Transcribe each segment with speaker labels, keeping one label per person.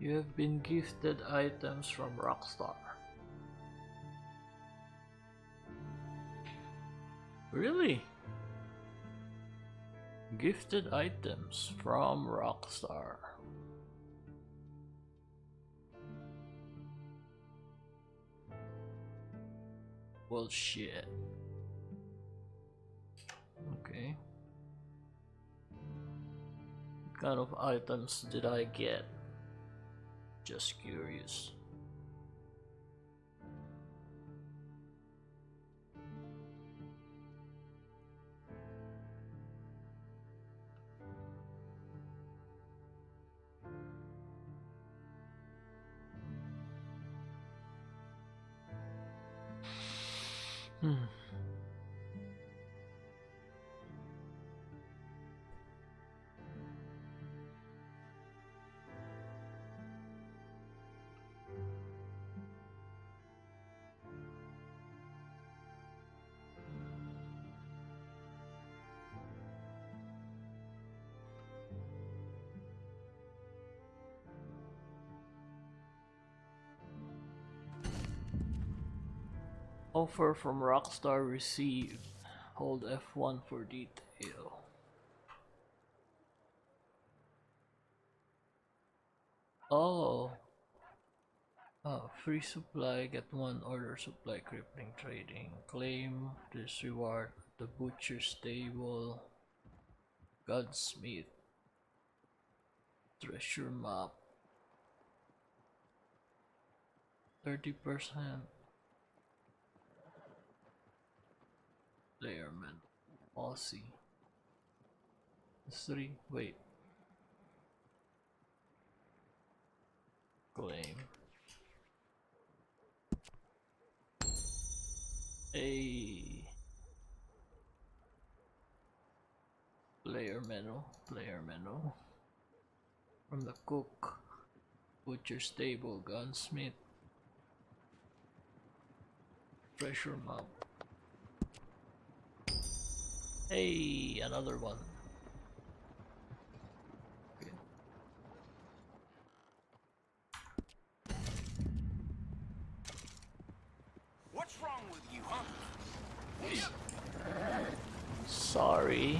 Speaker 1: You have been gifted items from Rockstar. Really? Gifted items from Rockstar. Well, shit. Okay. What kind of items did I get? Just curious. Hmm. Offer from Rockstar received. Hold F1 for detail. Oh. Free supply, get one order supply, crippling trading. Claim this reward. The butcher's table. Gunsmith. Treasure map. 30%. Layerman. Aussie. 3. Wait. Claim. A player menu. Player menu. From the cook. Butcher's table. Gunsmith. Treasure map. Hey, another one. Okay.
Speaker 2: What's wrong with you, huh?
Speaker 1: Sorry.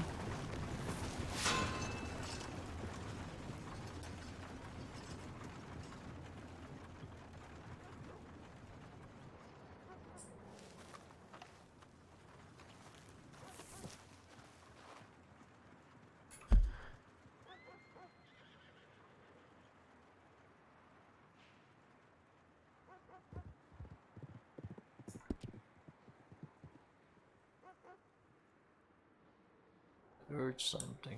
Speaker 1: Heard something.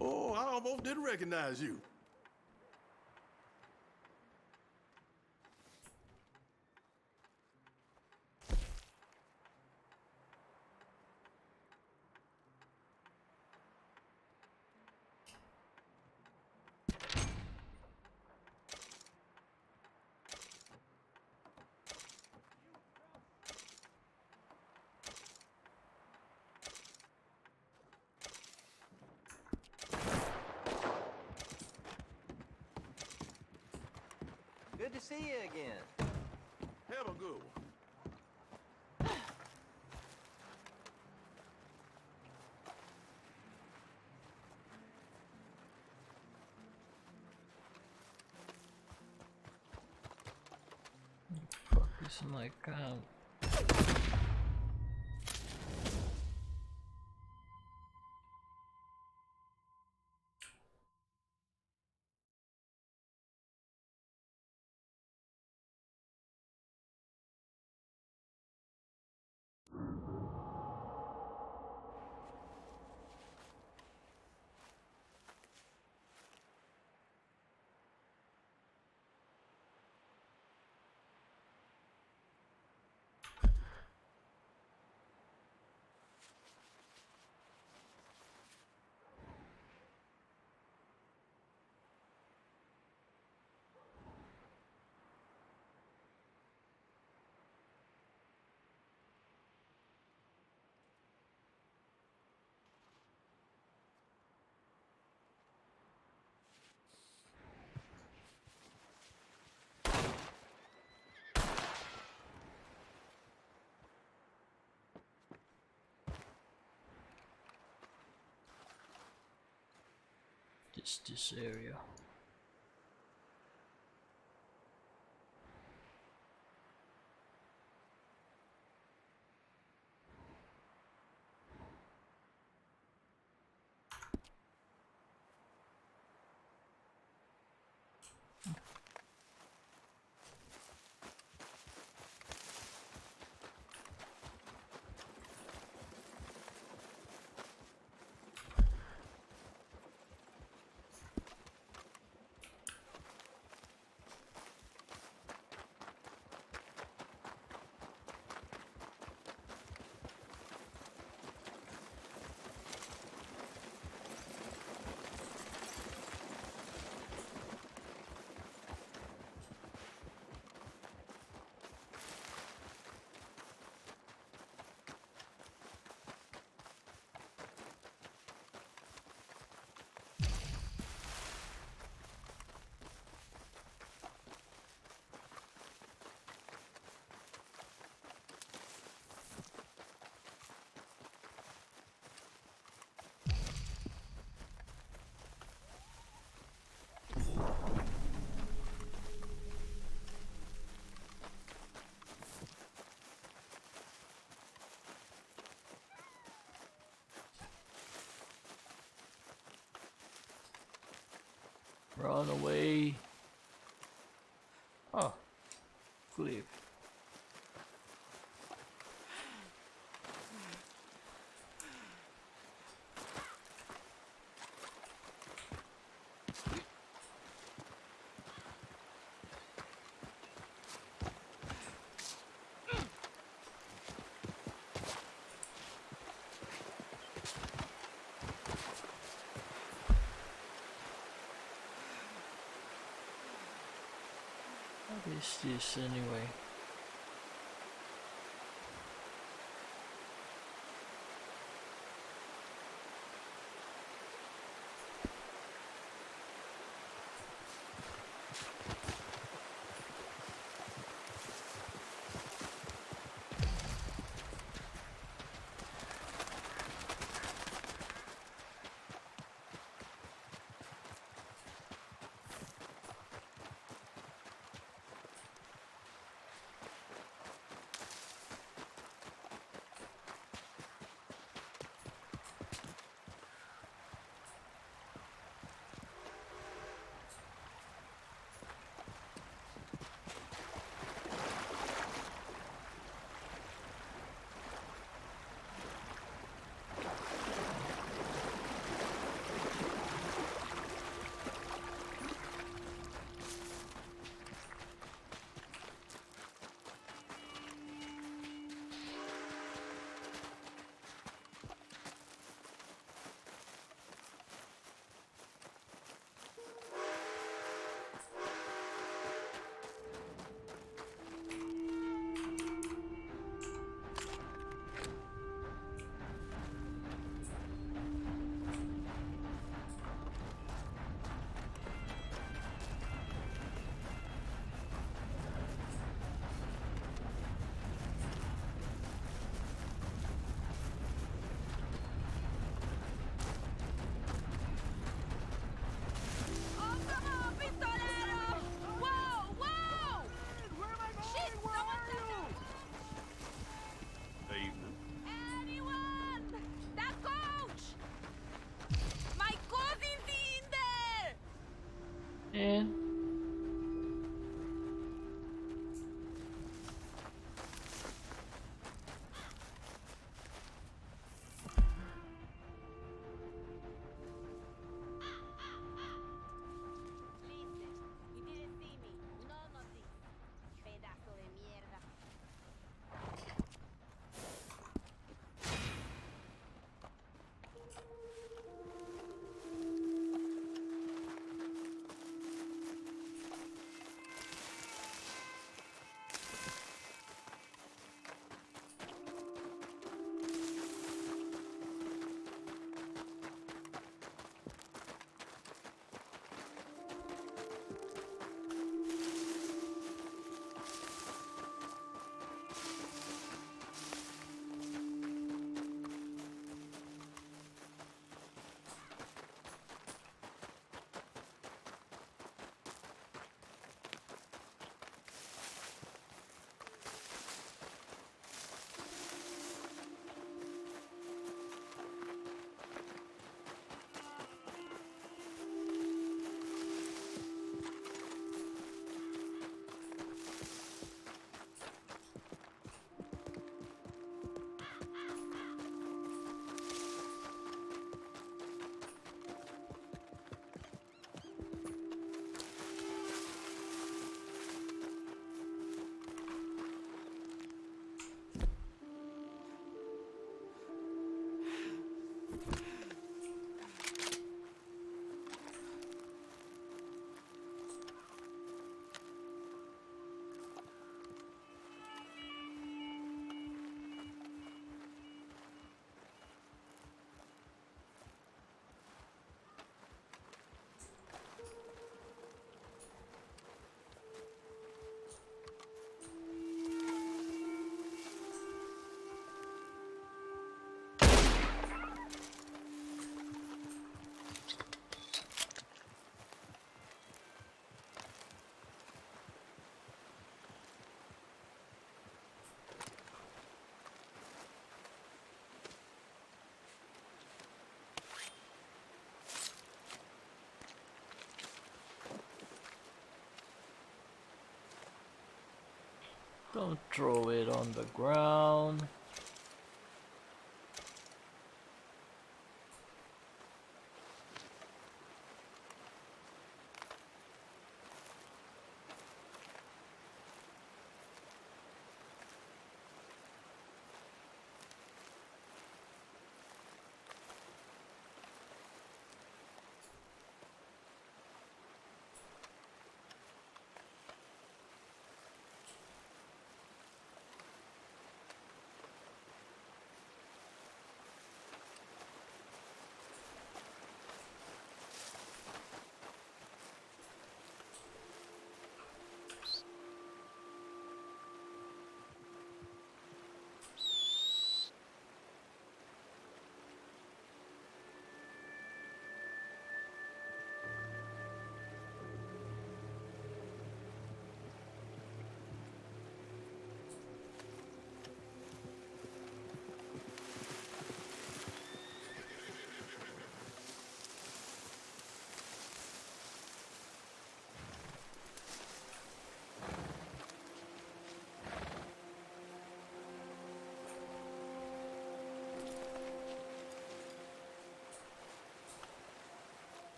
Speaker 3: Oh, I almost didn't recognize you.
Speaker 4: Good to see you again.
Speaker 3: Have a good one.
Speaker 1: Fuck is my account? is this area. Run away. Oh, cliff. What is this anyway? And Don't throw it on the ground.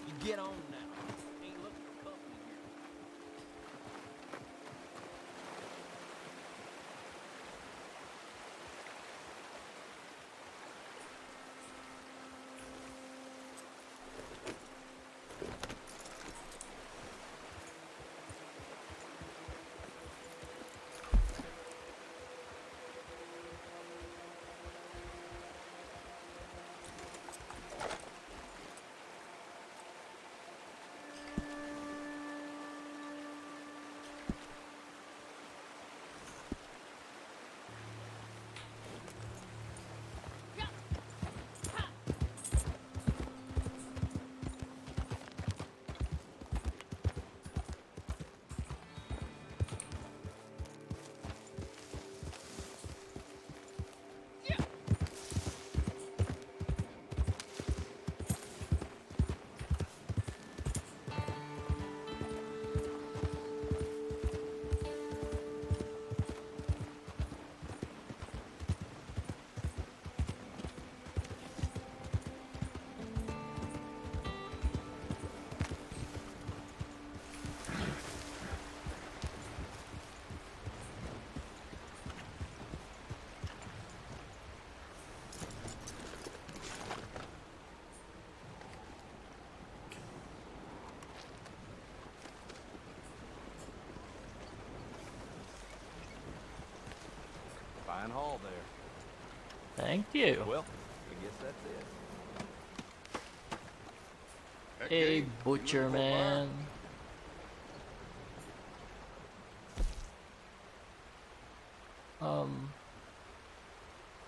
Speaker 2: You get on now. Ain't looking for company here. Fine haul there.
Speaker 1: Thank you.
Speaker 2: Well, I guess that's it.
Speaker 3: Heck,
Speaker 1: Hey,
Speaker 3: Gabe,
Speaker 1: butcher
Speaker 3: you looking for a
Speaker 1: man.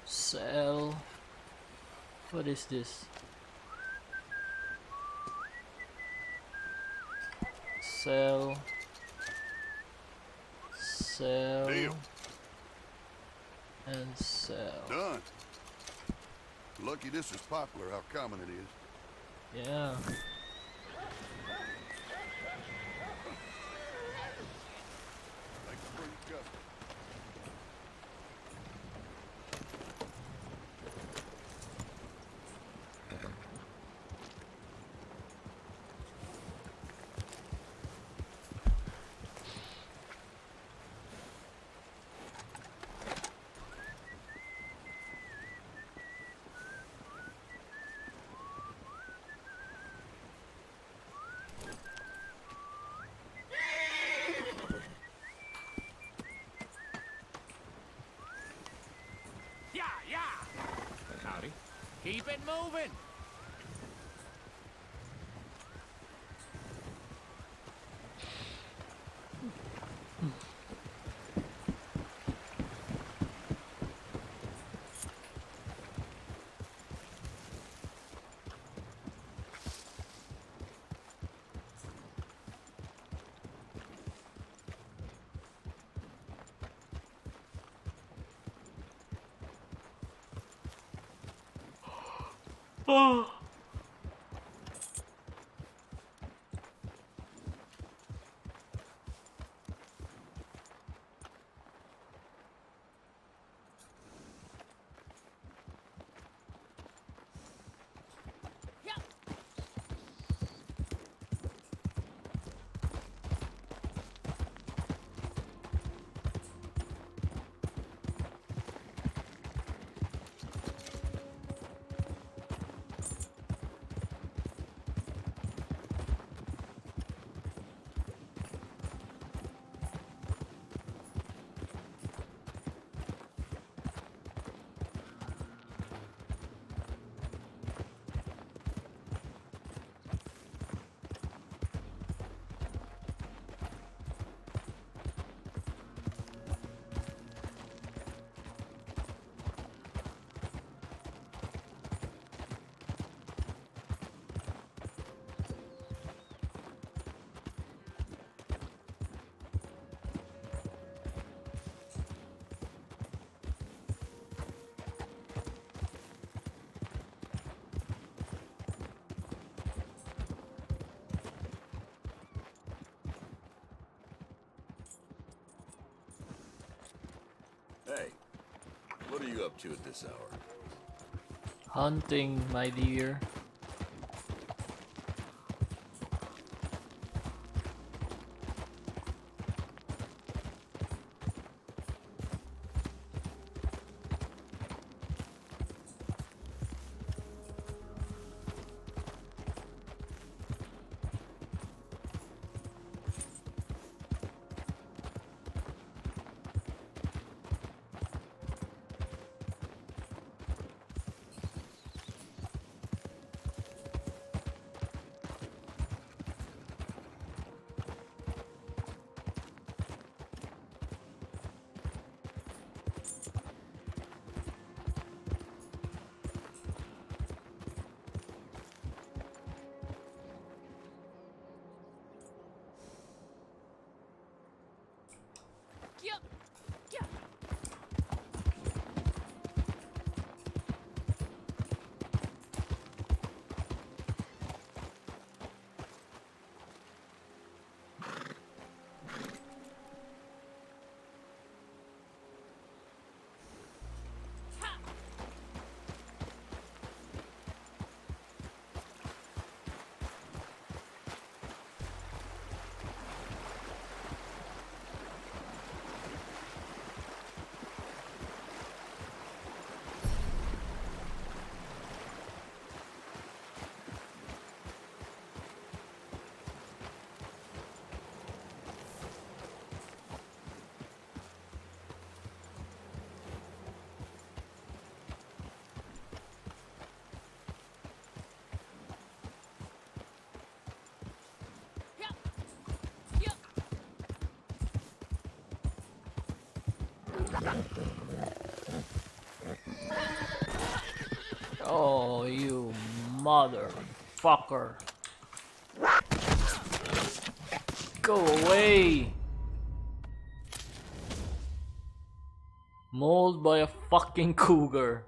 Speaker 1: Sell. What is this? Sell. Sell.
Speaker 3: Deal.
Speaker 1: And sell.
Speaker 3: Done. Lucky this is popular, how common it is.
Speaker 1: Yeah.
Speaker 3: Thanks for your custom.
Speaker 2: Yeah, yeah. Howdy. Keep it moving.
Speaker 1: Oh.
Speaker 5: Hey, what are you up to at this hour?
Speaker 1: Hunting, my dear. Oh, you motherfucker. Go away. Mauled by a fucking cougar.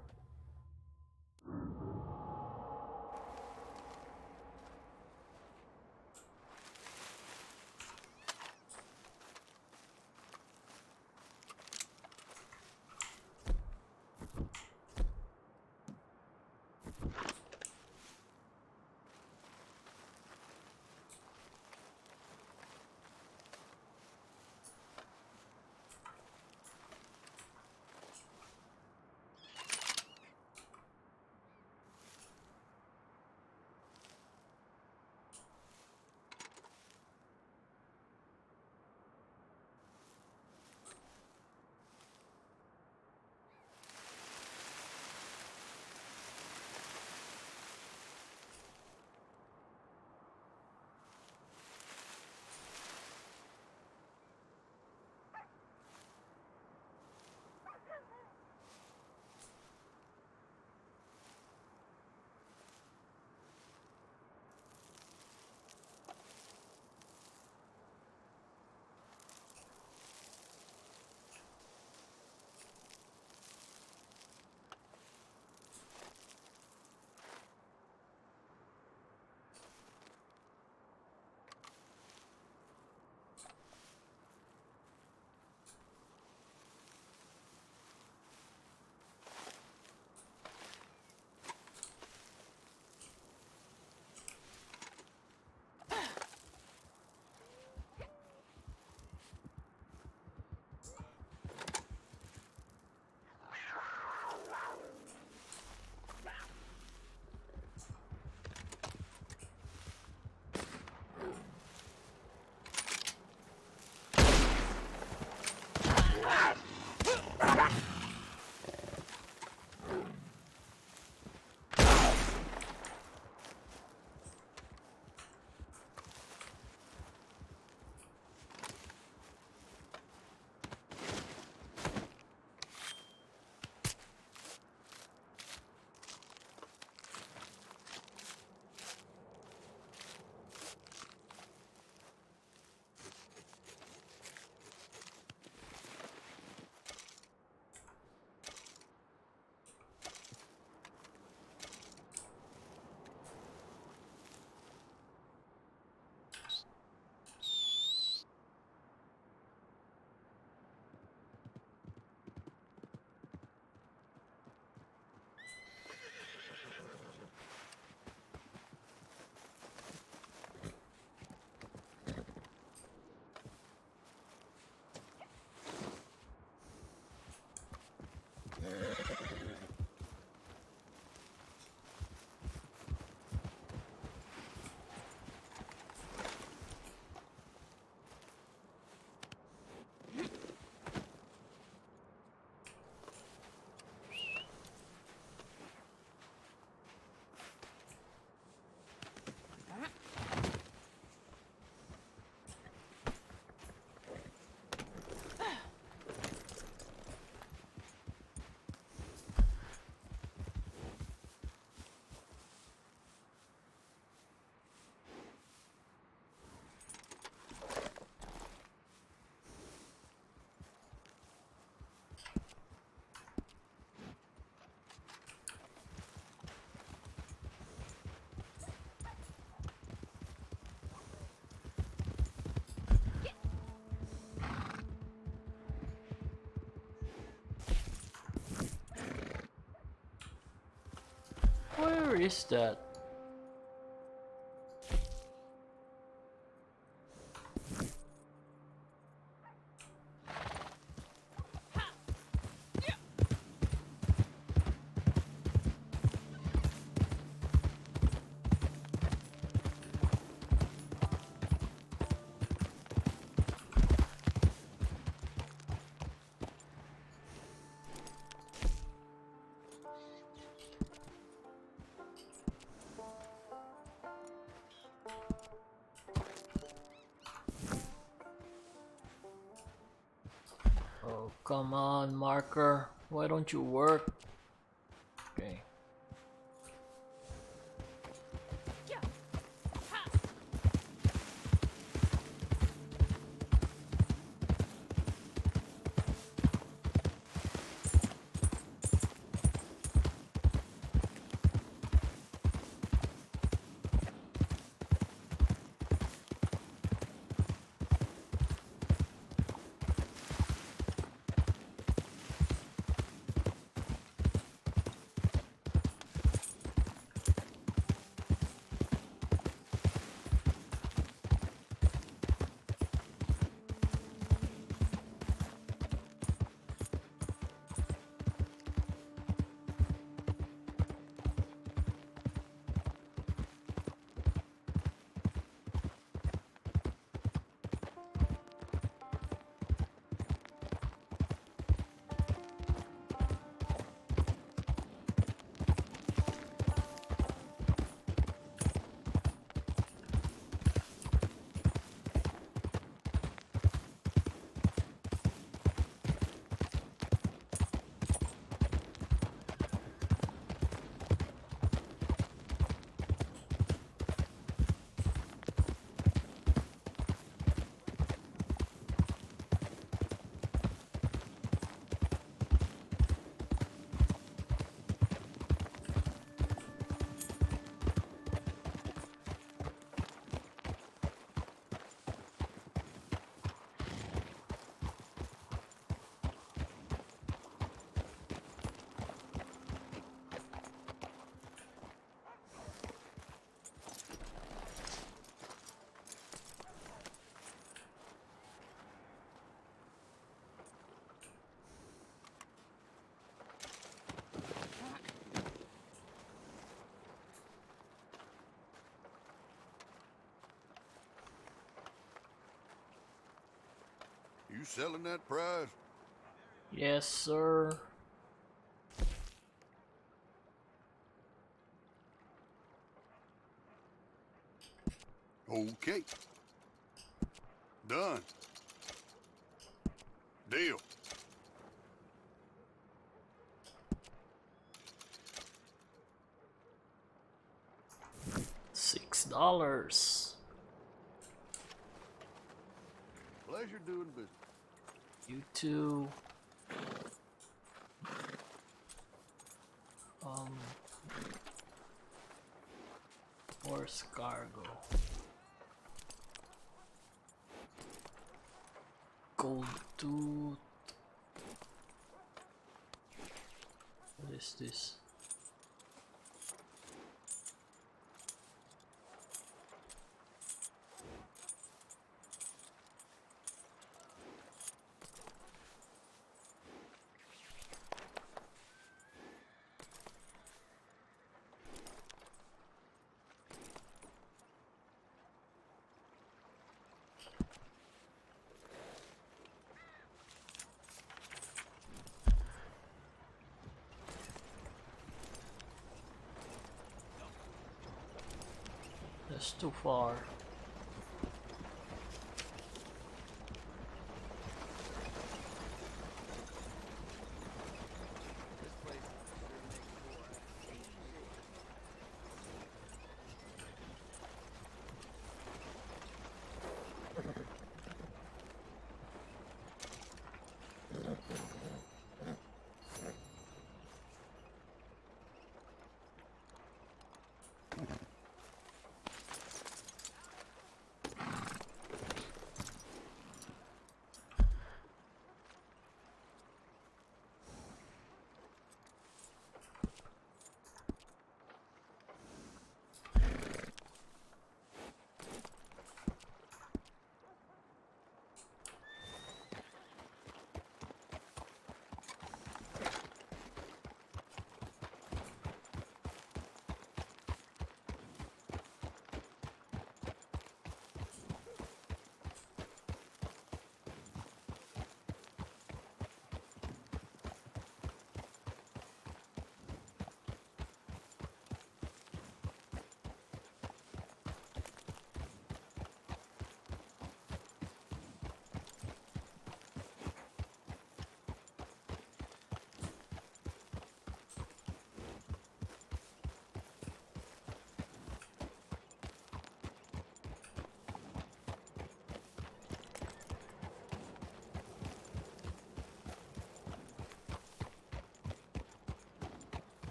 Speaker 1: is that? Oh, come on, marker. Why don't you work? Okay.
Speaker 3: You selling that prize?
Speaker 1: Yes, sir.
Speaker 3: Okay. Done. Deal.
Speaker 1: $6.
Speaker 3: Pleasure doing business.
Speaker 1: You too. Horse cargo. Gold tooth. What is this? That's too far.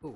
Speaker 1: Oh.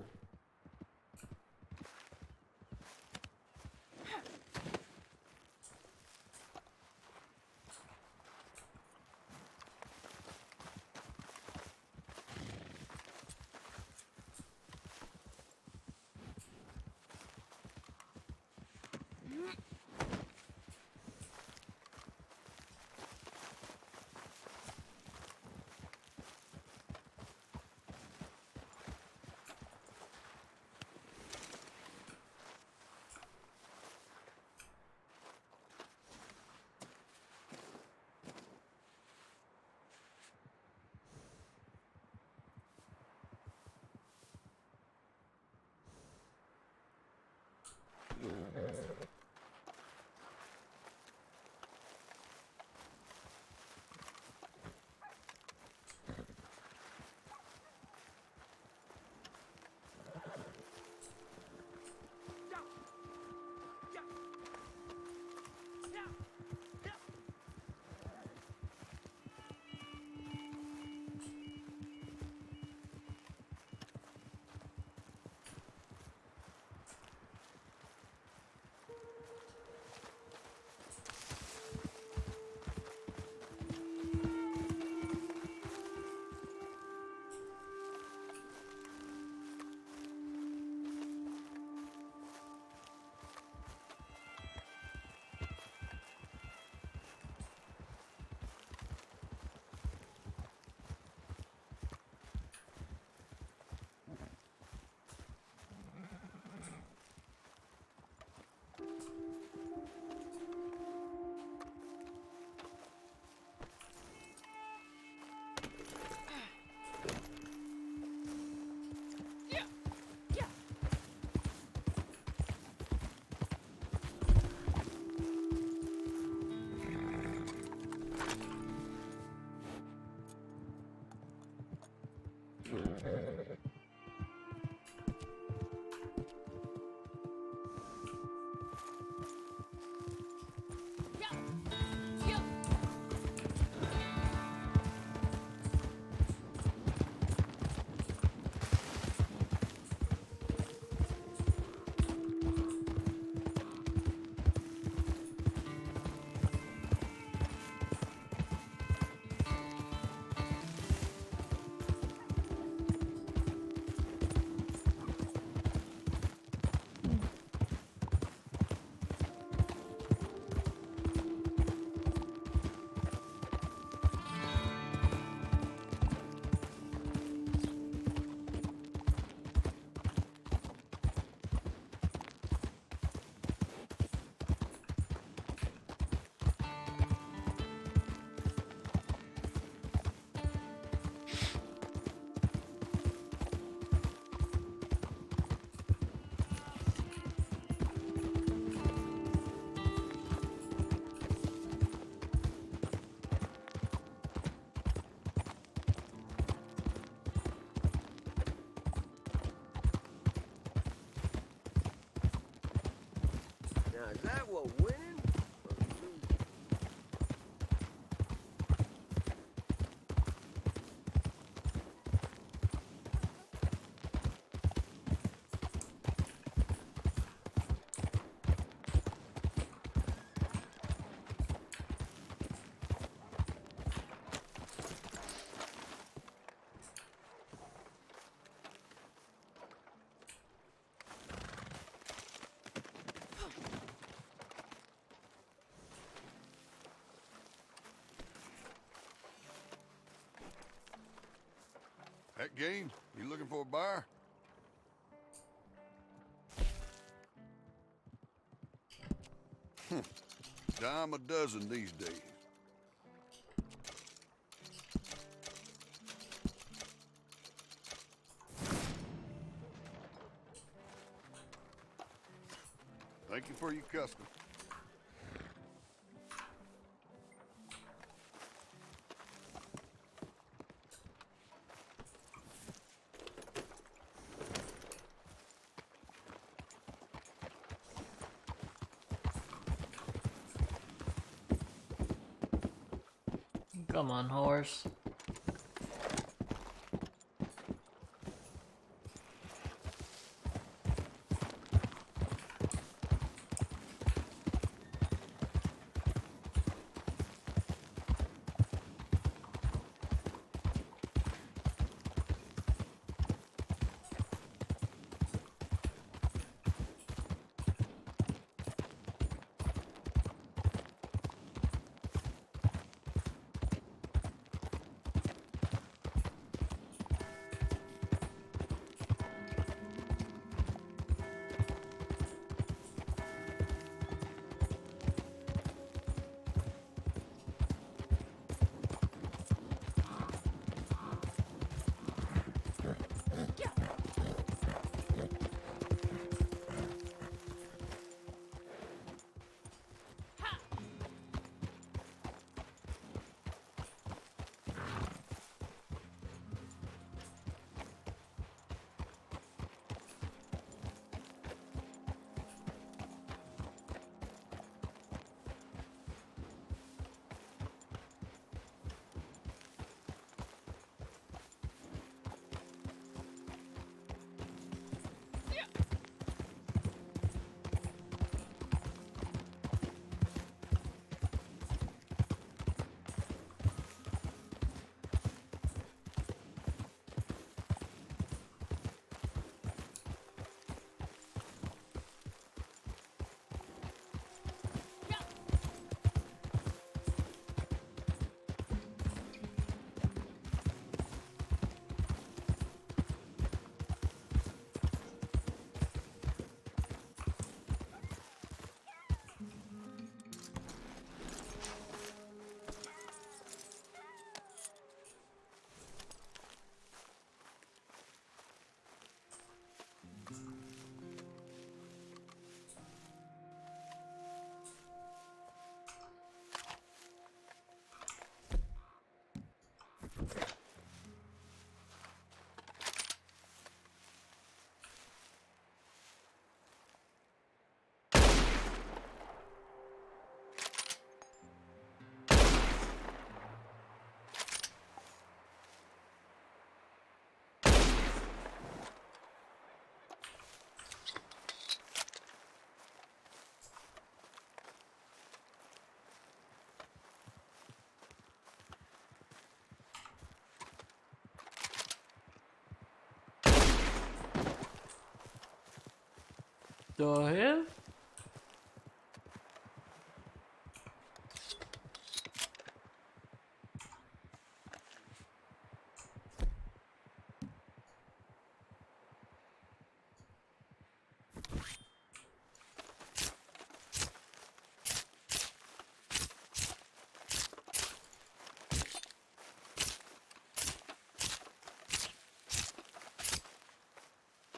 Speaker 4: Now, is that what winning? Or losing?
Speaker 3: That game? You looking for a buyer? Dime a dozen these days. Thank you for your custom.
Speaker 1: Come on, horse. The hell?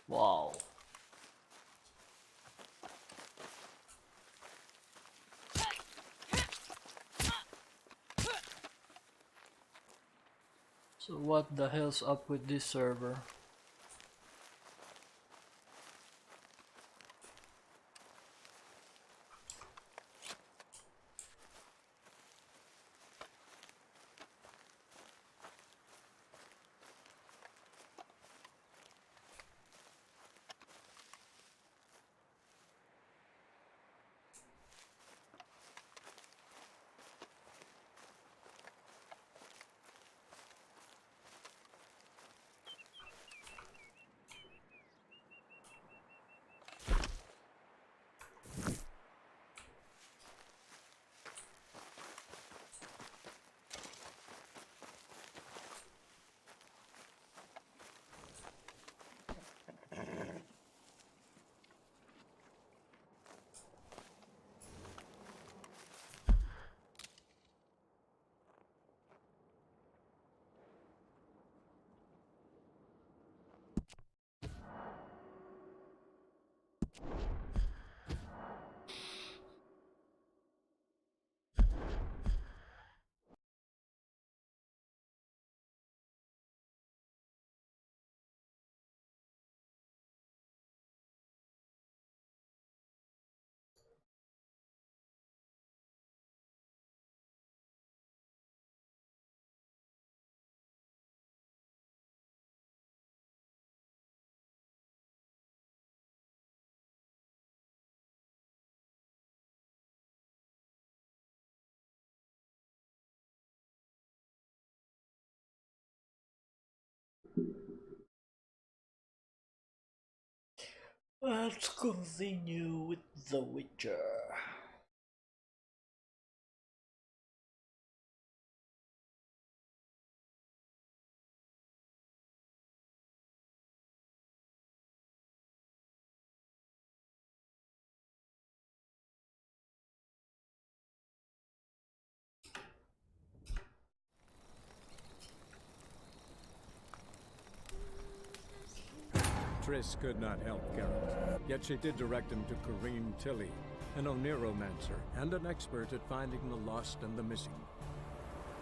Speaker 1: Wow. So what the hell's up with this server? Let's continue with The Witcher.
Speaker 6: Triss could not help Geralt, yet she did direct him to Kareem Tilly, an Oniromancer and an expert at finding the lost and the missing.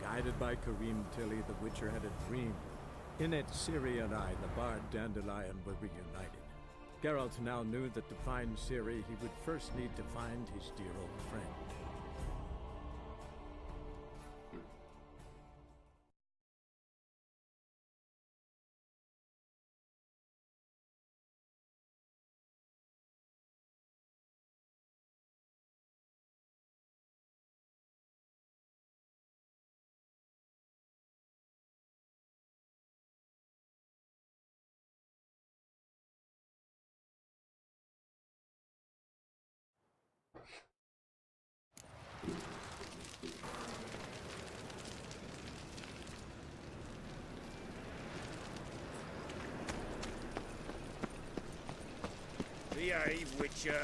Speaker 6: Guided by Kareem Tilly, the Witcher had a dream. In it, Ciri and I, the bard Dandelion, were reunited. Geralt now knew that to find Ciri, he would first need to find his dear old friend.
Speaker 2: Behave, Witcher.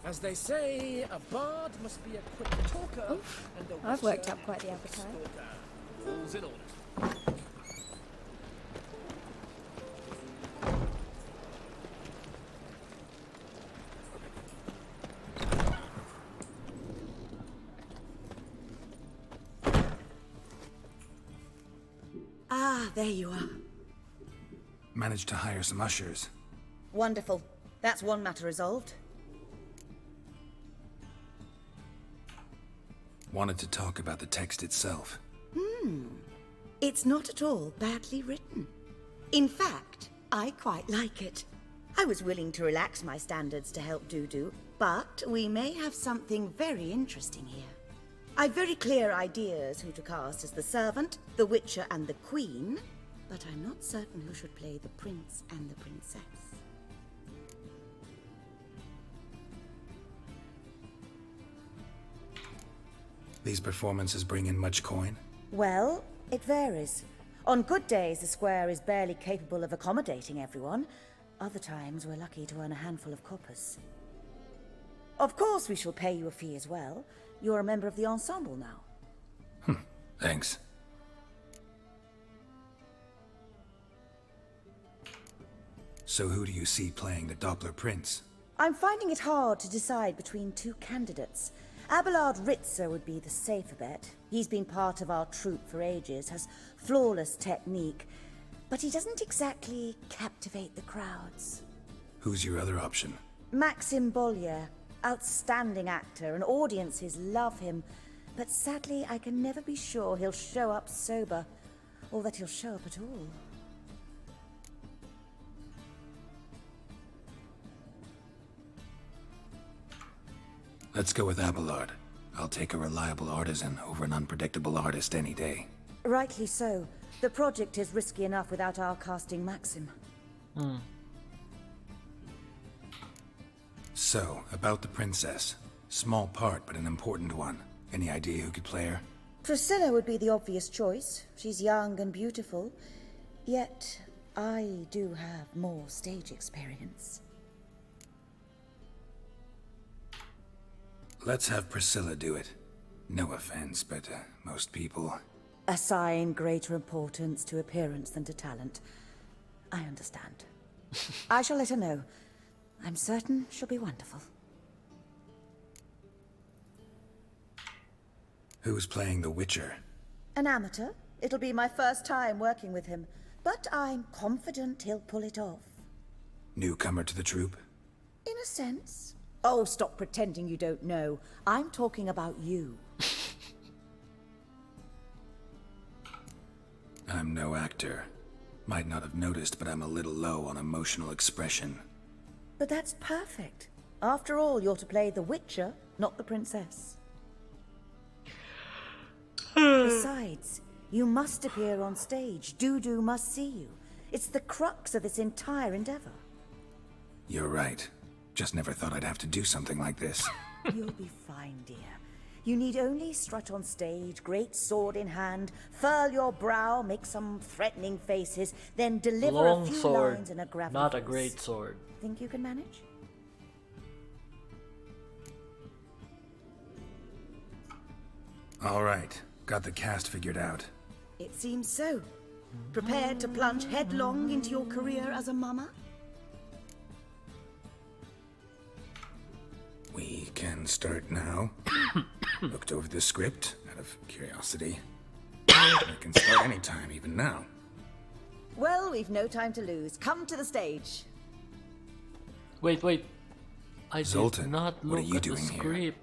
Speaker 7: As they say, a bard must be a quick talker, and a
Speaker 8: I've worked
Speaker 7: witcher
Speaker 8: up quite the
Speaker 7: a quick
Speaker 8: appetite.
Speaker 7: stalker.
Speaker 2: All's in order.
Speaker 8: there you are.
Speaker 9: Managed to hire some ushers.
Speaker 8: Wonderful. That's one matter resolved.
Speaker 9: Wanted to talk about the text itself.
Speaker 8: It's not at all badly written. In fact, I quite like it. I was willing to relax my standards to help Dudu, but we may have something very interesting here. I've very clear ideas who to cast as the servant, the witcher, and the queen, but I'm not certain who should play the prince and the princess.
Speaker 9: These performances bring in much coin?
Speaker 8: Well, it varies. On good days, the square is barely capable of accommodating everyone. Other times, we're lucky to earn a handful of coppers. Of course, we shall pay you a fee as well. You're a member of the ensemble now.
Speaker 9: Thanks. So who do you see playing the Doppler Prince?
Speaker 8: I'm finding it hard to decide between two candidates. Abelard Ritzar would be the safer bet. He's been part of our troupe for ages, has flawless technique, but he doesn't exactly captivate the crowds.
Speaker 9: Who's your other option?
Speaker 8: Maxim Bollier, outstanding actor, and audiences love him, but sadly I can never be sure he'll show up sober, or that he'll show up at all.
Speaker 9: Let's go with Abelard. I'll take a reliable artisan over an unpredictable artist any day.
Speaker 8: Rightly so. The project is risky enough without our casting Maxim.
Speaker 9: So, about the princess. Small part, but an important one. Any idea who could play her?
Speaker 8: Priscilla would be the obvious choice. She's young and beautiful. Yet, I do have more stage experience.
Speaker 9: Let's have Priscilla do it. No offense, but most people...
Speaker 8: Assign greater importance to appearance than to talent. I understand. I shall let her know. I'm certain she'll be wonderful.
Speaker 9: Who's playing the Witcher?
Speaker 8: An amateur. It'll be my first time working with him, but I'm confident he'll pull it off.
Speaker 9: Newcomer to the troupe?
Speaker 8: In a sense. Oh, stop pretending you don't know. I'm talking about you.
Speaker 9: I'm no actor. Might not have noticed, but I'm a little low on emotional expression.
Speaker 8: But that's perfect. After all, you're to play the Witcher, not the princess. Besides, you must appear on stage. Dudu must see you. It's the crux of this entire endeavor.
Speaker 9: You're right. Just never thought I'd have to do something like this.
Speaker 8: You'll be fine, dear. You need only strut on stage, great sword in hand, furl your brow, make some threatening faces, then deliver
Speaker 1: Long
Speaker 8: a few
Speaker 1: sword,
Speaker 8: lines in a gravelly
Speaker 1: not a
Speaker 8: voice.
Speaker 1: great sword.
Speaker 8: Think you can manage?
Speaker 9: All right. Got the cast figured out.
Speaker 8: It seems so. Prepared to plunge headlong into your career as a mama?
Speaker 9: We can start now. Looked over the script out of curiosity. We can start anytime, even now.
Speaker 8: Well, we've no time to lose. Come to the stage.
Speaker 1: Wait. I
Speaker 9: Zoltan,
Speaker 1: did not
Speaker 9: what are
Speaker 1: look
Speaker 9: you
Speaker 1: at the
Speaker 9: doing here?
Speaker 1: script.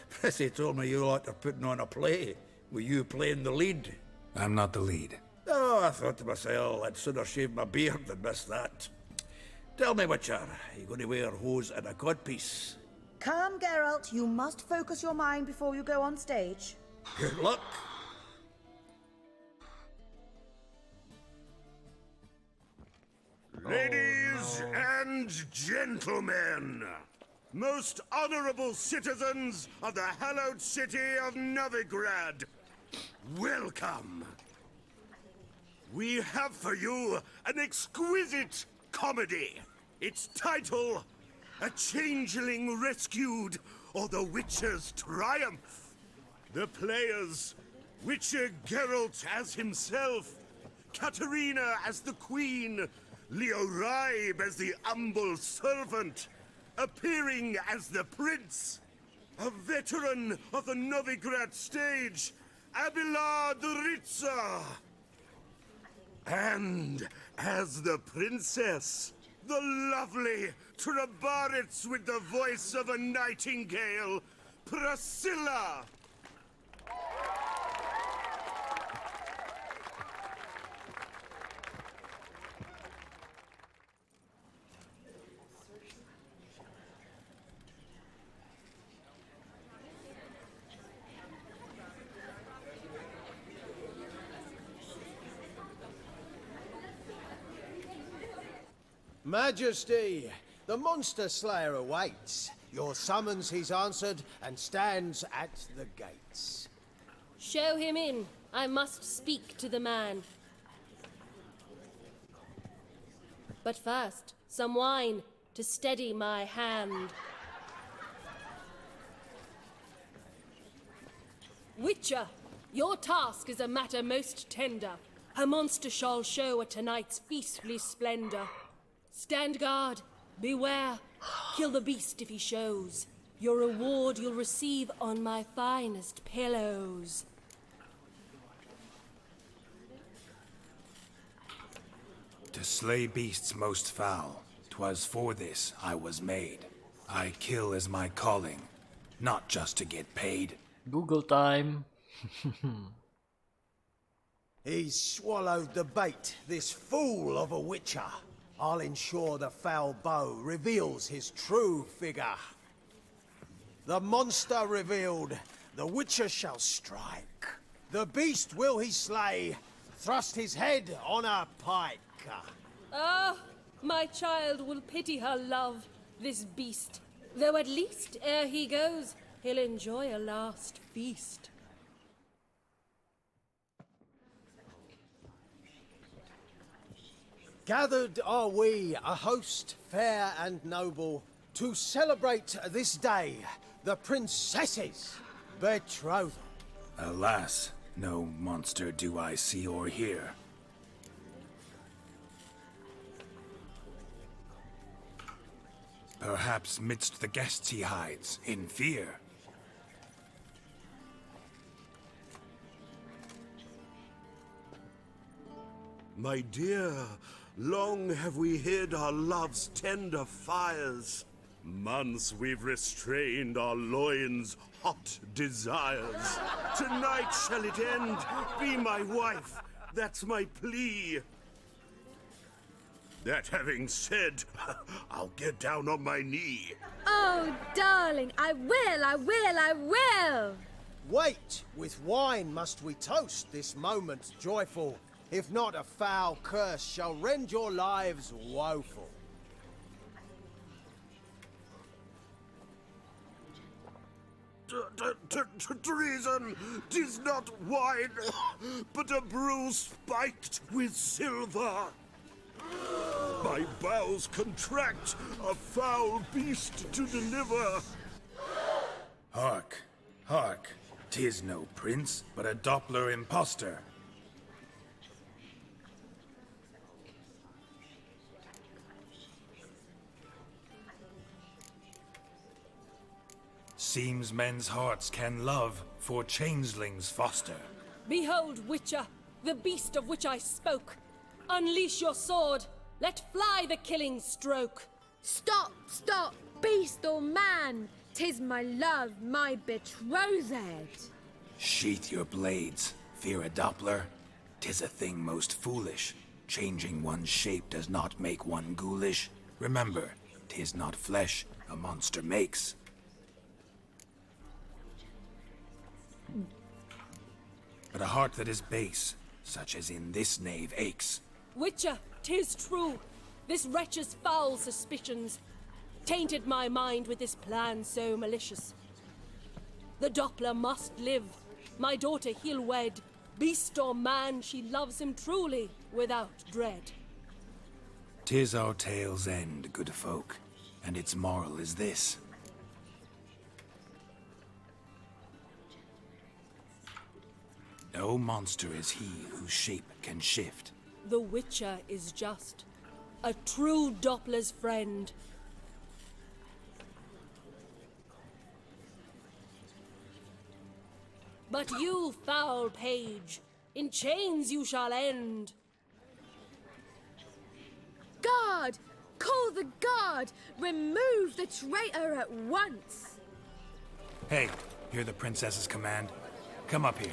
Speaker 2: Prissy told me you lot are putting on a play. Were you playing the lead?
Speaker 9: I'm not the lead.
Speaker 2: Oh, I thought to myself, I'd sooner shave my beard than miss that. Tell me, Witcher, are you going to wear hose and a codpiece?
Speaker 8: Calm, Geralt. You must focus your mind before you go on stage.
Speaker 2: Good luck.
Speaker 3: Ladies and gentlemen, most honorable citizens of the hallowed city of Novigrad, welcome. We have for you an exquisite comedy. Its title, A Changeling Rescued, or The Witcher's Triumph. The players, Witcher Geralt as himself, Katerina as the Queen, Leo Raib as the humble servant, appearing as the Prince, a veteran of the Novigrad stage, Abelard Ritzar.
Speaker 10: And as the princess, the lovely Trabaritz with the voice of a nightingale, Priscilla!
Speaker 11: Majesty, the monster slayer awaits. Your summons he's answered and stands at the gates.
Speaker 12: Show him in. I must speak to the man. But first, some wine to steady my hand. Witcher, your task is a matter most tender. A monster shall show at tonight's feastly splendor. Stand guard, beware, kill the beast if he shows. Your reward you'll receive on my finest pillows.
Speaker 9: To slay beasts most foul, 'twas for this I was made. I kill as my calling, not just to get paid.
Speaker 1: Google time.
Speaker 11: He's swallowed the bait, this fool of a witcher. I'll ensure the foul bow reveals his true figure. The monster revealed, the witcher shall strike. The beast will he slay, thrust his head on a pike.
Speaker 12: Ah, my child will pity her love, this beast. Though at least, ere he goes, he'll enjoy a last feast.
Speaker 11: Gathered are we, a host fair and noble, to celebrate this day, the princess's betrothal.
Speaker 9: Alas, no monster do I see or hear. Perhaps midst the guests he hides, in fear.
Speaker 10: My dear, long have we hid our love's tender fires. Months we've restrained our loins' hot desires. Tonight shall it end, be my wife, that's my plea. That having said, I'll get down on my knee.
Speaker 13: Oh, darling, I will!
Speaker 11: Wait, with wine must we toast this moment joyful. If not, a foul curse shall rend your lives woeful.
Speaker 10: Treason! 'Tis not wine, but a brew spiked with silver. My bowels contract, a foul beast to deliver.
Speaker 9: Hark, hark, 'tis no prince, but a Doppler impostor. Seems men's hearts can love, for changelings foster.
Speaker 12: Behold, Witcher, the beast of which I spoke. Unleash your sword. Let fly the killing stroke.
Speaker 13: Stop, beast or man! 'Tis my love, my betrothed.
Speaker 9: Sheath your blades, fear a Doppler. 'Tis a thing most foolish. Changing one's shape does not make one ghoulish. Remember, 'tis not flesh a monster makes. But a heart that is base, such as in this knave aches.
Speaker 12: Witcher, 'tis true. This wretch's foul suspicions tainted my mind with this plan so malicious. The Doppler must live. My daughter he'll wed. Beast or man, she loves him truly, without dread.
Speaker 9: 'Tis our tale's end, good folk, and its moral is this. No monster is he whose shape can shift.
Speaker 12: The Witcher is just a true Doppler's friend. But you, foul page, in chains you shall end.
Speaker 13: guard! Call the guard! Remove the traitor at once!
Speaker 9: Hey, hear the princess's command? Come up here.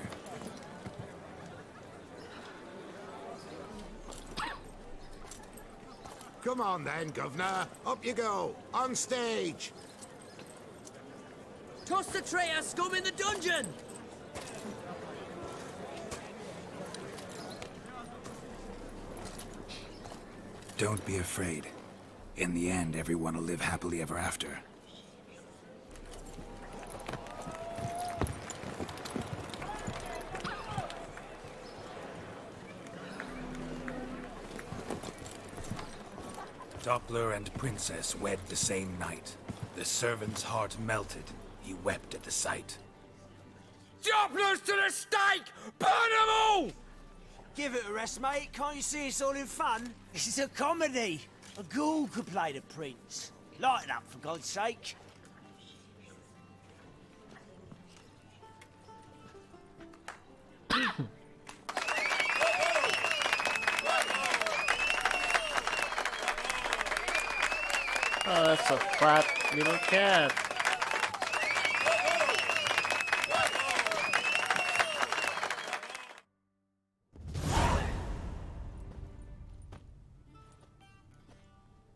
Speaker 14: Come on then, Governor. Up you go. On stage.
Speaker 7: Toss the traitor scum in the dungeon!
Speaker 9: Don't be afraid. In the end, everyone will live happily ever after. Doppler and Princess wed the same night. The servant's heart melted. He wept at the sight.
Speaker 11: Dopplers to the stake! Burn them all! Give it a rest, mate. Can't you see it's all in fun? This is a comedy. A ghoul could play the prince. Lighten up, for God's sake.
Speaker 1: Oh, that's a fat little cat.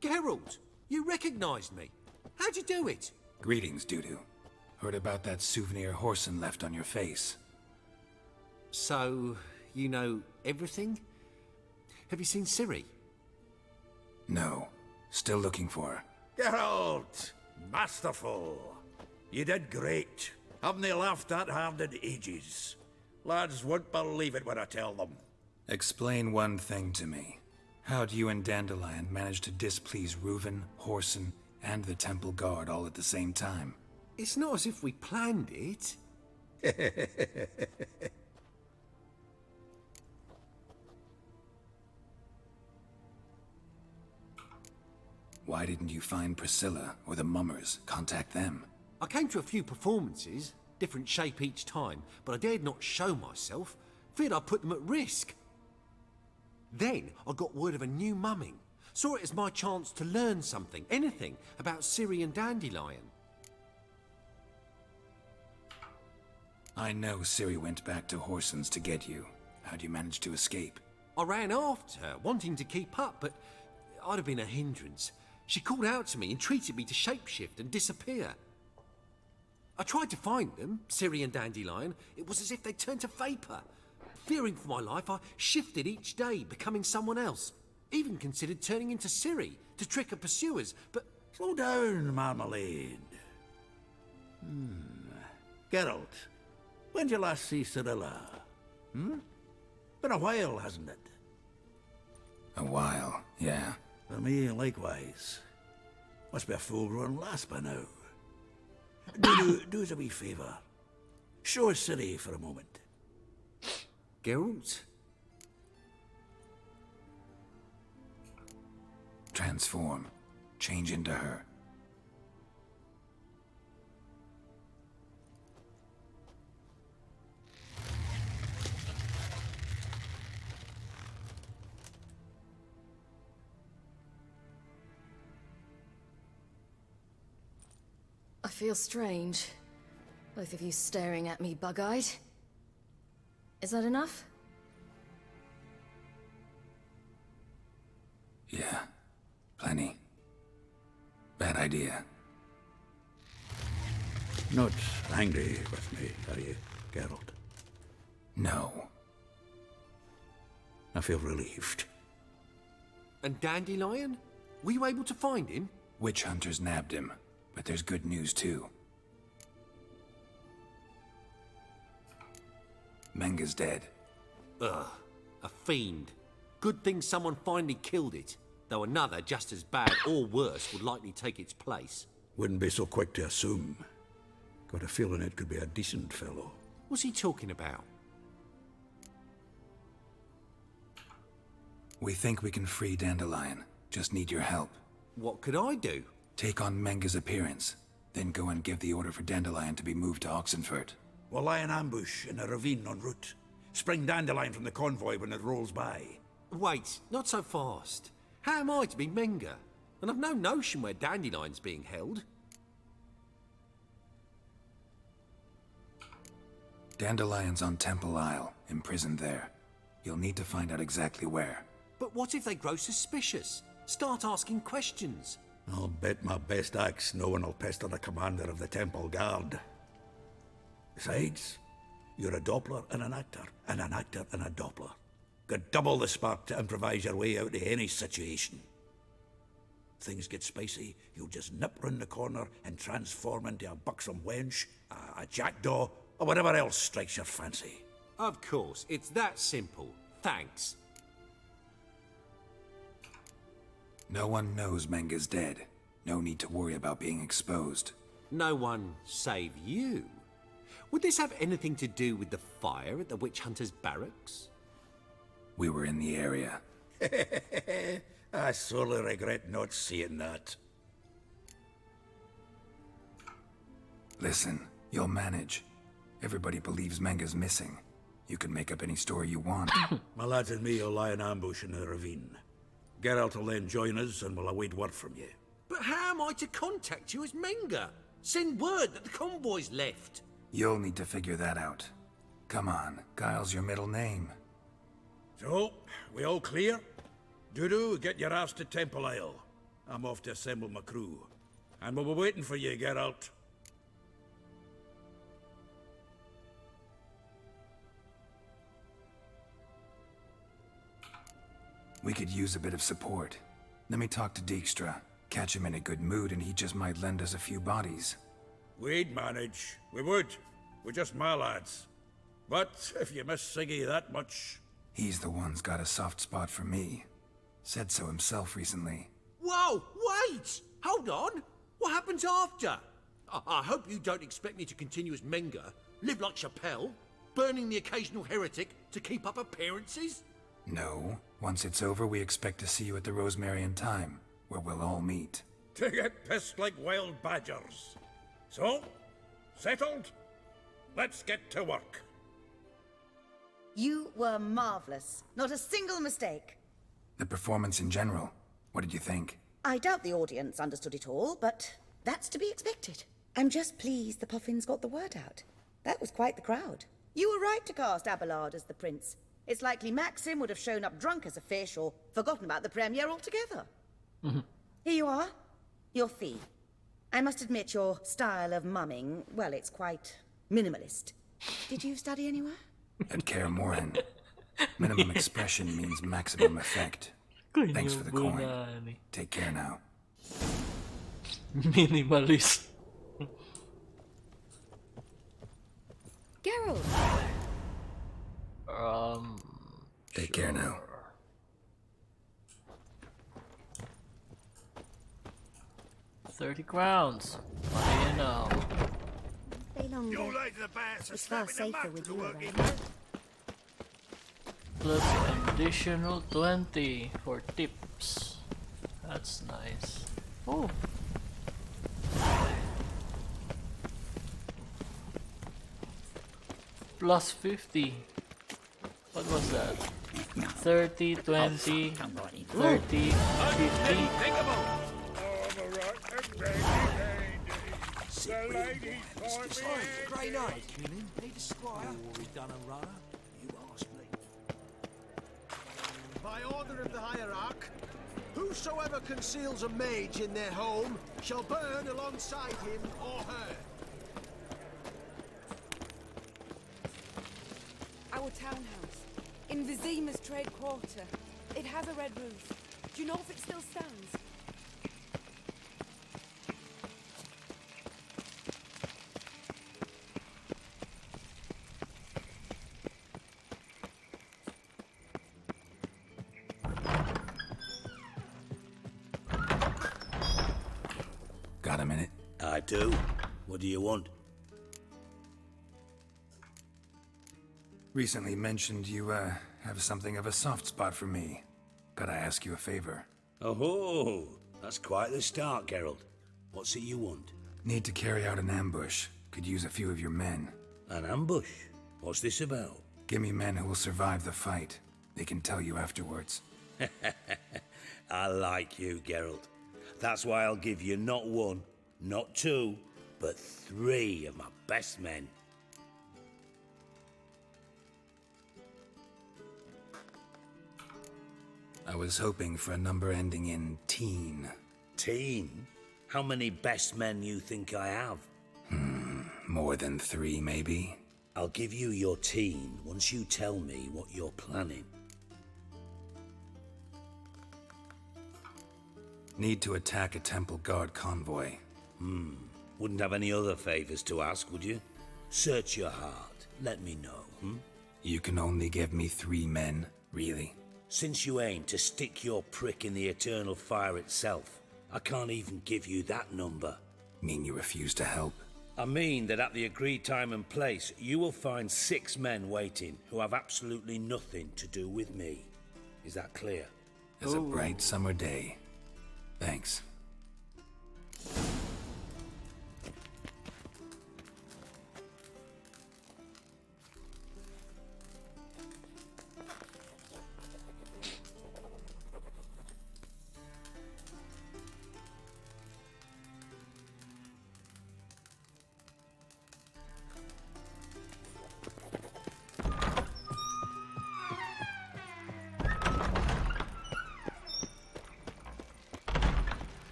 Speaker 15: Geralt, you recognized me. How'd you do it?
Speaker 9: Greetings, Dudu. Heard about that souvenir Horson left on your face.
Speaker 15: So, you know everything? Have you seen Ciri?
Speaker 9: No. Still looking for her.
Speaker 2: Geralt! Masterful! You did great. Haven't they laughed that hard in ages? Lads won't believe it when I tell them.
Speaker 9: Explain one thing to me. How'd you and Dandelion manage to displease Reuven, Horson, and the Temple Guard all at the same time?
Speaker 15: It's not as if we planned it.
Speaker 9: Why didn't you find Priscilla or the Mummers? Contact them.
Speaker 15: I came to a few performances, different shape each time, but I dared not show myself. Feared I'd put them at risk. Then I got word of a new mumming. Saw it as my chance to learn something, anything, about Ciri and Dandelion.
Speaker 9: I know Ciri went back to Horson's to get you. How'd you manage to escape?
Speaker 15: I ran after her, wanting to keep up, but I'd have been a hindrance. She called out to me, entreated me to shapeshift and disappear. I tried to find them, Ciri and Dandelion. It was as if they'd turned to vapour. Fearing for my life, I shifted each day, becoming someone else. Even considered turning into Ciri to trick her pursuers, but...
Speaker 2: Slow down, Marmalade. Geralt, when did you last see Cirilla? Been a while, hasn't it?
Speaker 9: A while, yeah.
Speaker 2: For me, likewise. Must be a full-grown lass by now. Do us a wee favour. Show us Ciri for a moment.
Speaker 15: Geralt?
Speaker 9: Transform. Change into her.
Speaker 16: I feel strange. Both of you staring at me bug-eyed. Is that enough?
Speaker 9: Yeah. Plenty. Bad idea.
Speaker 2: Not angry with me, are you, Geralt?
Speaker 9: No.
Speaker 2: I feel relieved.
Speaker 15: And Dandelion? Were you able to find him?
Speaker 9: Witch hunters nabbed him, but there's good news too. Menga's dead.
Speaker 15: Ugh, a fiend. Good thing someone finally killed it, though another just as bad or worse would likely take its place.
Speaker 2: Wouldn't be so quick to assume. Got a feeling it could be a decent fellow.
Speaker 15: What's he talking about?
Speaker 9: We think we can free Dandelion. Just need your help.
Speaker 15: What could I do?
Speaker 9: Take on Menga's appearance, then go and give the order for Dandelion to be moved to Oxenfurt.
Speaker 2: We'll lie in ambush in a ravine en route. Spring Dandelion from the convoy when it rolls by.
Speaker 15: Wait, not so fast. How am I to be Menga? And I've no notion where Dandelion's being held.
Speaker 9: Dandelion's on Temple Isle, imprisoned there. You'll need to find out exactly where.
Speaker 15: But what if they grow suspicious? Start asking questions?
Speaker 2: I'll bet my best axe no one will pester the commander of the Temple Guard. Besides, you're a Doppler and an actor and a Doppler. Got double the spark to improvise your way out of any situation. If things get spicy, you'll just nip round the corner and transform into a buxom wench, a jackdaw, or whatever else strikes your fancy.
Speaker 15: Of course, it's that simple. Thanks.
Speaker 9: No one knows Menga's dead. No need to worry about being exposed.
Speaker 15: No one save you. Would this have anything to do with the fire at the witch hunter's barracks?
Speaker 9: We were in the area.
Speaker 2: I sorely regret not seeing that.
Speaker 9: Listen, you'll manage. Everybody believes Menga's missing. You can make up any story you want.
Speaker 2: My lads and me will lie in ambush in the ravine. Geralt will then join us and we'll await word from you.
Speaker 15: But how am I to contact you as Menga? Send word that the convoy's left.
Speaker 9: You'll need to figure that out. Come on, Guile's your middle name.
Speaker 2: So, we all clear? Dudu, get your ass to Temple Isle. I'm off to assemble my crew. And we'll be waiting for you, Geralt.
Speaker 9: We could use a bit of support. Let me talk to Dijkstra. Catch him in a good mood and he just might lend us a few bodies.
Speaker 2: We'd manage. We would. We're just my lads. But if you miss Siggy that much...
Speaker 9: He's the one's got a soft spot for me. Said so himself recently.
Speaker 15: Whoa, wait! Hold on! What happens after? I hope you don't expect me to continue as Menga, live like Chappelle, burning the occasional heretic to keep up appearances?
Speaker 9: No. Once it's over, we expect to see you at the Rosemary Time, where we'll all meet.
Speaker 2: To get pissed like wild badgers. So, settled? Let's get to work.
Speaker 8: You were marvelous. Not a single mistake.
Speaker 9: The performance in general, what did you think?
Speaker 8: I doubt the audience understood it all, but that's to be expected. I'm just pleased the Puffins got the word out. That was quite the crowd. You were right to cast Abelard as the prince. It's likely Maxim would have shown up drunk as a fish or forgotten about the premiere altogether. Here you are. Your fee. I must admit your style of mumming, well, it's quite minimalist. Did you study anywhere?
Speaker 9: At Kaer Morhen. Minimum expression means maximum effect. Thanks for the coin. Take care now.
Speaker 1: Minimalist.
Speaker 13: Geralt!
Speaker 9: Take care now.
Speaker 1: $30 crowns. What do you know?
Speaker 13: Stay longer.
Speaker 2: You laid the bass
Speaker 13: It's far safer with you around.
Speaker 1: Plus an additional 20 for tips. That's nice. Oh. Plus 50. What was that? 30, 20, 30, 50.
Speaker 11: Grey Knight. Need a squire. Already done a runner. You ask me. By order of the hierarch, whosoever conceals a mage in their home shall burn alongside him or her.
Speaker 17: Our townhouse, in Vizima's trade quarter. It has a red roof. Do you know if it still stands?
Speaker 9: Got a minute?
Speaker 18: I do. What do you want?
Speaker 9: Recently mentioned you, have something of a soft spot for me. Gotta ask you a favor.
Speaker 18: Oh, that's quite the start, Geralt. What's it you want?
Speaker 9: Need to carry out an ambush. Could use a few of your men.
Speaker 18: An ambush? What's this about?
Speaker 9: Give me men who will survive the fight. They can tell you afterwards.
Speaker 18: I like you, Geralt. That's why I'll give you not one, not two, but 3 of my best men.
Speaker 9: I was hoping for a number ending in teen.
Speaker 18: Teen? How many best men you think I have?
Speaker 9: More than 3, maybe.
Speaker 18: I'll give you your teen once you tell me what you're planning.
Speaker 9: Need to attack a Temple Guard convoy.
Speaker 18: Wouldn't have any other favors to ask, would you? Search your heart. Let me know,
Speaker 9: You can only give me 3 men, really?
Speaker 18: Since you aim to stick your prick in the eternal fire itself, I can't even give you that number.
Speaker 9: Mean you refuse to help?
Speaker 18: I mean that at the agreed time and place, you will find 6 men waiting who have absolutely nothing to do with me. Is that clear?
Speaker 9: As a bright summer day. Thanks.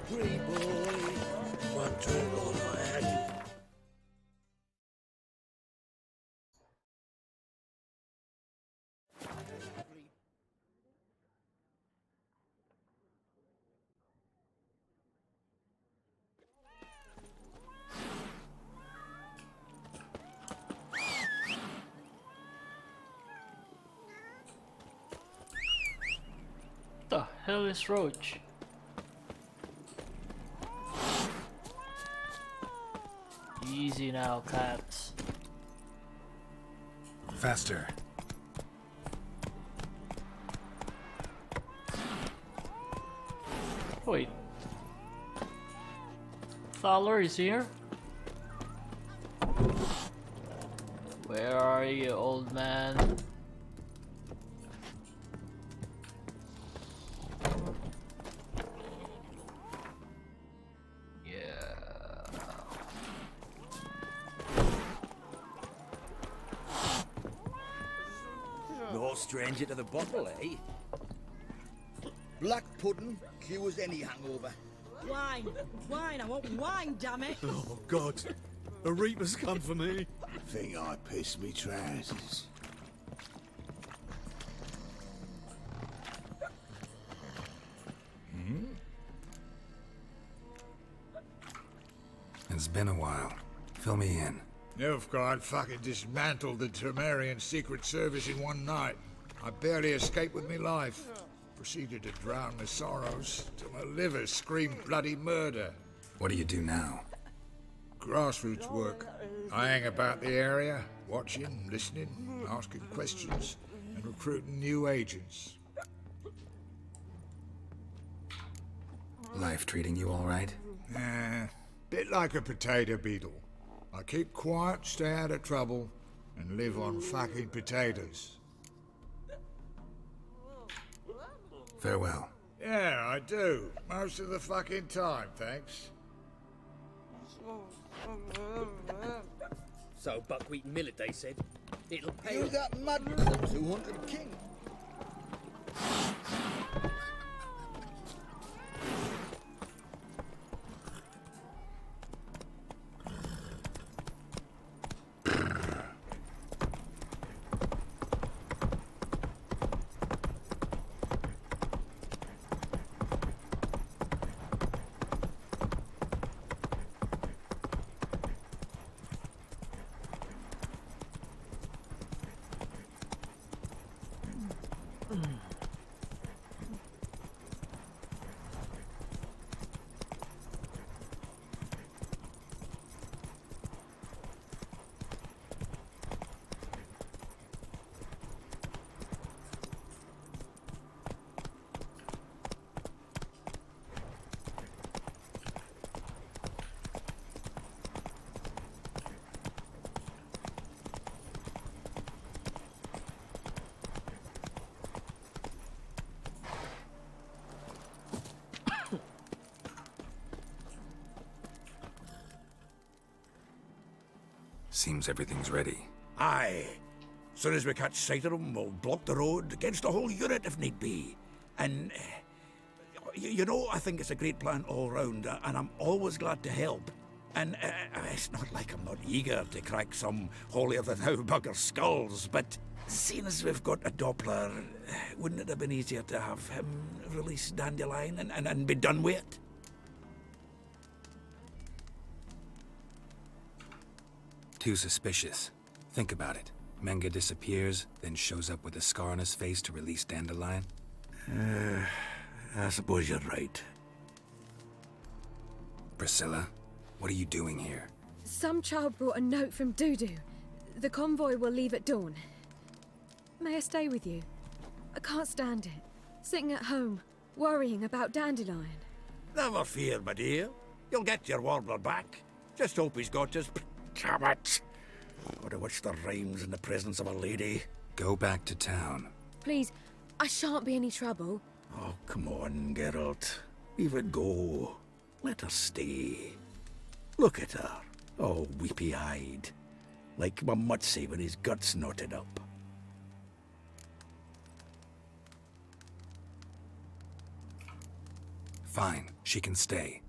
Speaker 18: Free boy, one drink all I had.
Speaker 1: The hell is Roach? Easy now, cats.
Speaker 9: Faster.
Speaker 1: Wait. Thaler is here? Where are you, old man?
Speaker 19: No stranger to the bottle, eh? Black pudding cures any hangover.
Speaker 7: Wine! Wine! I want wine, damn it!
Speaker 10: Oh, God. A Reaper's come for me.
Speaker 14: Think I pissed me trousers.
Speaker 9: It's been a while. Fill me in.
Speaker 14: Nilfgaard fucking dismantled the Tremerian Secret Service in one night. I barely escaped with me life. Proceeded to drown my sorrows till my liver screamed bloody murder.
Speaker 9: What do you do now?
Speaker 14: Grassroots work. I hang about the area, watching, listening, asking questions, and recruiting new agents.
Speaker 9: Life treating you all right?
Speaker 14: Bit like a potato beetle. I keep quiet, stay out of trouble, and live on fucking potatoes.
Speaker 9: Farewell.
Speaker 14: Yeah, I do. Most of the fucking time, thanks.
Speaker 19: So buckwheat and millet, they said. It'll pay.
Speaker 14: You
Speaker 19: that mud cunt 200 king.
Speaker 9: Seems everything's ready.
Speaker 2: Aye. Soon as we catch sight of them, we'll block the road against the whole unit if need be. And, you know, I think it's a great plan all round, and I'm always glad to help. And it's not like I'm not eager to crack some holier-than-thou bugger skulls, but seeing as we've got a Doppler, wouldn't it have been easier to have him release Dandelion and be done with it?
Speaker 9: Too suspicious. Think about it. Menga disappears, then shows up with a scar on his face to release Dandelion.
Speaker 2: I suppose you're right.
Speaker 9: Priscilla, what are you doing here?
Speaker 13: Some child brought a note from Dudu. The convoy will leave at dawn. May I stay with you? I can't stand it. Sitting at home, worrying about Dandelion.
Speaker 2: Never fear, my dear. You'll get your warbler back. Just hope he's got his... Damn it! Or to watch the rhymes in the presence of a lady.
Speaker 9: Go back to town.
Speaker 13: Please, I shan't be any trouble.
Speaker 2: Oh, come on, Geralt. Leave it go. Let her stay. Look at her, all weepy-eyed. Like Mamutsi with his guts knotted up.
Speaker 9: Fine, she can stay.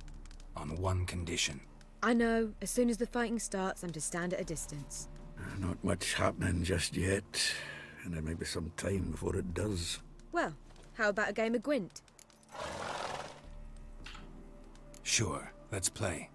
Speaker 9: On one condition.
Speaker 13: I know, as soon as the fighting starts, I'm to stand at a distance.
Speaker 2: Not much happening just yet, and there may be some time before it does.
Speaker 13: Well, how about a game of Gwent?
Speaker 9: Sure, let's play.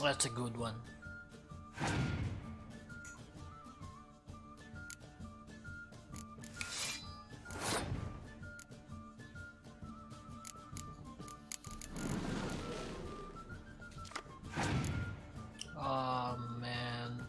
Speaker 1: That's a good one. Oh man.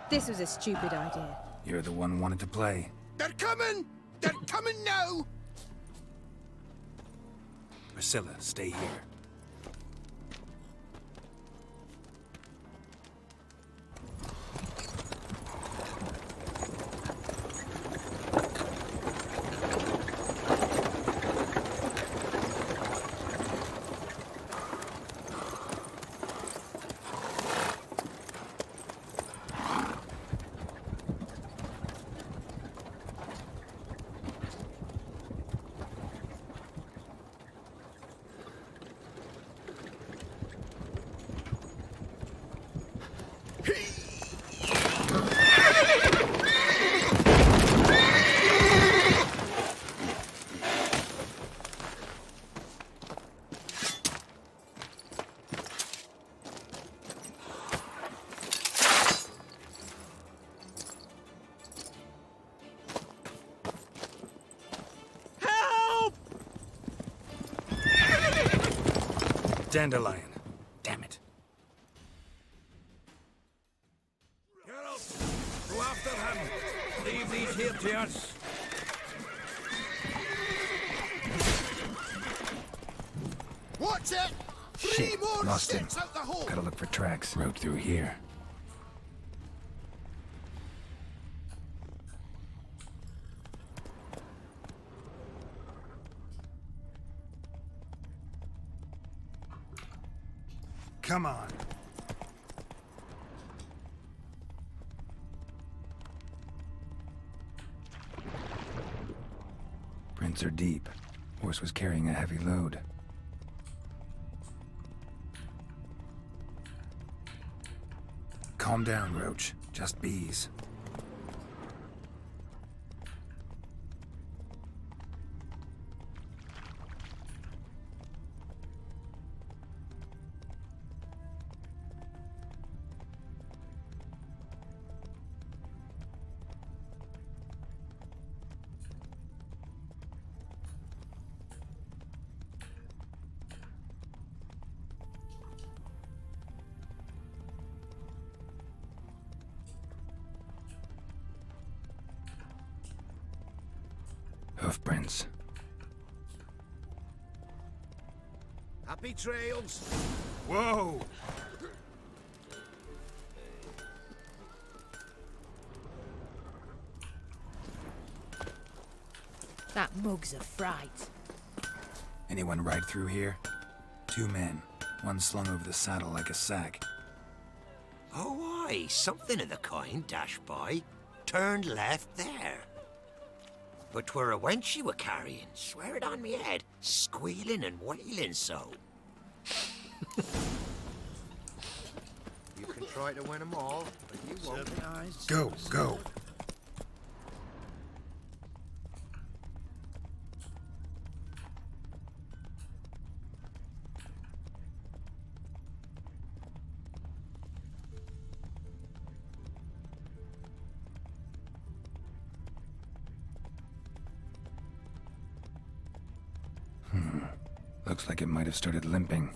Speaker 13: This was a stupid idea.
Speaker 9: You're the one wanted to play.
Speaker 11: They're coming! They're coming now!
Speaker 9: Priscilla, stay here. Dandelion. Damn it.
Speaker 2: Geralt, go after him. Leave these here to us.
Speaker 11: Watch it! Three
Speaker 9: Shit,
Speaker 11: more
Speaker 9: lost him.
Speaker 11: sticks out the hole!
Speaker 9: Gotta look for tracks. Road through here. Come on. Prints are deep. Horse was carrying a heavy load. Calm down, Roach. Just bees. Hoofprints.
Speaker 11: Happy trails!
Speaker 9: Whoa!
Speaker 7: That mug's a fright.
Speaker 9: Anyone ride through here? 2 men. One slung over the saddle like a sack.
Speaker 20: Oh, aye, something of the kind dashed by. Turned left there. But 'twere a wench you were carrying, swear it on me head, squealing and wailing so.
Speaker 4: You can try to win them all, but you won't.
Speaker 9: Go, go! Looks like it might have started limping.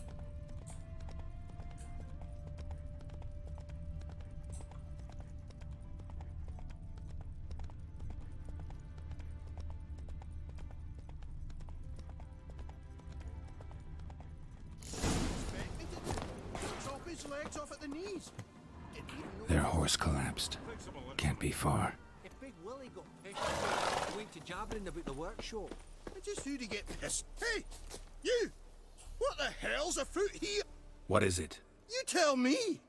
Speaker 11: Chop his legs off at the knees.
Speaker 9: Their horse collapsed. Can't be far.
Speaker 15: If Big Willie got pissed, he went to jabbering about the workshop.
Speaker 11: Just who'd he get pissed? Hey! You! What the hell's afoot here?
Speaker 9: What is it?
Speaker 11: You tell me!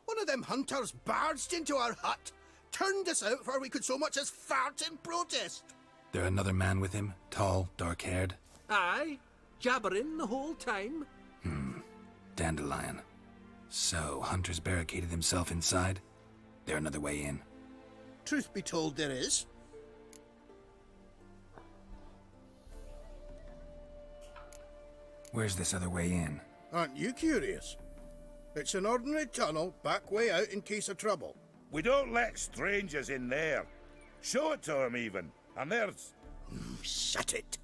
Speaker 11: One of them hunters barged into our hut, turned us out before we could so much as fart in protest.
Speaker 9: There another man with him? Tall, dark-haired?
Speaker 15: Aye, jabbering the whole time.
Speaker 9: Dandelion. So, Hunter's barricaded himself inside? There another way in?
Speaker 11: Truth be told, there is.
Speaker 9: Where's this other way in?
Speaker 11: Aren't you curious? It's an ordinary tunnel, back way out in case of trouble.
Speaker 18: We don't let strangers in there. Show it to 'em even. And there's...
Speaker 11: Shut it.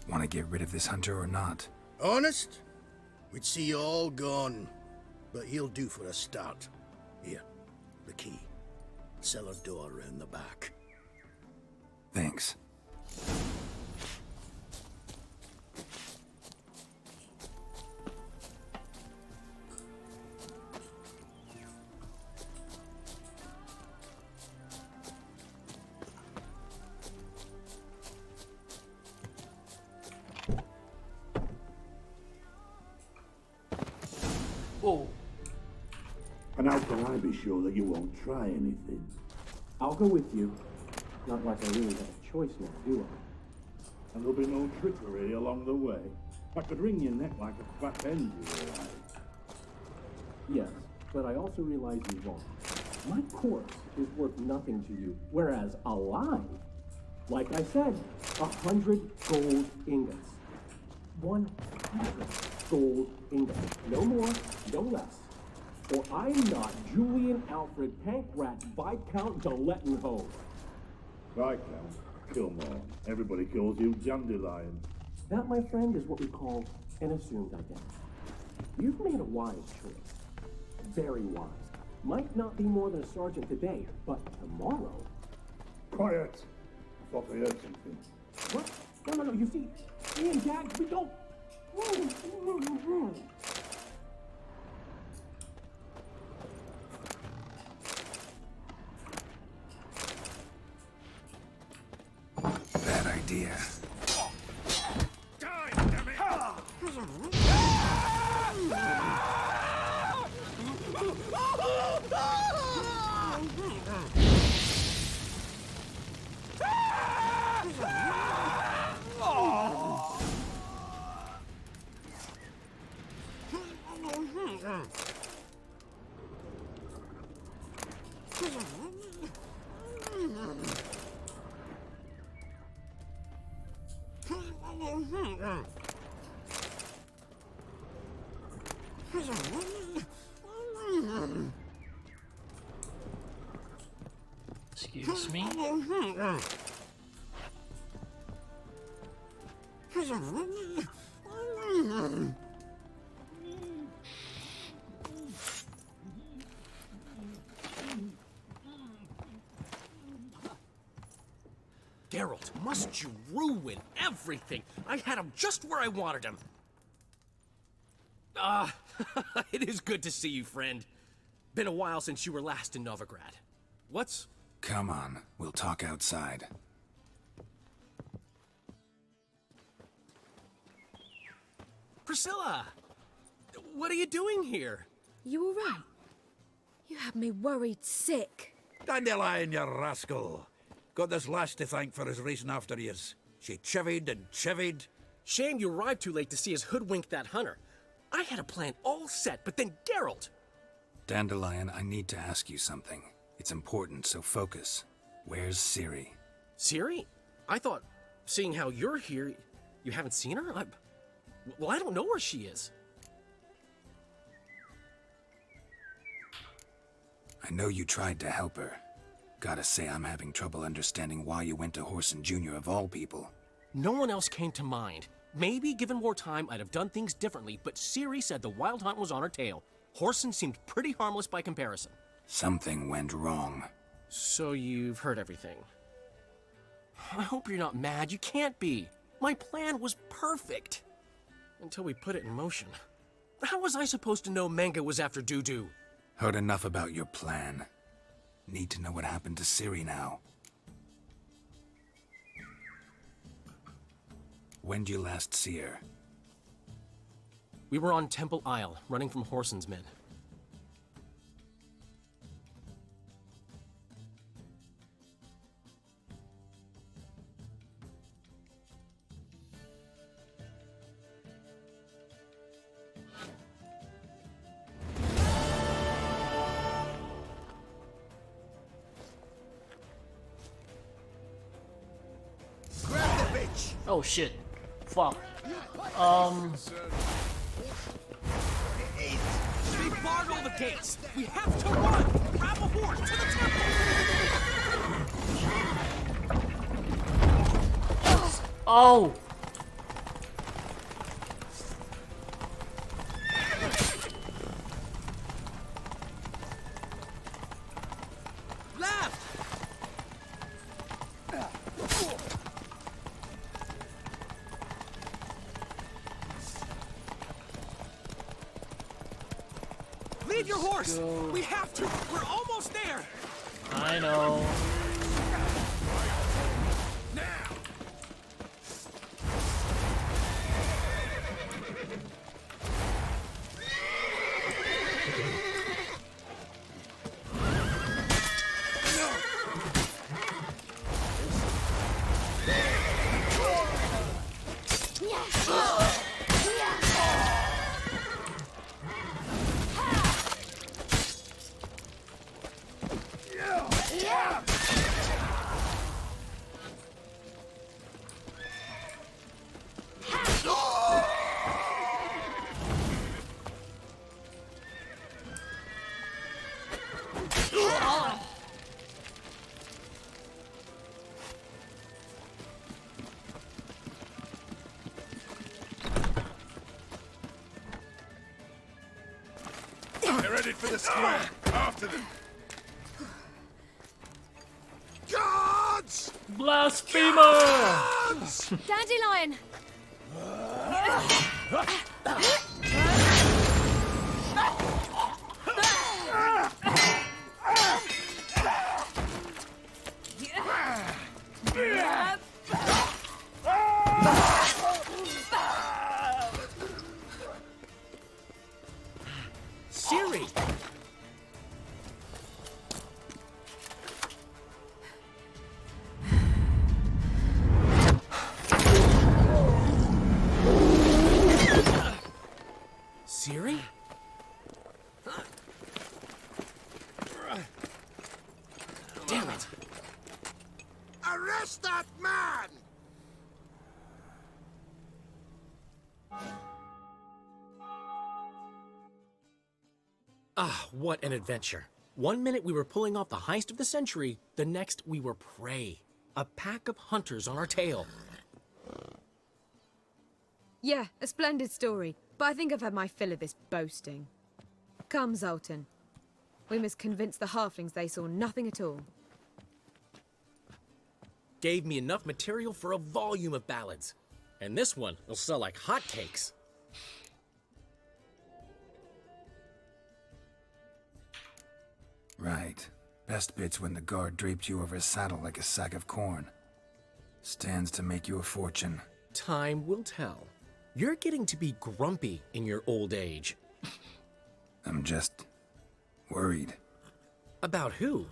Speaker 9: Want to get rid of this hunter or not?
Speaker 11: Honest? We'd see you all gone.
Speaker 2: but he'll do for a start. Here, the key. Cellar door round the back.
Speaker 9: Thanks.
Speaker 1: Whoa.
Speaker 21: And how can I be sure that you won't try anything?
Speaker 22: I'll go with you. Not like I really have a choice now, do I?
Speaker 21: And there'll be no trickery along the way. I could wring your neck like a fat hen, you realize.
Speaker 22: Yes, but I also realize you won't. My corpse is worth nothing to you, whereas alive, like I said, 100 gold ingots. 100 gold ingots. No more, no less. Or I'm not Julian Alfred Pankrat Viscount de Lettenhove.
Speaker 21: Viscount? Killmore. Everybody calls you Dandelion.
Speaker 22: That, my friend, is what we call an assumed identity. You've made a wise choice. Very wise. Might not be more than a sergeant today, but tomorrow...
Speaker 21: Quiet! I thought I heard something.
Speaker 22: What? No, you see, me and Jack, we don't...
Speaker 9: Bad idea.
Speaker 1: Excuse me?
Speaker 7: Geralt, must you ruin everything? I had him just where I wanted him. It is good to see you, friend. Been a while since you were last in Novigrad. What's...
Speaker 9: Come on, we'll talk outside.
Speaker 7: Priscilla! What are you doing here?
Speaker 13: You all right? You had me worried sick.
Speaker 2: Dandelion, you rascal! Got this lass to thank for his racing after years. She chivied and chivied.
Speaker 7: Shame you arrived too late to see us hoodwink that hunter. I had a plan all set, but then Geralt...
Speaker 9: Dandelion, I need to ask you something. It's important, so focus. Where's Ciri?
Speaker 7: Ciri? I thought, seeing how you're here, you haven't seen her? Well, I don't know where she is.
Speaker 9: I know you tried to help her. Gotta say, I'm having trouble understanding why you went to Whoreson Jr. of all people.
Speaker 7: No one else came to mind. Maybe, given more time, I'd have done things differently, but Ciri said the Wild Hunt was on her tail. Whoreson seemed pretty harmless by comparison.
Speaker 9: Something went wrong.
Speaker 7: So you've heard everything. I hope you're not mad. You can't be. My plan was perfect. Until we put it in motion. How was I supposed to know Manga was after Dudu?
Speaker 9: Heard enough about your plan. Need to know what happened to Ciri now. When'd you last see her?
Speaker 7: We were on Temple Isle, running from Whoreson's men.
Speaker 1: Oh shit. Fuck.
Speaker 7: They barred all the gates. We have to run. Grab a horse to the temple.
Speaker 1: Oh!
Speaker 7: Save your horse! We have to! We're almost there!
Speaker 1: I know.
Speaker 10: They're headed for the square. After them. Guards!
Speaker 1: Blasphemer!
Speaker 13: Dandelion!
Speaker 7: Ciri! Ciri? Damn it!
Speaker 10: Arrest that man!
Speaker 7: Ah, what an adventure. One minute we were pulling off the heist of the century, the next we were prey. A pack of hunters on our tail.
Speaker 13: Yeah, a splendid story, but I think I've had my fill of this boasting. Come, Zoltan. We must convince the halflings they saw nothing at all.
Speaker 7: Gave me enough material for a volume of ballads. And this one will sell like hotcakes.
Speaker 9: Right. Best bit's when the guard draped you over his saddle like a sack of corn. Stands to make you a fortune.
Speaker 7: Time will tell. You're getting to be grumpy in your old age.
Speaker 9: I'm just worried.
Speaker 7: About who?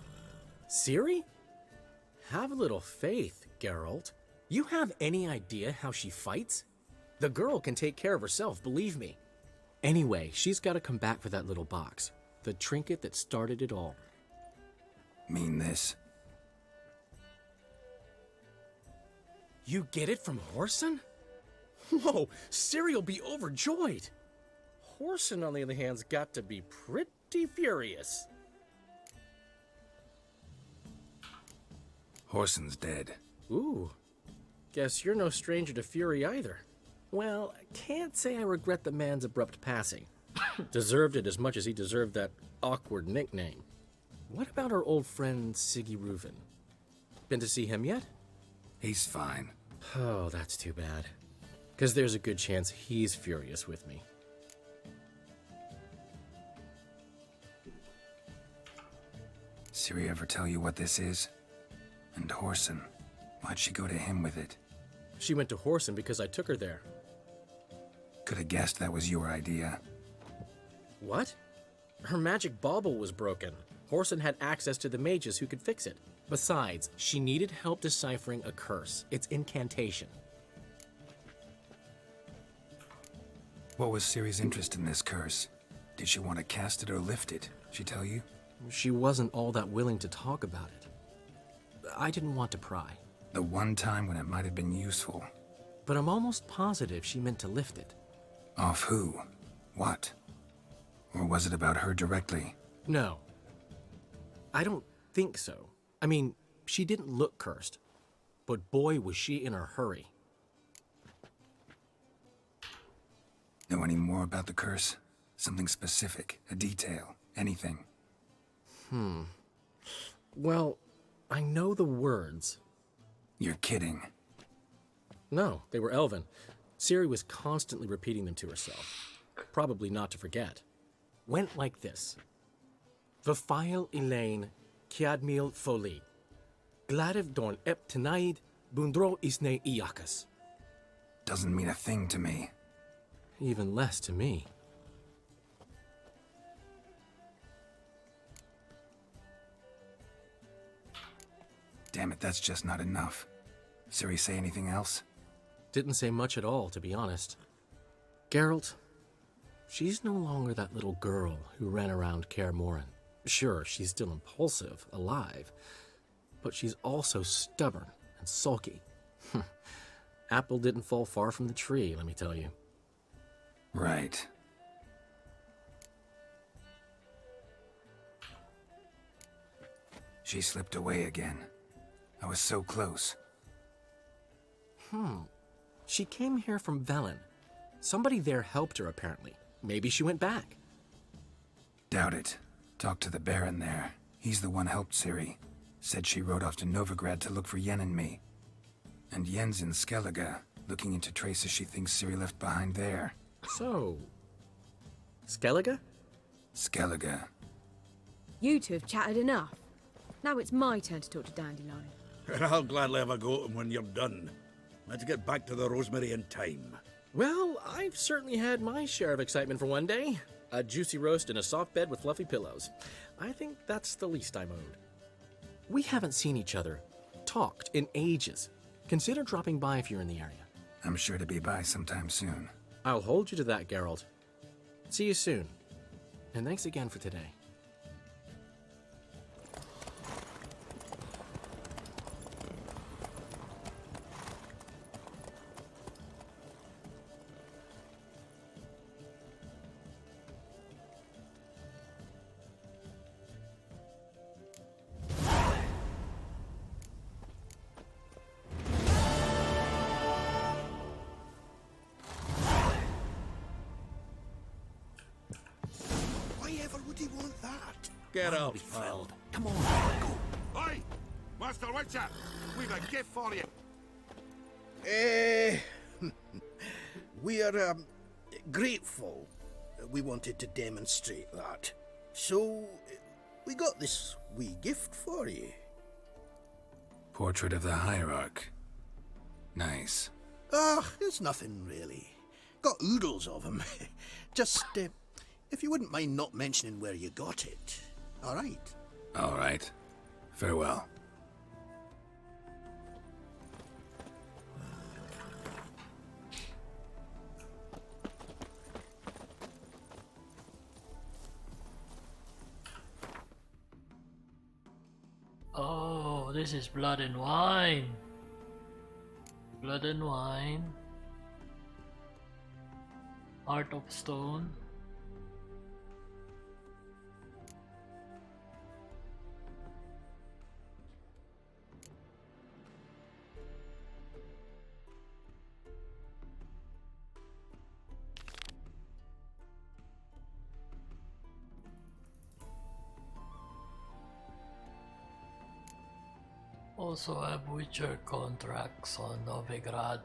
Speaker 7: Ciri? Have a little faith, Geralt. You have any idea how she fights? The girl can take care of herself, believe me. Anyway, she's got to come back for that little box. The trinket that started it all.
Speaker 9: Mean this?
Speaker 7: You get it from Whoreson? Whoa, Ciri'll be overjoyed. Whoreson, on the other hand's got to be pretty furious.
Speaker 9: Whoreson's dead.
Speaker 7: Ooh, guess you're no stranger to fury either. Well, can't say I regret the man's abrupt passing. Deserved it as much as he deserved that awkward nickname. What about our old friend Siggy Reuven? Been to see him yet?
Speaker 9: He's fine.
Speaker 7: Oh, that's too bad. Because there's a good chance he's furious with me.
Speaker 9: Ciri ever tell you what this is? And Whoreson, why'd she go to him with it?
Speaker 7: She went to Whoreson because I took her there.
Speaker 9: Could have guessed that was your idea.
Speaker 7: What? Her magic bauble was broken. Whoreson had access to the mages who could fix it. Besides, she needed help deciphering a curse. It's incantation.
Speaker 9: What was Ciri's interest in this curse? Did she want to cast it or lift it? She tell you?
Speaker 7: She wasn't all that willing to talk about it. I didn't want to pry.
Speaker 9: The one time when it might have been useful.
Speaker 7: But I'm almost positive she meant to lift it.
Speaker 9: Off who? What? Or was it about her directly?
Speaker 7: No. I don't think so. I mean, she didn't look cursed. But boy, was she in a hurry.
Speaker 9: Know any more about the curse? Something specific, a detail, anything?
Speaker 7: Well, I know the words.
Speaker 9: You're kidding.
Speaker 7: No, they were Elven. Ciri was constantly repeating them to herself. Probably not to forget. went like this. Vafile Elaine Kiadmil Foli. Gladiv Dorn Ep Tenaid Bundro Isne Iakas.
Speaker 9: Doesn't mean a thing to me.
Speaker 7: Even less to me.
Speaker 9: Damn it, that's just not enough. Ciri say anything else?
Speaker 7: Didn't say much at all, to be honest. Geralt, she's no longer that little girl who ran around Kaer Morhen. Sure, she's still impulsive, alive, but she's also stubborn and sulky. Apple didn't fall far from the tree, let me tell you.
Speaker 9: Right. She slipped away again. I was so close.
Speaker 7: She came here from Velen. Somebody there helped her, apparently. Maybe she went back.
Speaker 9: Doubt it. Talked to the Baron there. He's the one helped Ciri. Said she rode off to Novigrad to look for Yen and me. And Yen's in Skellige, looking into traces she thinks Ciri left behind there.
Speaker 7: So... Skellige?
Speaker 9: Skellige.
Speaker 13: You two have chatted enough. Now it's my turn to talk to Dandelion.
Speaker 2: I'll gladly have a go at him when you're done. Let's get back to the Rosemary in time.
Speaker 7: Well, I've certainly had my share of excitement for one day. A juicy roast in a soft bed with fluffy pillows. I think that's the least I'm owed. We haven't seen each other, talked in ages. Consider dropping by if you're in the area.
Speaker 9: I'm sure to be by sometime soon.
Speaker 7: I'll hold you to that, Geralt. See you soon. And thanks again for today.
Speaker 2: Get up,
Speaker 15: pal. Come on, go.
Speaker 10: Oi! Master Witcher! We've a gift for you.
Speaker 5: We are grateful. We wanted to demonstrate that. So, we got this wee gift for you.
Speaker 9: Portrait of the Hierarch. Nice.
Speaker 5: It's nothing really. Got oodles of them. Just, if you wouldn't mind not mentioning where you got it. All right.
Speaker 9: All right. Farewell.
Speaker 1: Oh, this is Blood and Wine. Blood and Wine. Heart of Stone. Also have Witcher contracts on Novigrad.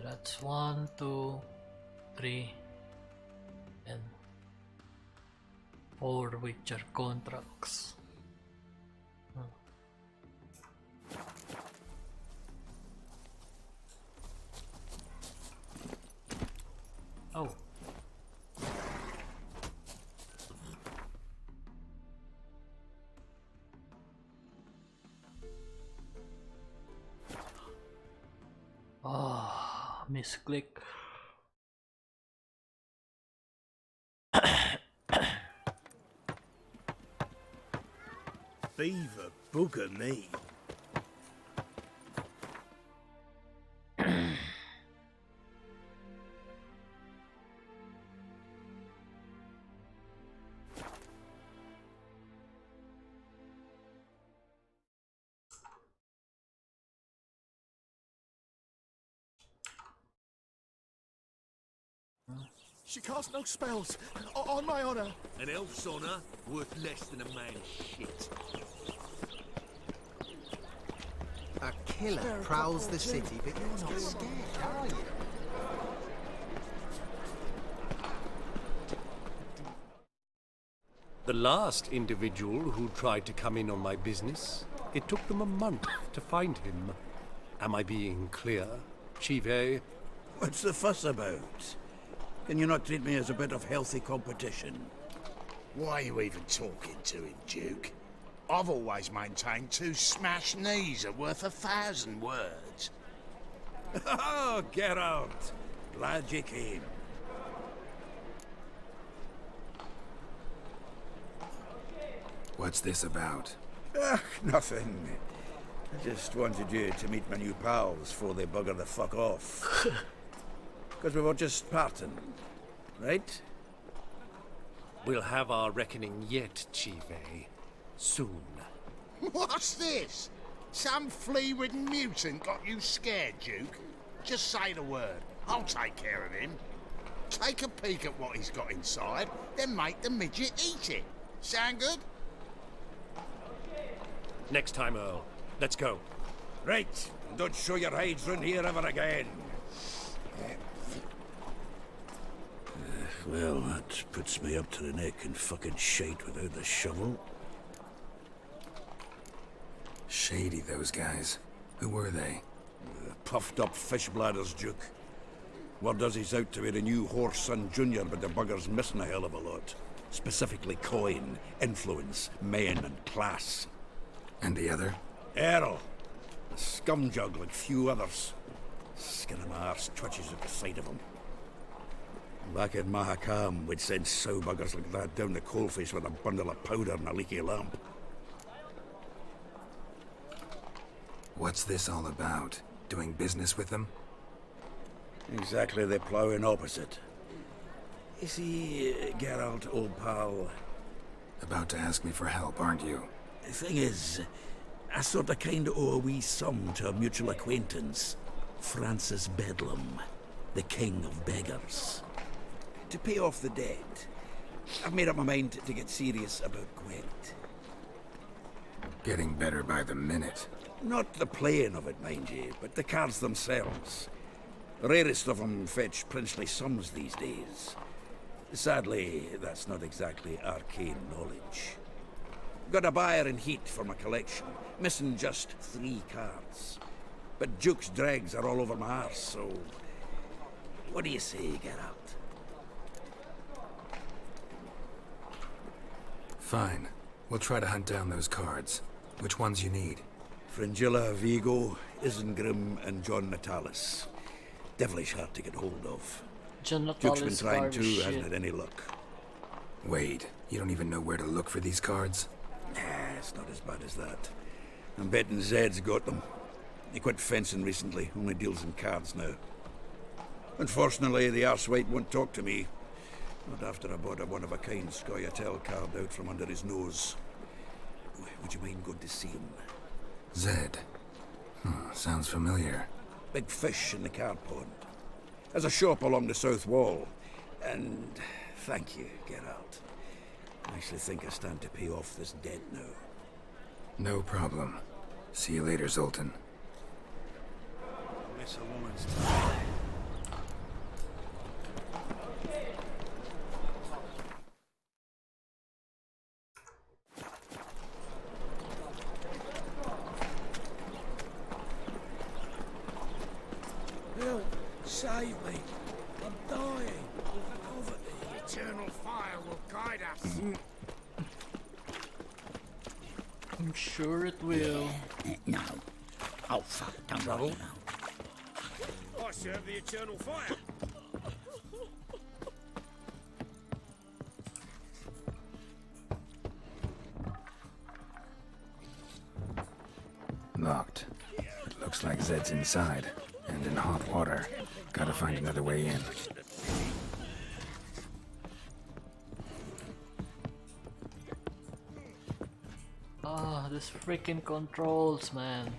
Speaker 1: That's 1, 2, 3, and 4 Witcher contracts. Oh. Ah, misclick.
Speaker 5: Beaver bugger me.
Speaker 10: She casts no spells. On my honor.
Speaker 15: An elf's honor worth less than a man's shit.
Speaker 6: A killer prowls the city, but you're not scared, are you?
Speaker 3: The last individual who tried to come in on my business, it took them a month to find him. Am I being clear, Chive?
Speaker 2: What's the fuss about? Can you not treat me as a bit of healthy competition?
Speaker 12: Why are you even talking to him, Duke? I've always maintained 2 smashed knees are worth 1,000 words.
Speaker 2: Oh, Geralt! Glad you came.
Speaker 9: What's this about?
Speaker 2: Nothing. I just wanted you to meet my new pals before they bugger the fuck off. Because we were just parting, right?
Speaker 3: We'll have our reckoning yet, Chive. Soon.
Speaker 12: What's this? Some flea-ridden mutant got you scared, Duke? Just say the word. I'll take care of him. Take a peek at what he's got inside, then make the midget eat it. Sound good?
Speaker 3: Next time, Earl. Let's go.
Speaker 2: Right. Don't show your hides round here ever again. Well, that puts me up to the neck in fucking shite without the shovel.
Speaker 9: Shady, those guys. Who were they?
Speaker 2: Puffed up fish bladders, Duke. Word does he's out to be the new horse son junior, but the bugger's missing a hell of a lot. Specifically coin, influence, men, and class.
Speaker 9: And the other?
Speaker 2: Earl. A scumjug like few others. Skin of my arse twitches at the sight of him. Back in Mahakam, we'd send sow buggers like that down the coalface with a bundle of powder and a leaky lamp.
Speaker 9: What's this all about? Doing business with them?
Speaker 2: Exactly the ploughing opposite. You see, Geralt, old pal...
Speaker 9: About to ask me for help, aren't you?
Speaker 2: The thing is, I sort of kind of owe a wee sum to a mutual acquaintance. Francis Bedlam, the king of beggars. To pay off the debt, I've made up my mind to get serious about Gwent.
Speaker 9: Getting better by the minute.
Speaker 2: Not the playing of it, mind you, but the cards themselves. The rarest of them fetch princely sums these days. Sadly, that's not exactly arcane knowledge. Got a buyer in heat for my collection, missing just 3 cards. But Duke's dregs are all over my arse, so... What do you say, Geralt?
Speaker 9: Fine. We'll try to hunt down those cards. Which ones you need?
Speaker 2: Fringilla, Vigo, Isengrim, and John Natalis. Devilish hard to get hold of.
Speaker 1: John
Speaker 2: Duke's been
Speaker 1: Natalis
Speaker 2: trying too,
Speaker 1: garbage
Speaker 2: hasn't
Speaker 1: shit.
Speaker 2: had any luck.
Speaker 9: Wait, you don't even know where to look for these cards?
Speaker 2: Nah, it's not as bad as that. I'm betting Zed's got them. He quit fencing recently, only deals in cards now. Unfortunately, the arsewite won't talk to me. Not after I bought a one-of-a-kind Scoia'tael card out from under his nose. Would you mind going to see him?
Speaker 9: Zed. Sounds familiar.
Speaker 2: Big fish in the card pond. Has a shop along the south wall. And thank you, Geralt. I actually think I stand to pay off this debt now.
Speaker 9: No problem. See you later, Zoltan.
Speaker 2: Miss a woman's time.
Speaker 12: Help! Save me! I'm dying of poverty. The eternal fire will guide us.
Speaker 1: I'm sure it will.
Speaker 5: No. Oh, fuck. Don't worry now.
Speaker 12: I serve the eternal fire.
Speaker 9: Locked. It looks like Zed's inside. And in hot water. Gotta find another way in.
Speaker 1: Ah, this freaking controls, man.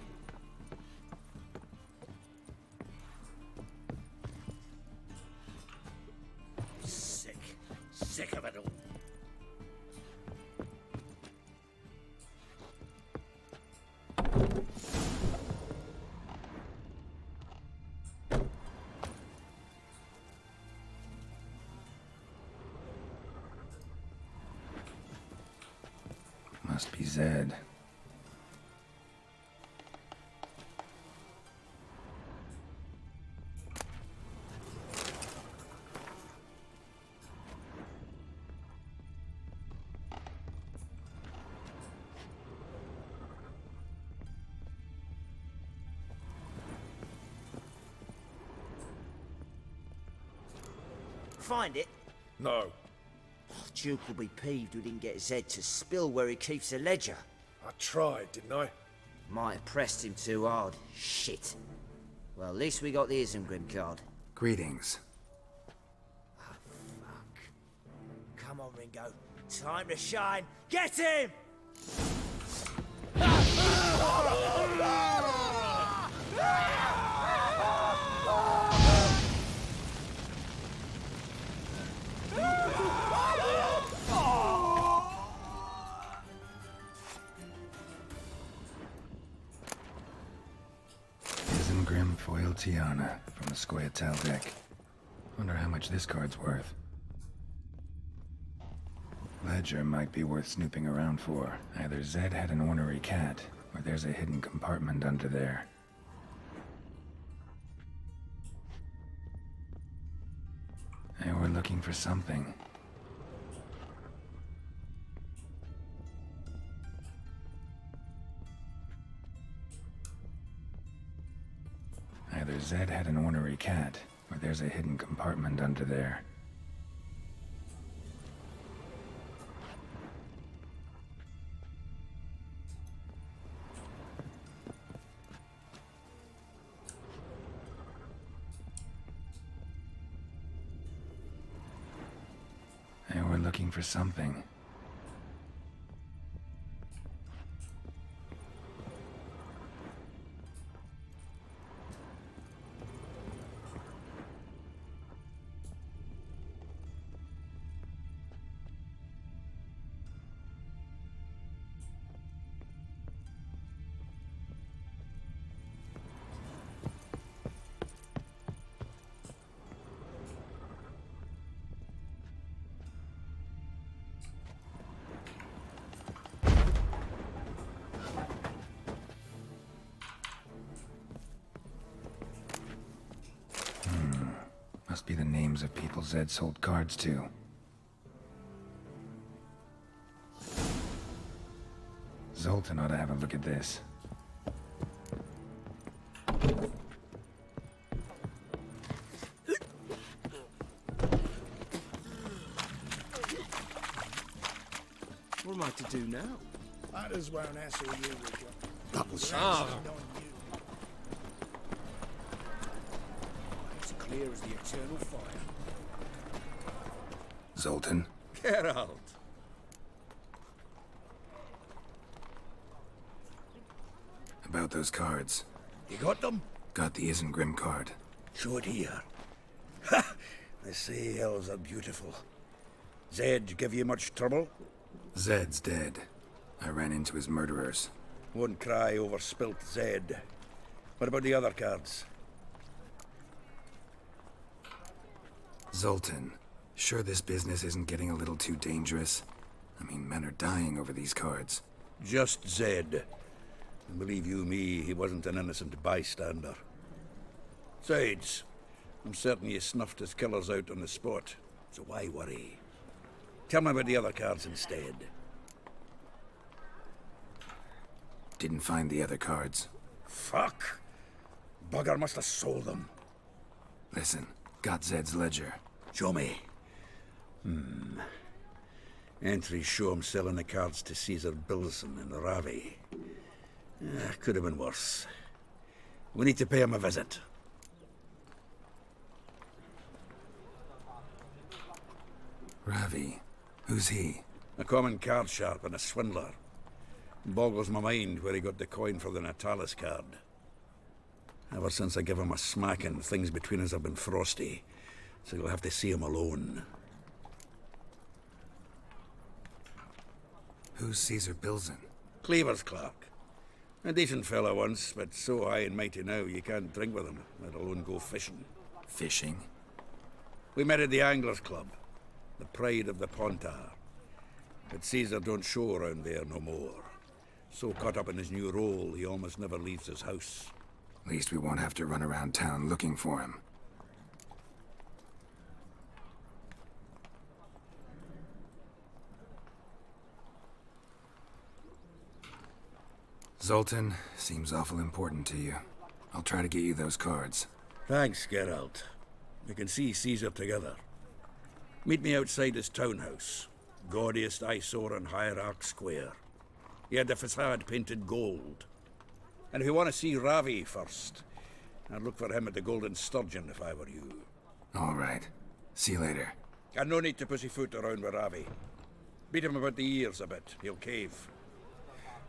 Speaker 2: Sick of it all.
Speaker 9: Must be Zed.
Speaker 8: Find it?
Speaker 19: No.
Speaker 8: Duke will be peeved we didn't get Zed to spill where he keeps the ledger.
Speaker 19: I tried, didn't I?
Speaker 8: Might have pressed him too hard. Shit. Well, at least we got the Isengrim card.
Speaker 9: Greetings.
Speaker 8: Oh, fuck. Come on, Ringo. Time to shine. Get him!
Speaker 9: Isengrim Foil Tiana from the Scoia'tael deck. Wonder how much this card's worth. Ledger might be worth snooping around for. Either Zed had an ornery cat, or there's a hidden compartment under there. And we're looking for something. Either Zed had an ornery cat, or there's a hidden compartment under there. And we're looking for something. Must be the names of people Zed sold cards to. Zoltan ought to have a look at this.
Speaker 19: What am I to do now?
Speaker 14: Might as well answer you, Richard.
Speaker 12: Double
Speaker 19: It's clear as the eternal fire.
Speaker 9: Zoltan?
Speaker 2: Geralt.
Speaker 9: About those cards.
Speaker 2: You got them?
Speaker 9: Got the Isengrim card.
Speaker 2: Show it here. Ha! They say elves are beautiful. Zed give you much trouble?
Speaker 9: Zed's dead. I ran into his murderers.
Speaker 2: Won't cry over spilt Zed. What about the other cards?
Speaker 9: Zoltan, sure this business isn't getting a little too dangerous? I mean, men are dying over these cards.
Speaker 2: Just Zed. And believe you me, he wasn't an innocent bystander. Besides, I'm certain you snuffed his killers out on the spot, so why worry? Tell me about the other cards instead.
Speaker 9: Didn't find the other cards.
Speaker 2: Fuck! Bugger must have sold them.
Speaker 9: Listen, got Zed's ledger.
Speaker 2: Show me. Entries show him selling the cards to Caesar Bilson in Ravi. Could have been worse. We need to pay him a visit.
Speaker 9: Ravi? Who's he?
Speaker 2: A common card sharp and a swindler. Boggles my mind where he got the coin for the Natalis card. Ever since I gave him a smacking, things between us have been frosty, so you'll have to see him alone.
Speaker 9: Who's Caesar Bilson?
Speaker 2: Cleaver's clerk. A decent fellow once, but so high and mighty now you can't drink with him, let alone go fishing.
Speaker 9: Fishing?
Speaker 2: We met at the Anglers Club, the pride of the Pontar. But Caesar don't show around there no more. So caught up in his new role, he almost never leaves his house.
Speaker 9: At least we won't have to run around town looking for him. Zoltan, seems awful important to you. I'll try to get you those cards.
Speaker 2: Thanks, Geralt. We can see Caesar together. Meet me outside his townhouse. Gaudiest eyesore on Hierarch Square. He had the facade painted gold. And if you want to see Ravi first, I'd look for him at the Golden Sturgeon if I were you.
Speaker 9: All right. See you later.
Speaker 2: And no need to pussyfoot around with Ravi. Beat him about the ears a bit. He'll cave.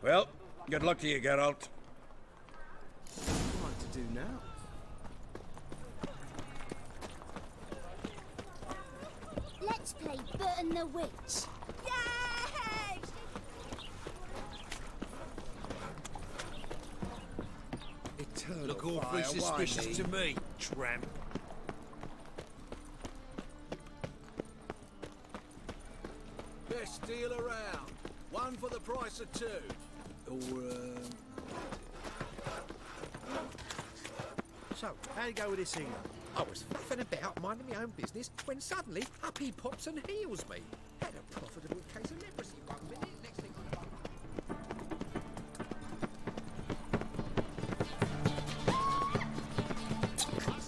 Speaker 2: Well, good luck to you, Geralt.
Speaker 11: What to do now?
Speaker 16: Let's play Burton the Witch. Yay!
Speaker 11: Eternal
Speaker 18: Look awfully
Speaker 11: fire,
Speaker 18: suspicious
Speaker 11: why
Speaker 18: to me, tramp.
Speaker 11: Best deal around. One for the price of two. Or, So, how'd it go with this singer?
Speaker 17: I was faffing about, minding my own business, when suddenly up he pops and heals me. Had a profitable case of leprosy one minute, next thing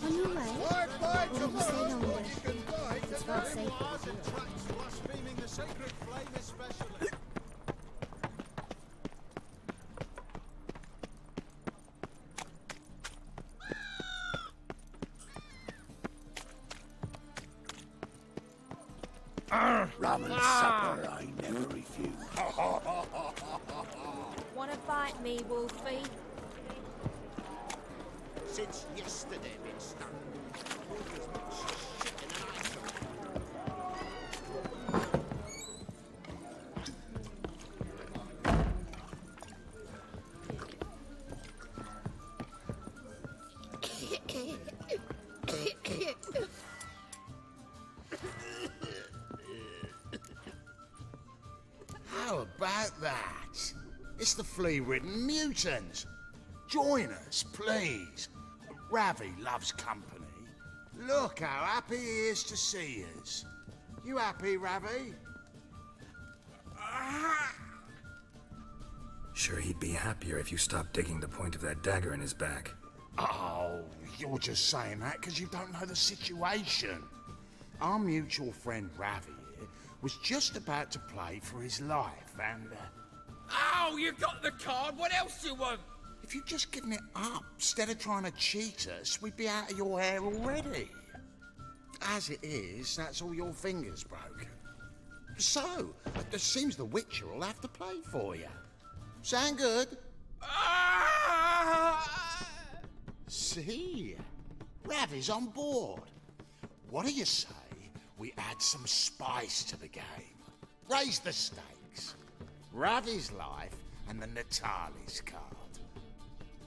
Speaker 16: On your way? Or will you stay longer? It's far safer with you.
Speaker 11: Blaspheming the sacred flame especially.
Speaker 2: Rum and supper, I never refuse.
Speaker 23: Wanna bite me, Wolfie?
Speaker 12: Since yesterday been stuck. As much shit in an ice. How about that? It's the flea-ridden mutants. Join us, please. Ravi loves company. Look how happy he is to see us. You happy, Ravi?
Speaker 9: Sure, he'd be happier if you stopped digging the point of that dagger in his back.
Speaker 12: Oh, you're just saying that because you don't know the situation. Our mutual friend Ravi here was just about to play for his life and...
Speaker 17: Oh, you got the card. What else do you want?
Speaker 12: If you'd just given it up, instead of trying to cheat us, we'd be out of your hair already. As it is, that's all your fingers broke. So, it seems the Witcher will have to play for you. Sound good? See? Ravi's on board. What do you say we add some spice to the game? Raise the stakes. Ravi's life and the Natali's card.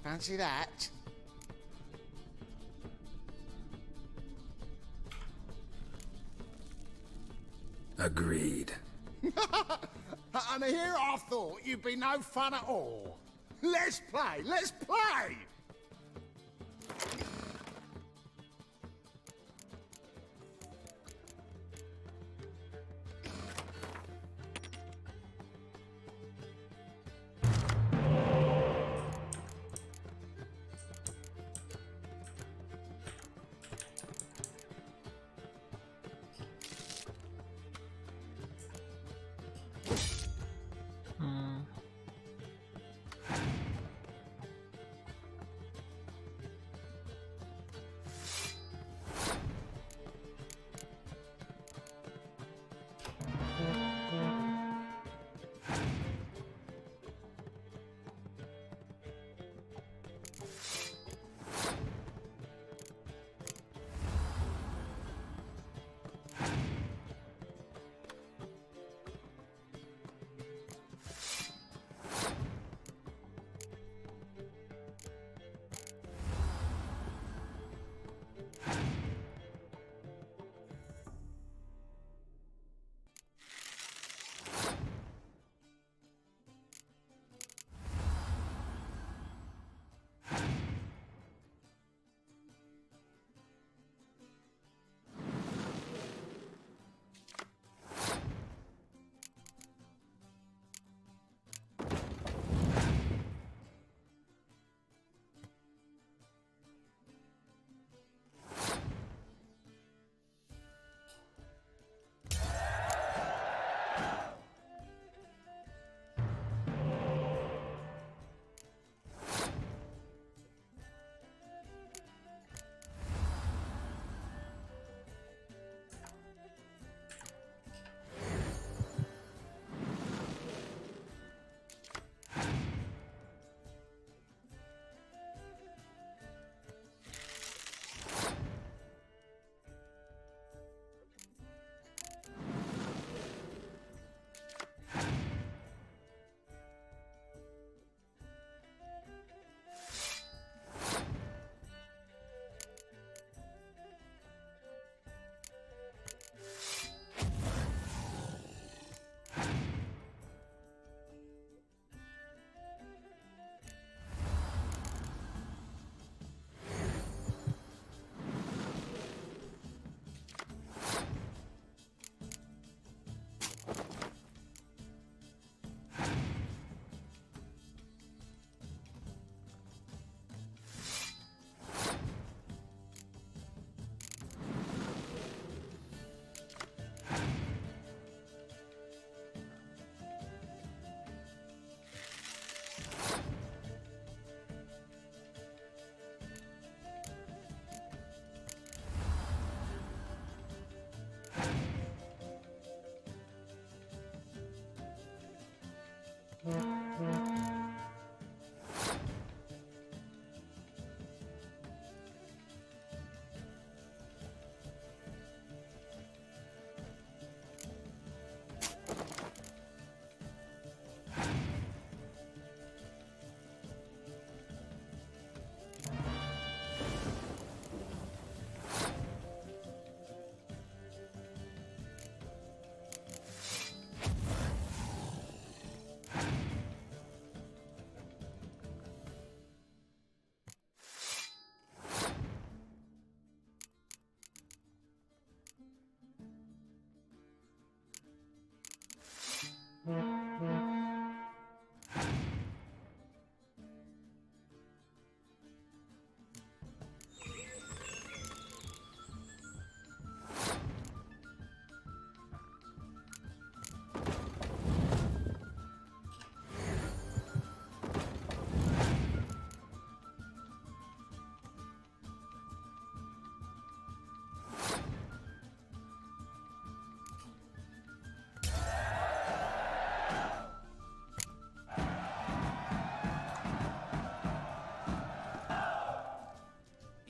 Speaker 12: Fancy that?
Speaker 9: Agreed.
Speaker 12: And here I thought you'd be no fun at all. Let's play, let's play!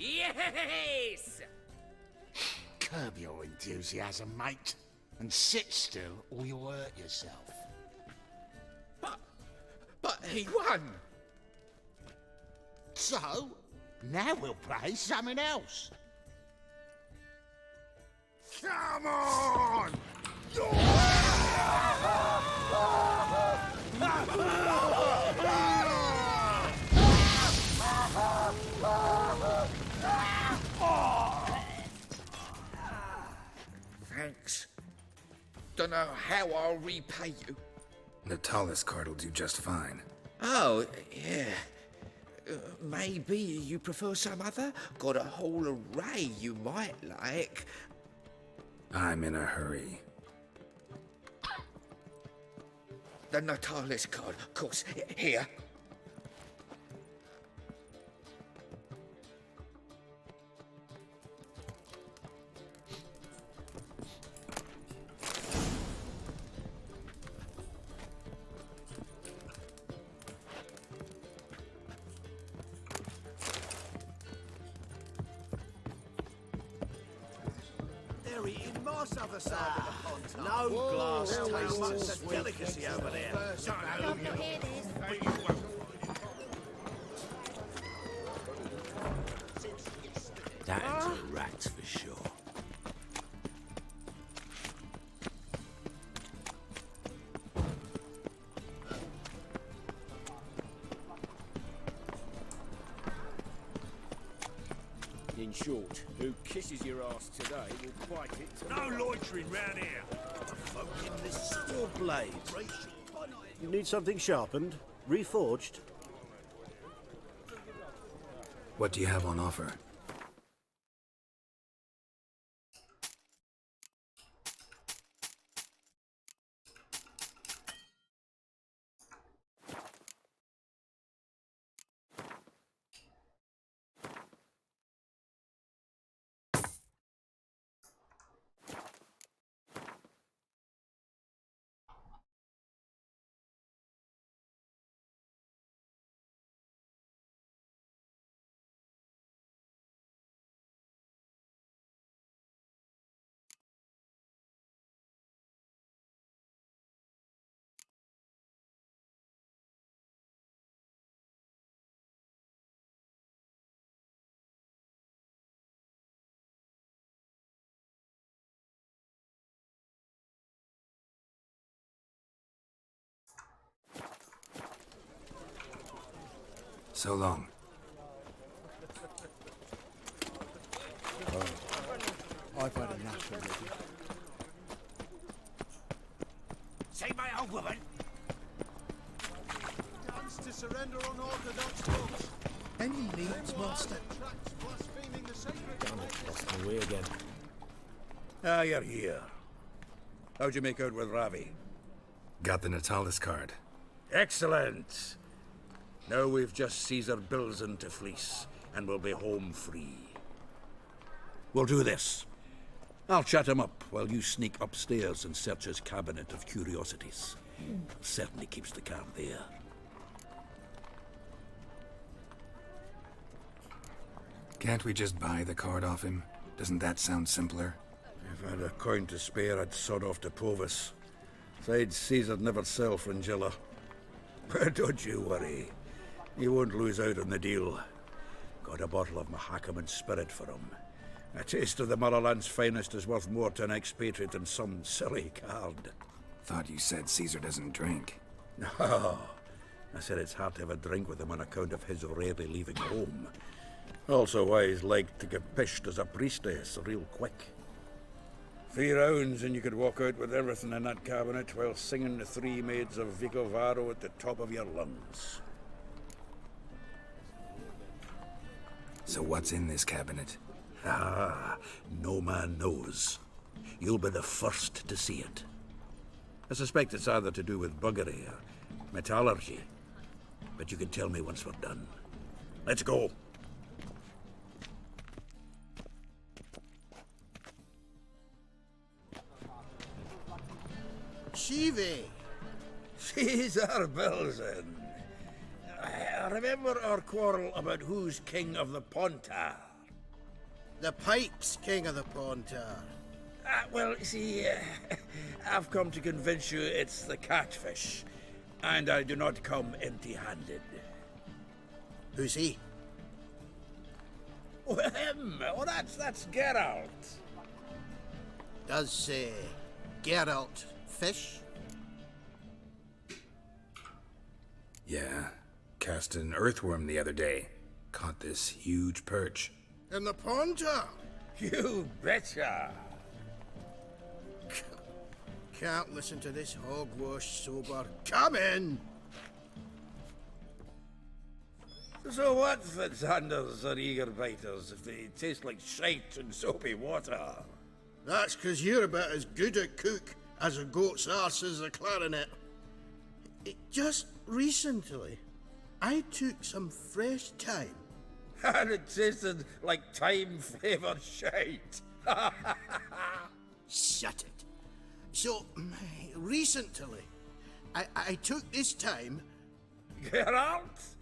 Speaker 8: Yes!
Speaker 12: Curb your enthusiasm, mate, and sit still or you'll hurt yourself.
Speaker 17: But he won!
Speaker 12: So, now we'll play something else. Come on!
Speaker 17: Thanks. Don't know how I'll repay you.
Speaker 9: Natalis card will do just fine.
Speaker 17: Oh, yeah. Maybe you prefer some other? Got a whole array you might like.
Speaker 9: I'm in a hurry.
Speaker 17: The Natalis card, of course. Here.
Speaker 11: They're eating moss other side of the pond. No glass tastes a delicacy over there.
Speaker 18: That's a rat for sure.
Speaker 19: In short, who kisses your ass today will bite it tomorrow.
Speaker 10: No loitering round here.
Speaker 11: Folk in this steel blade.
Speaker 4: You need something sharpened? Reforged?
Speaker 9: What do you have on offer? So long.
Speaker 11: I've had enough already.
Speaker 8: Say my old woman.
Speaker 11: Dance to surrender on orthodox books.
Speaker 5: Any needs, master?
Speaker 11: Damn it, lost my way again.
Speaker 2: Ah, you're here. How'd you make out with Ravi?
Speaker 9: Got the Natalis card.
Speaker 2: Excellent. Now we've just Caesar Bilzen to fleece, and we'll be home free. We'll do this. I'll chat him up while you sneak upstairs and search his cabinet of curiosities. Certainly keeps the calm there.
Speaker 9: Can't we just buy the card off him? Doesn't that sound simpler?
Speaker 2: If I had a coin to spare, I'd sod off to Provis. Besides, Caesar'd never sell Fringilla. But don't you worry. He won't lose out on the deal. Got a bottle of Mahakaman spirit for him. A taste of the motherland's finest is worth more to an expatriate than some silly card.
Speaker 9: Thought you said Caesar doesn't drink.
Speaker 2: No. I said it's hard to have a drink with him on account of his rarely leaving home. Also why he's like to get pished as a priestess real quick. 3 rounds and you could walk out with everything in that cabinet while singing the 3 maids of Vicovaro at the top of your lungs.
Speaker 9: So what's in this cabinet?
Speaker 2: Ah, no man knows. You'll be the first to see it. I suspect it's either to do with buggery or metallurgy. But you can tell me once we're done. Let's go.
Speaker 5: Shivi!
Speaker 2: Caesar Belzen. Remember our quarrel about who's king of the Pontar?
Speaker 5: The Pike's king of the Pontar.
Speaker 2: Well, see, I've come to convince you it's the catfish. And I do not come empty-handed.
Speaker 5: Who's he?
Speaker 2: Oh, him! Oh, that's Geralt.
Speaker 5: Does, Geralt fish?
Speaker 9: Yeah. Cast an earthworm the other day. Caught this huge perch.
Speaker 5: In the Pontar?
Speaker 2: You betcha!
Speaker 5: Can't listen to this hogwash sober. Come in!
Speaker 2: So what, Fitzhanders or eager biters, if they taste like shite and soapy water?
Speaker 5: That's 'cause you're about as good a cook as a goat's arse is a clarinet. Just recently, I took some fresh thyme.
Speaker 2: And it tasted like thyme-flavoured shite.
Speaker 5: Shut it. So, recently, I took this thyme...
Speaker 2: Geralt?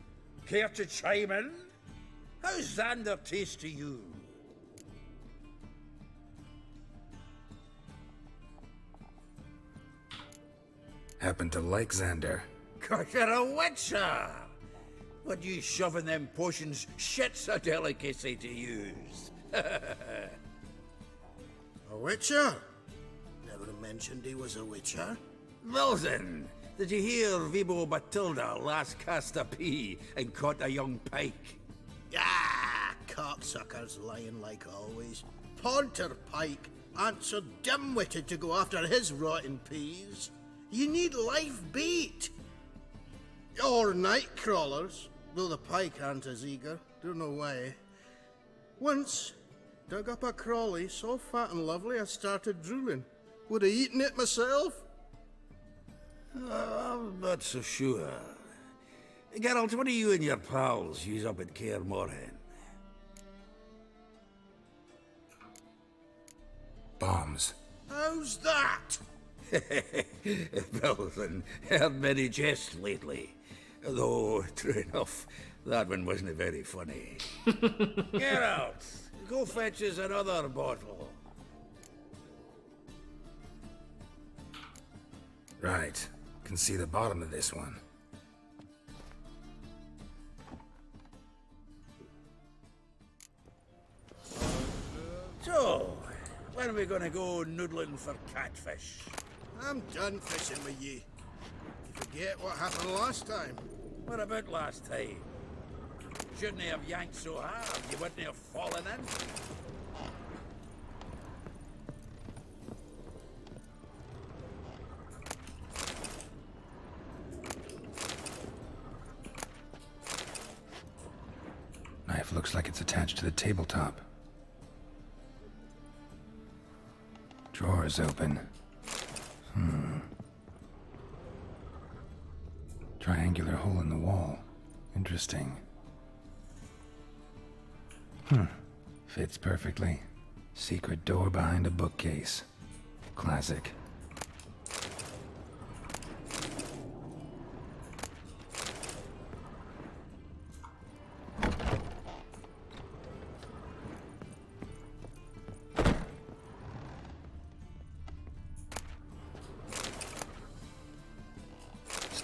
Speaker 2: Care to chime in? How's Xander taste to you?
Speaker 9: Happen to like Xander.
Speaker 2: 'Cause you're a witcher! What you shoving them potions shit's a delicacy to use.
Speaker 5: A witcher? Never mentioned he was a witcher.
Speaker 2: Well then, did you hear Vibo Batilda last cast a pea and caught a young pike?
Speaker 5: Ah, cocksuckers lying like always. Pontar Pike aren't so dim-witted to go after his rotten peas. You need live bait. Or night crawlers, though the pike aren't as eager. Don't know why. Once, dug up a crawly so fat and lovely I started drooling. Would have eaten it myself.
Speaker 2: I'm not so sure. Geralt, what do you and your pals use up at Kaer Morhen?
Speaker 9: Bombs.
Speaker 5: How's that?
Speaker 2: Belzen, heard many jests lately. Though, true enough, that one wasn't very funny. Geralt, go fetch us another bottle.
Speaker 9: Right. Can see the bottom of this one.
Speaker 2: So, when are we gonna go noodling for catfish?
Speaker 5: I'm done fishing with ye. Forget what happened last time.
Speaker 2: What about last time? Shouldn't he have yanked so hard you wouldn't have fallen in?
Speaker 9: Knife looks like it's attached to the tabletop. Drawer is open. Triangular hole in the wall. Interesting. Fits perfectly. Secret door behind a bookcase. Classic.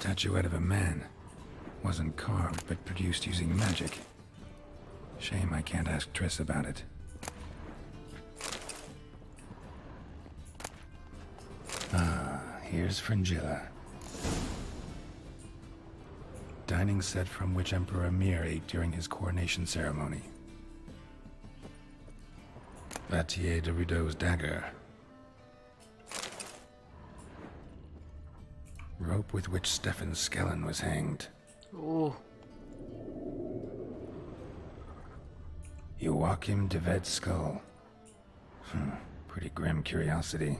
Speaker 9: Statuette of a man. Wasn't carved, but produced using magic. Shame I can't ask Triss about it. Ah, here's Fringilla. Dining set from which Emperor Emir ate during his coronation ceremony. Vatier de Rideau's dagger. Rope with which Stefan Skellen was hanged.
Speaker 1: Oh.
Speaker 9: Joachim de Ved's skull. Pretty grim curiosity.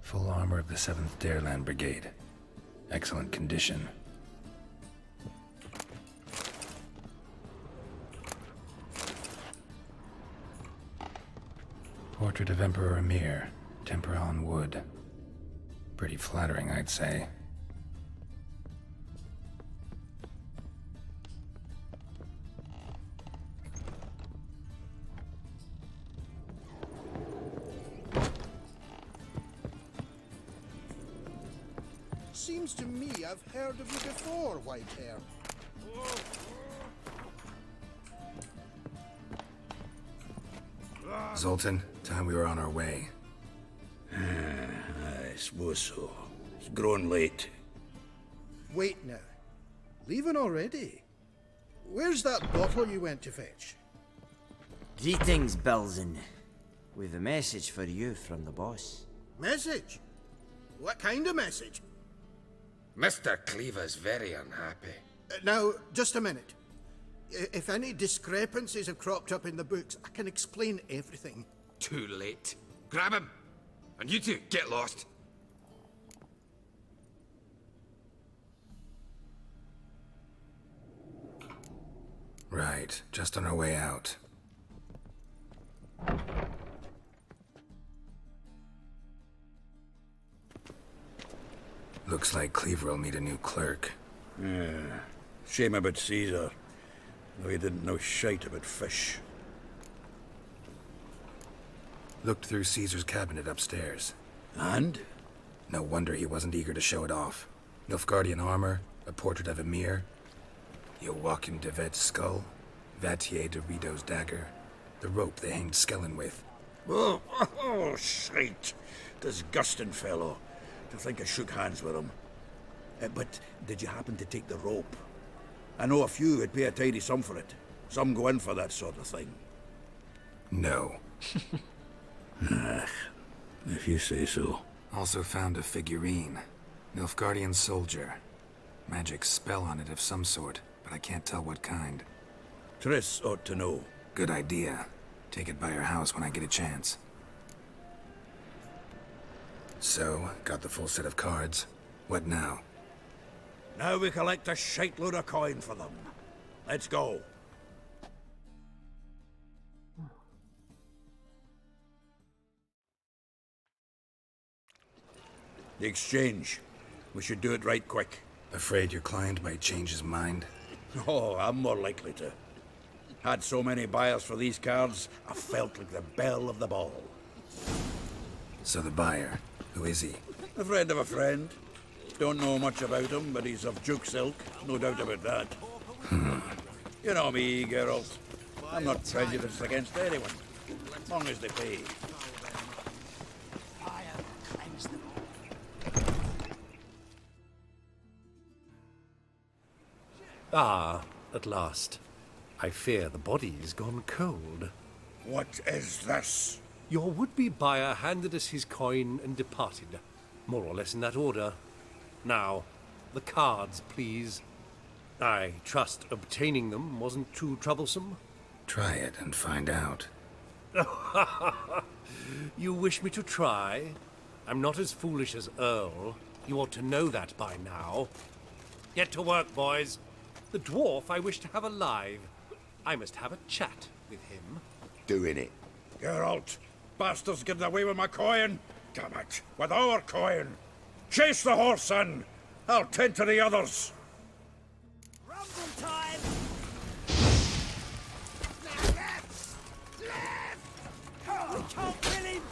Speaker 9: Full armor of the 7th Dareland Brigade. Excellent condition. Portrait of Emperor Emir, tempera on wood. Pretty flattering, I'd say.
Speaker 12: Seems to me I've heard of you before, Whitehair.
Speaker 9: Zoltan, time we were on our way.
Speaker 2: I suppose so. It's growing late.
Speaker 12: Wait now. Leaving already? Where's that bottle you went to fetch?
Speaker 8: Greetings, Belzen. With a message for you from the boss.
Speaker 5: Message? What kind of message?
Speaker 20: Mr. Cleaver's very unhappy.
Speaker 5: Now, just a minute. If any discrepancies have cropped up in the books, I can explain everything.
Speaker 20: Too late. Grab him! And you two, get lost.
Speaker 9: Right, just on our way out. Looks like Cleaver will need a new clerk.
Speaker 2: Yeah. Shame about Caesar. Though he didn't know shite about fish.
Speaker 9: Looked through Caesar's cabinet upstairs.
Speaker 2: And?
Speaker 9: No wonder he wasn't eager to show it off. Nilfgaardian armor, a portrait of Emir, Joachim de Ved's skull, Vatier de Rideau's dagger, the rope they hanged Skellen with.
Speaker 2: Oh, shite. Disgusting fellow. To think I shook hands with him. But did you happen to take the rope? I know a few would pay a tidy sum for it. Some go in for that sort of thing.
Speaker 9: No.
Speaker 2: If you say so.
Speaker 9: Also found a figurine. Nilfgaardian soldier. Magic spell on it of some sort, but I can't tell what kind.
Speaker 2: Triss ought to know.
Speaker 9: Good idea. Take it by her house when I get a chance. So, got the full set of cards. What now?
Speaker 2: Now we collect a shiteload of coin for them. Let's go. The exchange. We should do it right quick.
Speaker 9: Afraid your client might change his mind?
Speaker 2: Oh, I'm more likely to. Had so many buyers for these cards, I felt like the belle of the ball.
Speaker 9: So the buyer, who is he?
Speaker 2: A friend of a friend. Don't know much about him, but he's of Duke silk, no doubt about that. You know me, Geralt. I'm not prejudiced against anyone, as long as they pay.
Speaker 3: Ah, at last. I fear the body's gone cold.
Speaker 2: What is this?
Speaker 3: Your would-be buyer handed us his coin and departed, more or less in that order. Now, the cards, please. I trust obtaining them wasn't too troublesome?
Speaker 9: Try it and find out.
Speaker 3: You wish me to try? I'm not as foolish as Earl. You ought to know that by now. Get to work, boys. The dwarf I wish to have alive. I must have a chat with him.
Speaker 2: Doing it. Geralt, bastards getting away with my coin. Damn it, with our coin. Chase the horse in. I'll tend to the others.
Speaker 8: Rumble time! Left! We can't kill him!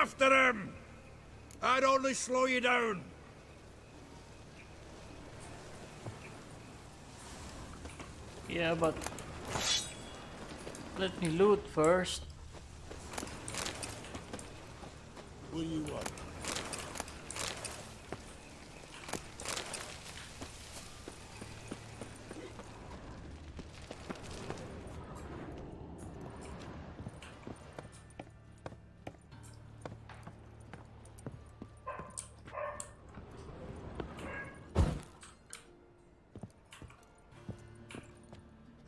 Speaker 10: After him! I'd only slow you down.
Speaker 1: Yeah, but let me loot first.
Speaker 10: What do you want?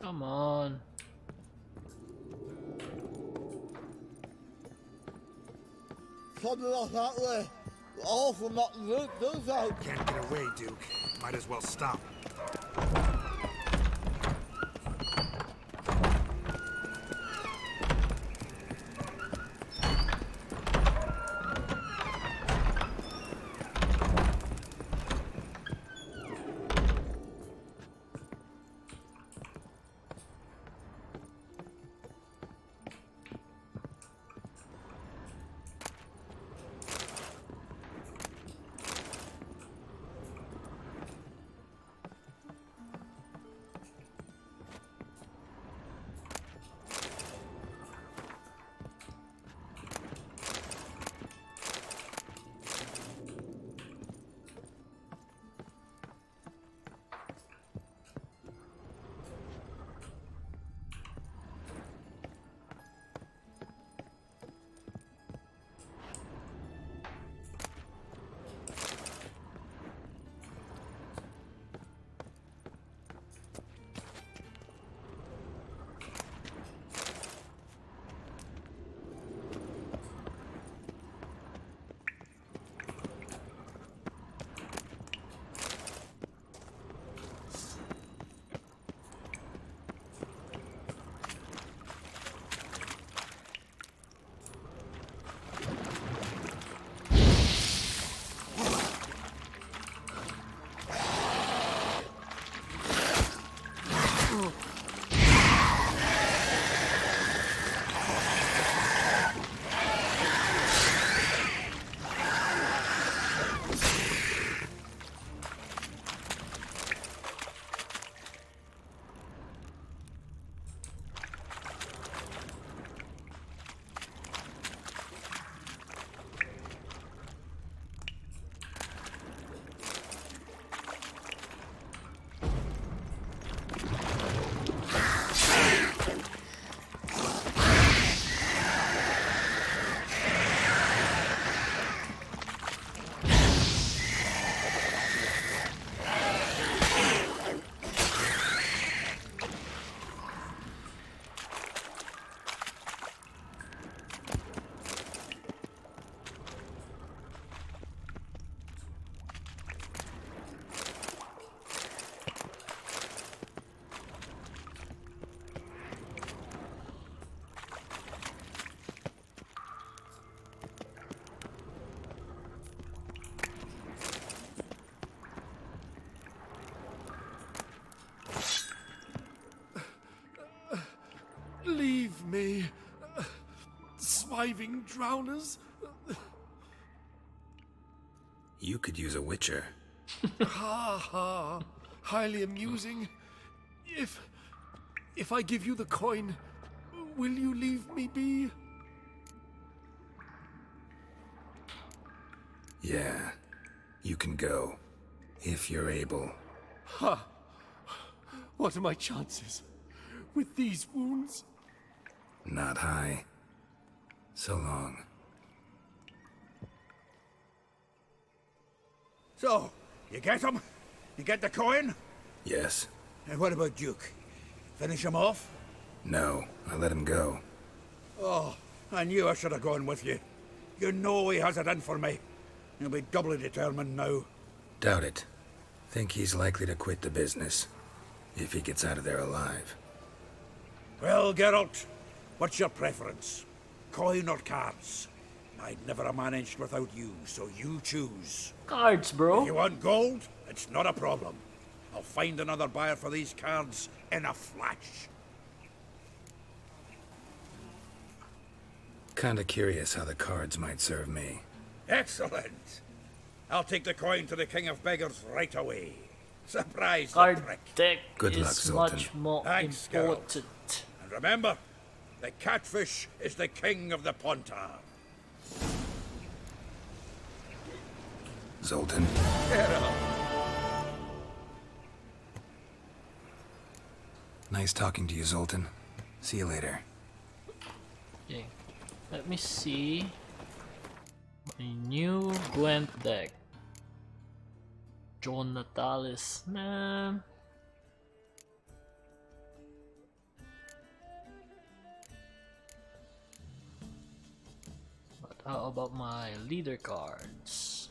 Speaker 1: Come on.
Speaker 13: Something like that way. All from not loot those out.
Speaker 10: Can't get away, Duke. Might as well stop.
Speaker 3: Leave me, swiving drowners.
Speaker 9: You could use a witcher.
Speaker 3: Ha ha, highly amusing. If I give you the coin, will you leave me be?
Speaker 9: Yeah, you can go, if you're able.
Speaker 3: Ha! What are my chances with these wounds?
Speaker 9: Not high. So long.
Speaker 10: So, you get him? You get the coin?
Speaker 9: Yes.
Speaker 10: And what about Duke? Finish him off?
Speaker 9: No, I let him go.
Speaker 10: Oh, I knew I should have gone with you. You know he has it in for me. He'll be doubly determined now.
Speaker 9: Doubt it. Think he's likely to quit the business, if he gets out of there alive.
Speaker 10: Well, Geralt, what's your preference? Coin or cards? I'd never have managed without you, so you choose.
Speaker 1: Cards, bro.
Speaker 10: If you want gold, it's not a problem. I'll find another buyer for these cards in a flash.
Speaker 9: Kinda curious how the cards might serve me.
Speaker 2: Excellent! I'll take the coin to the King of Beggars right away. Surprise the
Speaker 1: Card
Speaker 2: prick.
Speaker 1: deck
Speaker 9: Good luck,
Speaker 1: is
Speaker 9: Sultan.
Speaker 1: much more
Speaker 2: Thanks,
Speaker 1: important.
Speaker 2: And remember, the catfish is the king of the Pontar.
Speaker 9: Zoltan. Nice talking to you, Zoltan. See you later.
Speaker 1: Okay, let me see my new Gwent deck. John Natalis, nah. But how about my leader cards?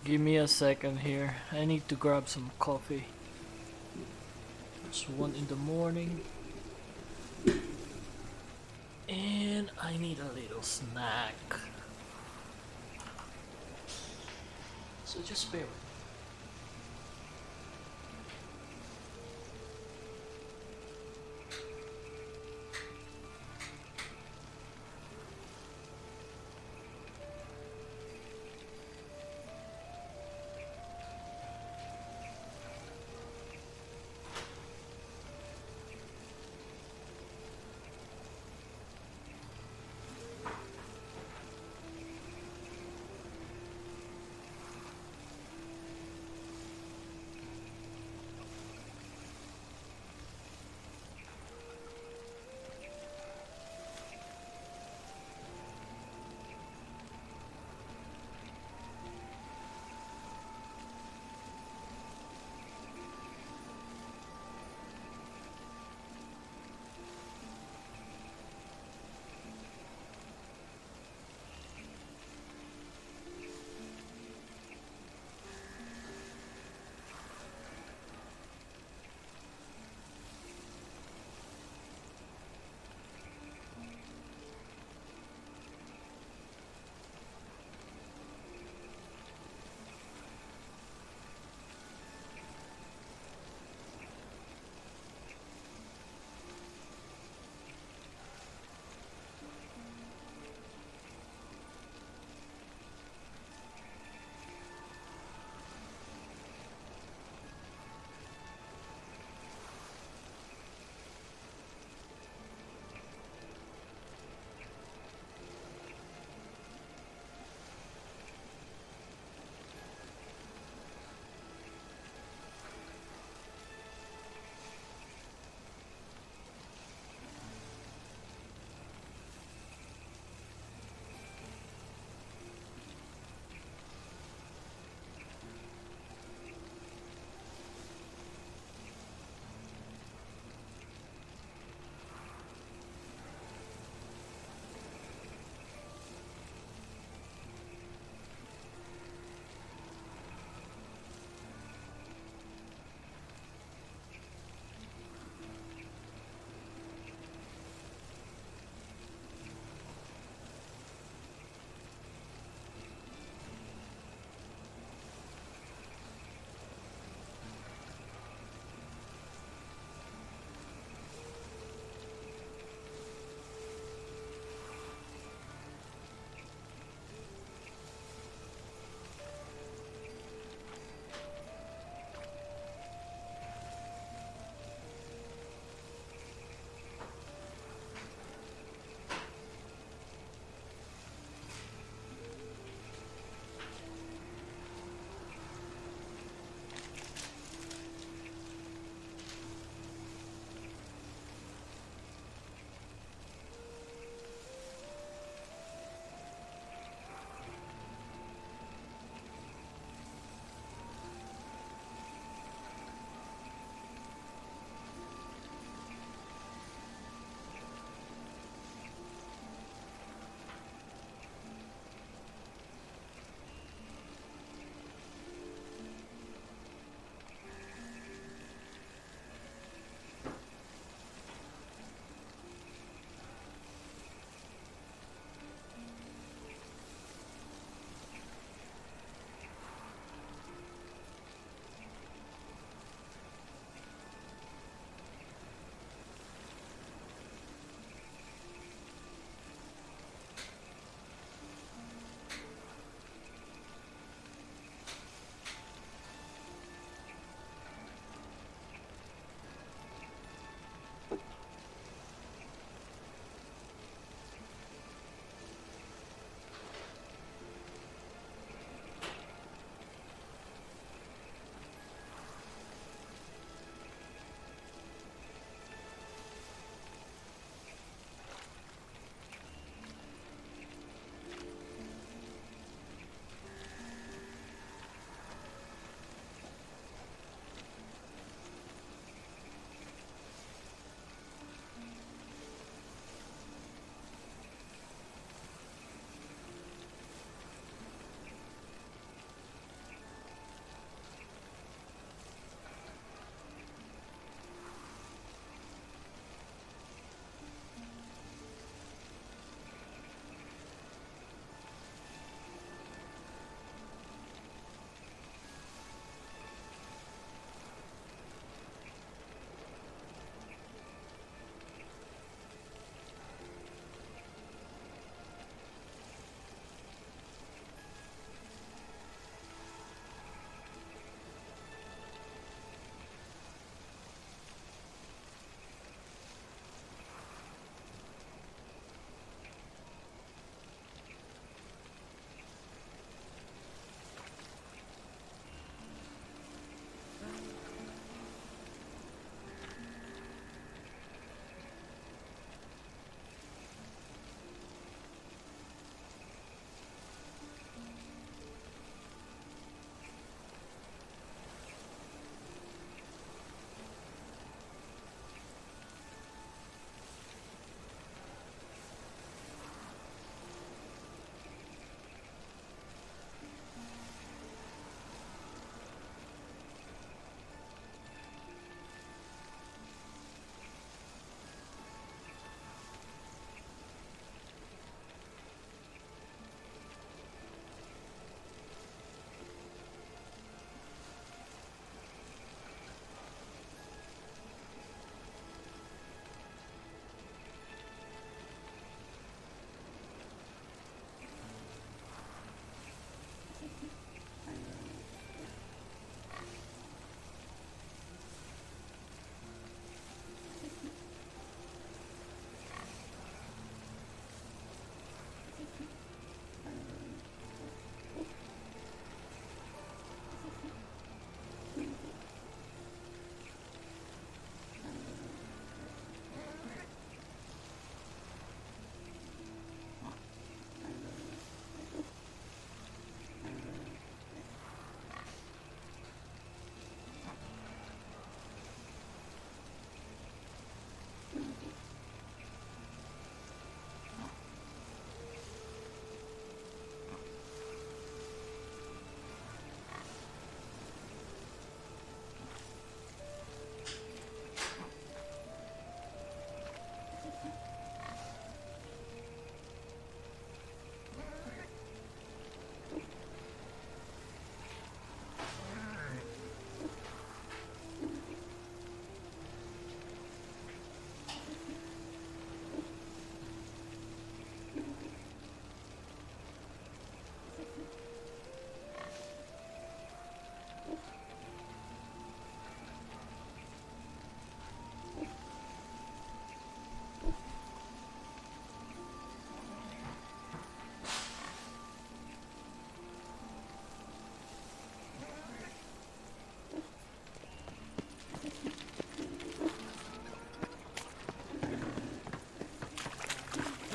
Speaker 1: Give me a second here. I need to grab some coffee. It's 1 in the morning. And I need a little snack. So just bear with me.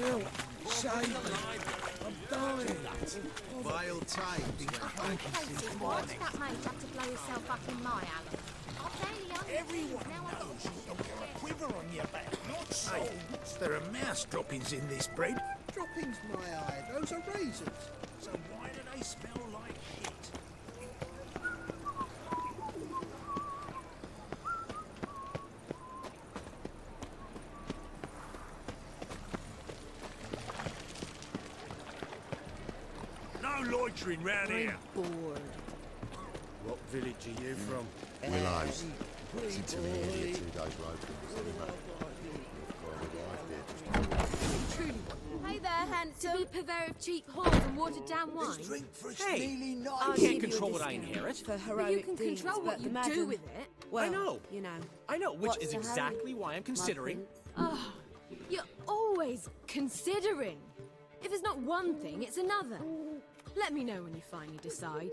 Speaker 11: Phil, save me. I'm dying.
Speaker 6: Vile times when
Speaker 16: Casey, why did that mate have to blow himself up in my alley? I'm barely under
Speaker 11: Everyone
Speaker 16: now I
Speaker 11: knows you've got a quiver on your back, not so.
Speaker 6: Hey, there are mouse droppings in this bread.
Speaker 11: Droppings, my eye, those are raisins. So why do they smell like shit?
Speaker 12: No loitering round here.
Speaker 16: bored.
Speaker 4: What village are you from?
Speaker 7: Willows. Listen to me, idiot. 2 days road from
Speaker 23: Hey there, handsome. To be purveyor of cheap whores and watered down wine.
Speaker 17: Hey,
Speaker 23: nice.
Speaker 17: I can't control what I inherit.
Speaker 23: For you can control what you do with it.
Speaker 17: I know.
Speaker 23: You know.
Speaker 17: I know, which
Speaker 23: what's
Speaker 17: is
Speaker 23: to
Speaker 17: exactly
Speaker 23: hurry,
Speaker 17: why I'm considering.
Speaker 23: Oh, you're always considering. If it's not one thing, it's another. Let me know when you finally decide.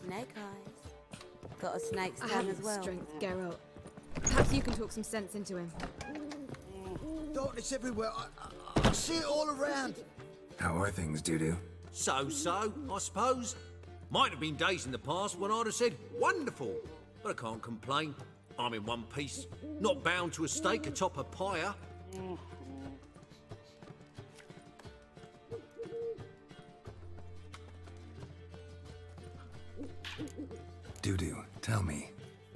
Speaker 21: Snake eyes. Got a snake's
Speaker 23: I
Speaker 21: tongue
Speaker 23: have
Speaker 21: as well.
Speaker 23: strength, Geralt. Perhaps you can talk some sense into him.
Speaker 13: Darkness everywhere. I see it all around.
Speaker 9: How are things, Dudu?
Speaker 15: So, I suppose. Might have been days in the past when I'd have said, wonderful. But I can't complain. I'm in one piece, not bound to a stake atop a pyre.
Speaker 9: Dudu, tell me.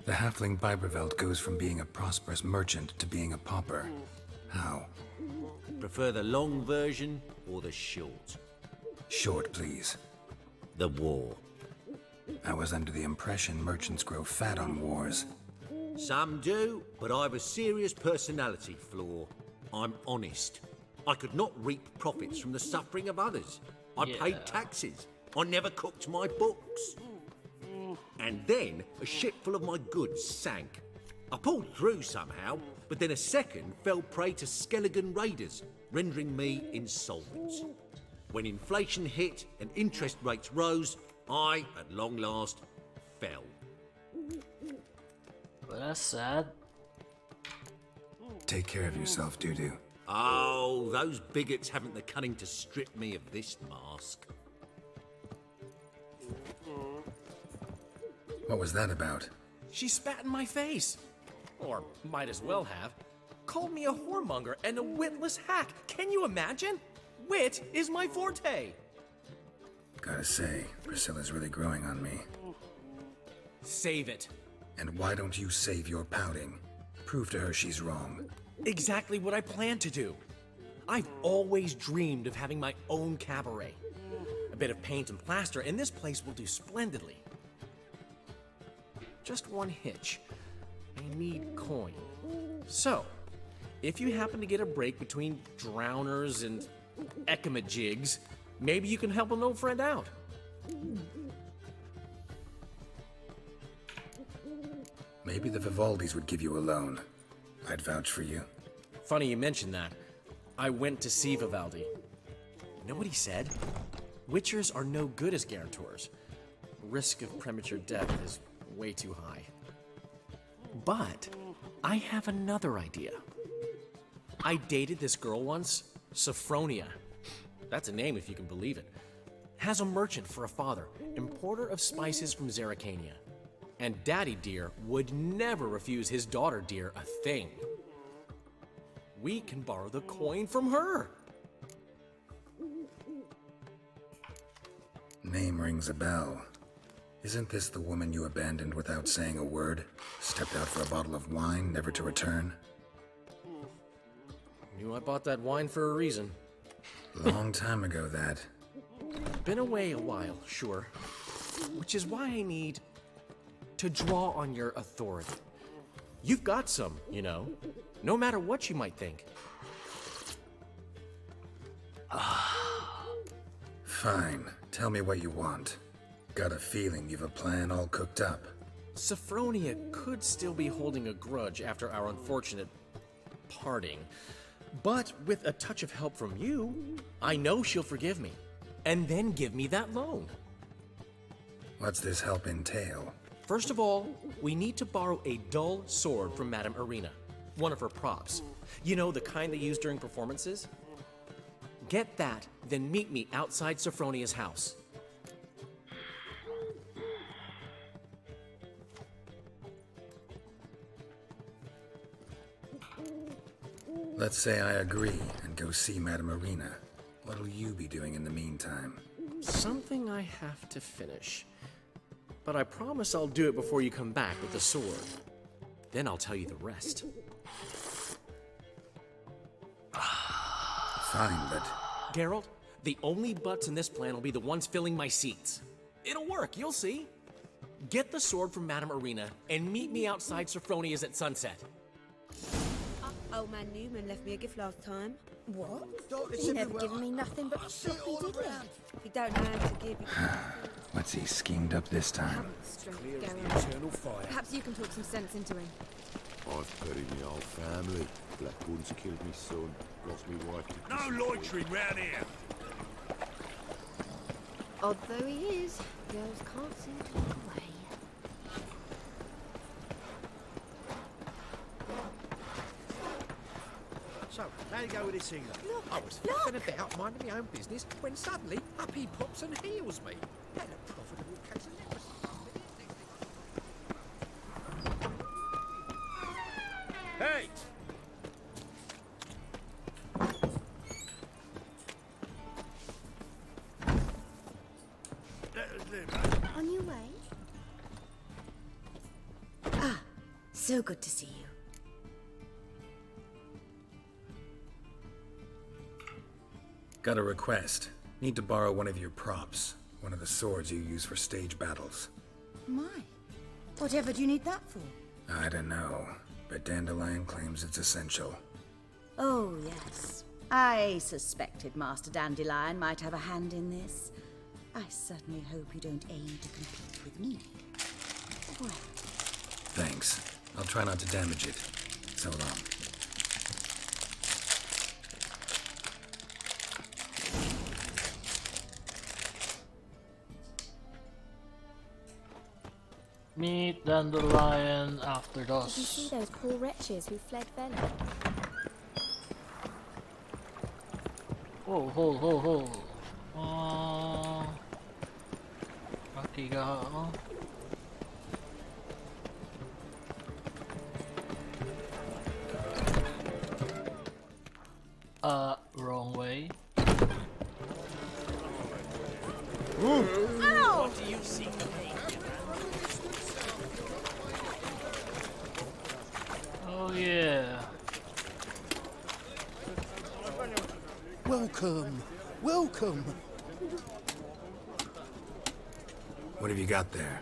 Speaker 9: The halfling Biberveld goes from being a prosperous merchant to being a pauper. How?
Speaker 15: Prefer the long version or the short?
Speaker 9: Short, please.
Speaker 15: The war.
Speaker 9: I was under the impression merchants grow fat on wars.
Speaker 15: Some do, but I have a serious personality flaw. I'm honest. I could not reap profits from the suffering of others. I paid taxes. I never cooked my books. And then a ship full of my goods sank. I pulled through somehow, but then a second fell prey to Skelligan raiders, rendering me insolvent. When inflation hit and interest rates rose, I, at long last, fell.
Speaker 1: Well, that's sad.
Speaker 9: Take care of yourself, Dudu.
Speaker 15: Oh, those bigots haven't the cunning to strip me of this mask.
Speaker 9: What was that about?
Speaker 17: She spat in my face. Or might as well have. Called me a whoremonger and a witless hack. Can you imagine? Wit is my forte.
Speaker 9: Gotta say, Priscilla's really growing on me.
Speaker 17: Save it.
Speaker 9: And why don't you save your pouting? Prove to her she's wrong.
Speaker 17: Exactly what I plan to do. I've always dreamed of having my own cabaret. A bit of paint and plaster, and this place will do splendidly. Just one hitch. I need coin. So, if you happen to get a break between drowners and ekamajigs, maybe you can help an old friend out.
Speaker 9: Maybe the Vivaldis would give you a loan. I'd vouch for you.
Speaker 17: Funny you mention that. I went to see Vivaldi. You know what he said? Witchers are no good as guarantors. Risk of premature death is way too high. But I have another idea. I dated this girl once, Sophronia. That's a name if you can believe it. Has a merchant for a father, importer of spices from Zerrikania. And Daddy Dear would never refuse his daughter Dear a thing. We can borrow the coin from her.
Speaker 9: Name rings a bell. Isn't this the woman you abandoned without saying a word? Stepped out for a bottle of wine, never to return?
Speaker 17: Knew I bought that wine for a reason.
Speaker 9: Long time ago, that.
Speaker 17: Been away a while, sure. Which is why I need to draw on your authority. You've got some, you know, no matter what you might think.
Speaker 9: Fine. Tell me what you want. Got a feeling you've a plan all cooked up.
Speaker 17: Sophronia could still be holding a grudge after our unfortunate parting. But with a touch of help from you, I know she'll forgive me. And then give me that loan.
Speaker 9: What's this help entail?
Speaker 17: First of all, we need to borrow a dull sword from Madame Arena. one of her props. You know, the kind they use during performances? Get that, then meet me outside Sophronia's house.
Speaker 9: Let's say I agree and go see Madame Arena. What'll you be doing in the meantime?
Speaker 17: Something I have to finish. But I promise I'll do it before you come back with the sword. Then I'll tell you the rest.
Speaker 9: Fine, but...
Speaker 17: Geralt, the only butts in this plan will be the ones filling my seats. It'll work, you'll see. Get the sword from Madame Arena and meet me outside Sophronia's at sunset.
Speaker 21: Old man Newman left me a gift last time.
Speaker 16: What? He never given me nothing but sloppy, did he?
Speaker 21: He don't know how to give.
Speaker 9: What's he schemed up this time?
Speaker 23: Perhaps you can talk some sense into him.
Speaker 7: I've buried my whole family. Blackwood's killed me son, lost me wife.
Speaker 10: No loitering round here!
Speaker 16: Odd though he is, girls can't seem to look away.
Speaker 6: So, how you go with this thing? I was faffing about, minding my own business, when suddenly up he pops and heals me. Had a profitable case of leprosy. Hey!
Speaker 16: On your way? Ah, so good to see you.
Speaker 9: Got a request. Need to borrow one of your props. One of the swords you use for stage battles.
Speaker 16: My, whatever do you need that for?
Speaker 9: I don't know, but Dandelion claims it's essential.
Speaker 14: Oh, yes. I suspected Master Dandelion might have a hand in this. I certainly hope you don't aim to compete with me. Well.
Speaker 9: Thanks. I'll try not to damage it. So long.
Speaker 1: Meet Dandelion after
Speaker 16: Did you
Speaker 1: dusk.
Speaker 16: see those poor wretches who fled Velen?
Speaker 1: Ho. Makiga ako. Wrong way.
Speaker 8: What do you see?
Speaker 1: Oh yeah.
Speaker 12: Welcome. Welcome.
Speaker 9: What have you got there?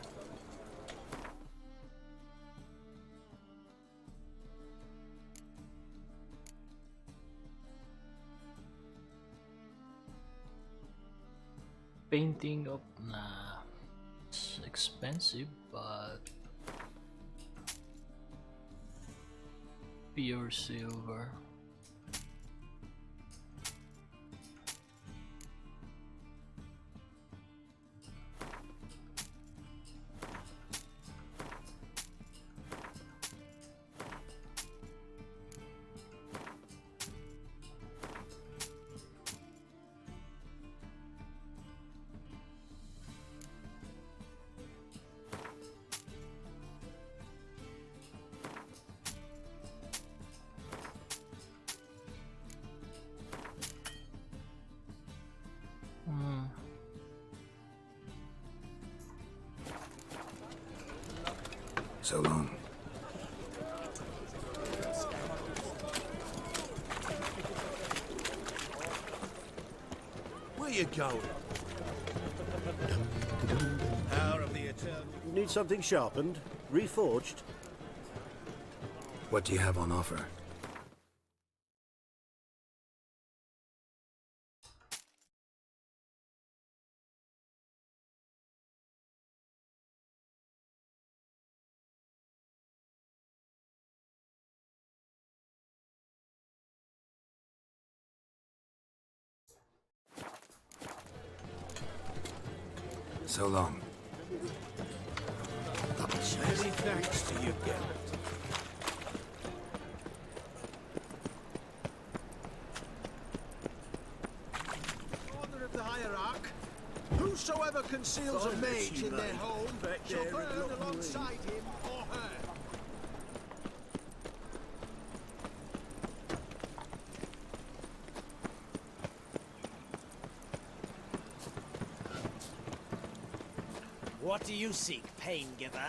Speaker 1: Painting of it's expensive, but pure silver.
Speaker 9: So long.
Speaker 6: Where you going?
Speaker 12: Hour of the eternal.
Speaker 18: Need something sharpened? Reforged?
Speaker 9: What do you have on offer? So long.
Speaker 6: Many thanks to you, Geralt.
Speaker 11: Whosoever conceals a mage in their home shall burn alongside him or her.
Speaker 8: What do you seek, pain giver?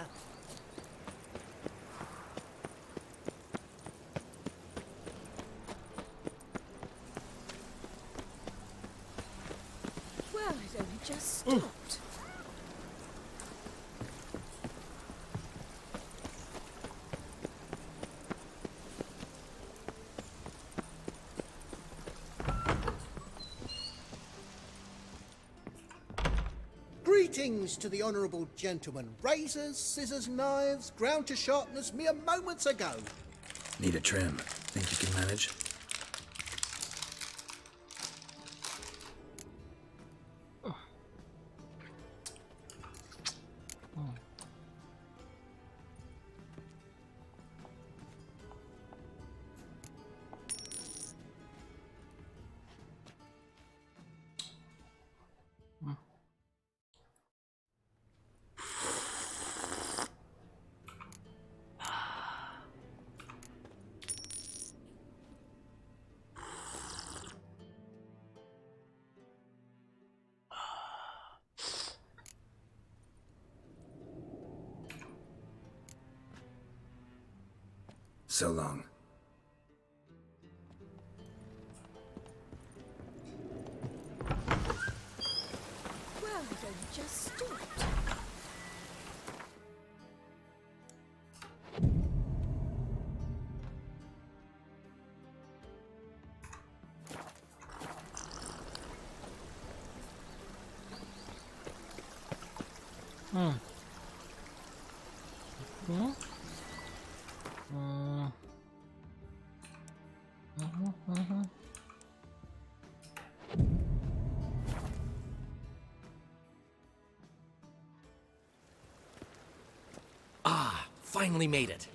Speaker 23: Well, it only just stopped.
Speaker 11: Greetings to the honourable gentleman. Razors, scissors, knives, ground to sharpness mere moments ago.
Speaker 9: Need a trim. Think you can manage? So long.
Speaker 23: Well, it only just stopped.
Speaker 17: Ah, finally made it.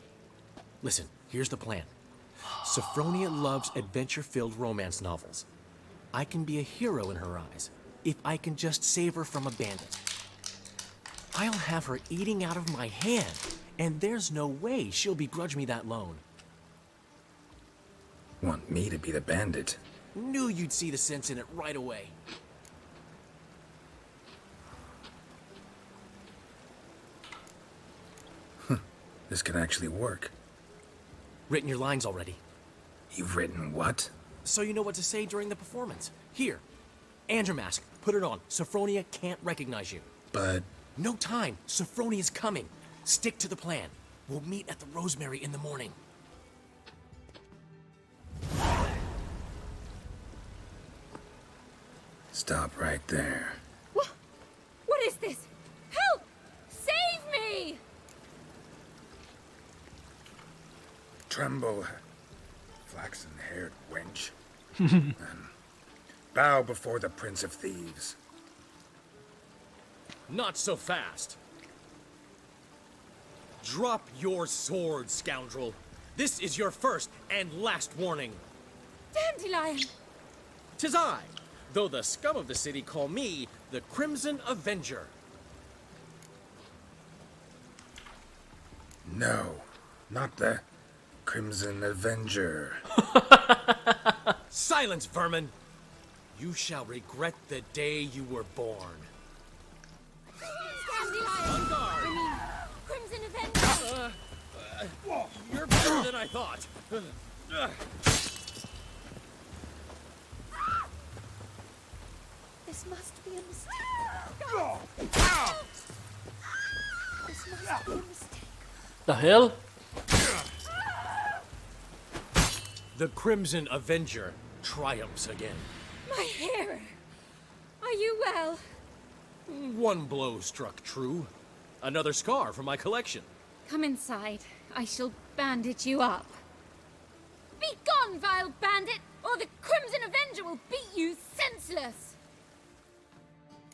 Speaker 17: Listen, here's the plan. Sophronia loves adventure-filled romance novels. I can be a hero in her eyes if I can just save her from a bandit. I'll have her eating out of my hand, and there's no way she'll begrudge me that loan.
Speaker 9: Want me to be the bandit?
Speaker 17: Knew you'd see the sense in it right away.
Speaker 9: This can actually work.
Speaker 17: Written your lines already.
Speaker 9: You've written what?
Speaker 17: So you know what to say during the performance. Here, Andrew mask, put it on. Sophronia can't recognize you.
Speaker 9: But...
Speaker 17: No time. Sophronia's coming. Stick to the plan. We'll meet at the Rosemary in the morning.
Speaker 9: Stop right there.
Speaker 23: What is this? Help! Save me!
Speaker 9: Tremble, flaxen-haired wench. And bow before the Prince of Thieves.
Speaker 17: Not so fast. Drop your sword, scoundrel. This is your first and last warning.
Speaker 23: Dandelion!
Speaker 17: 'Tis I, though the scum of the city call me the Crimson Avenger.
Speaker 9: No, not the Crimson Avenger.
Speaker 17: Silence, vermin! You shall regret the day you were born.
Speaker 23: Dandelion!
Speaker 17: On guard!
Speaker 23: I mean, Crimson Avenger!
Speaker 17: You're better than I thought.
Speaker 23: This must be a mistake. This must be a mistake.
Speaker 1: The hell?
Speaker 17: The Crimson Avenger triumphs again.
Speaker 23: My hair! Are you well?
Speaker 17: One blow struck true. Another scar from my collection.
Speaker 23: Come inside. I shall bandage you up. Be gone, vile bandit, or the Crimson Avenger will beat you senseless!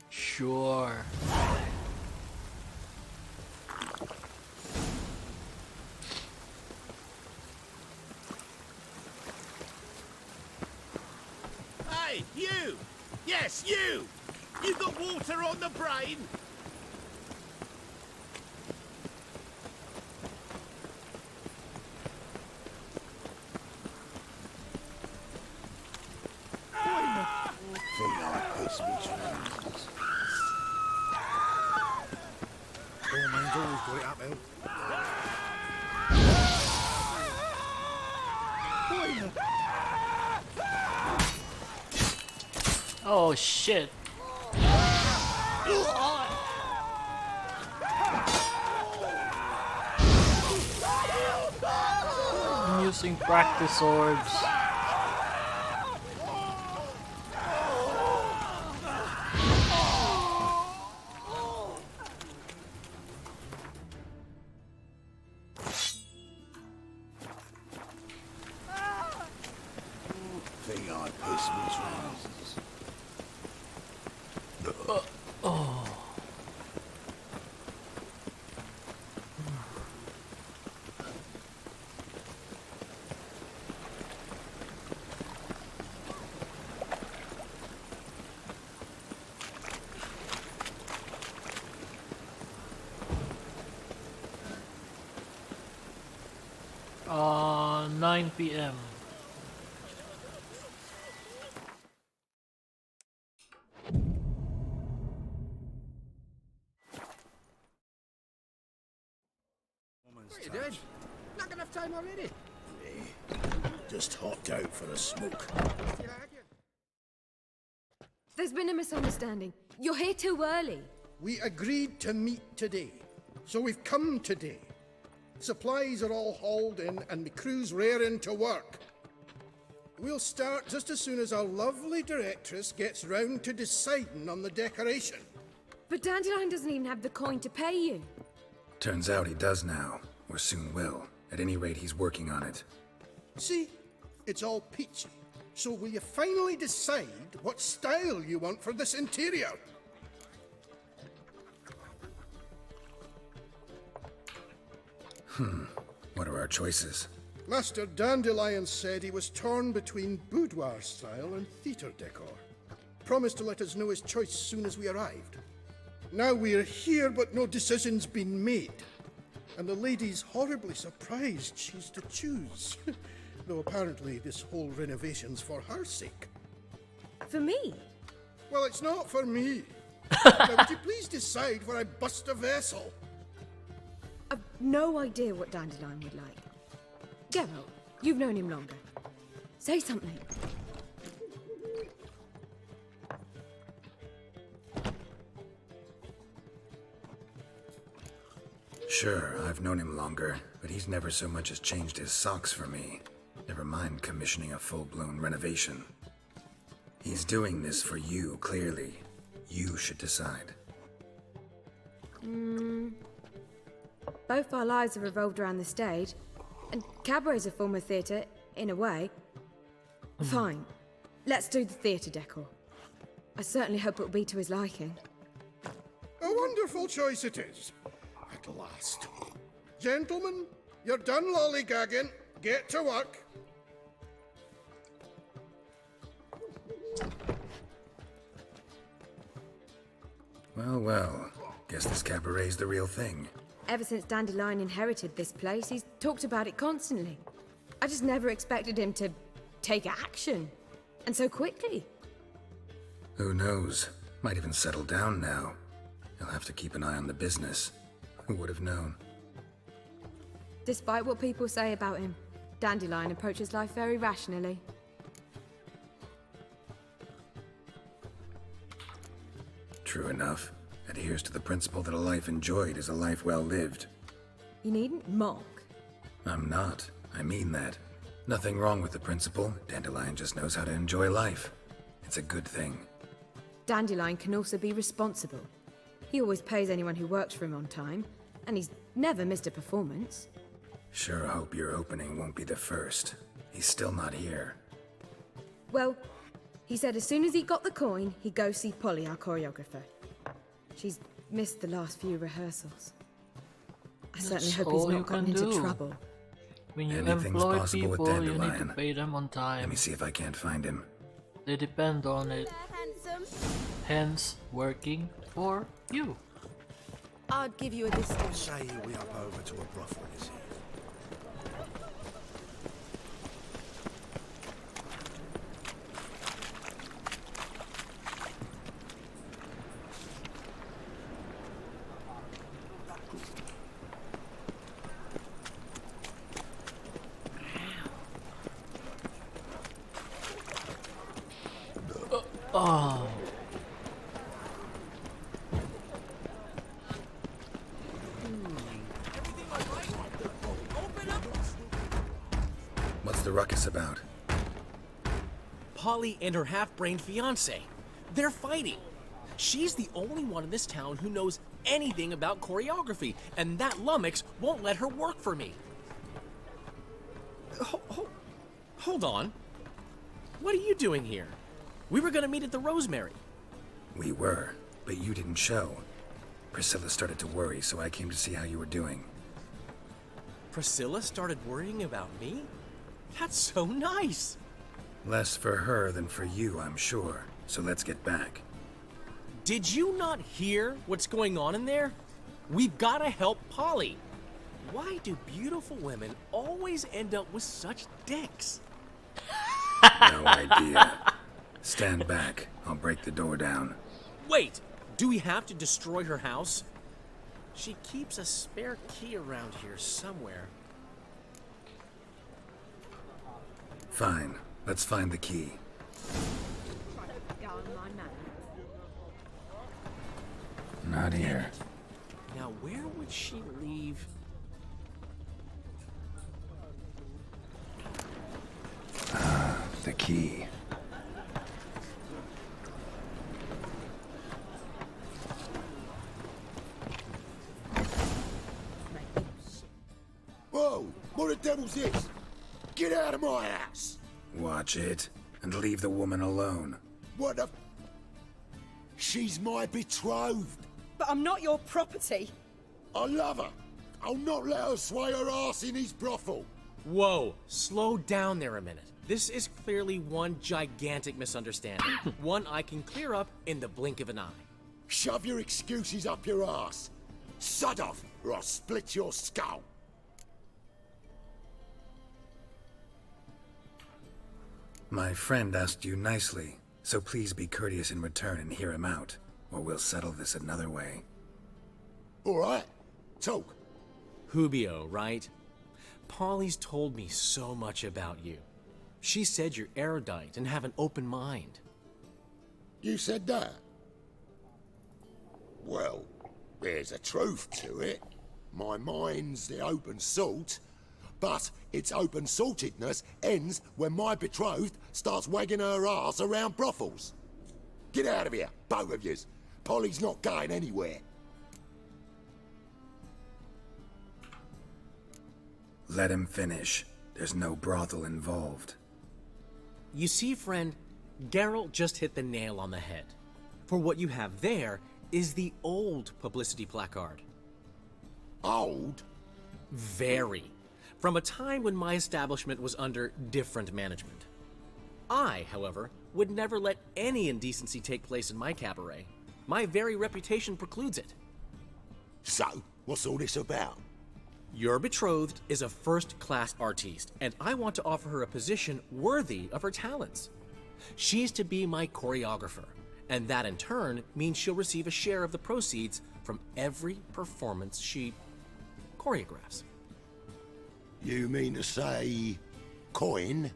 Speaker 1: Sure.
Speaker 12: Hey, you! Yes, you! You got water on the brain? Think I piss me trousers. Poor man's always got it uphill.
Speaker 1: Oh shit. I'm using practice swords.
Speaker 12: Think I piss me trousers.
Speaker 1: Oh. Uh, 9 p.m.
Speaker 6: What are you doing? Not enough time already.
Speaker 12: Just hopped out for a smoke.
Speaker 21: There's been a misunderstanding. You're here too early.
Speaker 5: We agreed to meet today, so we've come today. Supplies are all hauled in and the crew's raring to work. We'll start just as soon as our lovely directress gets round to deciding on the decoration.
Speaker 21: But Dandelion doesn't even have the coin to pay you.
Speaker 9: Turns out he does now, or soon will. At any rate, he's working on it.
Speaker 5: See, it's all peachy. So will you finally decide what style you want for this interior?
Speaker 9: What are our choices?
Speaker 5: Master Dandelion said he was torn between boudoir style and theatre decor. Promised to let us know his choice soon as we arrived. Now we're here, but no decision's been made. And the lady's horribly surprised she's to choose. Though apparently this whole renovation's for her sake.
Speaker 21: For me?
Speaker 5: Well, it's not for me. Now, would you please decide where I bust a vessel?
Speaker 21: I've no idea what Dandelion would like. Geralt, you've known him longer. Say something.
Speaker 9: Sure, I've known him longer, but he's never so much as changed his socks for me. Never mind commissioning a full-blown renovation. He's doing this for you, clearly. You should decide.
Speaker 21: Both our lives have revolved around the stage, and cabaret's a form of theatre, in a way. Fine. Let's do the theatre decor. I certainly hope it'll be to his liking.
Speaker 5: A wonderful choice it is. At last. Gentlemen, you're done lollygagging. Get to work.
Speaker 9: Well, well. Guess this cabaret's the real thing.
Speaker 21: Ever since Dandelion inherited this place, he's talked about it constantly. I just never expected him to take action. And so quickly.
Speaker 9: Who knows? Might even settle down now. He'll have to keep an eye on the business. Who would have known?
Speaker 21: Despite what people say about him, Dandelion approaches life very rationally.
Speaker 9: True enough. Adheres to the principle that a life enjoyed is a life well lived.
Speaker 21: You needn't mock.
Speaker 9: I'm not. I mean that. Nothing wrong with the principle. Dandelion just knows how to enjoy life. It's a good thing.
Speaker 21: Dandelion can also be responsible. He always pays anyone who works for him on time, and he's never missed a performance.
Speaker 9: Sure hope your opening won't be the first. He's still not here.
Speaker 21: Well, he said as soon as he got the coin, he'd go see Polly, our choreographer. She's missed the last few rehearsals. I certainly hope he's not gotten into trouble.
Speaker 1: When you
Speaker 9: Anything's
Speaker 1: employ
Speaker 9: possible with
Speaker 1: people, you need to
Speaker 9: Dandelion.
Speaker 1: pay them on time.
Speaker 9: Let me see if I can't find him.
Speaker 1: They depend on it.
Speaker 21: Handsome.
Speaker 1: hence working for you.
Speaker 21: I'd give you a discount.
Speaker 10: Say we up over to a brothel, is it?
Speaker 1: Oh.
Speaker 9: What's the ruckus about?
Speaker 17: Polly and her half-brained fiancé. They're fighting. She's the only one in this town who knows anything about choreography, and that lummox won't let her work for me. Hold on. What are you doing here? We were gonna meet at the Rosemary.
Speaker 9: We were, but you didn't show. Priscilla started to worry, so I came to see how you were doing.
Speaker 17: Priscilla started worrying about me? That's so nice!
Speaker 9: Less for her than for you, I'm sure. So let's get back.
Speaker 17: Did you not hear what's going on in there? We've gotta help Polly. Why do beautiful women always end up with such dicks?
Speaker 9: No idea. Stand back. I'll break the door down.
Speaker 17: Wait! Do we have to destroy her house? She keeps a spare key around here somewhere.
Speaker 9: Fine. Let's find the key. Not here.
Speaker 17: Now, where would she leave?
Speaker 9: The key.
Speaker 10: Whoa! What the devil's this? Get out of my house!
Speaker 9: Watch it, and leave the woman alone.
Speaker 10: What the... She's my betrothed.
Speaker 19: But I'm not your property.
Speaker 10: I love her. I'll not let her sway her ass in his brothel.
Speaker 17: Whoa, slow down there a minute. This is clearly one gigantic misunderstanding. One I can clear up in the blink of an eye.
Speaker 10: Shove your excuses up your ass. Sod off, or I'll split your skull.
Speaker 9: My friend asked you nicely, so please be courteous in return and hear him out, or we'll settle this another way.
Speaker 10: All right, talk.
Speaker 17: Hubio, right? Polly's told me so much about you. She said you're erudite and have an open mind.
Speaker 10: You said that? Well, there's a truth to it. My mind's the open salt, but its open-saltedness ends when my betrothed starts wagging her ass around brothels. Get out of here, both of yous. Polly's not going anywhere.
Speaker 9: Let him finish. There's no brothel involved.
Speaker 17: You see, friend, Geralt just hit the nail on the head. For what you have there is the old publicity placard.
Speaker 10: Old?
Speaker 17: Very. From a time when my establishment was under different management. I, however, would never let any indecency take place in my cabaret. My very reputation precludes it.
Speaker 10: So, what's all this about?
Speaker 17: Your betrothed is a first-class artiste, and I want to offer her a position worthy of her talents. She's to be my choreographer, and that in turn means she'll receive a share of the proceeds from every performance she choreographs.
Speaker 10: You mean to say... coin?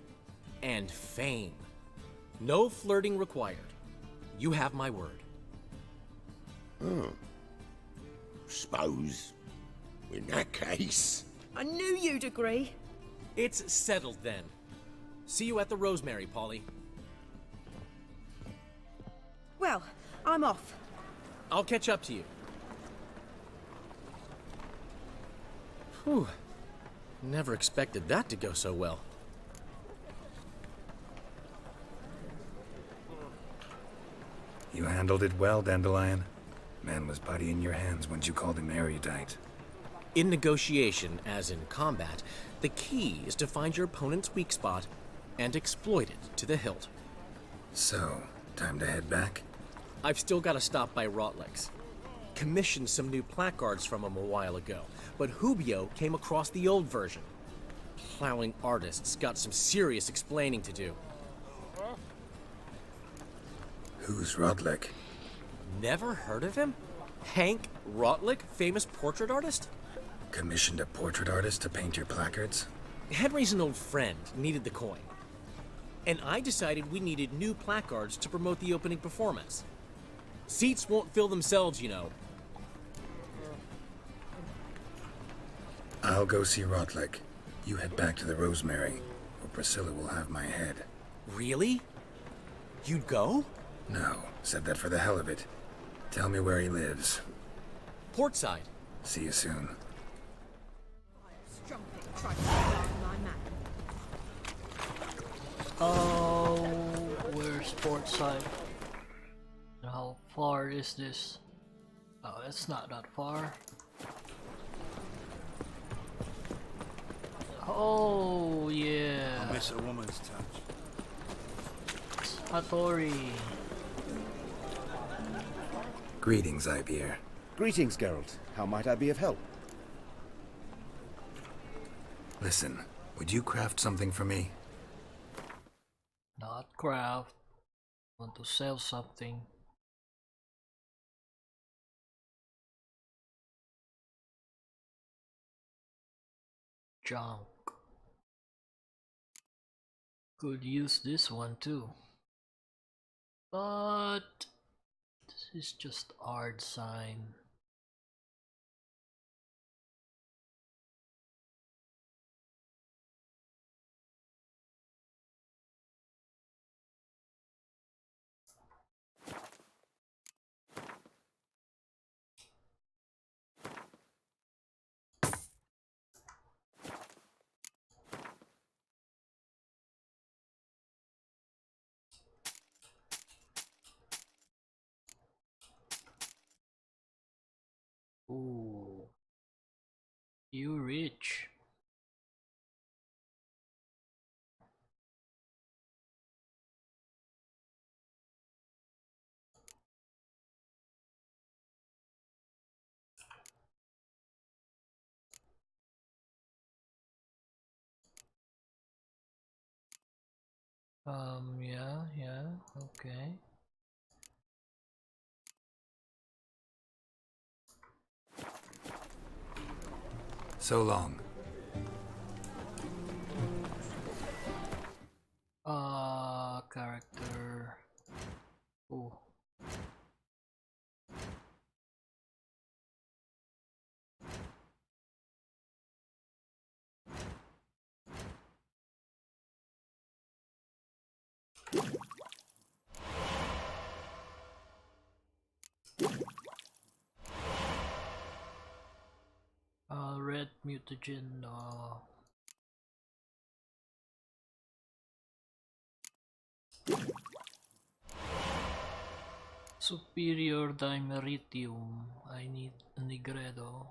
Speaker 17: And fame. No flirting required. You have my word.
Speaker 10: Oh. Suppose... in that case...
Speaker 19: I knew you'd agree.
Speaker 17: It's settled then. See you at the Rosemary, Polly.
Speaker 19: Well, I'm off.
Speaker 17: I'll catch up to you. Whew. Never expected that to go so well.
Speaker 9: You handled it well, Dandelion. Man was body in your hands once you called him erudite.
Speaker 17: In negotiation, as in combat, the key is to find your opponent's weak spot and exploit it to the hilt.
Speaker 9: So, time to head back?
Speaker 17: I've still got to stop by Rotlick's. Commissioned some new placards from him a while ago, but Hubio came across the old version. Plowing artists got some serious explaining to do.
Speaker 9: Who's Rotlick?
Speaker 17: Never heard of him? Hank Rotlick, famous portrait artist?
Speaker 9: Commissioned a portrait artist to paint your placards?
Speaker 17: Henry's an old friend, needed the coin. And I decided we needed new placards to promote the opening performance. Seats won't fill themselves, you know.
Speaker 9: I'll go see Rotlick. You head back to the Rosemary, or Priscilla will have my head.
Speaker 17: Really? You'd go?
Speaker 9: No, said that for the hell of it. Tell me where he lives.
Speaker 17: Portside.
Speaker 9: See you soon.
Speaker 1: Oh, where's Portside? How far is this? Oh, it's not that far. Oh, yeah.
Speaker 4: I miss a woman's touch.
Speaker 1: Hattori.
Speaker 9: Greetings, Ibeer.
Speaker 18: Greetings, Geralt. How might I be of help?
Speaker 9: Listen, would you craft something for me?
Speaker 1: Not craft. Want to sell something. Junk. Could use this one too. But this is just art sign. Ooh, you rich. Yeah, okay.
Speaker 9: So long.
Speaker 1: Character. Ooh. Red mutagen. Superior dimeritium. I need Nigredo.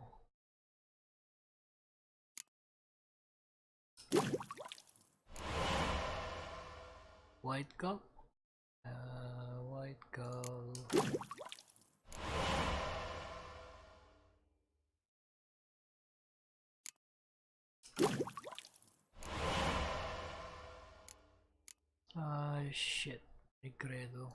Speaker 1: White cup. White cup. Shit. Nigredo.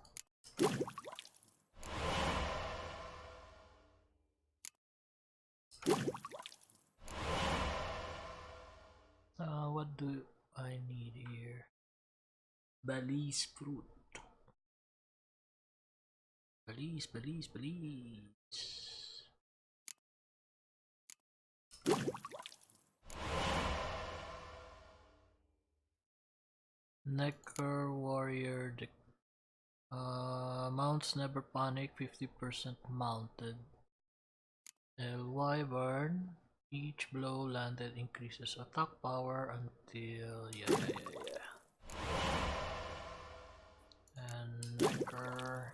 Speaker 1: What do I need here? Belize fruit. Belize. Necker warrior. Mounts never panic. 50% mounted. Wyvern. Each blow landed increases attack power until yeah. And Necker.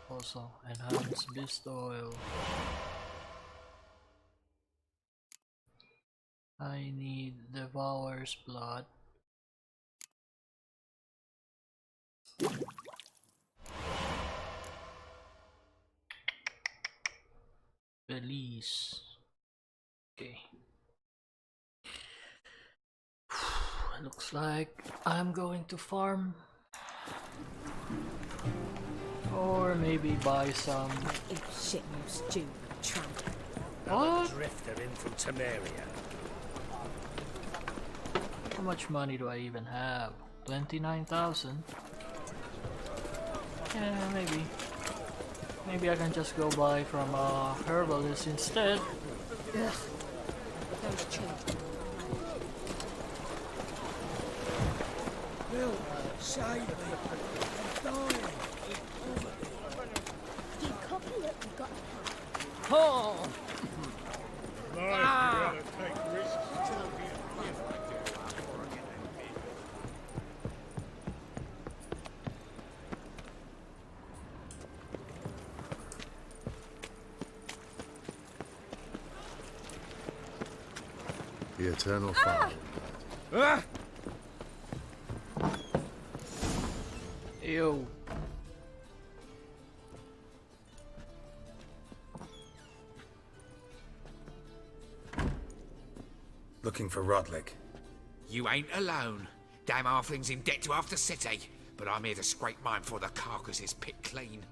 Speaker 1: Also enhance beast oil. I need Devour's blood. Belize. Okay. Looks like I'm going to farm. Or maybe buy some.
Speaker 19: Eat shit, you stupid tramp.
Speaker 1: What?
Speaker 4: Drifter in from Temeria.
Speaker 1: How much money do I even have? 29,000. Yeah, maybe. Maybe I can just go buy from a herbalist instead.
Speaker 19: Ugh. Those children.
Speaker 4: Bill, save me. I'm dying.
Speaker 16: You copy it, you've got
Speaker 4: Oh!
Speaker 16: Ah!
Speaker 7: The eternal fire.
Speaker 4: Ah!
Speaker 1: Ew.
Speaker 9: Looking for Rodlick.
Speaker 6: You ain't alone. Damn halfling's in debt to half the city, but I'm here to scrape mine before the carcass is picked clean.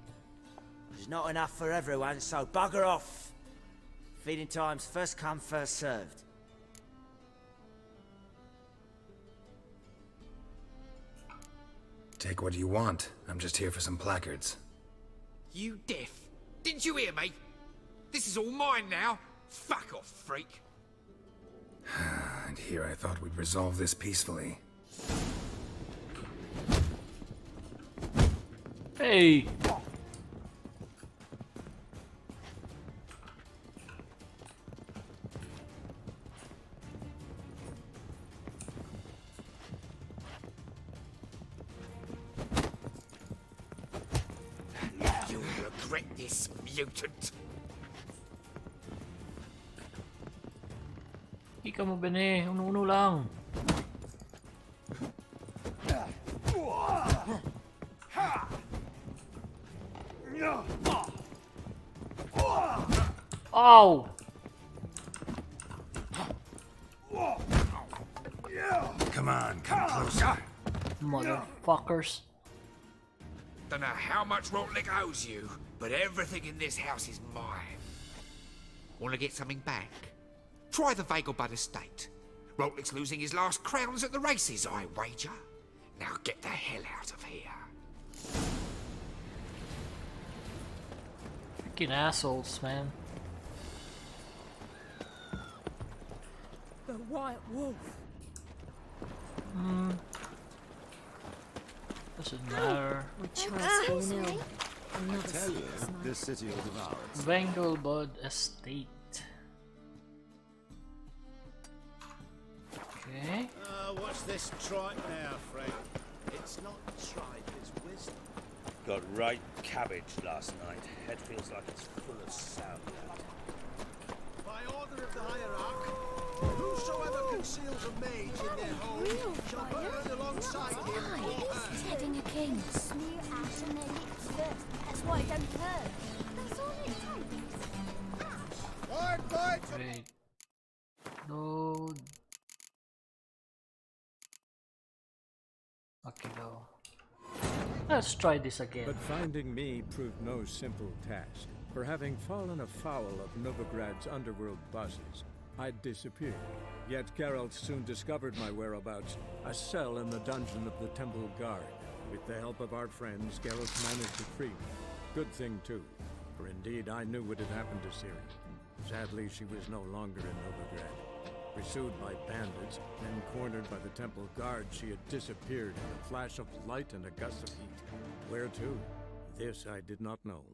Speaker 8: There's not enough for everyone, so bugger off. Feeding time's first come, first served.
Speaker 9: Take what you want. I'm just here for some placards.
Speaker 6: You deaf? Didn't you hear me? This is all mine now. Fuck off, freak.
Speaker 9: And here I thought we'd resolve this peacefully.
Speaker 1: Hey!
Speaker 6: You'll regret this, mutant.
Speaker 1: Ika mo bene, uno-uno lang. Ow!
Speaker 9: Come on, come closer.
Speaker 1: Motherfuckers.
Speaker 6: Don't know how much Rodlick owes you, but everything in this house is mine. Want to get something back? Try the Vagelbud estate. Rodlick's losing his last crowns at the races, I wager. Now get the hell out of here.
Speaker 1: Freaking assholes, man.
Speaker 19: The White Wolf.
Speaker 1: Doesn't matter.
Speaker 16: My child's fallen ill. Another
Speaker 7: Tell you,
Speaker 16: sleepless night.
Speaker 7: this city will devour it.
Speaker 1: Vagelbud estate. Okay.
Speaker 12: What's this tripe now, Frank? It's not tripe, it's wisdom.
Speaker 4: Got right cabbage last night. Head feels like it's full of sauerkraut.
Speaker 11: By order of the hierarch, whosoever conceals a mage in their home shall burn alongside him or her.
Speaker 16: He's heading a king. Smear ash on their lips first. That's why I don't hurt. That's all it takes.
Speaker 1: Wait. Load. Okay, go. Let's try this again.
Speaker 3: But finding me proved no simple task. For having fallen afoul of Novigrad's underworld bosses, I'd disappeared. Yet Geralt soon discovered my whereabouts, a cell in the dungeon of the Temple Guard. With the help of our friends, Geralt managed to free me. Good thing too, for indeed I knew what had happened to Ciri. Sadly, she was no longer in Novigrad. Pursued by bandits, then cornered by the Temple Guard, she had disappeared in a flash of light and a gust of heat. Where to? This I did not know.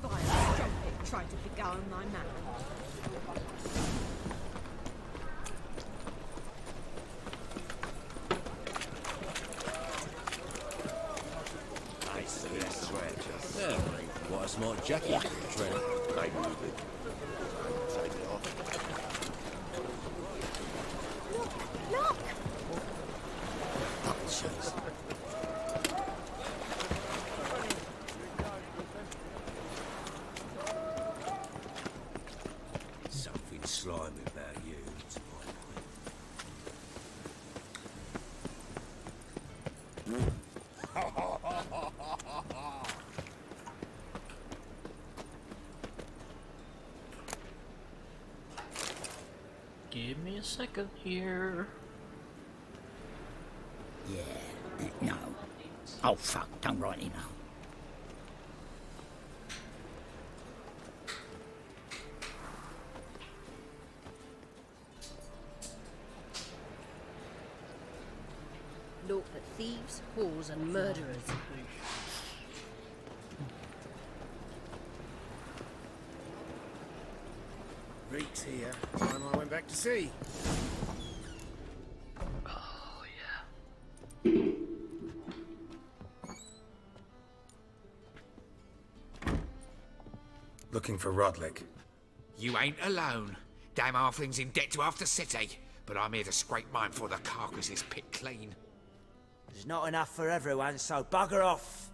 Speaker 19: Vile strumpet tried to beguile my man.
Speaker 15: Yeah, what a smart jacket. Trent.
Speaker 7: I knew it.
Speaker 1: Give me a second here.
Speaker 2: Yeah, no. Oh fuck, don't write it now.
Speaker 20: Look for thieves, whores and murderers.
Speaker 11: Reek's here. Time I went back to sea.
Speaker 1: Oh yeah.
Speaker 9: Looking for Rodlick.
Speaker 6: You ain't alone. Damn halfling's in debt to half the city, but I'm here to scrape mine for the carcass is picked clean.
Speaker 8: There's not enough for everyone, so bugger off.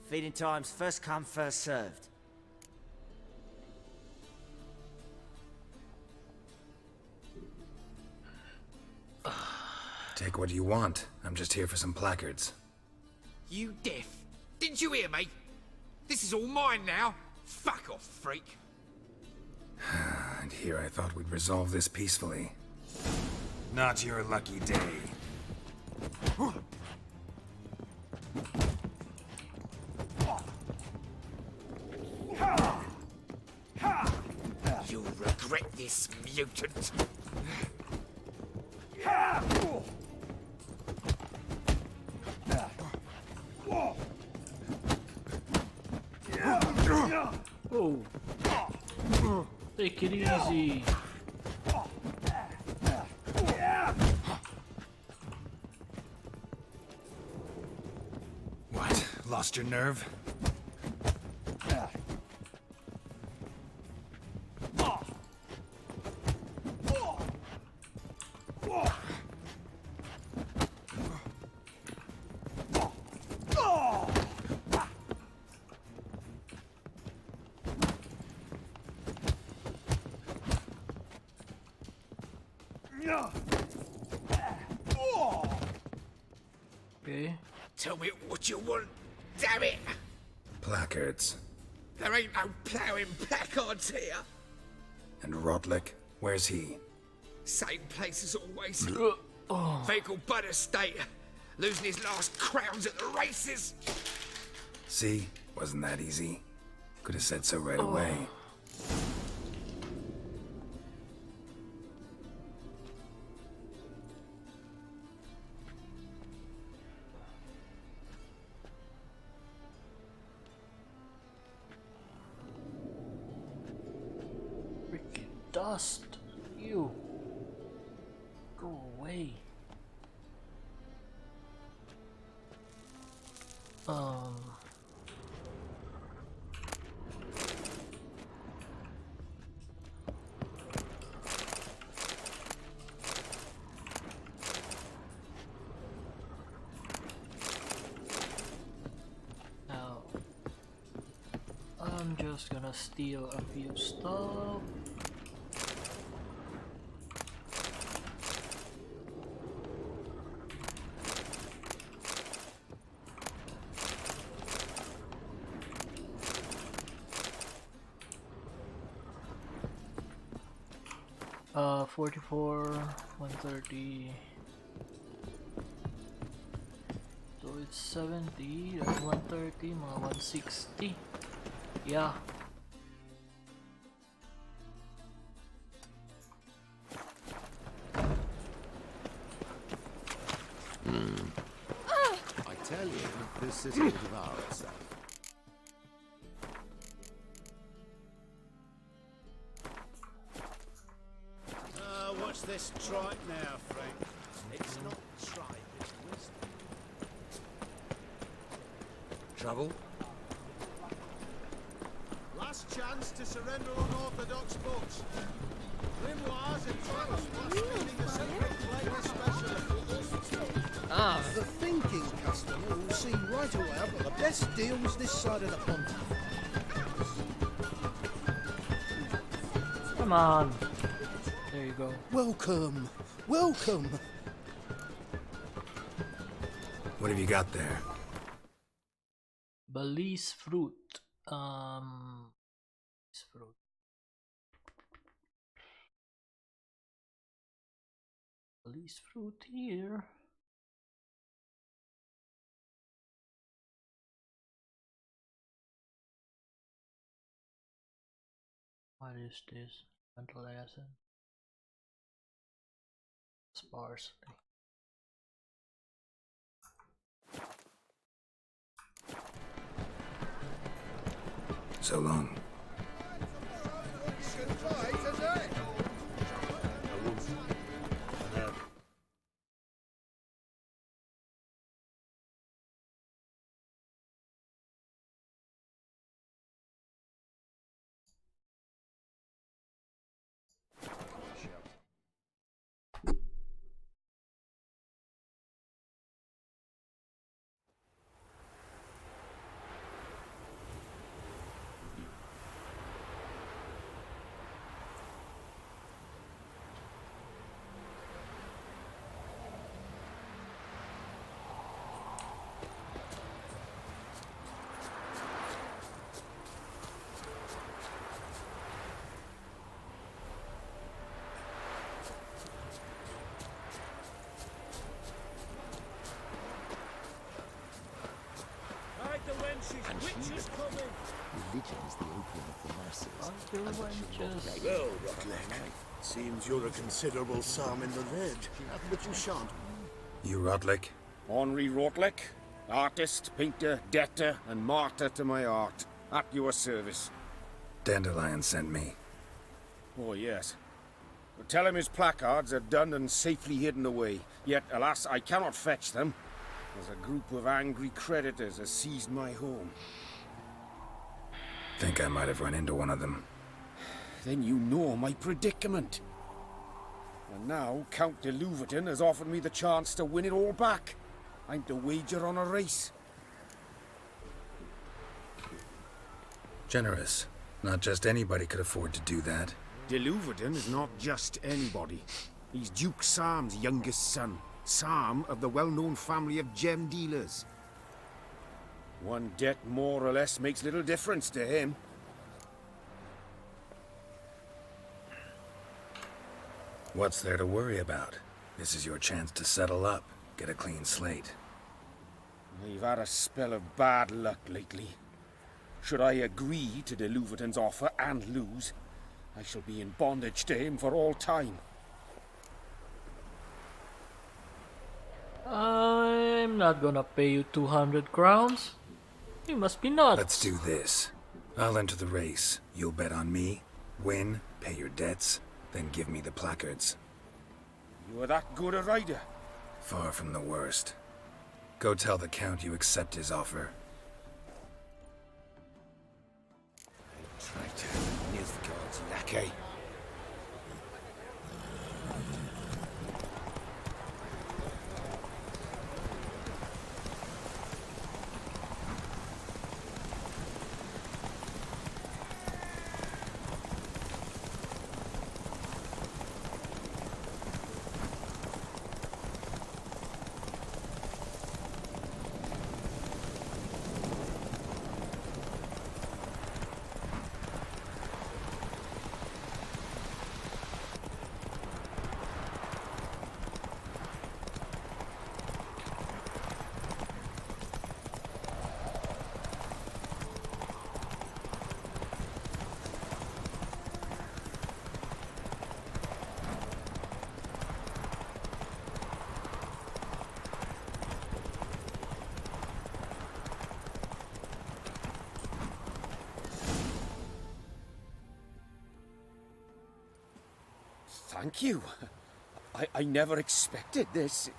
Speaker 8: Feeding time's first come, first served.
Speaker 9: Take what you want. I'm just here for some placards.
Speaker 6: You deaf? Didn't you hear me? This is all mine now. Fuck off, freak.
Speaker 9: And here I thought we'd resolve this peacefully. Not your lucky day.
Speaker 6: You'll regret this, mutant.
Speaker 1: Oh. Take it easy.
Speaker 9: What? Lost your nerve?
Speaker 1: Okay.
Speaker 6: Tell me what you want, damn it!
Speaker 9: Placards.
Speaker 6: There ain't no ploughing placards here.
Speaker 9: And Rodlick? Where's he?
Speaker 6: Same place as always. Vehicle butter state. Losing his last crowns at the races.
Speaker 9: See? Wasn't that easy? Could have said so right away.
Speaker 1: Freaking dust. You. Go away. Now, I'm just gonna steal a few stuff. Uh, 44, 130. So it's 70, that's 130, mga 160. Yeah.
Speaker 7: I tell you, this city will devour itself.
Speaker 12: What's this tripe now, Frank? It's not tripe, it's wisdom.
Speaker 15: Trouble?
Speaker 12: Last chance to surrender unorthodox books. Grimoires and tracks meaning a sacred play especially.
Speaker 5: The thinking customer will see right away I've got the best deals this side of the pond.
Speaker 1: Come on. There you go.
Speaker 5: Welcome, welcome.
Speaker 9: What have you got there?
Speaker 1: Belize fruit. Fruit. Belize fruit here. What is this? Mental acid. Sparsely.
Speaker 9: So long.
Speaker 12: Witches coming!
Speaker 13: Religion is the opium of the masses.
Speaker 12: Well, Rotlick, seems you're a considerable psalm in the lead, but you shan't.
Speaker 9: You Rotlick?
Speaker 14: Henri Rotlick, artist, painter, debtor, and martyr to my art. At your service.
Speaker 9: Dandelion sent me.
Speaker 14: Oh, yes. But tell him his placards are done and safely hidden away. Yet, alas, I cannot fetch them, as a group of angry creditors has seized my home.
Speaker 9: Think I might have run into one of them.
Speaker 14: Then you know my predicament. And now Count de Louverton has offered me the chance to win it all back. I'm to wager on a race.
Speaker 9: Generous. Not just anybody could afford to do that.
Speaker 14: De Louverton is not just anybody. He's Duke Sam's youngest son. Sam of the well-known family of gem dealers. One debt more or less makes little difference to him.
Speaker 9: What's there to worry about? This is your chance to settle up, get a clean slate.
Speaker 14: I've had a spell of bad luck lately. Should I agree to de Louverton's offer and lose, I shall be in bondage to him for all time.
Speaker 1: I'm not gonna pay you 200 crowns. You must be nuts.
Speaker 9: Let's do this. I'll enter the race. You'll bet on me, win, pay your debts, then give me the placards.
Speaker 14: You are that good a rider?
Speaker 9: Far from the worst. Go tell the Count you accept his offer.
Speaker 14: Traitor, Nilfgaard's lackey. Thank you. I never expected this.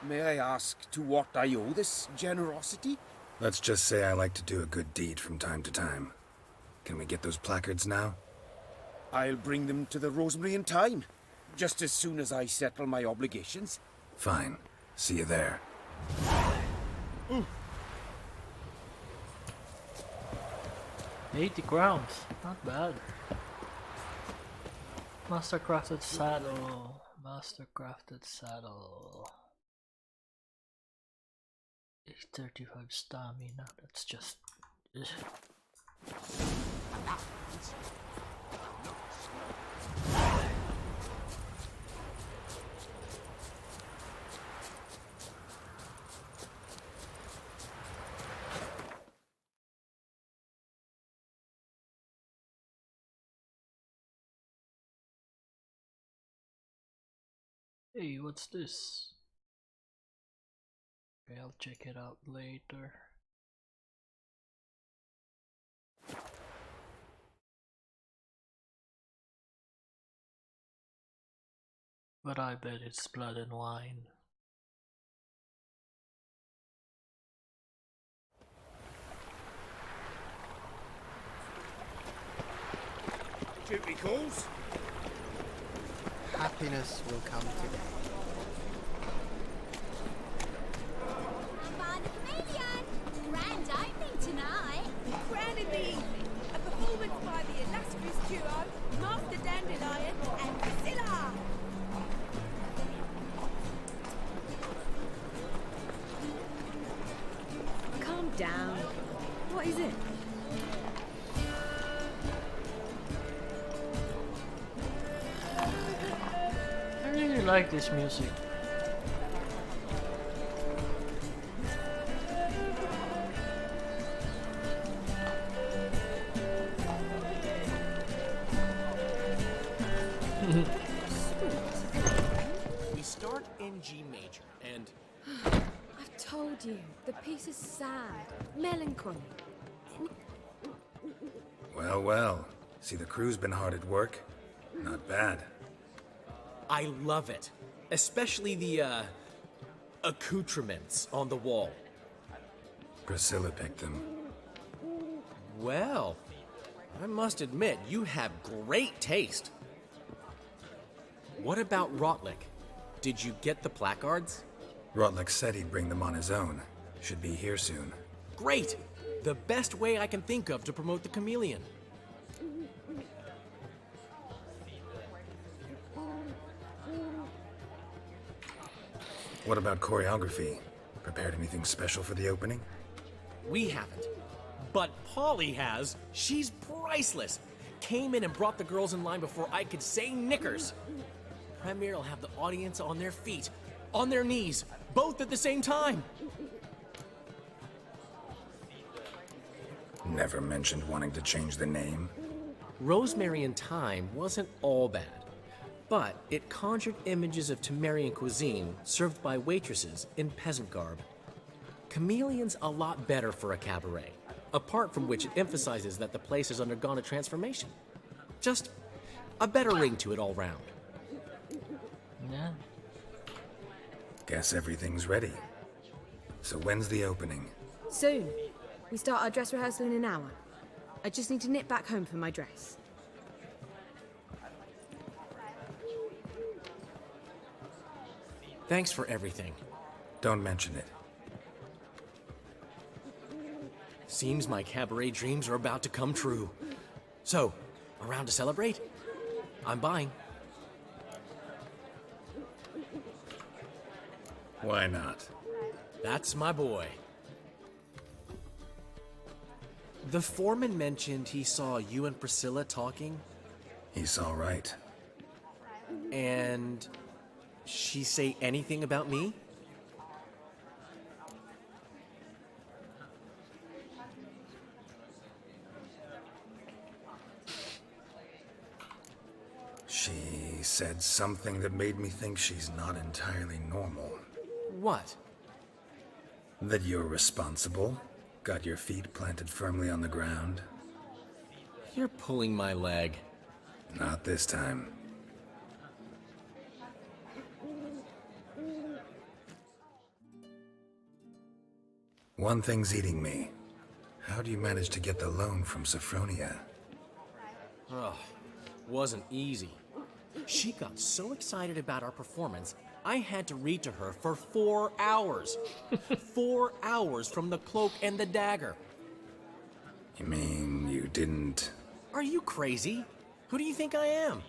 Speaker 14: May I ask to what I owe this generosity?
Speaker 9: Let's just say I like to do a good deed from time to time. Can we get those placards now?
Speaker 14: I'll bring them to the Rosemary in time, just as soon as I settle my obligations.
Speaker 9: Fine. See you there.
Speaker 1: 80 crowns, not bad. Mastercrafted saddle. Mastercrafted saddle. 35 stamina, that's just... ugh. Hey, what's this? Okay, I'll check it out later. But I bet it's blood and wine.
Speaker 14: Duty calls.
Speaker 21: Happiness will come today.
Speaker 22: I'm buying the chameleon. Grand opening tonight.
Speaker 19: Grand in the evening. A performance by the illustrious duo, Master Dandelion and Priscilla.
Speaker 20: Calm down. What is it?
Speaker 1: I really like this music.
Speaker 17: We start in G major, and
Speaker 16: I've told you, the piece is sad, melancholy.
Speaker 9: Well, well. See, the crew's been hard at work. Not bad.
Speaker 17: I love it. Especially the, accoutrements on the wall.
Speaker 9: Priscilla picked them.
Speaker 17: Well, I must admit, you have great taste. What about Rotlick? Did you get the placards?
Speaker 9: Rotlick said he'd bring them on his own. Should be here soon.
Speaker 17: Great! The best way I can think of to promote the chameleon.
Speaker 9: What about choreography? Prepared anything special for the opening?
Speaker 17: We haven't. But Polly has. She's priceless. Came in and brought the girls in line before I could say knickers. Premier will have the audience on their feet, on their knees, both at the same time.
Speaker 9: Never mentioned wanting to change the name.
Speaker 17: Rosemary and Thyme wasn't all bad, but it conjured images of Temerian cuisine served by waitresses in peasant garb. Chameleon's a lot better for a cabaret, apart from which it emphasizes that the place has undergone a transformation. Just a better ring to it all round.
Speaker 1: Yeah.
Speaker 9: Guess everything's ready. So when's the opening?
Speaker 16: Soon. We start our dress rehearsal in an hour. I just need to nip back home for my dress.
Speaker 17: Thanks for everything.
Speaker 9: Don't mention it.
Speaker 17: Seems my cabaret dreams are about to come true. So, around to celebrate? I'm buying.
Speaker 9: Why not?
Speaker 17: That's my boy. The foreman mentioned he saw you and Priscilla talking.
Speaker 9: He saw right.
Speaker 17: And she say anything about me?
Speaker 9: She said something that made me think she's not entirely normal.
Speaker 17: What?
Speaker 9: That you're responsible, got your feet planted firmly on the ground.
Speaker 17: You're pulling my leg.
Speaker 9: Not this time. One thing's eating me. How do you manage to get the loan from Sophronia?
Speaker 17: Ugh, wasn't easy. She got so excited about our performance, I had to read to her for 4 hours. 4 hours from the cloak and the dagger.
Speaker 9: You mean you didn't...
Speaker 17: Are you crazy? Who do you think I am?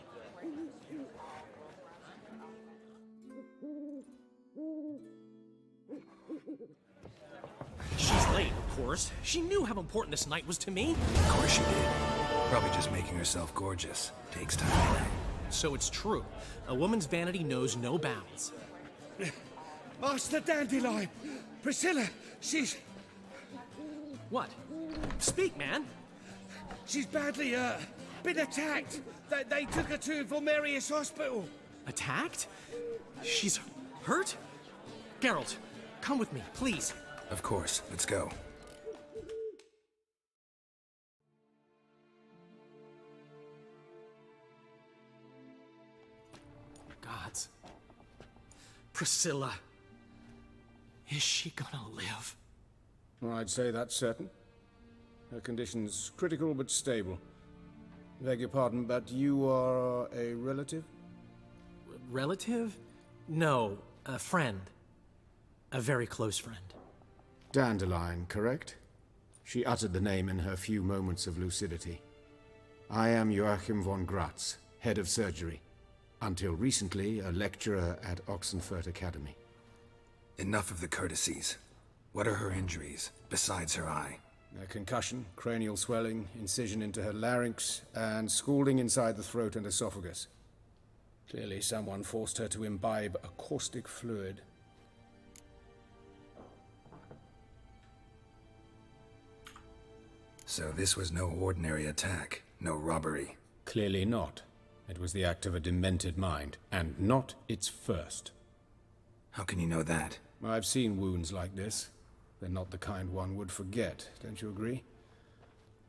Speaker 17: course. She knew how important this night was to me.
Speaker 9: Of course she did. Probably just making herself gorgeous. Takes time.
Speaker 17: So it's true. A woman's vanity knows no bounds.
Speaker 11: Master Dandelion! Priscilla, she's...
Speaker 17: What? Speak, man!
Speaker 11: She's badly, been attacked. They took her to Vulmerius Hospital.
Speaker 17: Attacked? She's hurt? Geralt, come with me, please.
Speaker 9: Of course. Let's go.
Speaker 17: Gods. Priscilla. Is she gonna live?
Speaker 14: Well, I'd say that's certain. Her condition's critical but stable. Beg your pardon, but you are a relative?
Speaker 17: Relative? No, a friend. A very close friend.
Speaker 14: Dandelion, correct? She uttered the name in her few moments of lucidity. I am Joachim von Gratz, head of surgery. Until recently, a lecturer at Oxenfurt Academy.
Speaker 9: Enough of the courtesies. What are her injuries, besides her eye?
Speaker 14: A concussion, cranial swelling, incision into her larynx, and scalding inside the throat and esophagus. Clearly someone forced her to imbibe a caustic fluid.
Speaker 9: So this was no ordinary attack, no robbery.
Speaker 14: Clearly not. It was the act of a demented mind, and not its first.
Speaker 9: How can you know that?
Speaker 14: I've seen wounds like this. They're not the kind one would forget, don't you agree?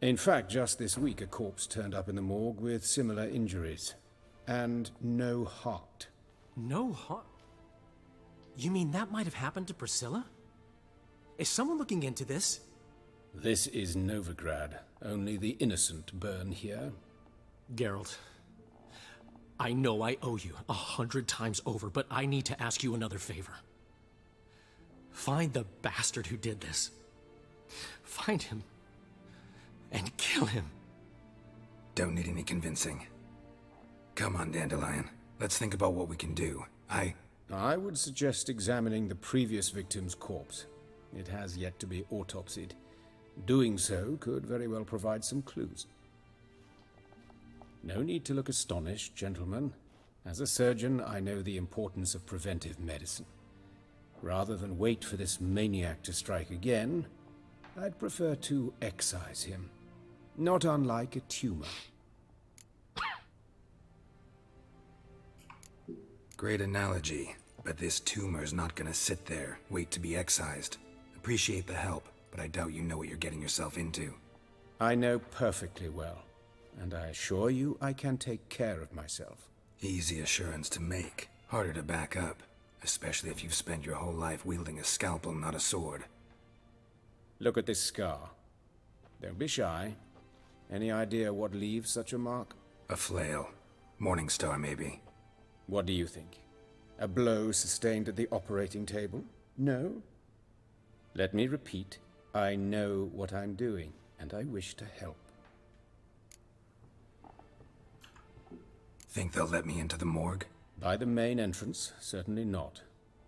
Speaker 14: In fact, just this week a corpse turned up in the morgue with similar injuries. And no heart.
Speaker 17: No heart? You mean that might have happened to Priscilla? Is someone looking into this?
Speaker 14: This is Novigrad. Only the innocent burn here.
Speaker 17: Geralt, I know I owe you 100 times over, but I need to ask you another favor. Find the bastard who did this. Find him. And kill him.
Speaker 9: Don't need any convincing. Come on, Dandelion. Let's think about what we can do.
Speaker 14: I would suggest examining the previous victim's corpse. It has yet to be autopsied. Doing so could very well provide some clues. No need to look astonished, gentlemen. As a surgeon, I know the importance of preventive medicine. Rather than wait for this maniac to strike again, I'd prefer to excise him. Not unlike a tumor.
Speaker 9: Great analogy, but this tumor's not gonna sit there, wait to be excised. Appreciate the help, but I doubt you know what you're getting yourself into.
Speaker 14: I know perfectly well, and I assure you I can take care of myself.
Speaker 9: Easy assurance to make, harder to back up, especially if you've spent your whole life wielding a scalpel, not a sword.
Speaker 14: Look at this scar. Don't be shy. Any idea what leaves such a mark?
Speaker 9: A flail. Morning Star, maybe.
Speaker 14: What do you think? A blow sustained at the operating table? No? Let me repeat. I know what I'm doing, and I wish to help.
Speaker 9: Think they'll let me into the morgue?
Speaker 14: By the main entrance, certainly not.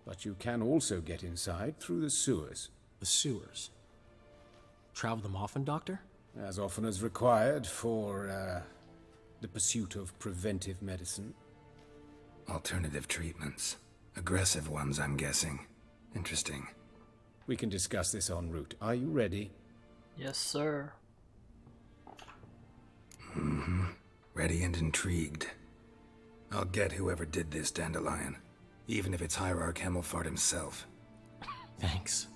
Speaker 14: But you can also get inside through the sewers.
Speaker 17: The sewers? Travel them often, Doctor?
Speaker 14: As often as required for, the pursuit of preventive medicine.
Speaker 9: Alternative treatments. Aggressive ones, I'm guessing. Interesting.
Speaker 14: We can discuss this en route. Are you ready?
Speaker 1: Yes, sir.
Speaker 9: Mm-hmm. Ready and intrigued. I'll get whoever did this, Dandelion. Even if it's Hierarch Hemmelfart himself.
Speaker 17: Thanks.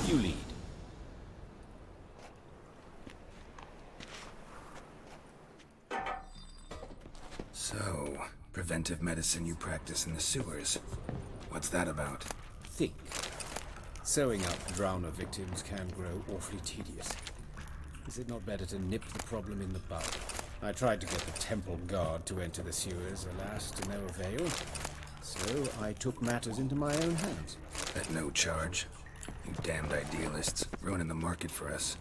Speaker 14: You lead.
Speaker 9: So, preventive medicine you practice in the sewers. What's that about?
Speaker 14: Think. Sewing up drowner victims can grow awfully tedious. Is it not better to nip the problem in the bud? I tried to get the temple guard to enter the sewers, alas, to no avail. So I took matters into my own hands.
Speaker 9: At no charge. You damned idealists, ruining the market for us.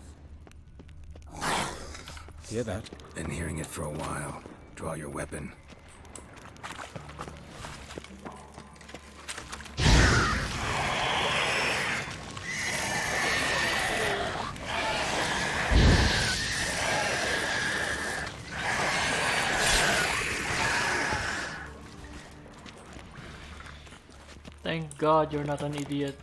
Speaker 14: Hear that?
Speaker 9: Been hearing it for a while. Draw your weapon.
Speaker 1: Thank God you're not an idiot.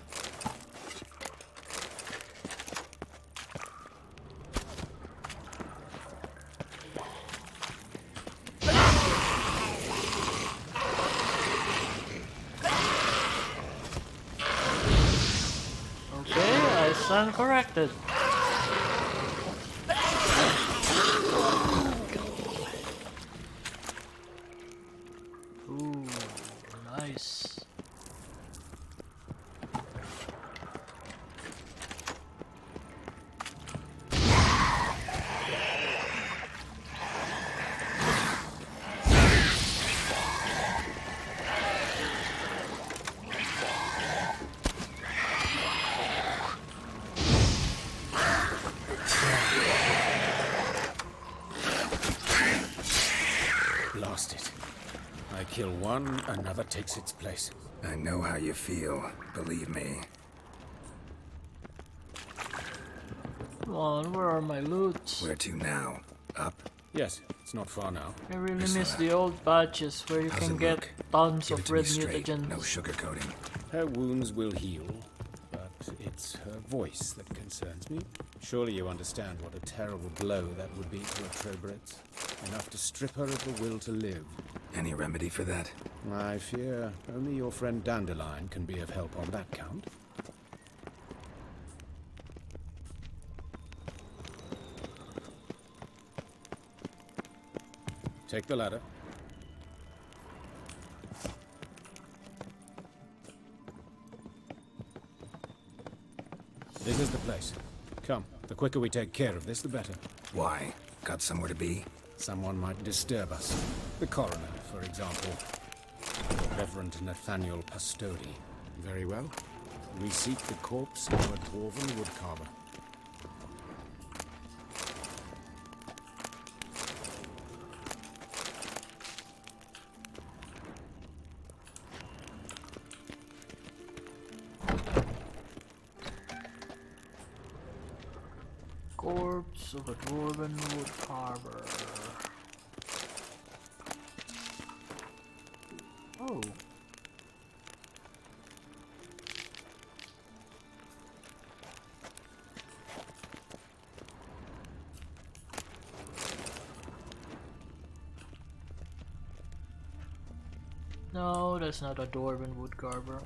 Speaker 1: Okay, I stand corrected. Ooh, nice.
Speaker 14: Lost it. I kill one, another takes its place.
Speaker 9: I know how you feel, believe me.
Speaker 1: Come on, where are my loots?
Speaker 9: Where to now? Up?
Speaker 14: Yes, it's not far now.
Speaker 1: I really miss the old patches where you can get tons
Speaker 9: Give it
Speaker 1: of
Speaker 9: to me
Speaker 1: red
Speaker 9: straight,
Speaker 1: mutagens.
Speaker 9: no sugarcoating.
Speaker 14: Her wounds will heal, but it's her voice that concerns me. Surely you understand what a terrible blow that would be to a Trobritz. Enough to strip her of the will to live.
Speaker 9: Any remedy for that?
Speaker 14: I fear only your friend Dandelion can be of help on that count. Take the ladder. This is the place. Come, the quicker we take care of this, the better.
Speaker 9: Why? Got somewhere to be?
Speaker 14: Someone might disturb us. The coroner, for example. Reverend Nathaniel Pastodi. Very well. We seek the corpse of a dwarven woodcarver.
Speaker 1: Corpse of a dwarven woodcarver. Oh. No, that's not a dwarven woodcarver.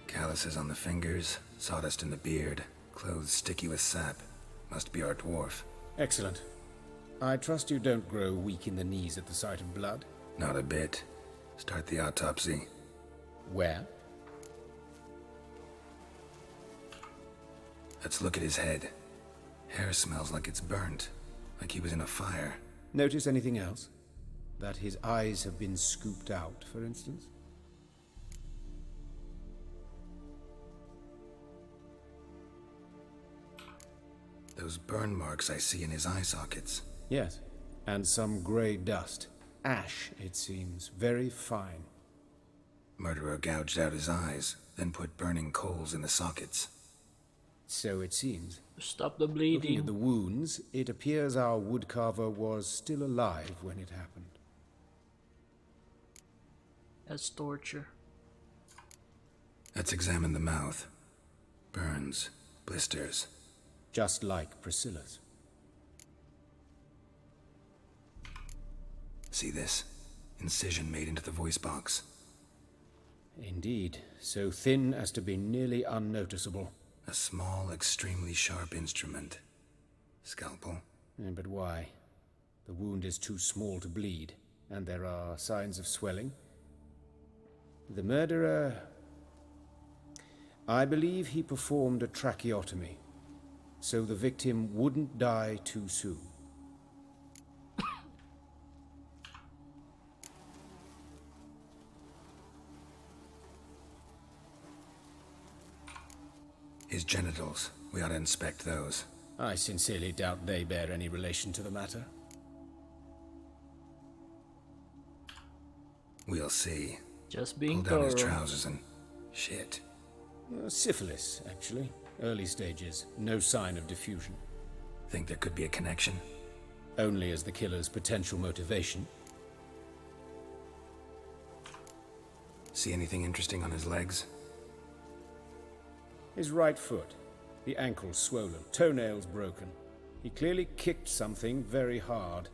Speaker 9: Calluses on the fingers, sawdust in the beard, clothes sticky with sap. Must be our dwarf.
Speaker 14: Excellent. I trust you don't grow weak in the knees at the sight of blood?
Speaker 9: Not a bit. Start the autopsy.
Speaker 14: Where?
Speaker 9: Let's look at his head. Hair smells like it's burnt, like he was in a fire.
Speaker 14: Notice anything else? That his eyes have been scooped out, for instance?
Speaker 9: Those burn marks I see in his eye sockets.
Speaker 14: Yes, and some grey dust. Ash, it seems. Very fine.
Speaker 9: Murderer gouged out his eyes, then put burning coals in the sockets.
Speaker 14: So it seems.
Speaker 1: Stop the
Speaker 14: Looking
Speaker 1: bleeding.
Speaker 14: at the wounds, it appears our woodcarver was still alive when it happened.
Speaker 1: That's torture.
Speaker 9: Let's examine the mouth. Burns, blisters.
Speaker 14: Just like Priscilla's.
Speaker 9: See this? Incision made into the voice box. Indeed, so thin as to be nearly unnoticeable.
Speaker 10: A small, extremely sharp instrument. Scalpel.
Speaker 9: But why? The wound is too small to bleed, and there are signs of swelling. The murderer... I believe he performed a tracheotomy, so the victim wouldn't die too soon.
Speaker 10: His genitals. We ought to inspect those.
Speaker 9: I sincerely doubt they bear any relation to the matter.
Speaker 10: We'll see.
Speaker 1: Just being
Speaker 10: Pull down his
Speaker 1: thorough.
Speaker 10: trousers and... shit.
Speaker 9: Syphilis, actually. Early stages. No sign of diffusion.
Speaker 10: Think there could be a connection?
Speaker 9: Only as the killer's potential motivation.
Speaker 10: See anything interesting on his legs?
Speaker 9: His right foot. The ankle swollen, toenails broken. He clearly kicked something very hard.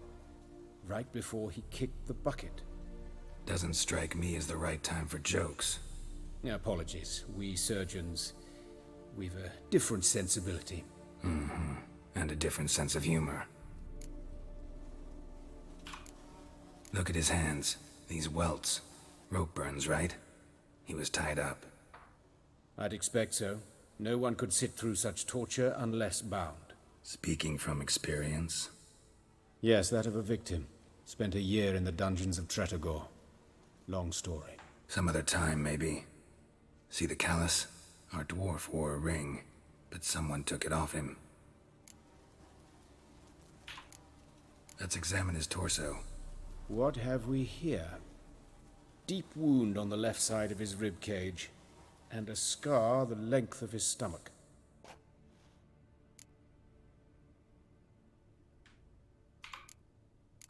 Speaker 9: Right before he kicked the bucket.
Speaker 10: Doesn't strike me as the right time for jokes.
Speaker 9: Apologies. We surgeons, we've a different sensibility.
Speaker 10: Mm-hmm. And a different sense of humor. Look at his hands. These welts. Rope burns, right? He was tied up.
Speaker 9: I'd expect so. No one could sit through such torture unless bound.
Speaker 10: Speaking from experience?
Speaker 9: Yes, that of a victim. Spent a year in the dungeons of Tretogor. Long story.
Speaker 10: Some other time, maybe. See the callus? Our dwarf wore a ring, but someone took it off him. Let's examine his torso.
Speaker 9: What have we here? Deep wound on the left side of his rib cage, and a scar the length of his stomach.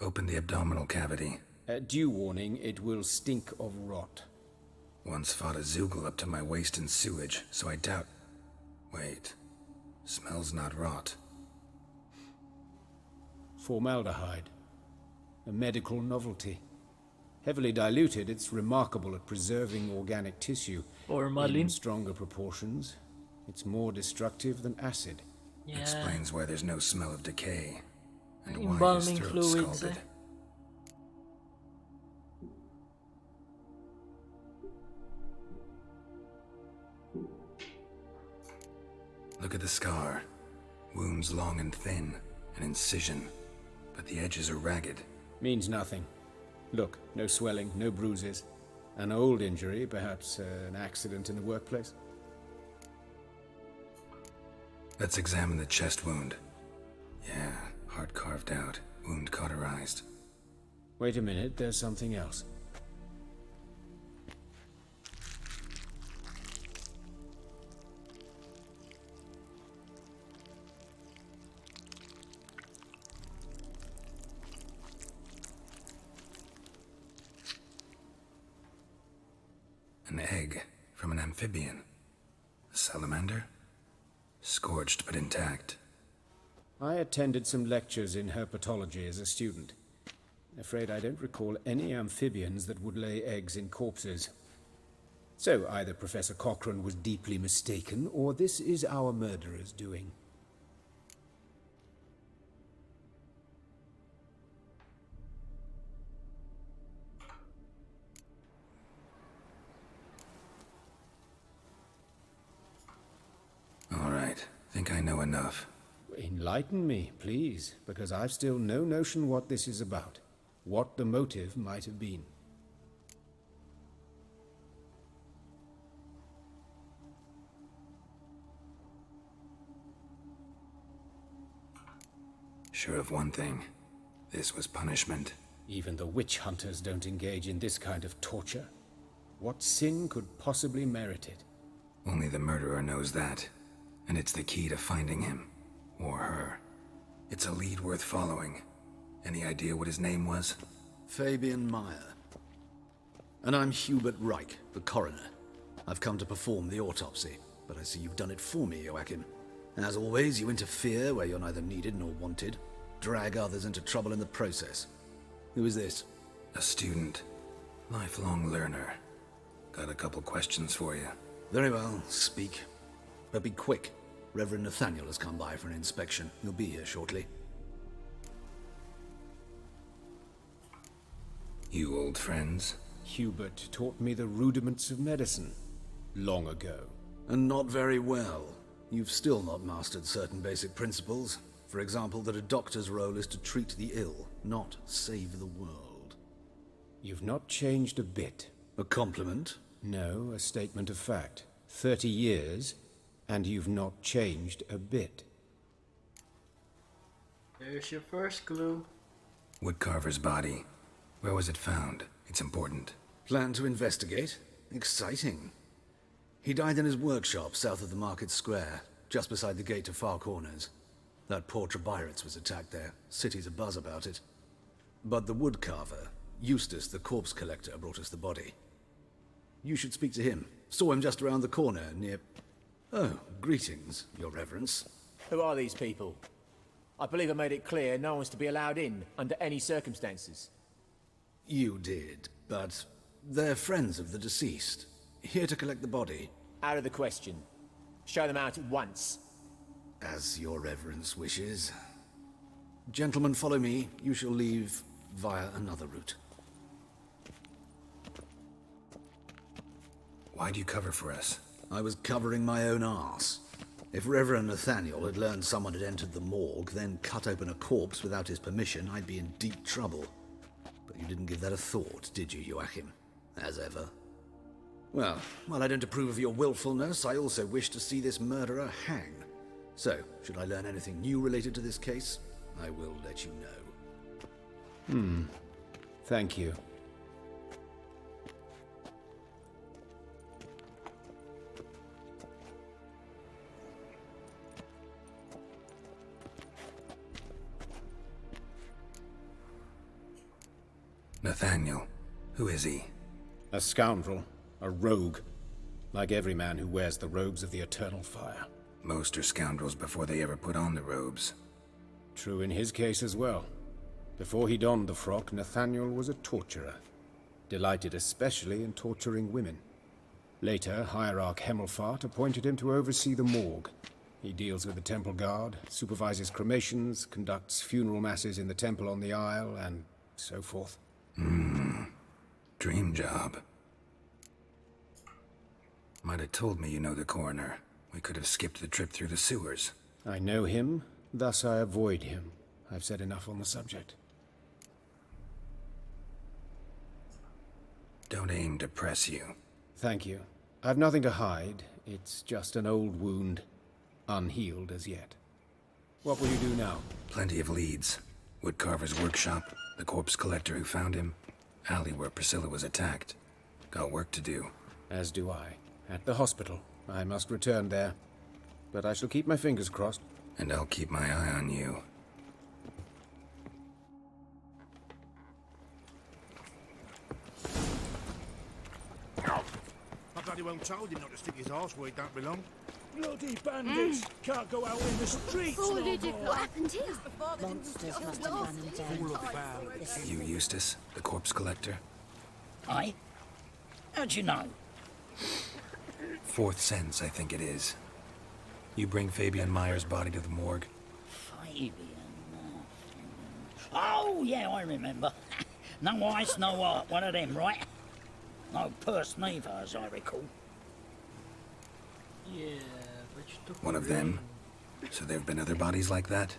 Speaker 10: Open the abdominal cavity.
Speaker 9: Due warning, it will stink of rot.
Speaker 10: Once fought a Zoogle up to my waist in sewage, so I doubt... Wait. Smells not rot.
Speaker 9: Formaldehyde. A medical novelty. Heavily diluted, it's remarkable at preserving organic tissue.
Speaker 1: Formalin.
Speaker 9: In stronger proportions, it's more destructive than acid.
Speaker 1: Yeah.
Speaker 10: Explains why there's no smell of decay. And why his
Speaker 1: Embalming
Speaker 10: throat's
Speaker 1: fluids,
Speaker 10: scalded. Look at the scar. Wounds long and thin, an incision, but the edges are ragged.
Speaker 9: Means nothing. Look, no swelling, no bruises. An old injury, perhaps an accident in the workplace.
Speaker 10: Let's examine the chest wound. Yeah, heart carved out, wound cauterized.
Speaker 9: Wait a minute, there's something else.
Speaker 10: An egg from an amphibian. A salamander? Scorched but intact.
Speaker 9: I attended some lectures in herpetology as a student. Afraid I don't recall any amphibians that would lay eggs in corpses. So either Professor Cochrane was deeply mistaken, or this is our murderer's doing.
Speaker 10: All right, think I know enough.
Speaker 9: Enlighten me, please, because I've still no notion what this is about. What the motive might have been.
Speaker 10: Sure of one thing. This was punishment.
Speaker 9: Even the witch hunters don't engage in this kind of torture. What sin could possibly merit it?
Speaker 10: Only the murderer knows that. And it's the key to finding him. Or her. It's a lead worth following. Any idea what his name was?
Speaker 21: Fabian Meyer. And I'm Hubert Reich, the coroner. I've come to perform the autopsy, but I see you've done it for me, Joachim. As always, you interfere where you're neither needed nor wanted. Drag others into trouble in the process. Who is this?
Speaker 10: A student. Lifelong learner. Got a couple questions for you.
Speaker 21: Very well, speak. But be quick. Reverend Nathaniel has come by for an inspection. He'll be here shortly.
Speaker 10: You old friends?
Speaker 14: Hubert taught me the rudiments of medicine long ago.
Speaker 21: And not very well. You've still not mastered certain basic principles. For example, that a doctor's role is to treat the ill, not save the world.
Speaker 14: You've not changed a bit.
Speaker 21: A compliment?
Speaker 14: No, a statement of fact. 30 years, and you've not changed a bit.
Speaker 1: There's your first clue.
Speaker 10: Woodcarver's body. Where was it found? It's important.
Speaker 21: Plan to investigate? Exciting. He died in his workshop south of the market square, just beside the gate to Far Corners. That poor Trebirates was attacked there. City's abuzz about it. But the woodcarver, Eustace the corpse collector, brought us the body. You should speak to him. Saw him just around the corner near... Oh, greetings, your reverence.
Speaker 8: Who are these people? I believe I made it clear no one's to be allowed in under any circumstances.
Speaker 21: You did, but they're friends of the deceased. Here to collect the body.
Speaker 8: Out of the question. Show them out at once.
Speaker 21: As your reverence wishes. Gentlemen, follow me. You shall leave via another route.
Speaker 10: Why do you cover for us?
Speaker 21: I was covering my own arse. If Reverend Nathaniel had learned someone had entered the morgue, then cut open a corpse without his permission, I'd be in deep trouble. But you didn't give that a thought, did you, Joachim? As ever. Well, while I don't approve of your willfulness, I also wish to see this murderer hang. So, should I learn anything new related to this case, I will let you know.
Speaker 14: Thank you.
Speaker 10: Nathaniel. Who is he?
Speaker 14: A scoundrel. A rogue. Like every man who wears the robes of the eternal fire.
Speaker 10: Most are scoundrels before they ever put on the robes.
Speaker 14: True in his case as well. Before he donned the frock, Nathaniel was a torturer. Delighted especially in torturing women. Later, Hierarch Hemmelfart appointed him to oversee the morgue. He deals with the temple guard, supervises cremations, conducts funeral masses in the temple on the Isle, and so forth.
Speaker 10: Dream job. Might have told me you know the coroner. We could have skipped the trip through the sewers.
Speaker 14: I know him, thus I avoid him. I've said enough on the subject.
Speaker 10: Don't aim to press you.
Speaker 14: Thank you. I've nothing to hide. It's just an old wound, unhealed as yet. What will you do now?
Speaker 10: Plenty of leads. Woodcarver's workshop, the corpse collector who found him, alley where Priscilla was attacked. Got work to do.
Speaker 14: As do I. At the hospital. I must return there. But I shall keep my fingers crossed.
Speaker 10: And I'll keep my eye on you.
Speaker 12: I bloody well told him not to stick his arse where he don't belong.
Speaker 11: Bloody bandits! Can't go out in the streets no more.
Speaker 22: What happened here? Monsters must have run him down.
Speaker 10: You Eustace, the corpse collector?
Speaker 2: Aye? How'd you know?
Speaker 10: Fourth sense, I think it is. You bring Fabian Meyer's body to the morgue?
Speaker 2: Fabian. Oh, yeah, I remember. No eyes, no heart. One of them, right? No purse neither, as I recall.
Speaker 1: Yeah, but you took
Speaker 10: One of them? So there have been other bodies like that?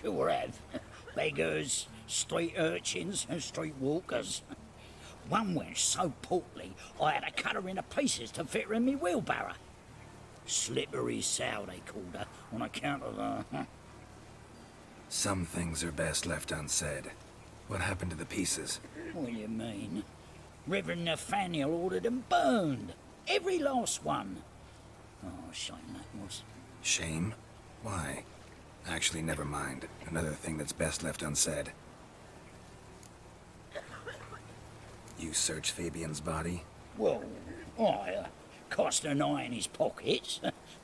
Speaker 2: Sure have. Beggars, street urchins, and street walkers. One went so portly, I had to cut her into pieces to fit her in me wheelbarrow. Slippery sow, they called her, on account of her.
Speaker 10: Some things are best left unsaid. What happened to the pieces?
Speaker 2: What do you mean? Reverend Nathaniel ordered them burned. Every last one. Oh, shame that was.
Speaker 10: Shame? Why? Actually, never mind. Another thing that's best left unsaid. You searched Fabian's body?
Speaker 2: Well, I cast an eye in his pockets.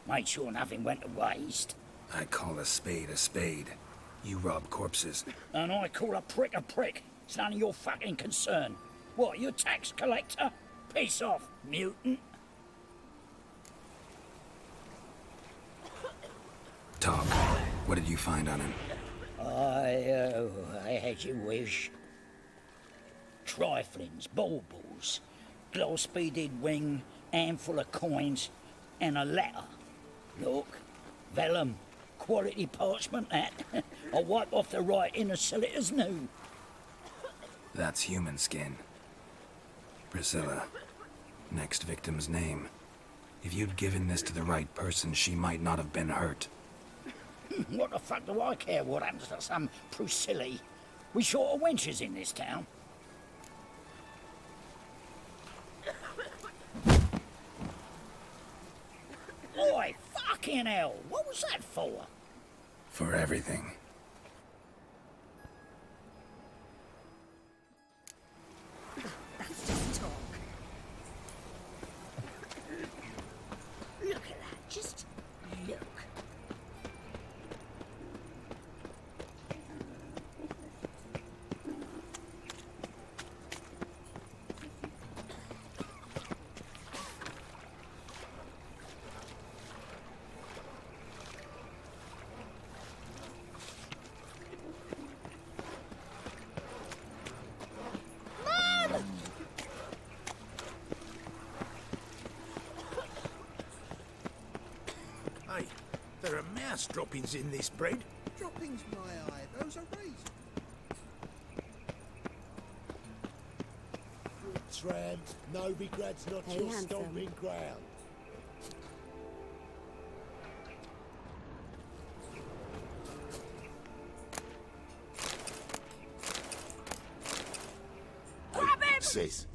Speaker 2: Made sure nothing went to waste.
Speaker 10: I call a spade a spade. You rob corpses.
Speaker 2: And I call a prick a prick. It's none of your fucking concern. What, you tax collector? Piss off, mutant.
Speaker 10: Talk. What did you find on him?
Speaker 2: I had you wish. Triflings, baubles, gloss-beaded ring, handful of coins, and a letter. Look, vellum, quality parchment that. I'll wipe off the writing and sell it as new.
Speaker 10: That's human skin. Priscilla. Next victim's name. If you'd given this to the right person, she might not have been hurt.
Speaker 2: What the fuck do I care what happens to some Priscilla? We short of wenches in this town. Oi, fucking hell, what was that for?
Speaker 10: For everything.
Speaker 22: That's just talk. Look at that, just look.
Speaker 11: Hey, there are mouse droppings in this bread.
Speaker 5: Droppings, my eye. Those are raisins.
Speaker 12: Tramp, Novigrad's not
Speaker 22: Hey,
Speaker 12: your
Speaker 22: handsome.
Speaker 12: stomping ground.
Speaker 19: Grab him!
Speaker 12: Sis,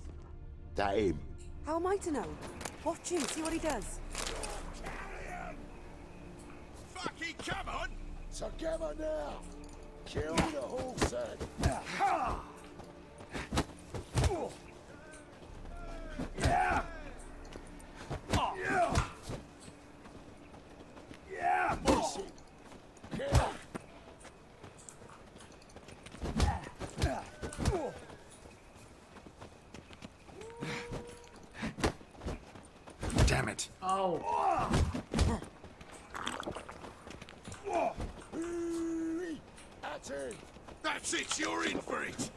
Speaker 12: that him.
Speaker 19: How am I to know? Watch him, see what he does.
Speaker 12: Fucking come on! So come on now! Kill the horse then! Push it! Kill!
Speaker 10: Damn it.
Speaker 1: Oh.
Speaker 12: That's it! That's it, you're in for it!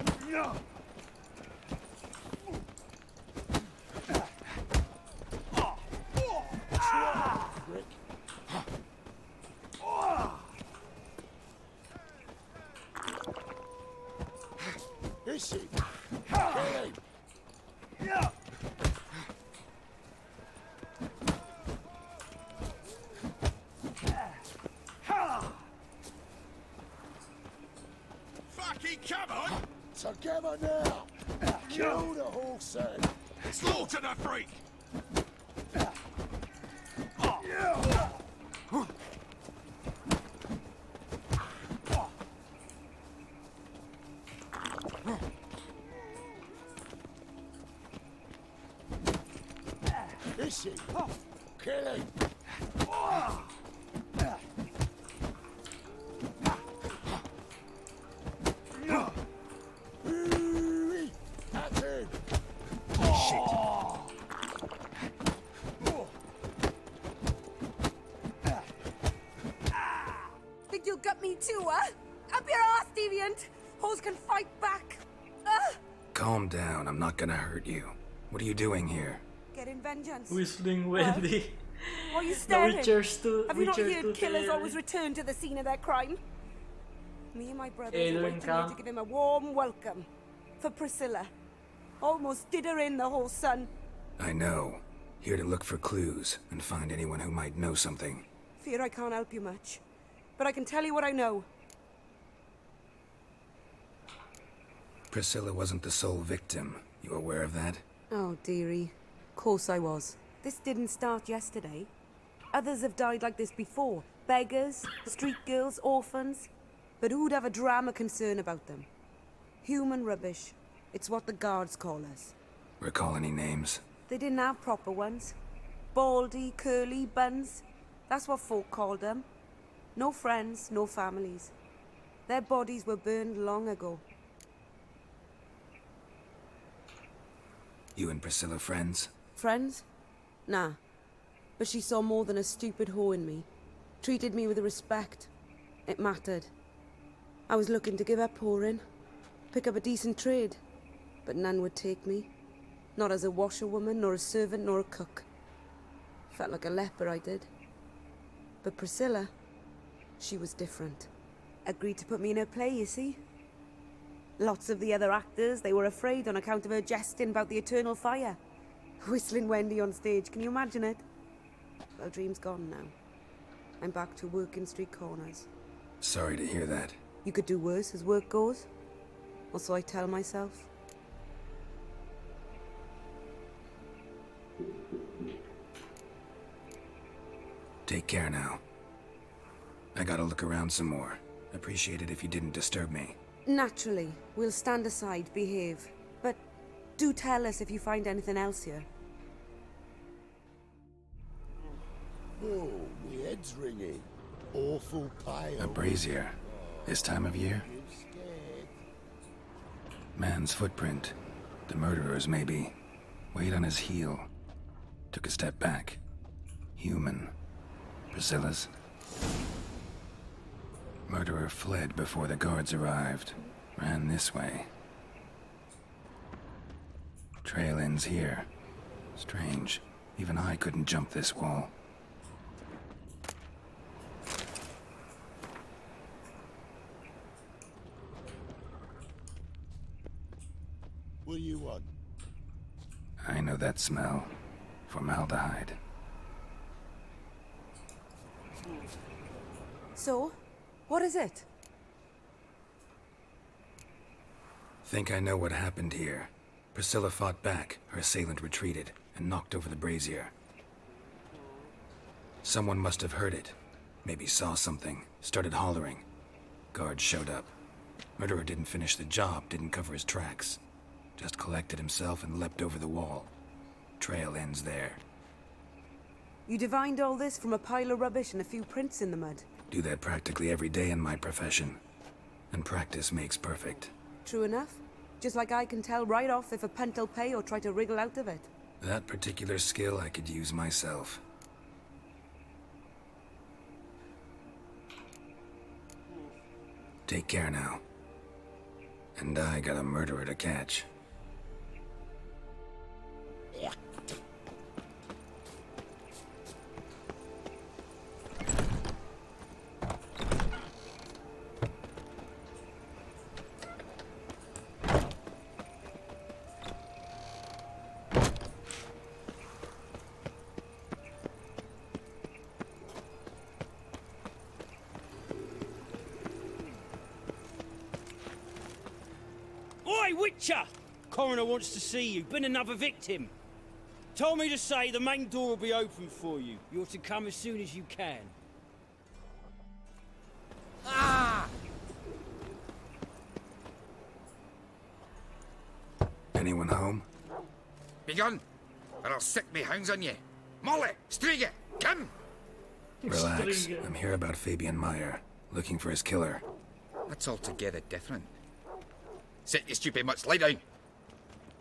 Speaker 12: Rick. Is he? Kill him! Fucking come on! So come on now! Kill the horse then! Slaughter the freak! Is he? Kill him! That's him!
Speaker 19: Think you'll gut me too, huh? Up your ass, deviant! Hoes can fight back!
Speaker 10: Calm down, I'm not gonna hurt you. What are you doing here?
Speaker 19: Getting vengeance.
Speaker 1: Whistling Wendy.
Speaker 19: What are you
Speaker 1: The
Speaker 19: staring?
Speaker 1: Witcher's two.
Speaker 19: Have you not
Speaker 1: Witcher
Speaker 19: heard
Speaker 1: 2
Speaker 19: killers
Speaker 1: theory.
Speaker 19: always return to the scene of their crime? Me and my brothers
Speaker 1: Hey,
Speaker 19: are
Speaker 1: doing
Speaker 19: waiting here to
Speaker 1: camp.
Speaker 19: give him a warm welcome. For Priscilla. Almost did her in, the whole son.
Speaker 10: I know. Here to look for clues and find anyone who might know something.
Speaker 19: Fear I can't help you much. But I can tell you what I know.
Speaker 10: Priscilla wasn't the sole victim. You aware of that?
Speaker 19: Oh, dearie. Course I was. This didn't start yesterday. Others have died like this before. Beggars, street girls, orphans. But who'd have a drama concern about them? Human rubbish. It's what the guards call us.
Speaker 10: Recall any names?
Speaker 19: They didn't have proper ones. Baldy, curly, buns. That's what folk called them. No friends, no families. Their bodies were burned long ago.
Speaker 10: You and Priscilla friends?
Speaker 19: Friends? Nah. But she saw more than a stupid whore in me. Treated me with respect. It mattered. I was looking to give up whoring. Pick up a decent trade. But none would take me. Not as a washerwoman, nor a servant, nor a cook. Felt like a leper, I did. But Priscilla, she was different. Agreed to put me in her play, you see. Lots of the other actors, they were afraid on account of her jesting about the eternal fire. Whistling Wendy on stage, can you imagine it? Well, dream's gone now. I'm back to working street corners.
Speaker 10: Sorry to hear that.
Speaker 19: You could do worse as work goes. Or so I tell myself.
Speaker 10: Take care now. I gotta look around some more. Appreciate it if you didn't disturb me.
Speaker 19: Naturally, we'll stand aside, behave. But do tell us if you find anything else here.
Speaker 12: Oh, my head's ringing. Awful pale.
Speaker 10: A brazier. This time of year? Man's footprint. The murderer's, maybe. Weight on his heel. Took a step back. Human. Priscilla's. Murderer fled before the guards arrived. Ran this way. Trail ends here. Strange. Even I couldn't jump this wall.
Speaker 12: What do you want?
Speaker 10: I know that smell. Formaldehyde.
Speaker 19: So, what is it?
Speaker 10: Think I know what happened here. Priscilla fought back, her assailant retreated, and knocked over the brazier. Someone must have heard it. Maybe saw something, started hollering. Guards showed up. Murderer didn't finish the job, didn't cover his tracks. Just collected himself and leapt over the wall. Trail ends there.
Speaker 19: You divined all this from a pile of rubbish and a few prints in the mud.
Speaker 10: Do that practically every day in my profession. And practice makes perfect.
Speaker 19: True enough. Just like I can tell right off if a punt'll pay or try to wriggle out of it.
Speaker 10: That particular skill I could use myself. Take care now. And I got a murderer to catch.
Speaker 12: Yeah.
Speaker 4: Oi, Witcher! Coroner wants to see you. Been another victim. Told me to say the main door will be open for you. You're to come as soon as you can.
Speaker 6: Ah!
Speaker 10: Anyone home?
Speaker 6: Begone, or I'll sick me hounds on you. Molly, Striga, come!
Speaker 10: Relax. I'm here about Fabian Meyer. Looking for his killer.
Speaker 6: That's altogether different. Sit, you stupid mutts, lie down.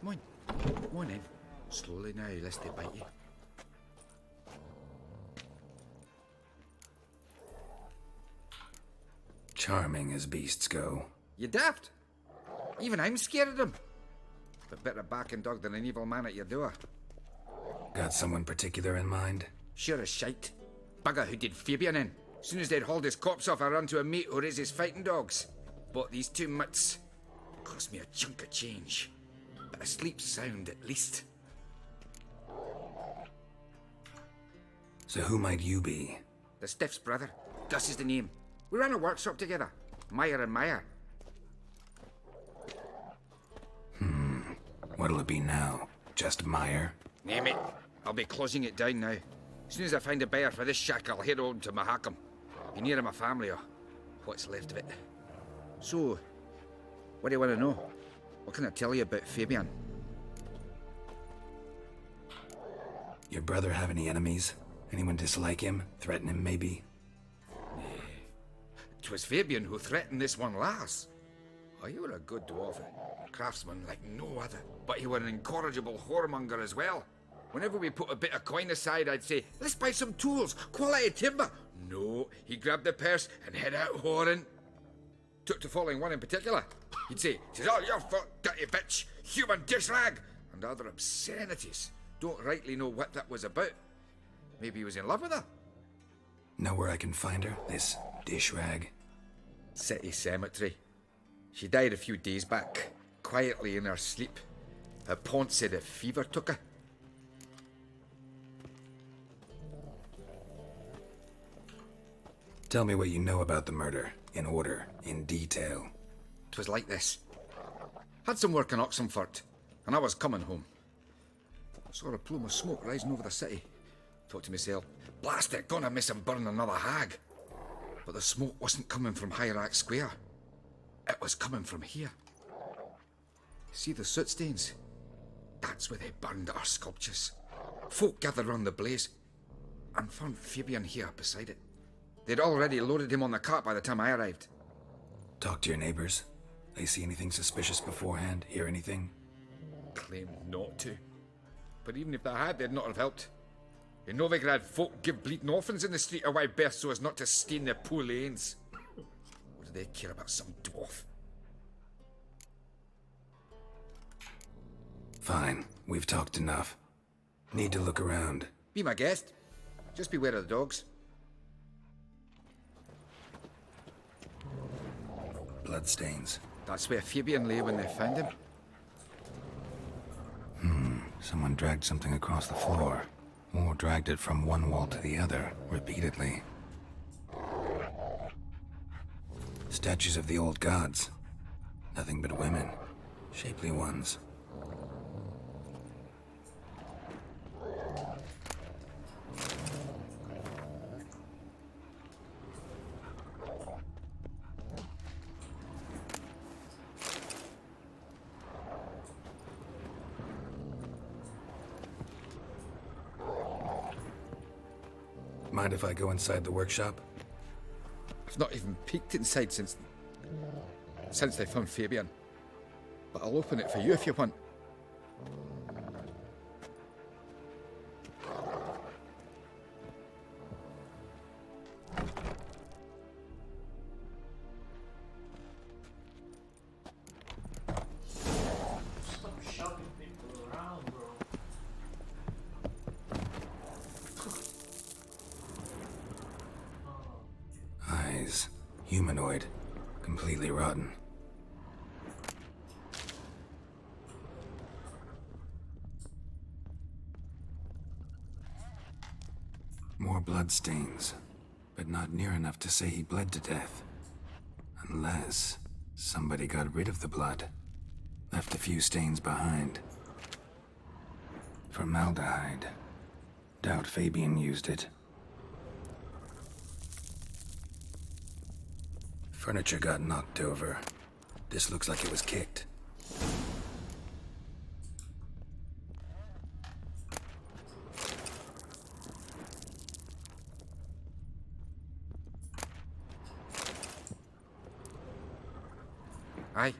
Speaker 6: Come on. Come on in. Slowly now, lest they bite you.
Speaker 10: Charming as beasts go.
Speaker 6: You daft? Even I'm scared of them. But better barking dog than an evil man at your door.
Speaker 10: Got someone particular in mind?
Speaker 6: Sure as shite. Bugger who did Fabian in. Soon as they'd hauled his corpse off, I ran to a mate who raised his fighting dogs. Bought these two mutts. Cost me a chunk of change. But I sleep sound at least.
Speaker 10: So who might you be?
Speaker 6: The Stiff's brother. Gus is the name. We ran a workshop together. Meyer and Meyer.
Speaker 10: What'll it be now? Just Meyer?
Speaker 6: Name it. I'll be closing it down now. As soon as I find a buyer for this shack, I'll head home to Mahakam. Be near my family or what's left of it. So, what do you want to know? What can I tell you about Fabian?
Speaker 10: Your brother have any enemies? Anyone dislike him? Threaten him, maybe?
Speaker 6: 'Twas Fabian who threatened this one last. Oh, you were a good dwarf. craftsman like no other. But he were an incorrigible whoremonger as well. Whenever we put a bit of coin aside, I'd say, let's buy some tools, quality timber. No, he grabbed the purse and head out whoring. Took to following one in particular. He'd say, "'Tis all your fault, dirty bitch, human dish rag," and other obscenities. Don't rightly know what that was about. Maybe he was in love with her.
Speaker 10: Know where I can find her, this dish rag?
Speaker 6: City cemetery. She died a few days back, quietly in her sleep. Her pont said a fever took her.
Speaker 10: Tell me what you know about the murder, in order, in detail.
Speaker 6: 'Twas like this. Had some work in Oxenford, and I was coming home. Saw a plume of smoke rising over the city. Thought to myself, blast it, gonna miss him burn another hag. But the smoke wasn't coming from Hierarch Square. It was coming from here. See the soot stains? That's where they burned our sculptures. Folk gathered round the blaze, and found Fabian here beside it. They'd already loaded him on the cart by the time I arrived.
Speaker 10: Talk to your neighbors. They see anything suspicious beforehand? Hear anything?
Speaker 6: Claimed not to. But even if they had, they'd not have helped. In Novigrad, folk give bleeding orphans in the street a wide berth so as not to stain their poor lanes. What do they care about some dwarf?
Speaker 10: Fine, we've talked enough. Need to look around.
Speaker 6: Be my guest. Just beware of the dogs.
Speaker 10: Bloodstains.
Speaker 6: That's where Fabian lay when they found him.
Speaker 10: Someone dragged something across the floor. Or dragged it from one wall to the other, repeatedly. Statues of the old gods. Nothing but women. Shapely ones. Mind if I go inside the workshop?
Speaker 6: I've not even peeked inside since they found Fabian. But I'll open it for you if you want.
Speaker 1: Stop shoving people around, bro.
Speaker 10: Eyes. Humanoid. Completely rotten. More bloodstains. But not near enough to say he bled to death. Unless somebody got rid of the blood. Left a few stains behind. Formaldehyde. Doubt Fabian used it. Furniture got knocked over. This looks like it was kicked.
Speaker 6: Aye.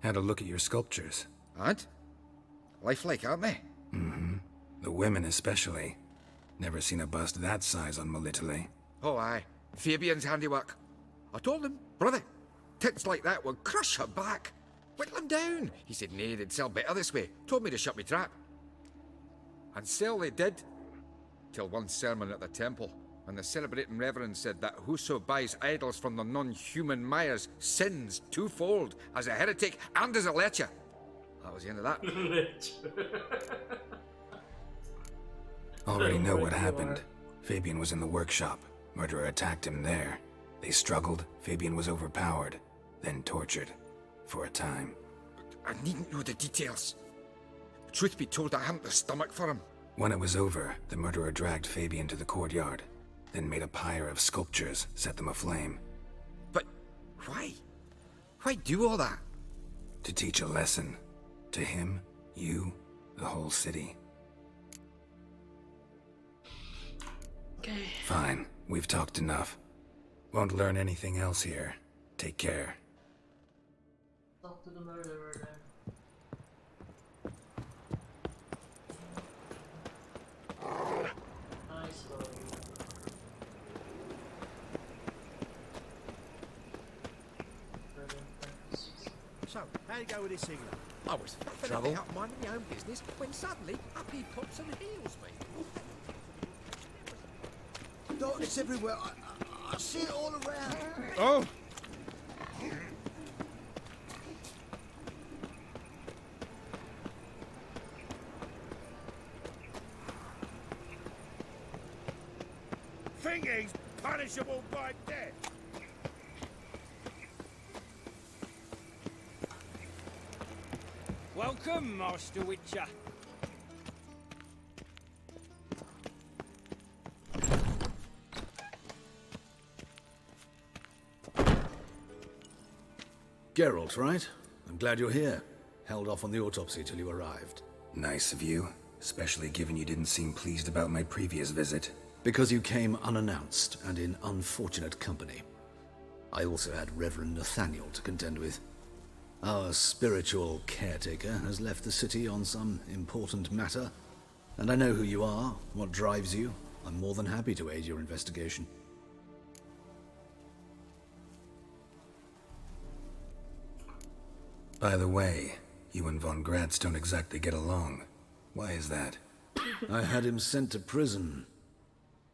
Speaker 10: Had a look at your sculptures.
Speaker 6: And? Lifelike, aren't they?
Speaker 10: Mm-hmm. The women especially. Never seen a bust that size on Melitele.
Speaker 6: Oh, aye. Fabian's handiwork. I told him, brother, tits like that would crush her back. Whittle him down. He said, nay, they'd sell better this way. Told me to shut me trap. And sell they did. Till one sermon at the temple, and the celebrating reverend said that whoso buys idols from the non-human mires sins twofold, as a heretic and as a lecher. That was the end of that.
Speaker 10: Already know what happened. Fabian was in the workshop. Murderer attacked him there. They struggled. Fabian was overpowered, then tortured. For a time.
Speaker 6: I needn't know the details. Truth be told, I hadn't the stomach for him.
Speaker 10: When it was over, the murderer dragged Fabian to the courtyard, then made a pyre of sculptures, set them aflame.
Speaker 6: But why? Why do all that?
Speaker 10: To teach a lesson. To him, you, the whole city.
Speaker 1: Okay.
Speaker 10: Fine, we've talked enough. Won't learn anything else here. Take care.
Speaker 1: Talk to the murderer then. Nice one.
Speaker 11: So, how'd it go with this England?
Speaker 3: I was
Speaker 11: Trouble?
Speaker 3: out minding my own business when suddenly up he pops and heals me.
Speaker 11: Darkness everywhere. I see it all around.
Speaker 12: Oh! Thingy's punishable by death.
Speaker 4: Welcome, Master Witcher.
Speaker 21: Geralt, right? I'm glad you're here. Held off on the autopsy till you arrived.
Speaker 10: Nice of you, especially given you didn't seem pleased about my previous visit.
Speaker 21: Because you came unannounced and in unfortunate company. I also had Reverend Nathaniel to contend with. Our spiritual caretaker has left the city on some important matter, and I know who you are, what drives you. I'm more than happy to aid your investigation.
Speaker 10: By the way, you and von Gratz don't exactly get along. Why is that?
Speaker 21: I had him sent to prison.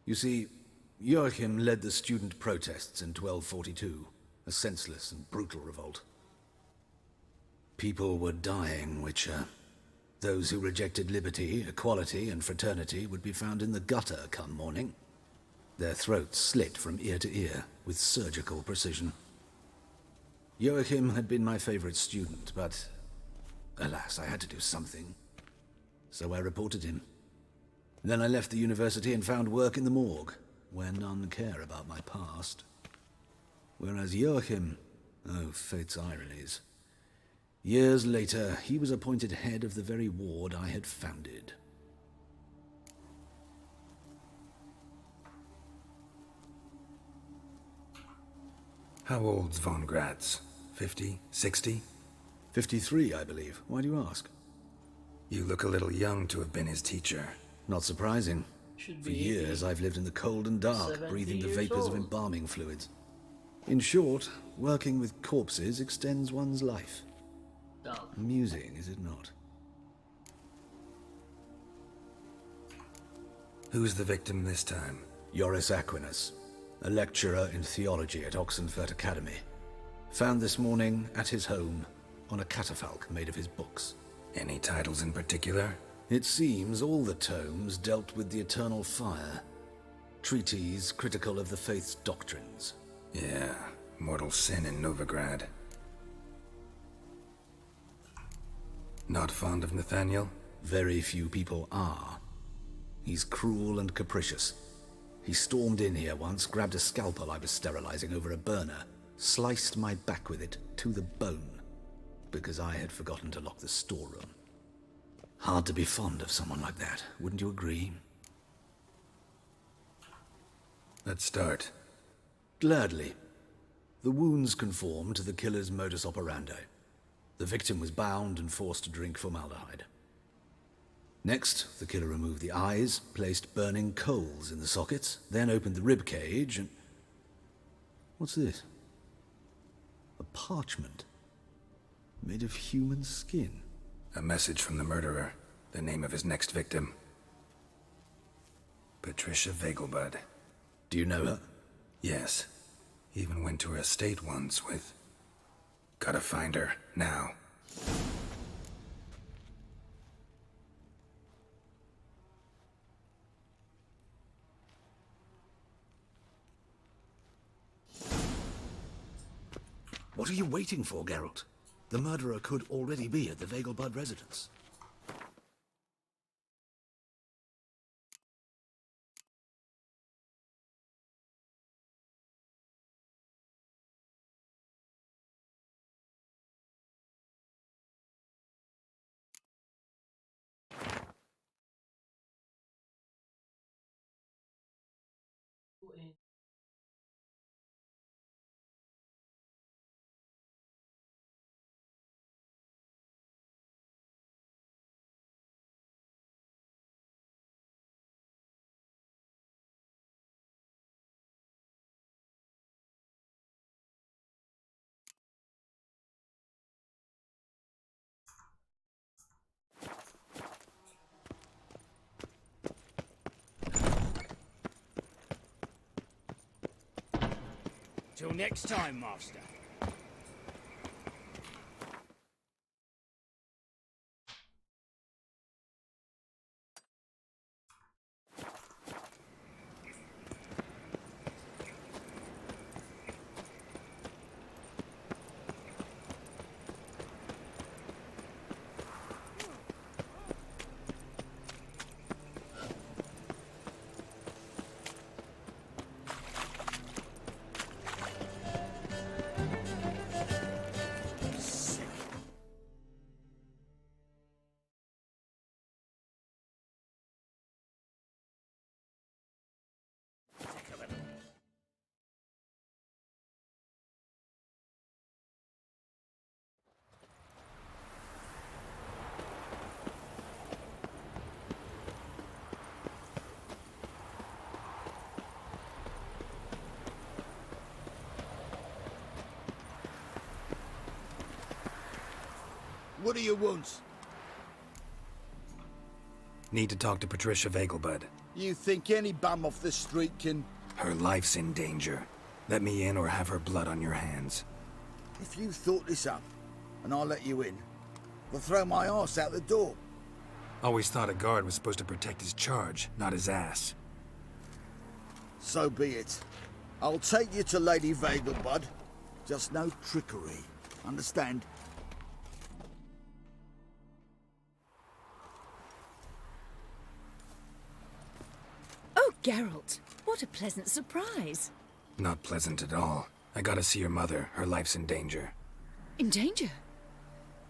Speaker 21: You see, Joachim led the student protests in 1242, a senseless and brutal revolt. People were dying, Witcher. Those who rejected liberty, equality, and fraternity would be found in the gutter come morning. Their throats slit from ear to ear with surgical precision. Joachim had been my favorite student, but alas, I had to do something. So I reported him. Then I left the university and found work in the morgue, where none care about my past. Whereas Joachim, oh, fate's ironies. Years later, he was appointed head of the very ward I had founded.
Speaker 10: How old's von Gratz? 50? 60?
Speaker 21: 53, I believe. Why do you ask?
Speaker 10: You look a little young to have been his teacher.
Speaker 21: Not surprising. For years, I've lived in the cold and dark,
Speaker 1: 70
Speaker 21: breathing the
Speaker 1: years
Speaker 21: vapors of
Speaker 1: old.
Speaker 21: embalming fluids. In short, working with corpses extends one's life. Amusing, is it not?
Speaker 10: Who's the victim this time?
Speaker 21: Joris Aquinas, a lecturer in theology at Oxenfurt Academy. Found this morning at his home on a catafalque made of his books.
Speaker 10: Any titles in particular?
Speaker 21: It seems all the tomes dealt with the eternal fire. Treatises critical of the faith's doctrines.
Speaker 10: Yeah, mortal sin in Novigrad. Not fond of Nathaniel?
Speaker 21: Very few people are. He's cruel and capricious. He stormed in here once, grabbed a scalpel I was sterilizing over a burner, sliced my back with it to the bone, because I had forgotten to lock the storeroom. Hard to be fond of someone like that, wouldn't you agree?
Speaker 10: Let's start.
Speaker 21: Gladly. The wounds conform to the killer's modus operandi. The victim was bound and forced to drink formaldehyde. Next, the killer removed the eyes, placed burning coals in the sockets, then opened the rib cage and... What's this? A parchment made of human skin.
Speaker 10: A message from the murderer. The name of his next victim. Patricia Vegelbud.
Speaker 21: Do you know her?
Speaker 10: Yes. Even went to her estate once with... Gotta find her, now.
Speaker 21: What are you waiting for, Geralt? The murderer could already be at the Vegelbud residence.
Speaker 4: Till next time, Master.
Speaker 12: What do you want?
Speaker 10: Need to talk to Patricia Vegelbud.
Speaker 12: You think any bum off the street can...
Speaker 10: Her life's in danger. Let me in or have her blood on your hands.
Speaker 12: If you thought this up, and I'll let you in, I'll throw my arse out the door.
Speaker 10: Always thought a guard was supposed to protect his charge, not his ass.
Speaker 12: So be it. I'll take you to Lady Vegelbud. Just no trickery. Understand?
Speaker 7: Oh, Geralt, what a pleasant surprise.
Speaker 10: Not pleasant at all. I gotta see your mother. Her life's in danger.
Speaker 7: In danger?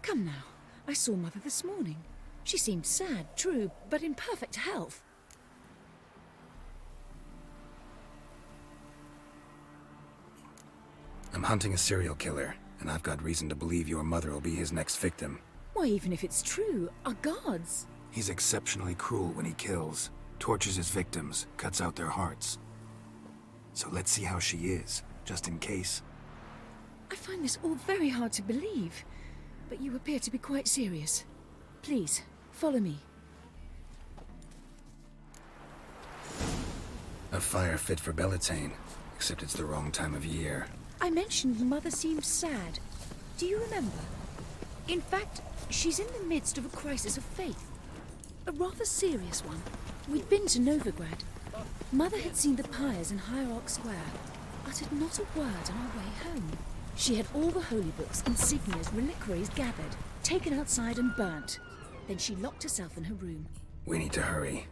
Speaker 7: Come now, I saw Mother this morning. She seemed sad, true, but in perfect health.
Speaker 10: I'm hunting a serial killer, and I've got reason to believe your mother will be his next victim.
Speaker 7: Why, even if it's true, our gods.
Speaker 10: He's exceptionally cruel when he kills, tortures his victims, cuts out their hearts. So let's see how she is, just in case.
Speaker 7: I find this all very hard to believe, but you appear to be quite serious. Please, follow me.
Speaker 10: A fire fit for Bellatane, except it's the wrong time of year.
Speaker 7: I mentioned Mother seemed sad. Do you remember? In fact, she's in the midst of a crisis of faith. A rather serious one. We'd been to Novigrad. Mother had seen the pyres in Hierarch Square, uttered not a word on our way home. She had all the holy books, insignias, reliquaries gathered, taken outside and burnt. Then she locked herself in her room.
Speaker 10: We need to hurry.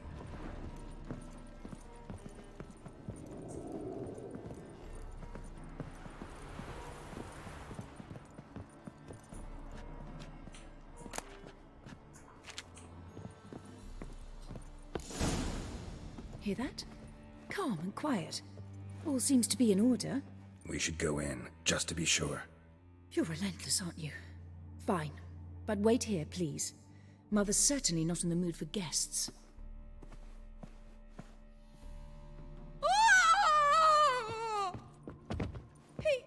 Speaker 7: Hear that? Calm and quiet. All seems to be in order.
Speaker 10: We should go in, just to be sure.
Speaker 7: You're relentless, aren't you? Fine. But wait here, please. Mother's certainly not in the mood for guests.
Speaker 18: Oh! He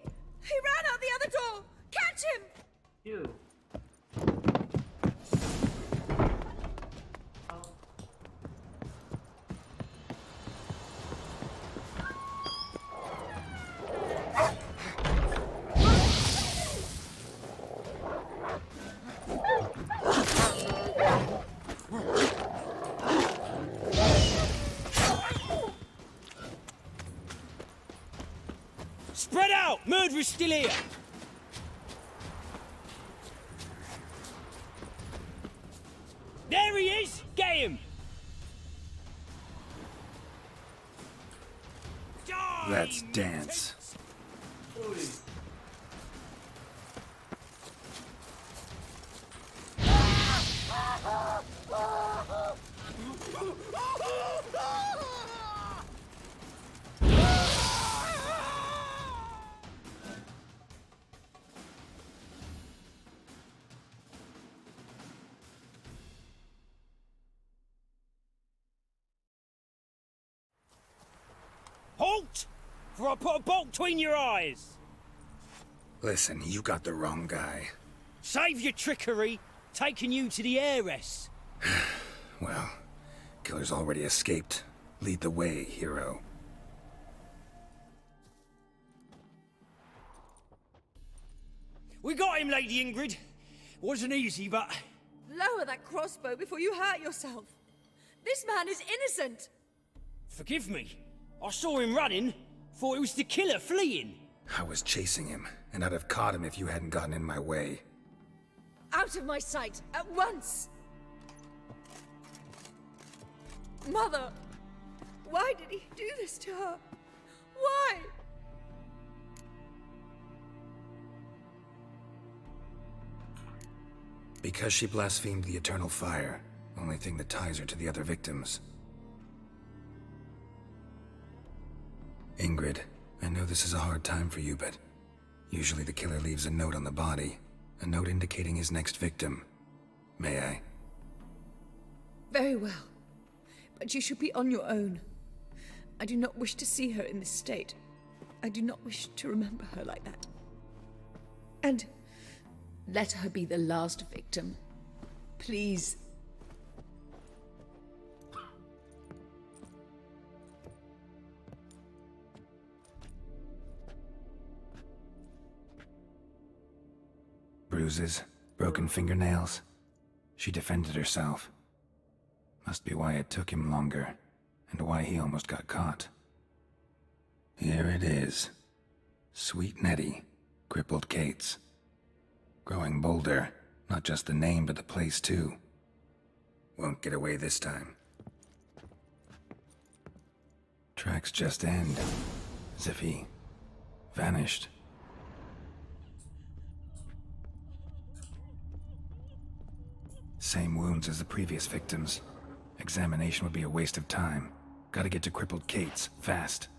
Speaker 18: ran out the other door! Catch him!
Speaker 1: You.
Speaker 4: Spread out! Murderer's still here! There he is! Get him!
Speaker 10: Let's dance.
Speaker 4: Halt! For I put a bolt between your eyes!
Speaker 10: Listen, you got the wrong guy.
Speaker 4: Save your trickery! Taking you to the heiress!
Speaker 10: Well, killer's already escaped. Lead the way, hero.
Speaker 4: We got him, Lady Ingrid. Wasn't easy, but...
Speaker 18: Lower that crossbow before you hurt yourself. This man is innocent.
Speaker 4: Forgive me. I saw him running. Thought it was the killer fleeing.
Speaker 10: I was chasing him, and I'd have caught him if you hadn't gotten in my way.
Speaker 18: Out of my sight, at once! Mother! Why did he do this to her? Why?
Speaker 10: Because she blasphemed the eternal fire. Only thing that ties her to the other victims. Ingrid, I know this is a hard time for you, but usually the killer leaves a note on the body. A note indicating his next victim. May I?
Speaker 18: Very well. But you should be on your own. I do not wish to see her in this state. I do not wish to remember her like that. And let her be the last victim. Please.
Speaker 10: Bruises, broken fingernails. She defended herself. Must be why it took him longer, and why he almost got caught. Here it is. Sweet Nettie, crippled Kate's. Growing bolder, not just the name but the place too. Won't get away this time. Tracks just end, as if he vanished. Same wounds as the previous victims. Examination would be a waste of time. Gotta get to crippled Kate's, fast.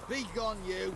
Speaker 12: Be gone, you!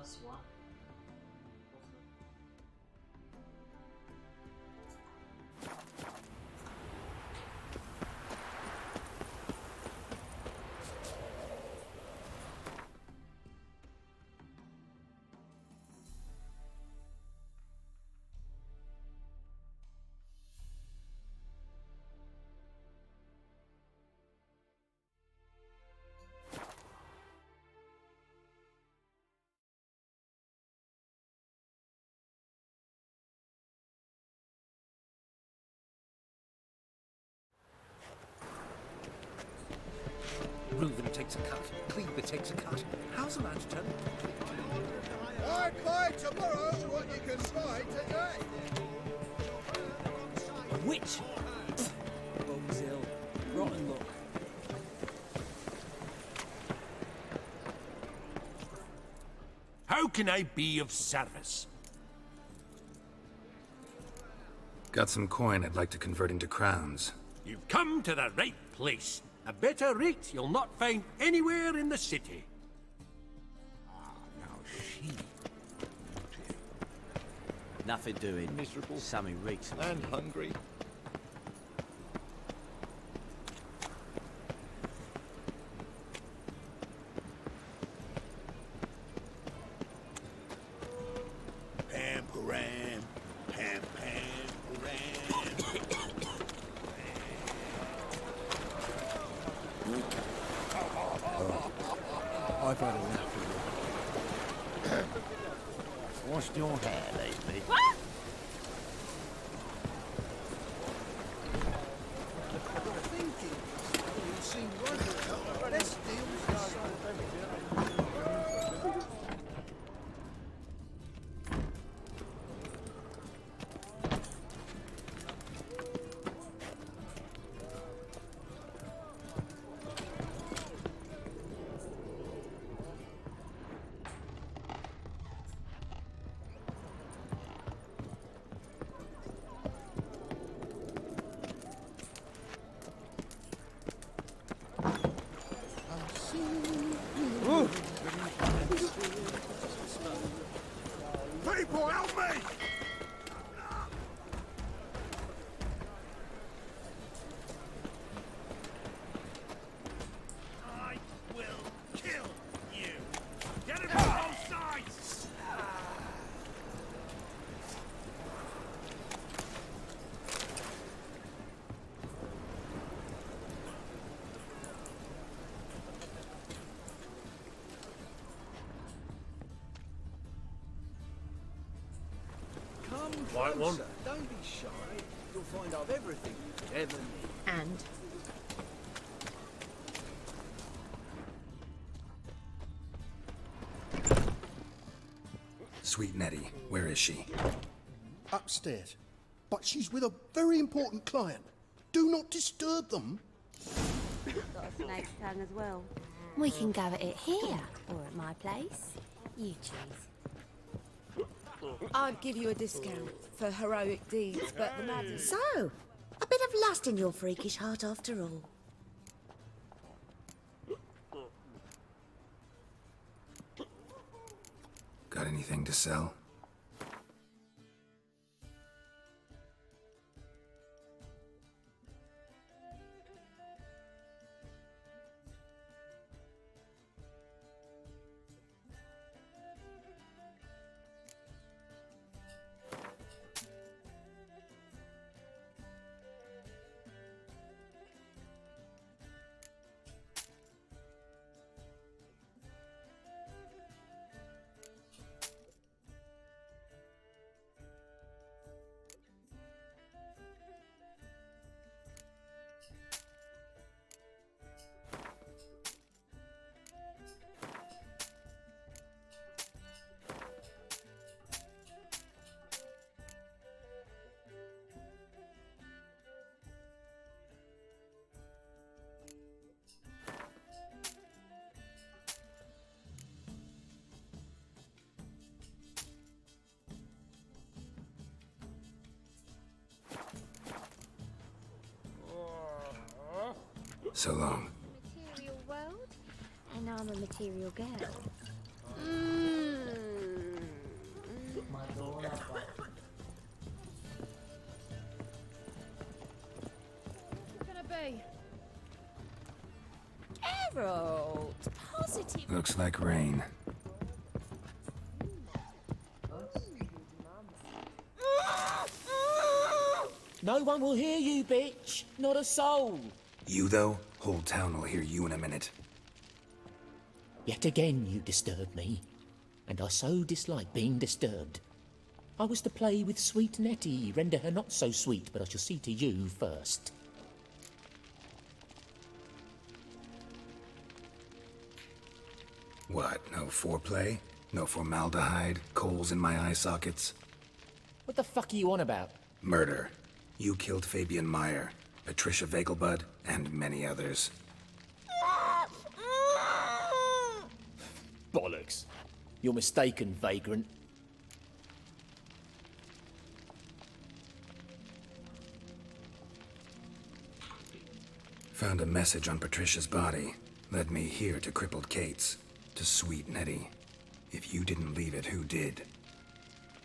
Speaker 1: That's one.
Speaker 3: Reuben takes a cut. Cleaver takes a cut. How's a man to turn?
Speaker 5: I fight tomorrow what you can fight today.
Speaker 4: A witch! Bog's ill. Rotten luck.
Speaker 13: How can I be of service?
Speaker 10: Got some coin I'd like to convert into crowns.
Speaker 13: You've come to the right place. A better rate you'll not find anywhere in the city.
Speaker 15: Nothing doing.
Speaker 3: Miserable.
Speaker 15: Sammy reeks.
Speaker 3: And hungry.
Speaker 12: Pam, param, pam, pam, param.
Speaker 3: I've had enough of you.
Speaker 15: Washed your hair lately?
Speaker 12: People, help me!
Speaker 13: I will kill you. Get him on both sides.
Speaker 3: Come
Speaker 13: Right one.
Speaker 3: closer. Don't be shy. You'll find I've everything you ever need.
Speaker 20: And
Speaker 10: Sweet Nettie, where is she?
Speaker 5: Upstairs. But she's with a very important client. Do not disturb them.
Speaker 19: Got a snake's tongue as well.
Speaker 22: We can go at it here or at my place. You choose.
Speaker 18: I'd give you a discount for heroic deeds, but the matter...
Speaker 22: So, a bit of lust in your freakish heart after all.
Speaker 10: Got anything to sell? So long.
Speaker 22: Material world, and I'm a material girl.
Speaker 18: What can it be?
Speaker 22: Geralt, positive.
Speaker 10: Looks like rain.
Speaker 8: No one will hear you, bitch. Not a soul.
Speaker 10: You, though? Whole town will hear you in a minute.
Speaker 8: Yet again you disturb me, and I so dislike being disturbed. I was to play with sweet Nettie, render her not so sweet, but I shall see to you first.
Speaker 10: What, no foreplay? No formaldehyde? Coals in my eye sockets?
Speaker 8: What the fuck are you on about?
Speaker 10: Murder. You killed Fabian Meyer, Patricia Vegelbud, and many others.
Speaker 8: Bollocks. You're mistaken, vagrant.
Speaker 10: Found a message on Patricia's body. Led me here to crippled Kate's. To sweet Nettie. If you didn't leave it, who did?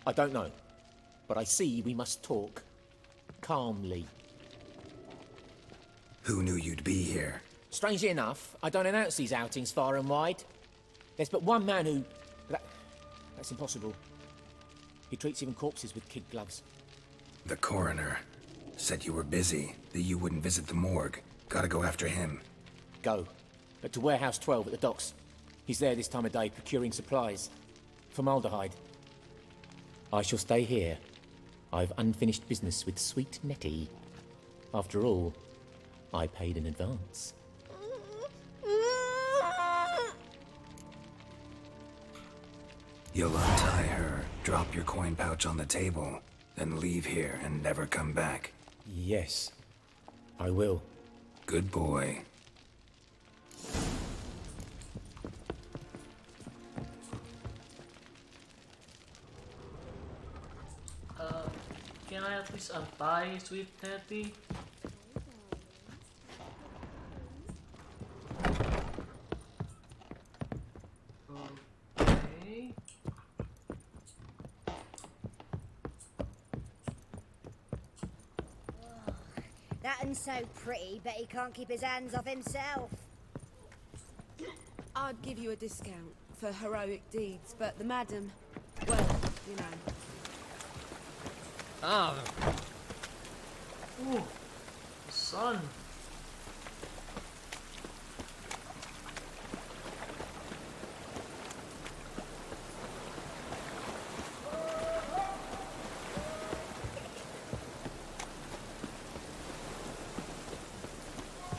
Speaker 8: I don't know. But I see we must talk. Calmly.
Speaker 10: Who knew you'd be here?
Speaker 8: Strangely enough, I don't announce these outings far and wide. There's but one man who... That's impossible. He treats even corpses with kid gloves.
Speaker 10: The coroner. Said you were busy, that you wouldn't visit the morgue. Gotta go after him.
Speaker 8: Go. But to Warehouse 12 at the docks. He's there this time of day procuring supplies. Formaldehyde. I shall stay here. I've unfinished business with sweet Nettie. After all, I paid in advance.
Speaker 10: You'll untie her, drop your coin pouch on the table, then leave here and never come back.
Speaker 8: Yes, I will.
Speaker 10: Good boy.
Speaker 1: Can I at least untie Sweet Nettie? Okay.
Speaker 16: That one's so pretty, but he can't keep his hands off himself.
Speaker 19: I'd give you a discount for heroic deeds, but the madam, well, you know.
Speaker 1: Ah. Ooh, the sun.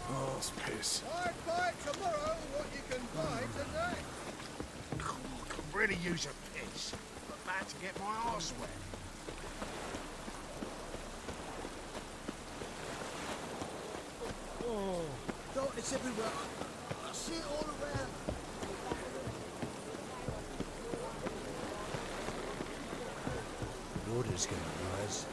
Speaker 12: Oh, it's piss.
Speaker 5: Buy tomorrow what you can buy today.
Speaker 12: I could really use a piss. I'm about to get my arse wet.
Speaker 11: Oh, darkness everywhere. I see it all around. Water's gonna rise.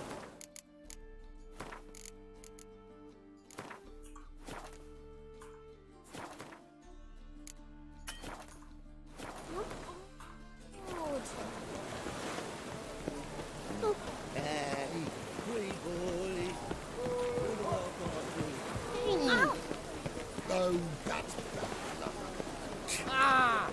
Speaker 12: Oh, that's bad.
Speaker 11: Ah!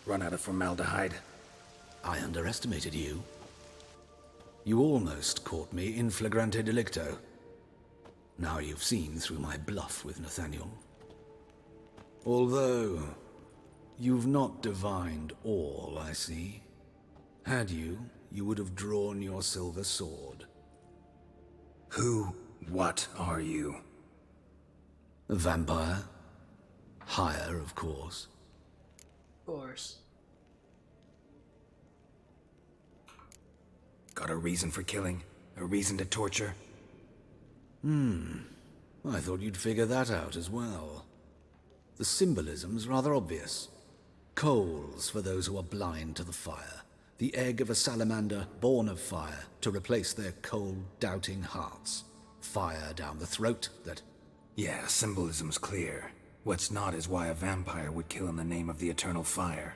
Speaker 10: Run out of formaldehyde.
Speaker 21: I underestimated you. You almost caught me in flagrante delicto. Now you've seen through my bluff with Nathaniel. Although, you've not divined all, I see. Had you, you would have drawn your silver sword.
Speaker 10: What are you?
Speaker 21: A vampire. Higher, of course.
Speaker 1: Of course.
Speaker 10: Got a reason for killing? A reason to torture?
Speaker 21: I thought you'd figure that out as well. The symbolism's rather obvious. Coals for those who are blind to the fire. The egg of a salamander born of fire to replace their cold, doubting hearts. Fire down the throat that...
Speaker 10: Yeah, symbolism's clear. What's not is why a vampire would kill in the name of the eternal fire.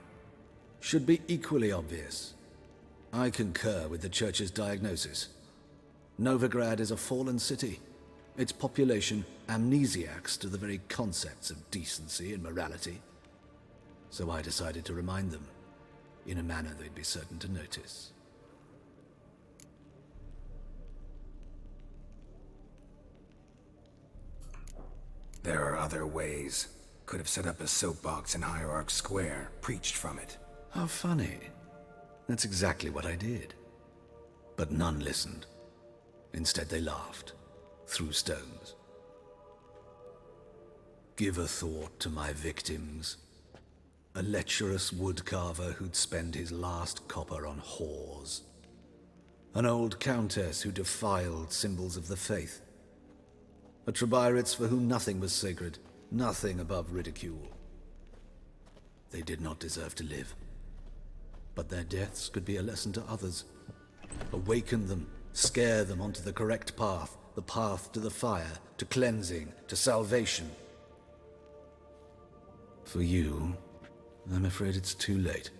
Speaker 21: Should be equally obvious. I concur with the Church's diagnosis. Novigrad is a fallen city. Its population amnesiacs to the very concepts of decency and morality. So I decided to remind them, in a manner they'd be certain to notice.
Speaker 10: There are other ways. Could have set up a soapbox in Hierarch Square, preached from it.
Speaker 21: How funny. That's exactly what I did. But none listened. Instead they laughed, threw stones. Give a thought to my victims. A lecherous woodcarver who'd spend his last copper on whores. An old countess who defiled symbols of the faith. A Trebirates for whom nothing was sacred, nothing above ridicule. They did not deserve to live. But their deaths could be a lesson to others. Awaken them, scare them onto the correct path, the path to the fire, to cleansing, to salvation. For you, I'm afraid it's too late.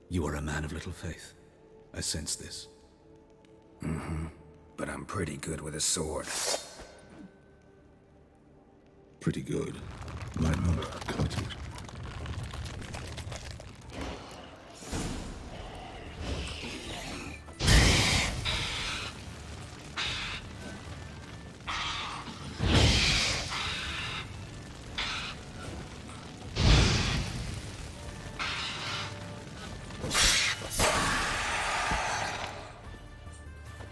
Speaker 21: You are a man of little faith. I sense this.
Speaker 10: But I'm pretty good with a sword.
Speaker 21: Pretty good. Might not cut it.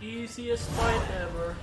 Speaker 1: Easiest fight ever.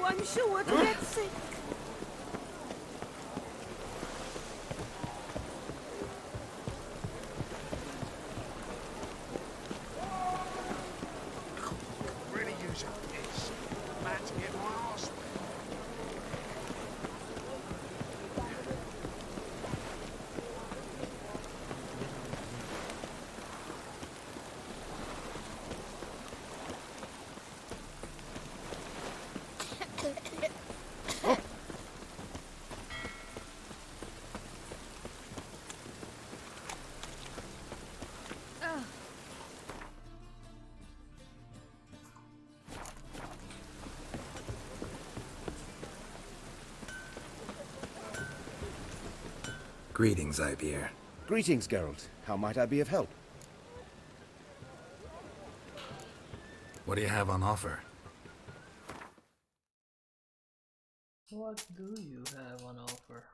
Speaker 19: I'm sure to get sick.
Speaker 12: Really use a piss. About to get my arse wet.
Speaker 10: Greetings, Ibeer.
Speaker 14: Greetings, Geralt. How might I be of help?
Speaker 10: What do you have on offer?
Speaker 1: What do you have on offer?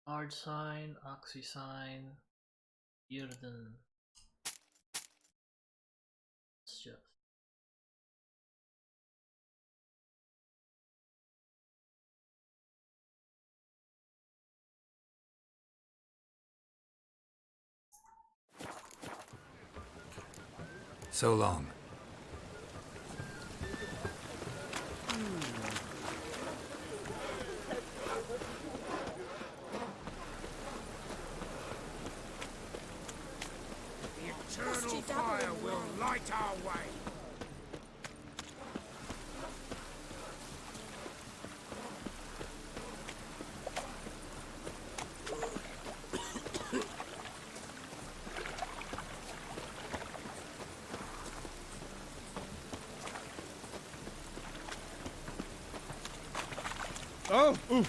Speaker 1: Hard sign, oxy sign, Irden. It's just
Speaker 10: So long.
Speaker 12: The eternal fire will light our way.
Speaker 14: Oh!
Speaker 1: Let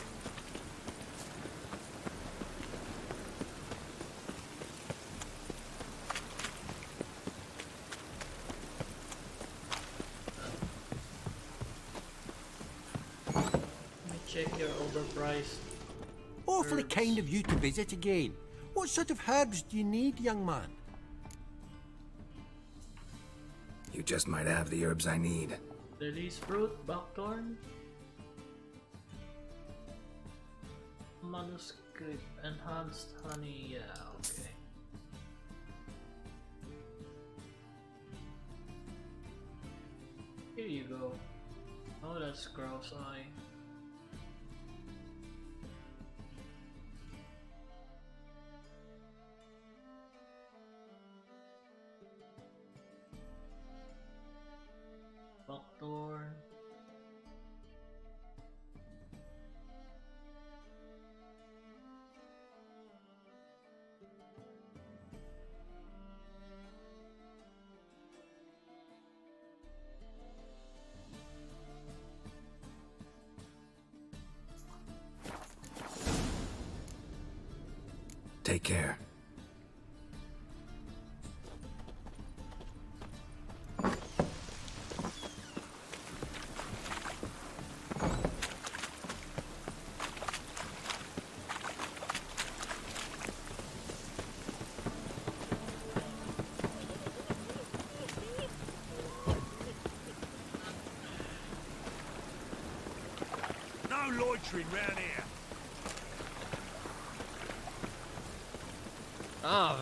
Speaker 1: me check your overpriced.
Speaker 13: Awfully kind of you to visit again. What sort of herbs do you need, young man?
Speaker 10: You just might have the herbs I need.
Speaker 1: Lily's fruit, buckthorn. Manuscript, enhanced honey, yeah, okay. Here you go. Oh, that's gross eye. Buckthorn.
Speaker 10: Take care.
Speaker 13: No loitering round here.
Speaker 14: Ah.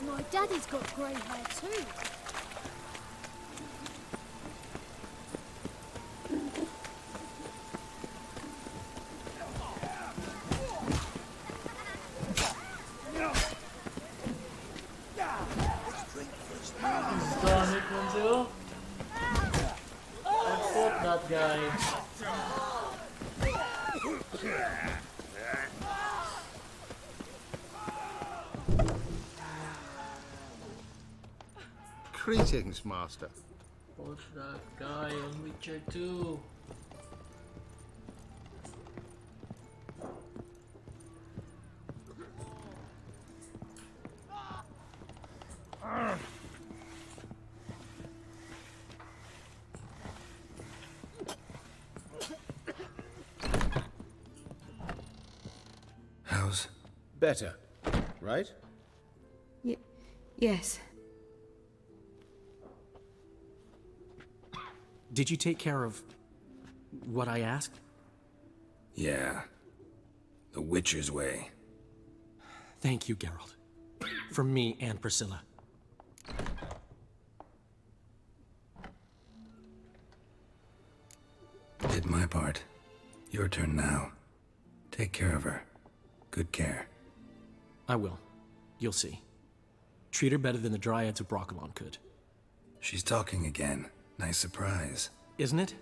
Speaker 22: My daddy's got grey hair too.
Speaker 1: He's done it, Manzil. I fought that guy.
Speaker 12: Greetings, Master.
Speaker 1: Fought that guy on Witcher 2.
Speaker 10: How's...
Speaker 14: Better, right?
Speaker 18: Yes.
Speaker 9: Did you take care of what I asked?
Speaker 10: Yeah. The Witcher's way.
Speaker 9: Thank you, Geralt. From me and Priscilla.
Speaker 10: Did my part. Your turn now. Take care of her. Good care.
Speaker 9: I will. You'll see. Treat her better than the Dryads of Brokilon could.
Speaker 10: She's talking again. Nice surprise.
Speaker 9: Isn't it?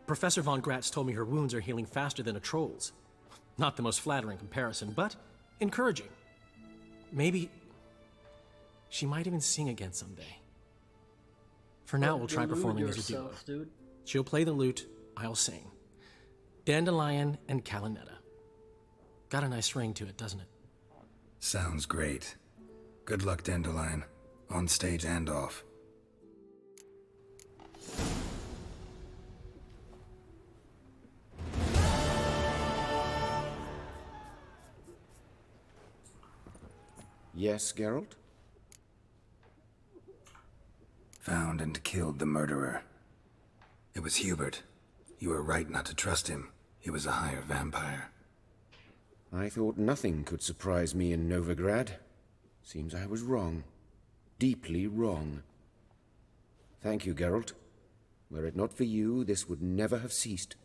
Speaker 9: Professor von Gratz told me her wounds are healing faster than a troll's. Not the most flattering comparison, but encouraging. Maybe she might even sing again someday. For now, we'll try performing as a duo.
Speaker 1: Dude.
Speaker 9: She'll play the lute, I'll sing. Dandelion and Calinetta. Got a nice ring to it, doesn't it?
Speaker 10: Sounds great. Good luck, Dandelion. On stage and off.
Speaker 14: Yes, Geralt?
Speaker 10: Found and killed the murderer. It was Hubert. You were right not to trust him. He was a higher vampire.
Speaker 14: I thought nothing could surprise me in Novigrad. Seems I was wrong. Deeply wrong. Thank you, Geralt. Were it not for you, this would never have ceased.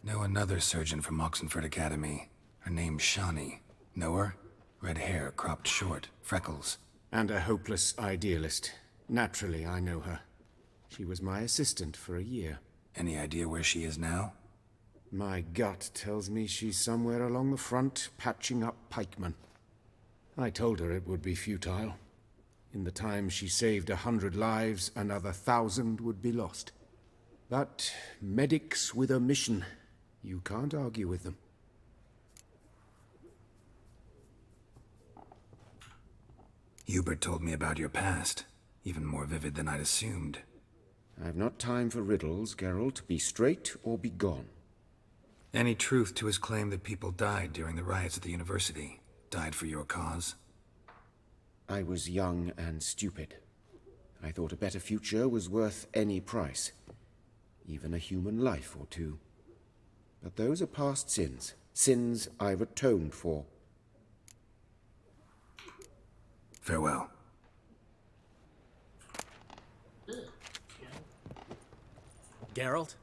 Speaker 10: Know another surgeon from Oxenford Academy. Her name's Shawnee. Know her? Red hair, cropped short, freckles.
Speaker 14: And a hopeless idealist. Naturally, I know her. She was my assistant for a year.
Speaker 10: Any idea where she is now?
Speaker 14: My gut tells me she's somewhere along the front, patching up pikemen. I told her it would be futile. In the time she saved 100 lives, another 1,000 would be lost. But medics with a mission, you can't argue with them.
Speaker 10: Hubert told me about your past, even more vivid than I'd assumed.
Speaker 14: I've not time for riddles, Geralt. Be straight or be gone.
Speaker 10: Any truth to his claim that people died during the riots at the university? Died for your cause?
Speaker 14: I was young and stupid. I thought a better future was worth any price. Even a human life or two. But those are past sins. Sins I've atoned for.
Speaker 10: Farewell.
Speaker 9: Geralt?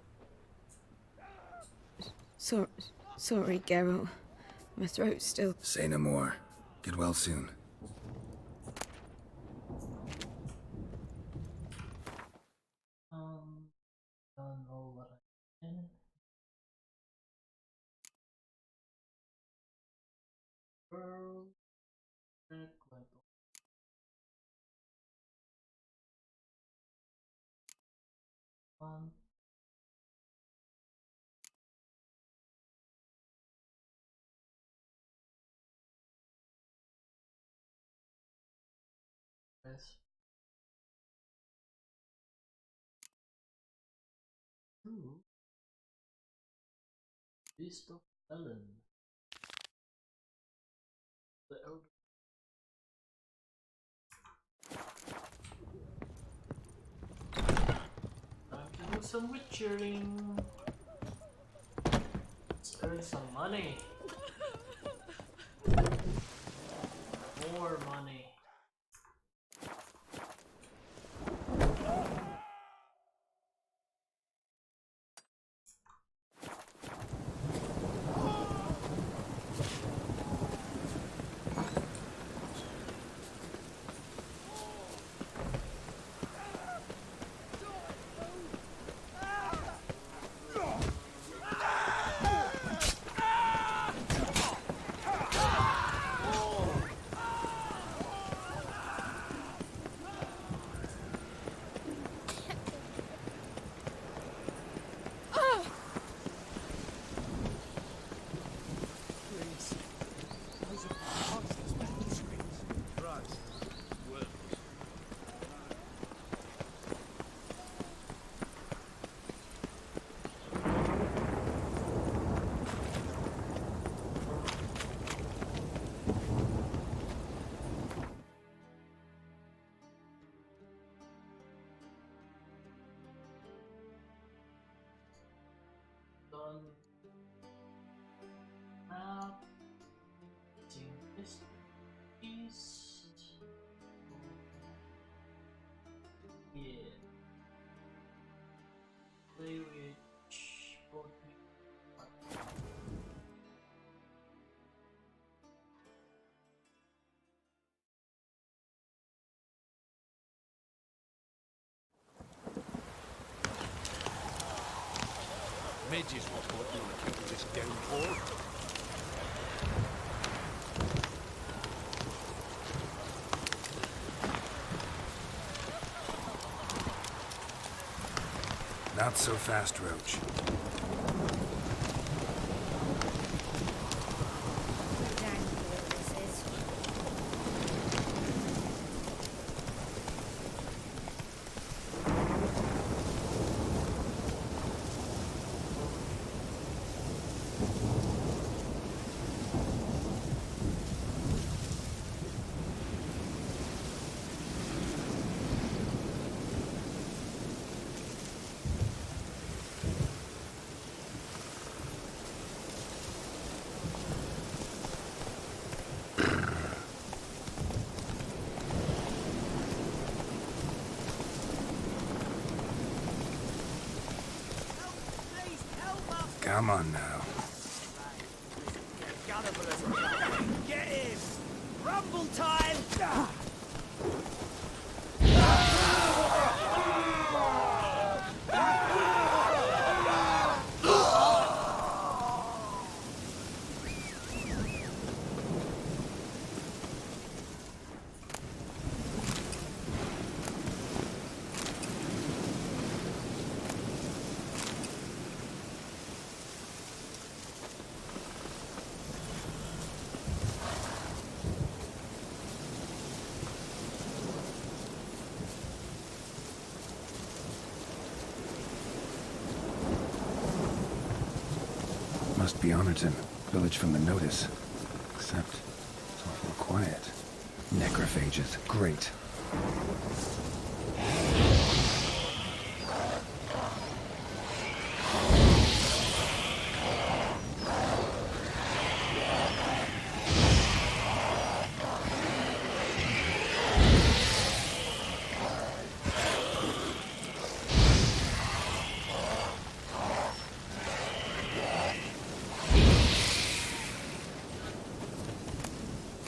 Speaker 18: Sorry, Geralt. My throat's still...
Speaker 10: Say no more. Get well soon.
Speaker 1: Done all what I can. Pearl, check like one. Yes. Two. Beast of Ellen. The elder. Time to do some witchering. Let's earn some money. More money. Done. Map. Using this piece. Yeah. Play with both.
Speaker 12: Midges what you want to keep this down for.
Speaker 10: Not so fast, Roach. Come on now.
Speaker 4: Get him! Rumble time!
Speaker 10: Must be Honorton, village from the notice. Except it's awful quiet. Necrophages, great.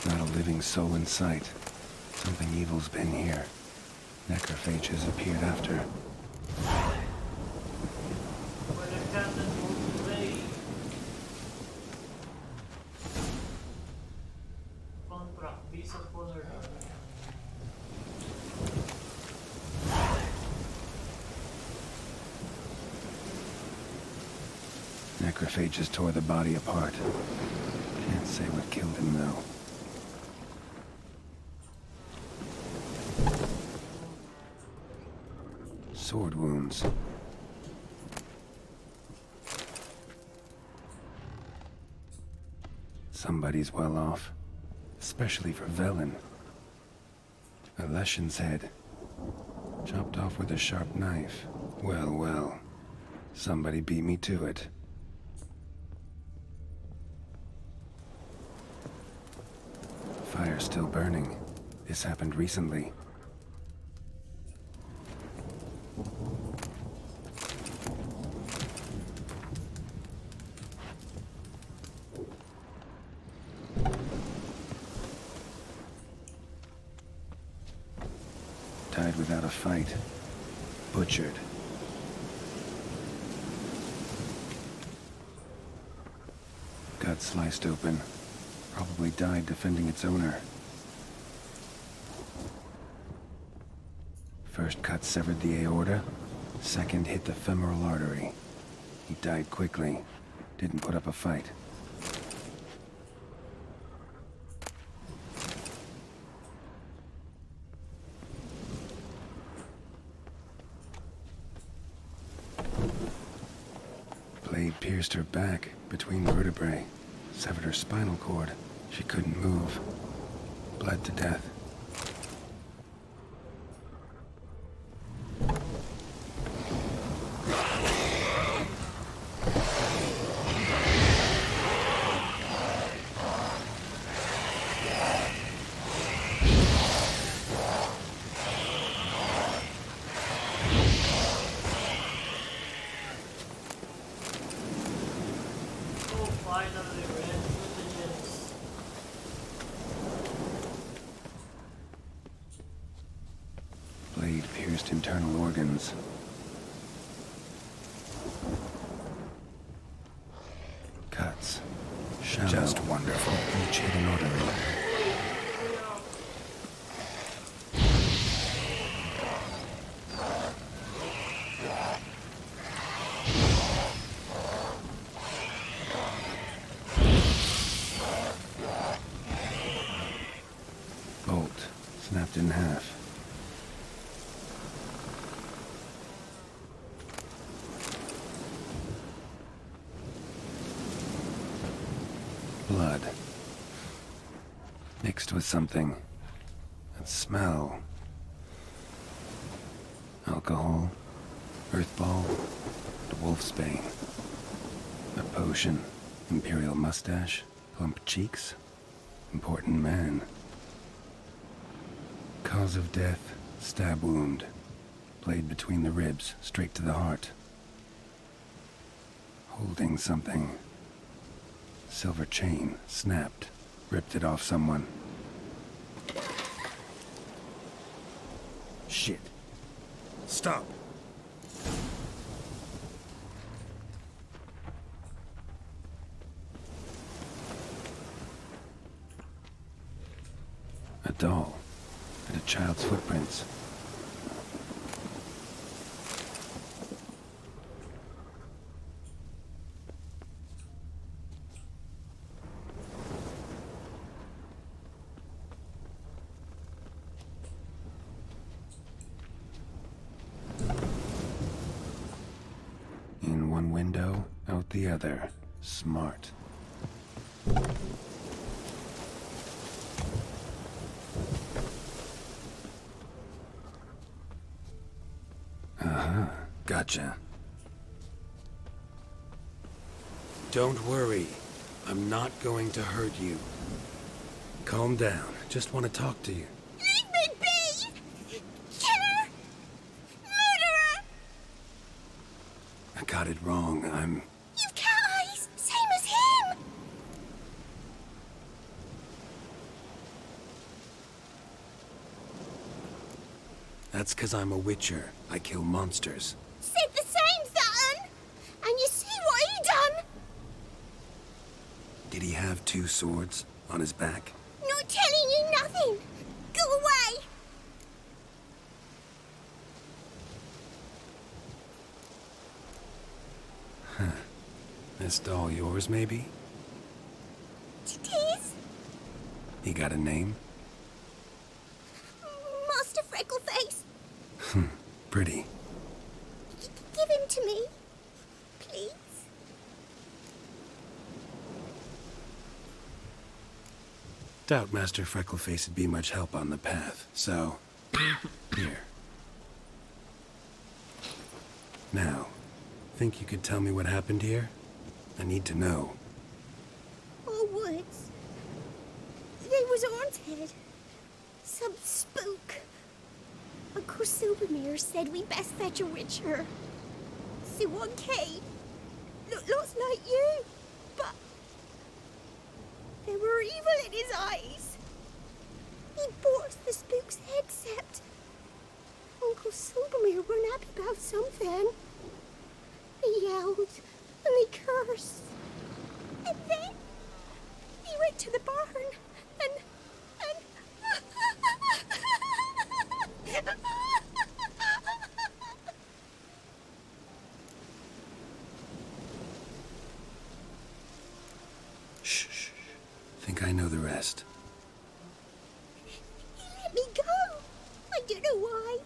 Speaker 10: Not a living soul in sight. Something evil's been here. Necrophages appeared after. Necrophages tore the body apart. Can't say what killed him, though. Sword wounds. Somebody's well off. Especially for Velen. A Leshen's head. Chopped off with a sharp knife. Well, well. Somebody beat me to it. Fire's still burning. This happened recently. Died without a fight. Butchered. Gut sliced open. Probably died defending its owner. First cut severed the aorta. Second hit the femoral artery. He died quickly. Didn't put up a fight. Blade pierced her back between vertebrae. Severed her spinal cord. She couldn't move. Bled to death. Blade pierced internal organs. Cuts. Shallow. Just wonderful. Each hit an artery. Bolt snapped in half. Blood. Mixed with something. That smell. Alcohol. Earthball. Wolfsbane. A potion. Imperial mustache. Plump cheeks. Important man. Cause of death. Stab wound. Blade between the ribs. Straight to the heart. Holding something. Silver chain, snapped. Ripped it off someone.
Speaker 14: Shit. Stop.
Speaker 10: A doll. And a child's footprints. In one window, out the other. Smart. Uh-huh. Gotcha. Don't worry. I'm not going to hurt you. Calm down. Just want to talk to you.
Speaker 2: Leave me be! Killer! Murderer!
Speaker 10: I got it wrong.
Speaker 2: You've cat eyes! Same as him!
Speaker 10: That's 'cause I'm a witcher. I kill monsters.
Speaker 2: Said the same, Saturn! And you see what he done?
Speaker 10: Did he have 2 swords on his back?
Speaker 2: Not telling you nothing! Go away!
Speaker 10: Huh. This doll yours, maybe?
Speaker 2: It is?
Speaker 10: He got a name?
Speaker 2: Master Freckleface,
Speaker 10: Pretty.
Speaker 2: give him to me. Please?
Speaker 10: Doubt Master Freckleface would be much help on the path, so... Here. Now, think you could tell me what happened here? I need to know.
Speaker 2: All woods. They was haunted. Some spook. Uncle Silvermere said we best fetch a witcher. So one came. Looks like you, but there were evil in his eyes. He bought the spook's head, except Uncle Silvermere weren't happy about something. He yelled and he cursed. And then he went to the barn and
Speaker 10: Shh. Think I know the rest.
Speaker 2: he let me go. I don't know why.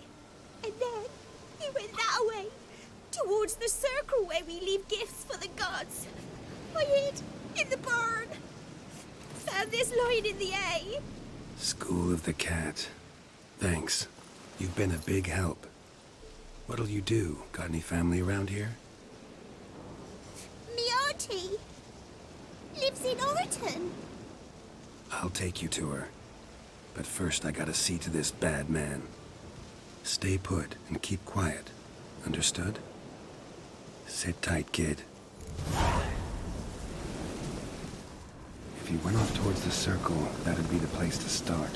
Speaker 2: And then he went that way, towards the circle where we leave gifts for the gods. I hid in the barn. Found this lying in the hay.
Speaker 10: School of the Cat. Thanks. You've been a big help. What'll you do? Got any family around here?
Speaker 2: Me auntie lives in Orton.
Speaker 10: I'll take you to her. But first I gotta see to this bad man. Stay put and keep quiet. Understood? Sit tight, kid. If you went off towards the circle, that'd be the place to start.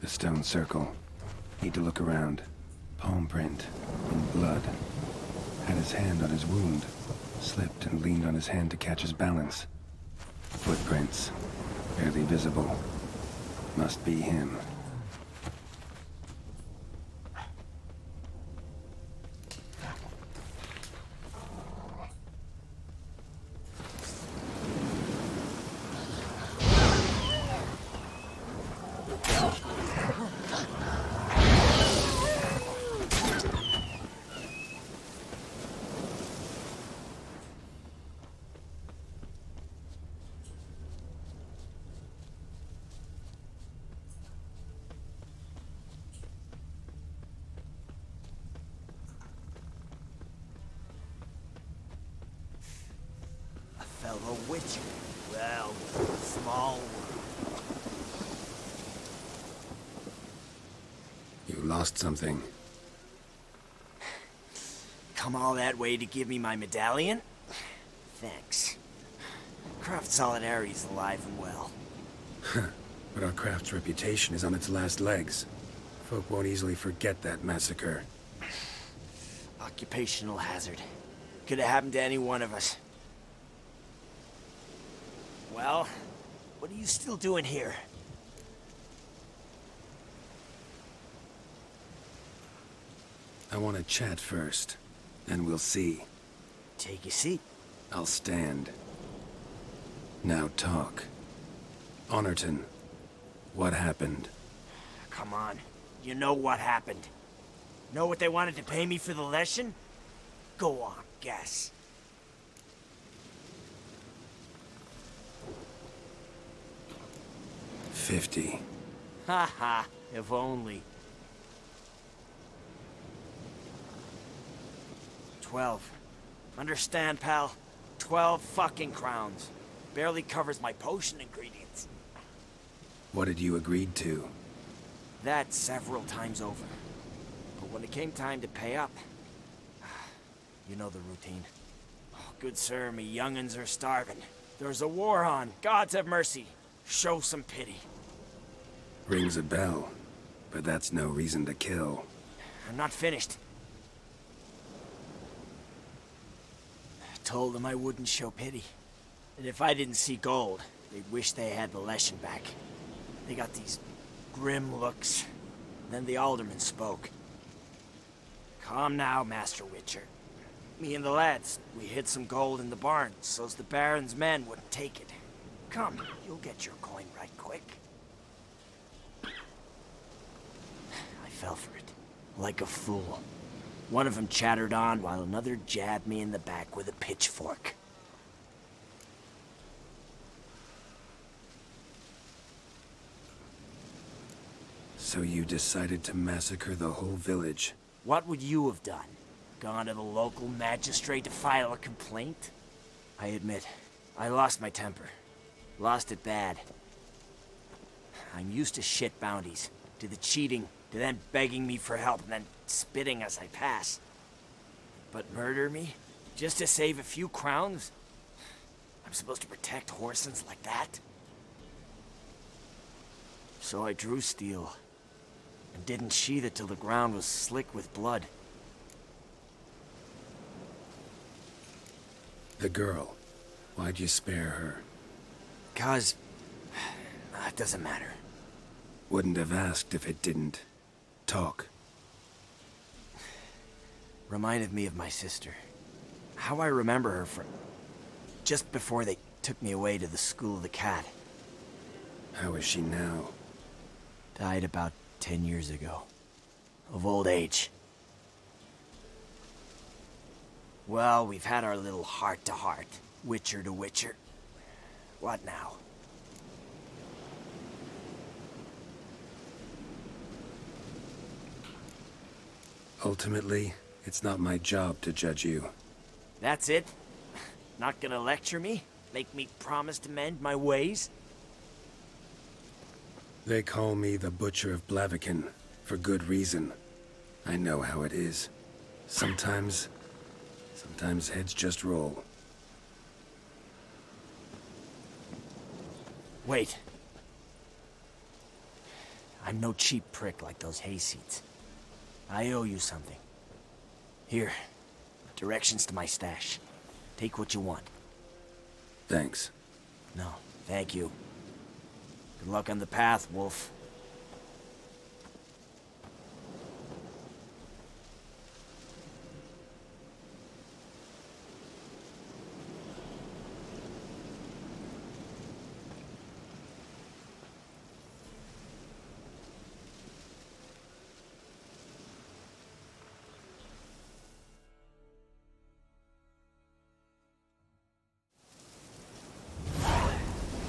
Speaker 10: The stone circle. Need to look around. Palm print. In blood. Had his hand on his wound. Slipped and leaned on his hand to catch his balance. Footprints. Barely visible. Must be him.
Speaker 6: Well, a witcher. Well, small world.
Speaker 10: You lost something.
Speaker 6: Come all that way to give me my medallion? Thanks. Craft Solidarity's alive and well.
Speaker 10: But our craft's reputation is on its last legs. Folk won't easily forget that massacre.
Speaker 6: Occupational hazard. Could have happened to any one of us. Well, what are you still doing here?
Speaker 10: I want to chat first, then we'll see.
Speaker 6: Take your seat.
Speaker 10: I'll stand. Now talk. Honorton, what happened?
Speaker 6: Come on. You know what happened. Know what they wanted to pay me for the lesson? Go on, guess.
Speaker 10: $50.
Speaker 6: Ha ha, if only. 12. Understand, pal? 12 fucking crowns. Barely covers my potion ingredients.
Speaker 10: What had you agreed to?
Speaker 6: That several times over. But when it came time to pay up, you know the routine. Oh, good sir, me young'uns are starving. There's a war on. Gods have mercy. Show some pity.
Speaker 10: Rings a bell, but that's no reason to kill.
Speaker 6: I'm not finished. I told them I wouldn't show pity. And if I didn't see gold, they'd wish they had the lesson back. They got these grim looks. Then the alderman spoke. Calm now, Master Witcher. Me and the lads, we hid some gold in the barn, so's the Baron's men wouldn't take it. Come, you'll get your coin right quick. I fell for it, like a fool. One of them chattered on while another jabbed me in the back with a pitchfork.
Speaker 10: So you decided to massacre the whole village?
Speaker 6: What would you have done? Gone to the local magistrate to file a complaint? I admit, I lost my temper. Lost it bad. I'm used to shit bounties, to the cheating, to them begging me for help and then spitting as I pass. But murder me? Just to save a few crowns? I'm supposed to protect Horsens like that? So I drew steel, and didn't sheathe it till the ground was slick with blood.
Speaker 10: The girl, why'd you spare her?
Speaker 6: 'Cause... it doesn't matter.
Speaker 10: Wouldn't have asked if it didn't. Talk.
Speaker 6: Reminded me of my sister. How I remember her from... just before they took me away to the School of the Cat.
Speaker 10: How is she now?
Speaker 6: Died about 10 years ago. Of old age. Well, we've had our little heart-to-heart. Witcher to Witcher. What now?
Speaker 10: Ultimately, it's not my job to judge you.
Speaker 6: That's it? Not gonna lecture me? Make me promise to mend my ways?
Speaker 10: They call me the Butcher of Blaviken, for good reason. I know how it is. Sometimes heads just roll.
Speaker 6: Wait. I'm no cheap prick like those hayseeds. I owe you something. Here, directions to my stash. Take what you want.
Speaker 10: Thanks.
Speaker 6: No, thank you. Good luck on the path, Wolf.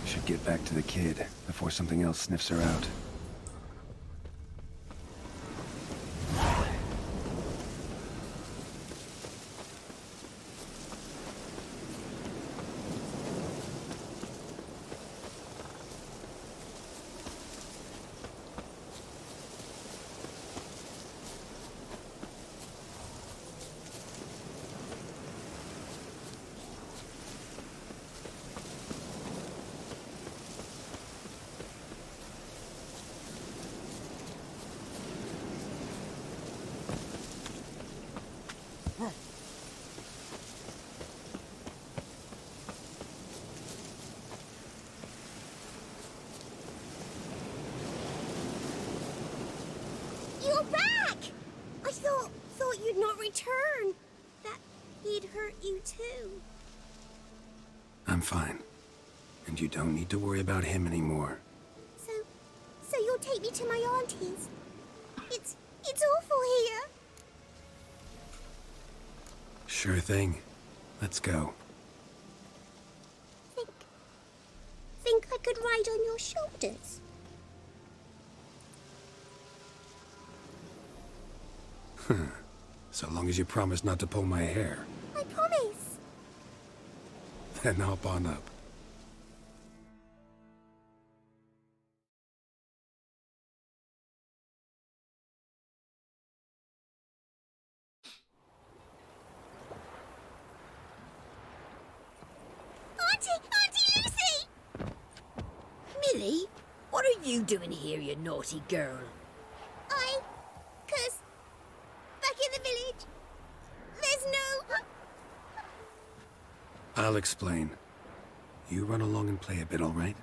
Speaker 10: Should get back to the kid before something else sniffs her out.
Speaker 2: Go back! I thought you'd not return. That he'd hurt you too.
Speaker 10: I'm fine. And you don't need to worry about him anymore.
Speaker 2: So you'll take me to my auntie's? It's awful here.
Speaker 10: Sure thing. Let's go.
Speaker 2: Think I could ride on your shoulders?
Speaker 10: So long as you promise not to pull my hair.
Speaker 2: I promise.
Speaker 10: Then hop on up.
Speaker 2: Auntie Lucy!
Speaker 20: Millie, what are you doing here, you naughty girl?
Speaker 2: Cause back in the village, there's no...
Speaker 10: I'll explain. You run along and play a bit, all right?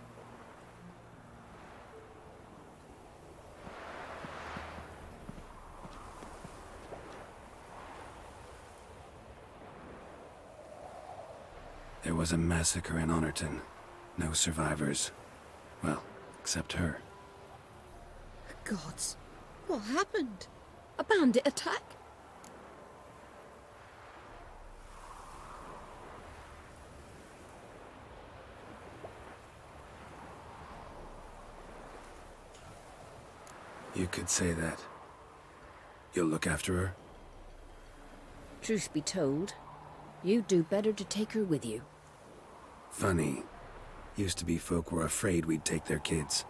Speaker 10: There was a massacre in Honorton. No survivors. Well, except her.
Speaker 20: Gods, what happened? A bandit attack?
Speaker 10: You could say that. You'll look after her?
Speaker 20: Truth be told, you'd do better to take her with you.
Speaker 10: Funny. Used to be folk were afraid we'd take their kids.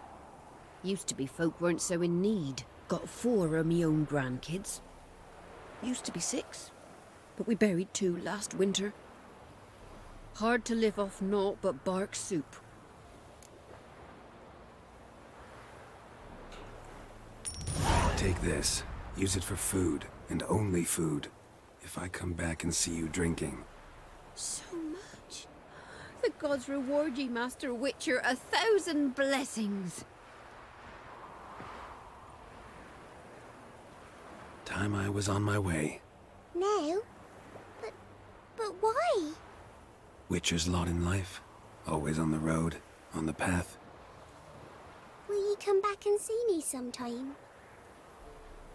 Speaker 20: Used to be folk weren't so in need. Got 4 of me own grandkids. Used to be 6, but we buried 2 last winter. Hard to live off naught but bark soup.
Speaker 10: Take this. Use it for food, and only food. If I come back and see you drinking.
Speaker 20: So much. The gods reward ye, Master Witcher, 1,000 blessings.
Speaker 10: Time I was on my way.
Speaker 2: No. But why?
Speaker 10: Witcher's lot in life. Always on the road, on the path.
Speaker 2: Will you come back and see me sometime?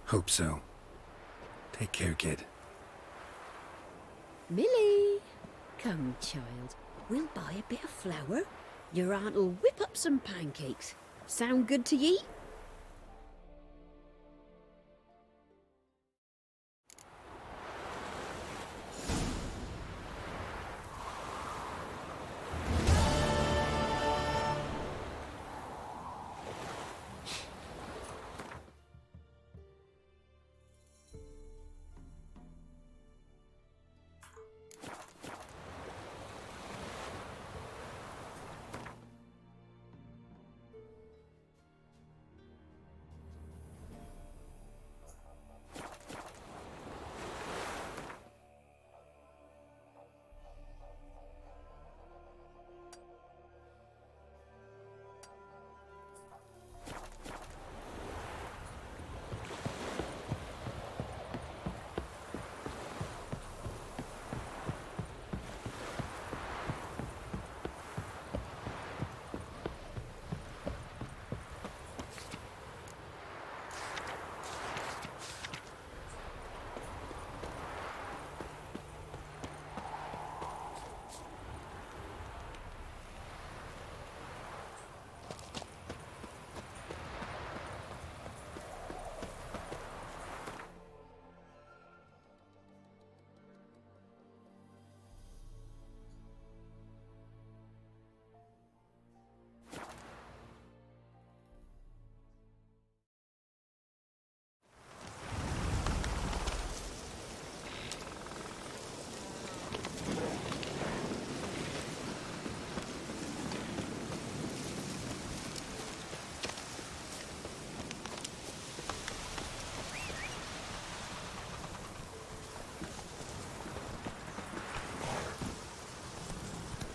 Speaker 10: Hope so. Take care, kid.
Speaker 20: Millie, come, child. We'll buy a bit of flour. Your aunt'll whip up some pancakes. Sound good to ye?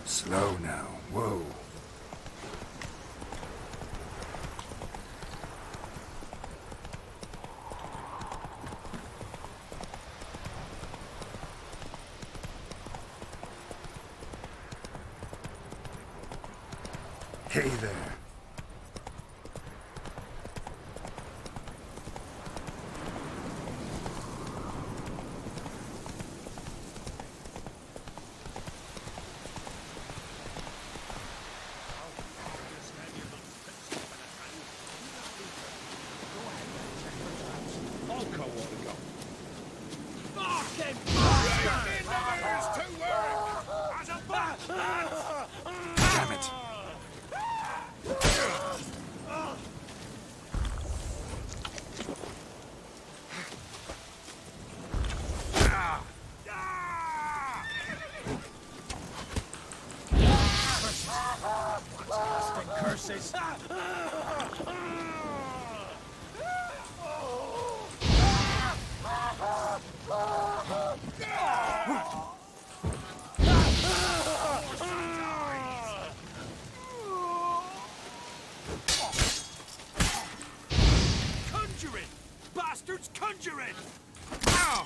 Speaker 10: Slow now. Whoa. Hey there. Damn it.
Speaker 11: Curses!
Speaker 13: Conjuring! Bastards conjuring! Ow!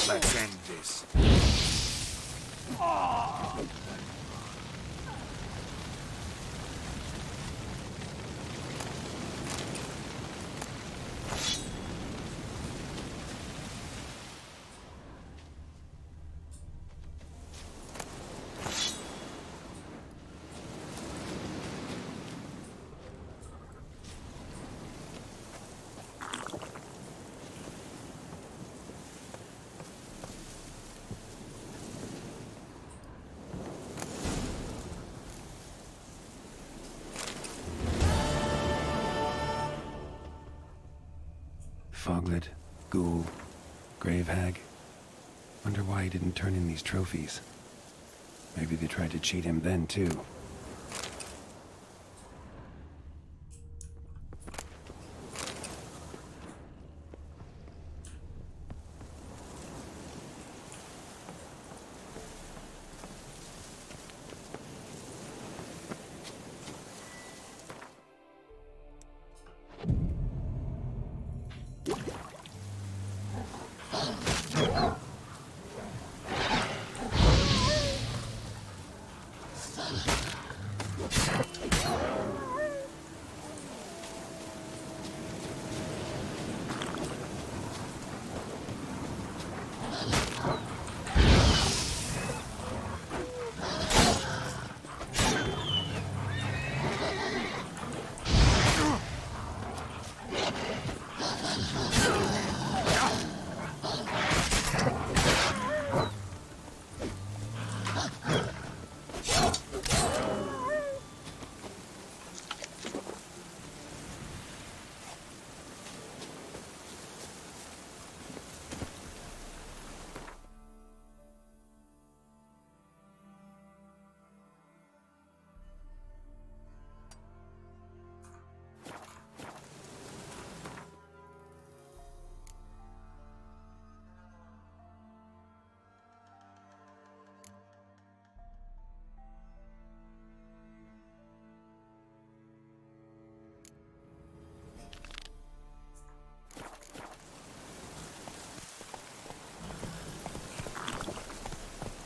Speaker 10: Let's end this. Foglet, Ghoul, Grave Hag. Wonder why he didn't turn in these trophies. Maybe they tried to cheat him then, too.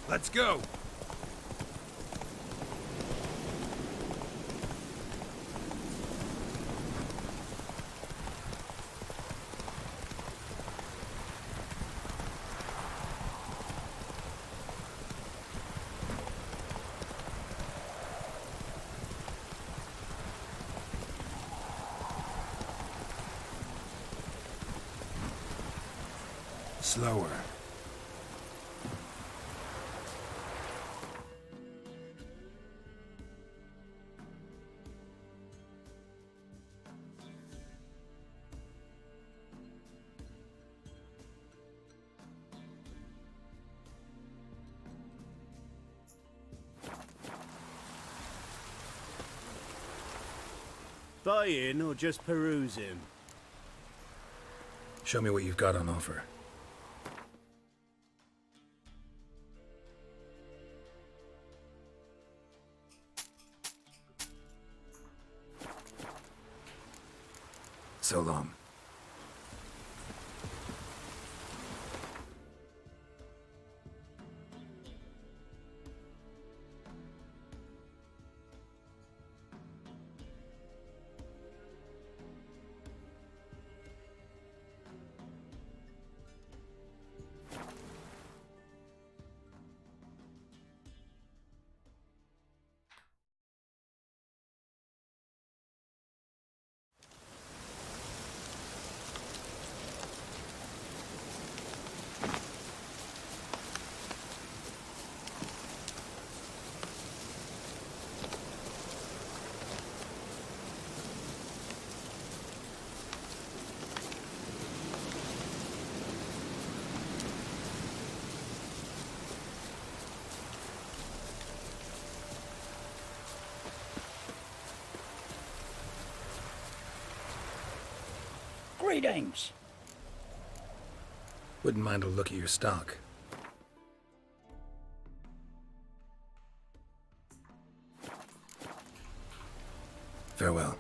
Speaker 13: Let's go!
Speaker 10: Slower.
Speaker 7: Buy-in or just perusing?
Speaker 10: Show me what you've got on offer. so long.
Speaker 15: Greetings.
Speaker 10: Wouldn't mind a look at your stock. Farewell.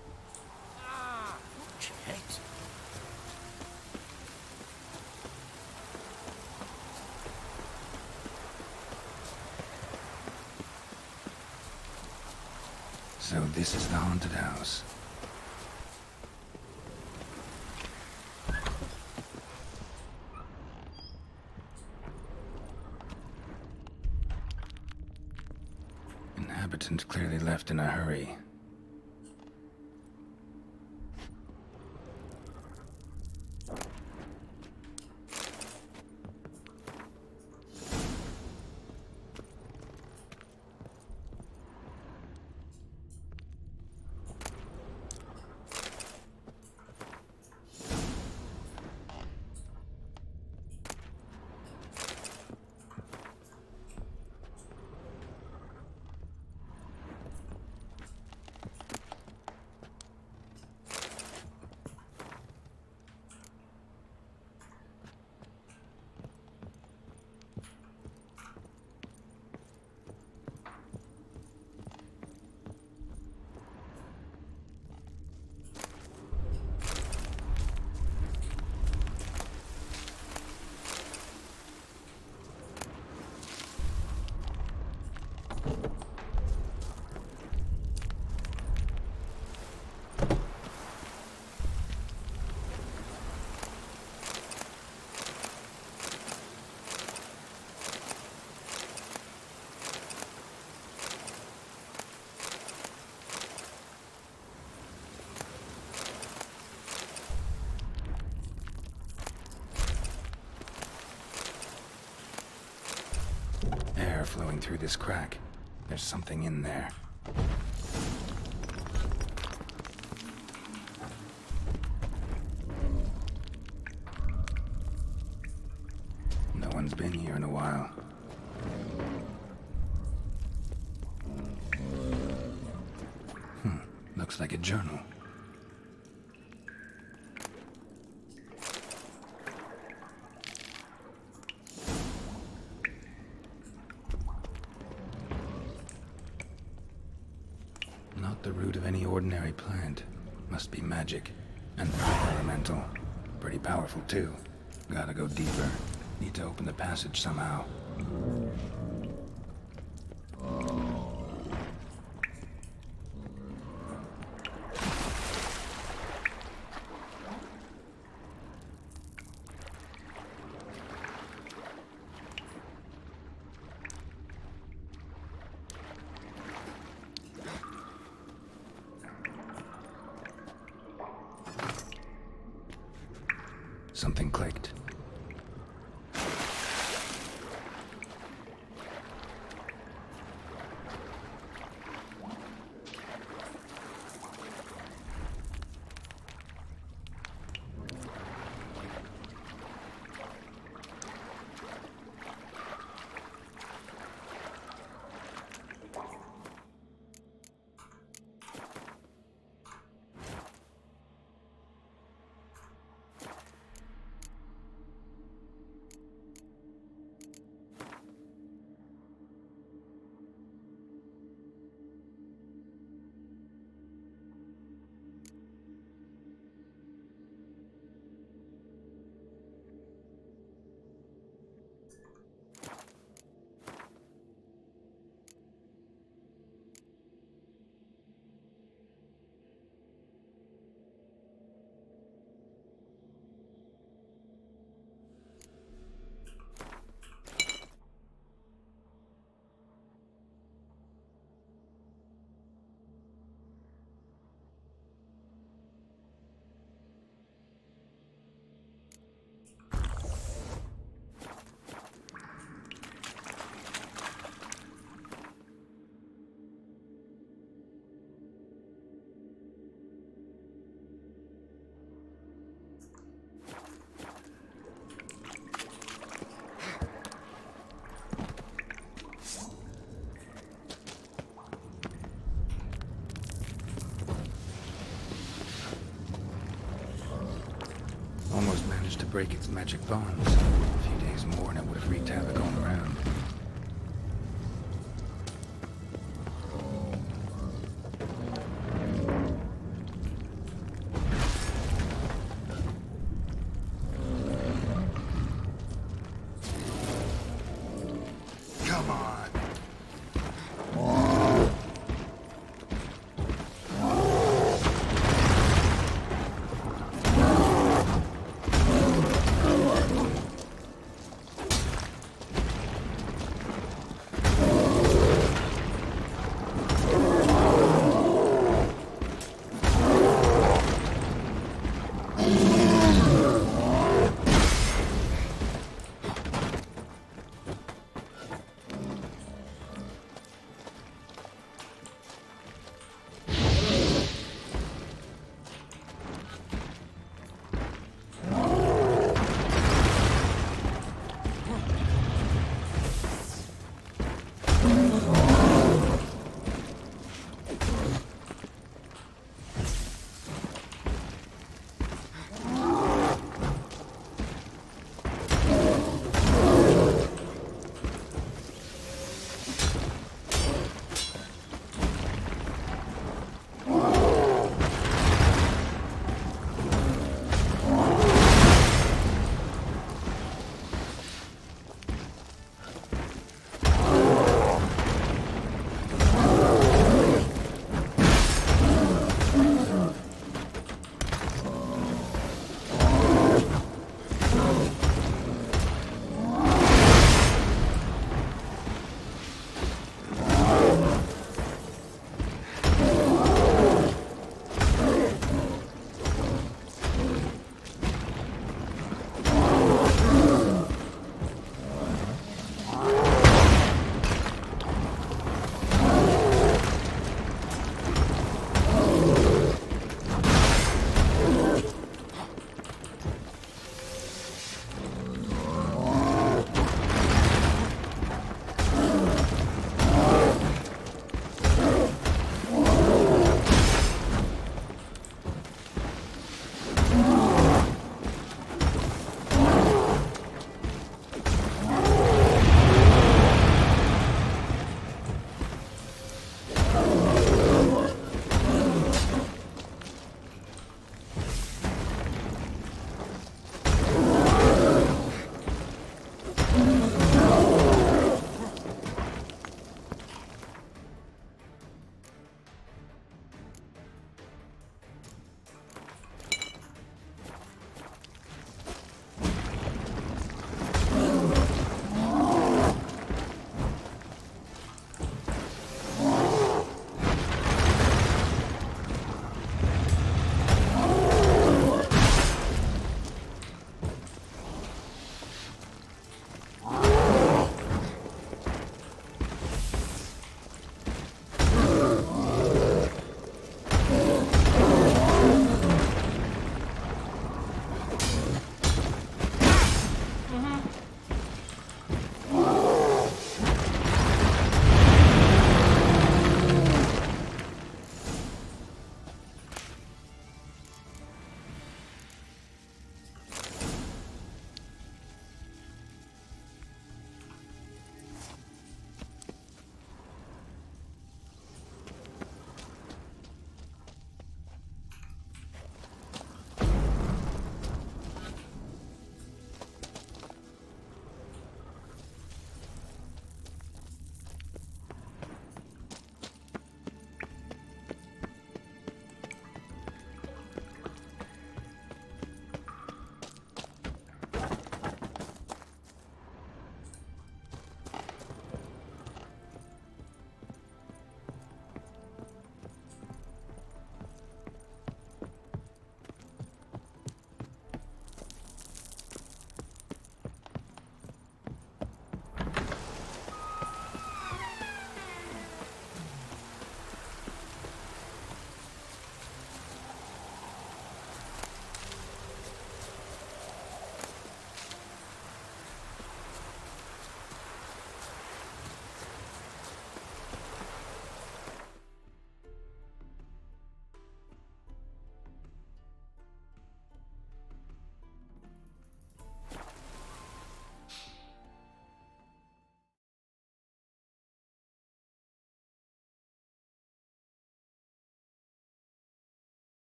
Speaker 10: So this is the haunted house. Inhabitant clearly left in a hurry. Air flowing through this crack. There's something in there. No one's been here in a while. Looks like a journal. Not the root of any ordinary plant. Must be magic. And earth elemental. Pretty powerful, too. Gotta go deeper. Need to open the passage somehow. Something clicked. to break its magic bonds. A few days more and it would have wreaked havoc all around.
Speaker 12: Come on.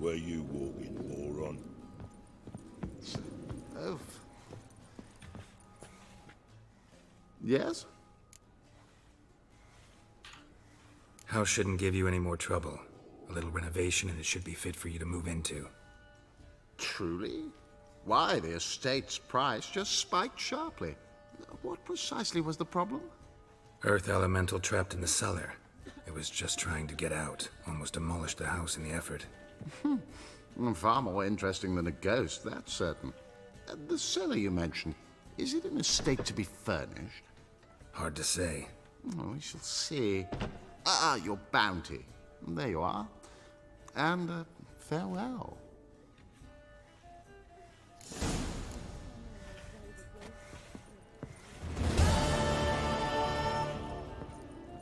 Speaker 15: were you walking, moron?
Speaker 12: Oh. Yes?
Speaker 10: House shouldn't give you any more trouble. A little renovation and it should be fit for you to move into.
Speaker 12: Truly? Why, the estate's price just spiked sharply. What precisely was the problem?
Speaker 10: Earth elemental trapped in the cellar. It was just trying to get out. Almost demolished the house in the effort.
Speaker 12: Far more interesting than a ghost, that's certain. The cellar you mentioned, is it in a state to be furnished?
Speaker 10: Hard to say.
Speaker 12: Oh, we shall see. Your bounty. There you are. And farewell.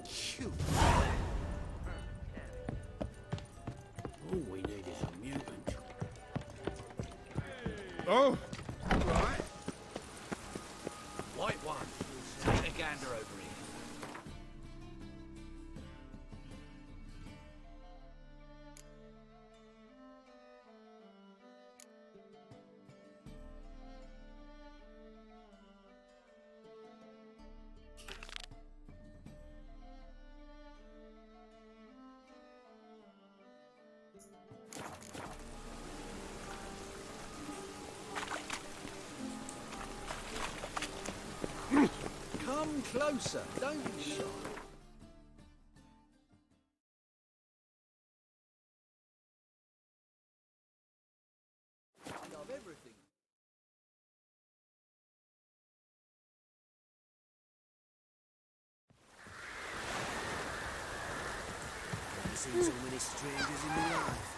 Speaker 14: Shoot. All we need is a mutant.
Speaker 3: Oh!
Speaker 17: Right. White one. Take a gander over here.
Speaker 3: Come closer, don't be shy. I love everything.
Speaker 14: I've seen so many strangers in my life.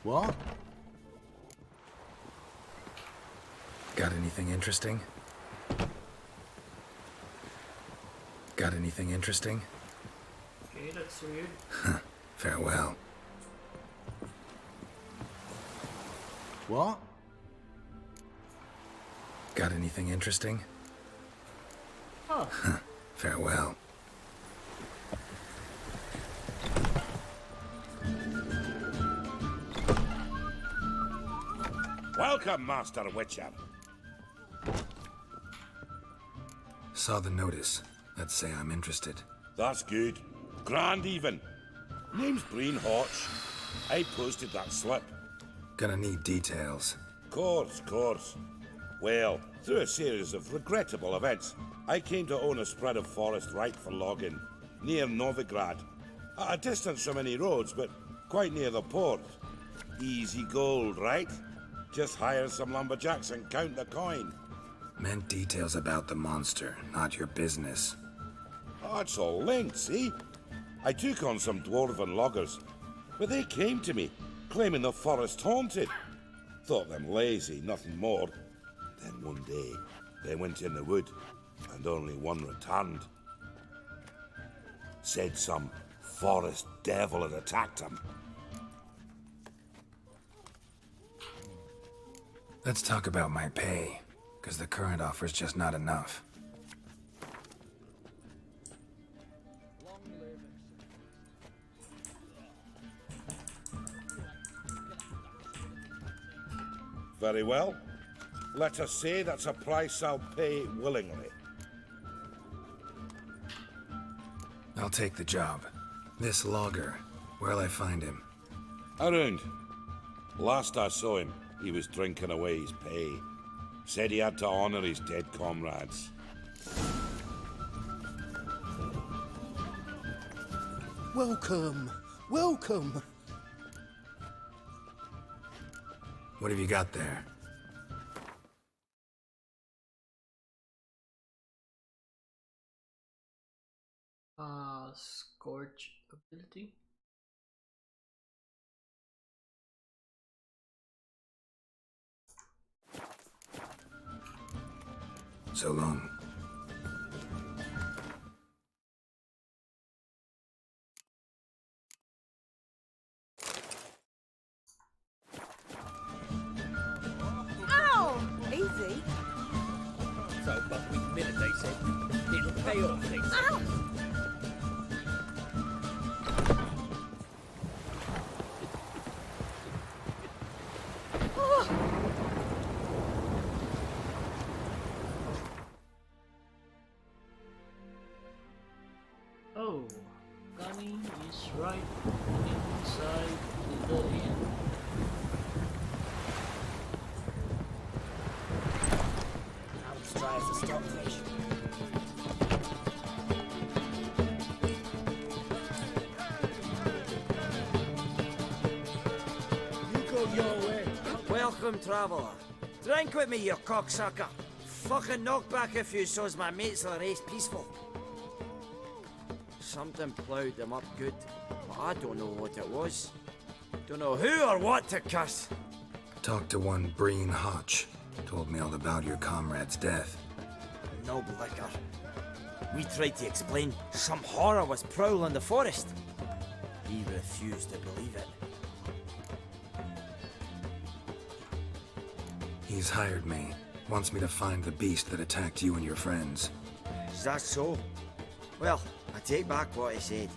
Speaker 12: What?
Speaker 10: Got anything interesting? Got anything interesting?
Speaker 1: Okay, that's weird.
Speaker 10: Farewell.
Speaker 12: What?
Speaker 10: Got anything interesting?
Speaker 1: Huh.
Speaker 10: Farewell.
Speaker 15: Welcome, Master Witcher.
Speaker 10: Saw the notice. Let's say I'm interested.
Speaker 15: That's good. Grand even. Name's Breen Hotch. I posted that slip.
Speaker 10: Gonna need details.
Speaker 15: Course. Well, through a series of regrettable events, I came to own a spread of forest right for logging, near Novigrad. At a distance from any roads, but quite near the port. Easy gold, right? Just hire some lumberjacks and count the coin.
Speaker 10: Meant details about the monster, not your business.
Speaker 15: Oh, it's all linked, see? I took on some dwarven loggers, but they came to me, claiming the forest haunted. Thought them lazy, nothing more. Then one day, they went in the wood, and only one returned. Said some forest devil had attacked them.
Speaker 10: Let's talk about my pay, because the current offer's just not enough.
Speaker 15: Very well. Let us say that's a price I'll pay willingly.
Speaker 10: I'll take the job. This logger, where'll I find him?
Speaker 15: Around. Last I saw him, he was drinking away his pay. Said he had to honor his dead comrades.
Speaker 11: Welcome.
Speaker 10: What have you got there?
Speaker 1: Scorch ability.
Speaker 10: So long.
Speaker 2: Ow!
Speaker 4: stay off it.
Speaker 1: Oh, Gunny is right inside the inn.
Speaker 6: Alex tries to stop fish.
Speaker 11: You go your way.
Speaker 6: Welcome, traveller. Drink with me, you cocksucker. Fucking knock back a few so's my mates will race peaceful. Something ploughed them up good, but I don't know what it was. Don't know who or what to cuss.
Speaker 10: Talked to one Breen Hotch. Told me all about your comrade's death.
Speaker 6: No blicker. We tried to explain some horror was prowling the forest. He refused to believe it.
Speaker 10: He's hired me. Wants me to find the beast that attacked you and your friends.
Speaker 6: Is that so? Well, I take back what I said.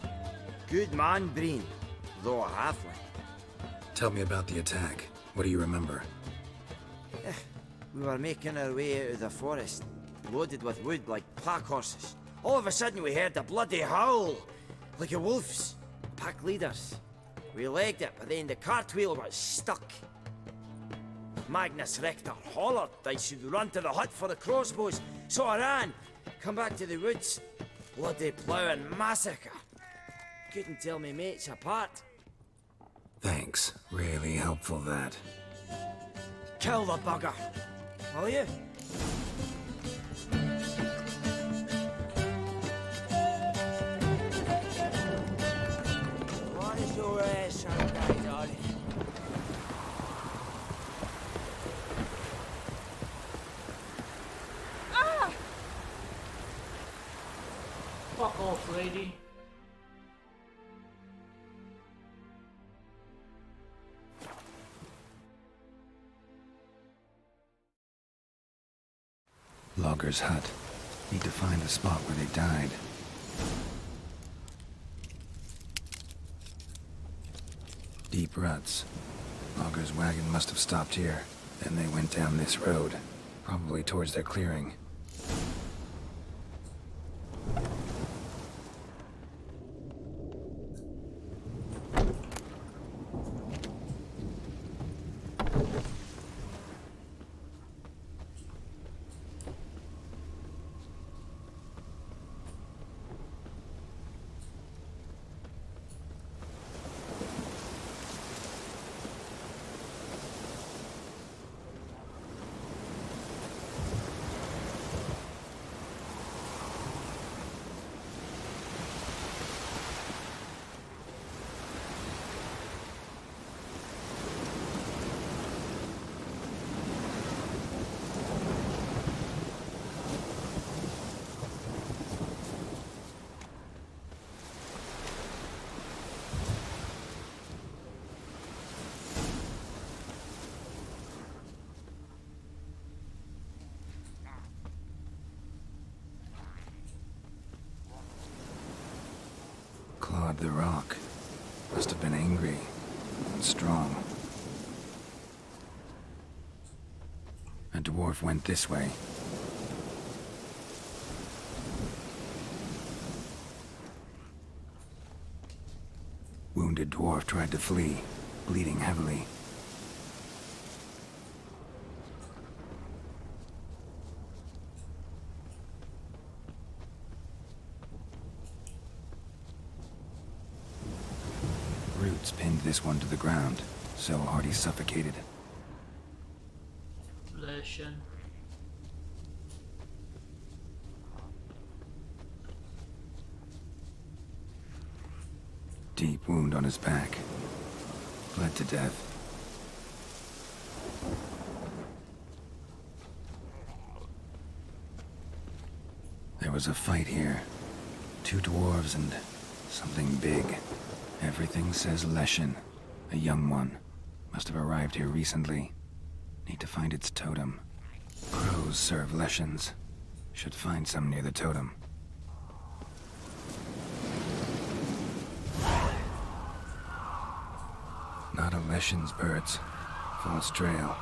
Speaker 6: Good man, Breen, though a halfling.
Speaker 10: Tell me about the attack. What do you remember?
Speaker 6: We were making our way out of the forest, loaded with wood like pack horses. All of a sudden we heard a bloody howl, like a wolf's. Pack leaders. We legged it, but then the cartwheel was stuck. Magnus Rector hollered I should run to the hut for the crossbows, so I ran. Come back to the woods. Bloody ploughing massacre. Couldn't tell me mates apart.
Speaker 10: Thanks. Really helpful, that.
Speaker 6: Kill the bugger, will you? What is your sound guy, darling?
Speaker 1: Fuck off, lady.
Speaker 10: Logger's hut. Need to find the spot where they died. Deep ruts. Logger's wagon must have stopped here. Then they went down this road. Probably towards their clearing. Clawed the rock. Must have been angry and strong. A dwarf went this way. Wounded dwarf tried to flee, bleeding heavily. Roots pinned this one to the ground, so hard he suffocated.
Speaker 1: Lesson.
Speaker 10: Deep wound on his back. Bled to death. There was a fight here. 2 dwarves and something big. Everything says Leshen, a young one. Must have arrived here recently. Need to find its totem. Crows serve Leshens. Should find some near the totem. Not a Leshen's birds. False trail.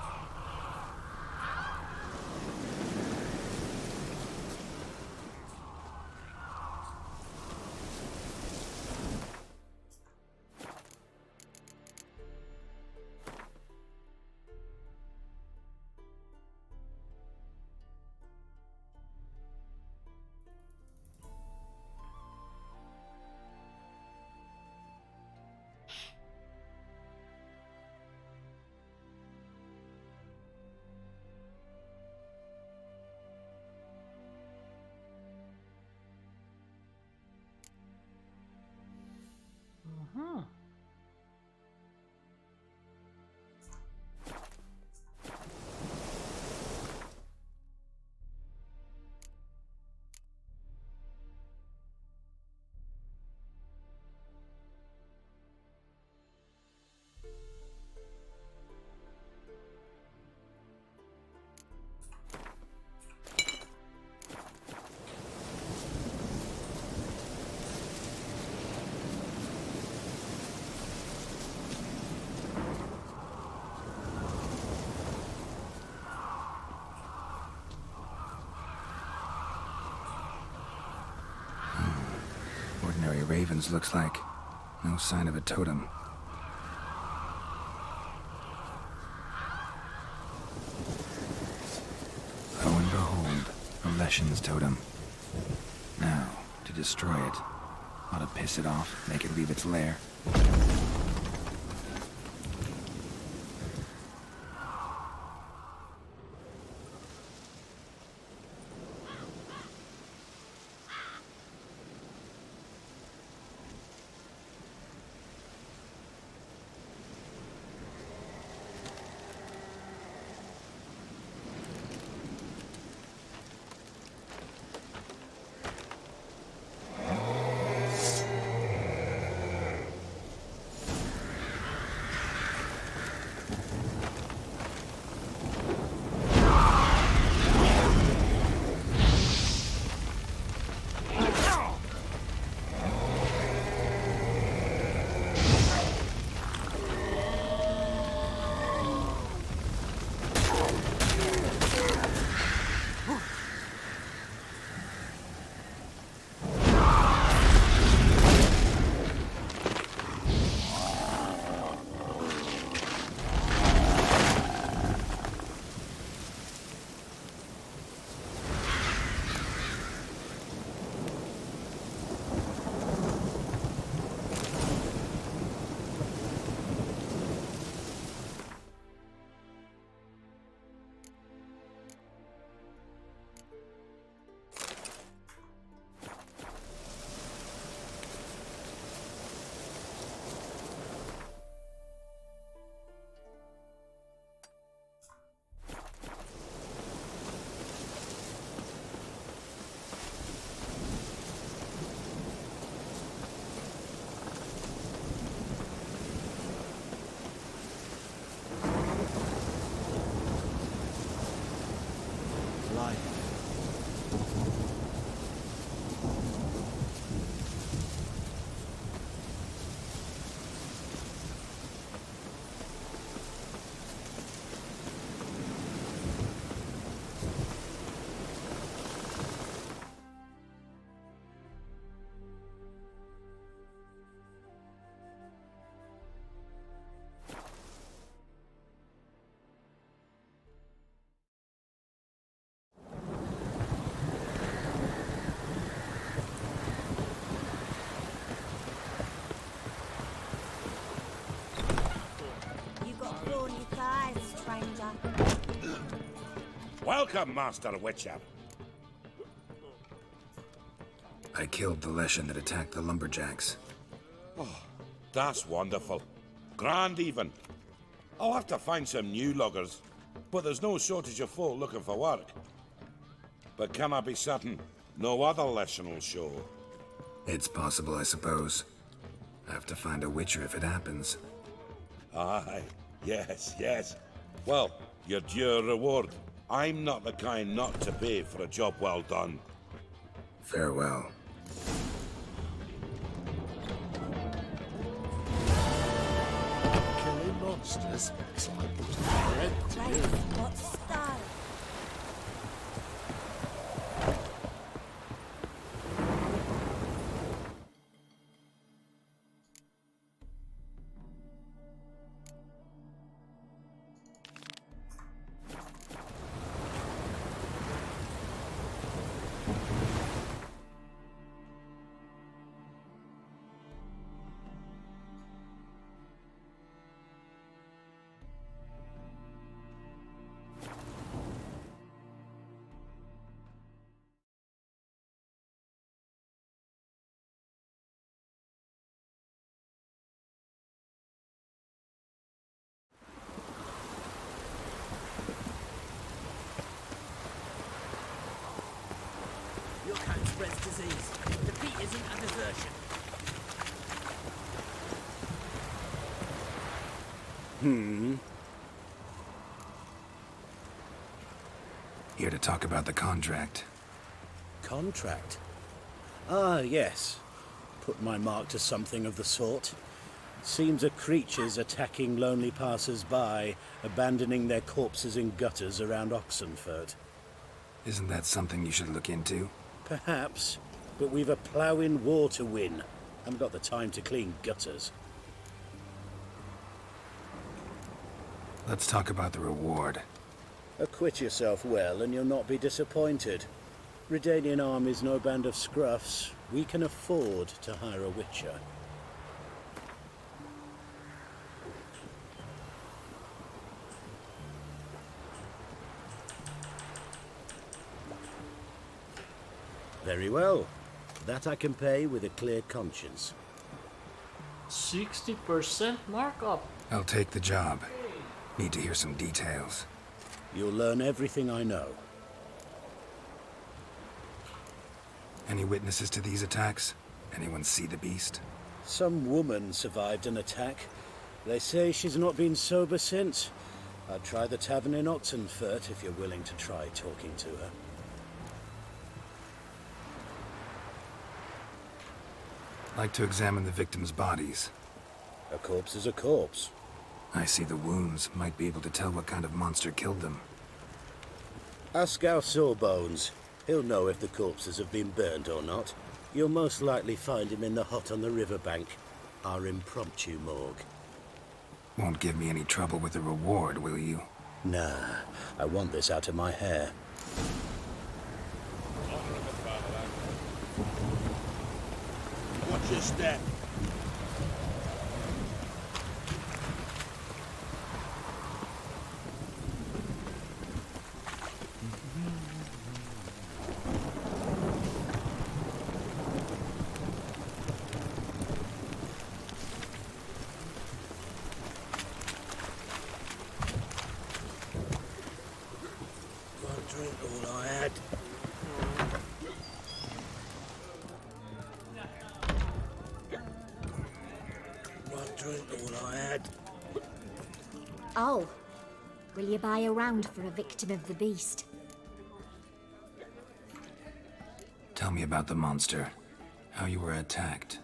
Speaker 1: Uh-huh.
Speaker 10: Ordinary ravens, looks like. No sign of a totem. Lo and behold, a Leshen's totem. Now, to destroy it. Ought to piss it off, make it leave its lair.
Speaker 15: Welcome, Master Witcher.
Speaker 10: I killed the Leshen that attacked the lumberjacks.
Speaker 15: Oh, that's wonderful. Grand even. I'll have to find some new loggers, but there's no shortage of folk looking for work. But can I be certain no other Leshen will show?
Speaker 10: It's possible, I suppose. I have to find a Witcher if it happens.
Speaker 15: Aye, yes. Well, your due reward. I'm not the kind not to pay for a job well done.
Speaker 10: Farewell.
Speaker 11: Kill
Speaker 12: monsters. It's like it was dead to you.
Speaker 2: What style?
Speaker 6: Your coat spreads disease. Defeat isn't a desertion.
Speaker 10: Here to talk about the contract.
Speaker 7: Contract? Ah, yes. Put my mark to something of the sort. Seems a creature's attacking lonely passers-by, abandoning their corpses in gutters around Oxenfurt.
Speaker 10: Isn't that something you should look into?
Speaker 7: Perhaps, but we've a ploughing war to win. Haven't got the time to clean gutters.
Speaker 10: Let's talk about the reward.
Speaker 7: Acquit yourself well and you'll not be disappointed. Redanian Army's no band of scruffs. We can afford to hire a witcher. Very well. That I can pay with a clear conscience.
Speaker 1: 60% markup.
Speaker 10: I'll take the job. Need to hear some details.
Speaker 7: You'll learn everything I know.
Speaker 10: Any witnesses to these attacks? Anyone see the beast?
Speaker 7: Some woman survived an attack. They say she's not been sober since. I'd try the tavern in Oxenfurt if you're willing to try talking to her.
Speaker 10: Like to examine the victims' bodies.
Speaker 7: A corpse is a corpse.
Speaker 10: I see the wounds. Might be able to tell what kind of monster killed them.
Speaker 7: Ask our Sawbones. He'll know if the corpses have been burned or not. You'll most likely find him in the hut on the riverbank. Our impromptu morgue.
Speaker 10: Won't give me any trouble with the reward, will you?
Speaker 7: Nah, I want this out of my hair.
Speaker 15: Watch your step.
Speaker 7: Drink all I had. One drink all I had.
Speaker 2: Oh, will you buy a round for a victim of the beast?
Speaker 10: Tell me about the monster. How you were attacked.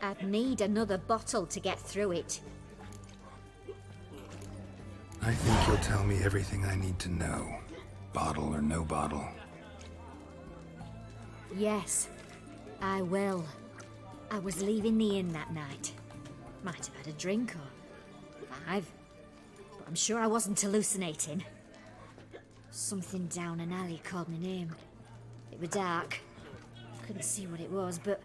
Speaker 2: I'd need another bottle to get through it.
Speaker 10: I think you'll tell me everything I need to know. Bottle or no bottle.
Speaker 2: Yes, I will. I was leaving the inn that night. Might have had a drink or 5. But I'm sure I wasn't hallucinating. Something down an alley called my name. It was dark. Couldn't see what it was, but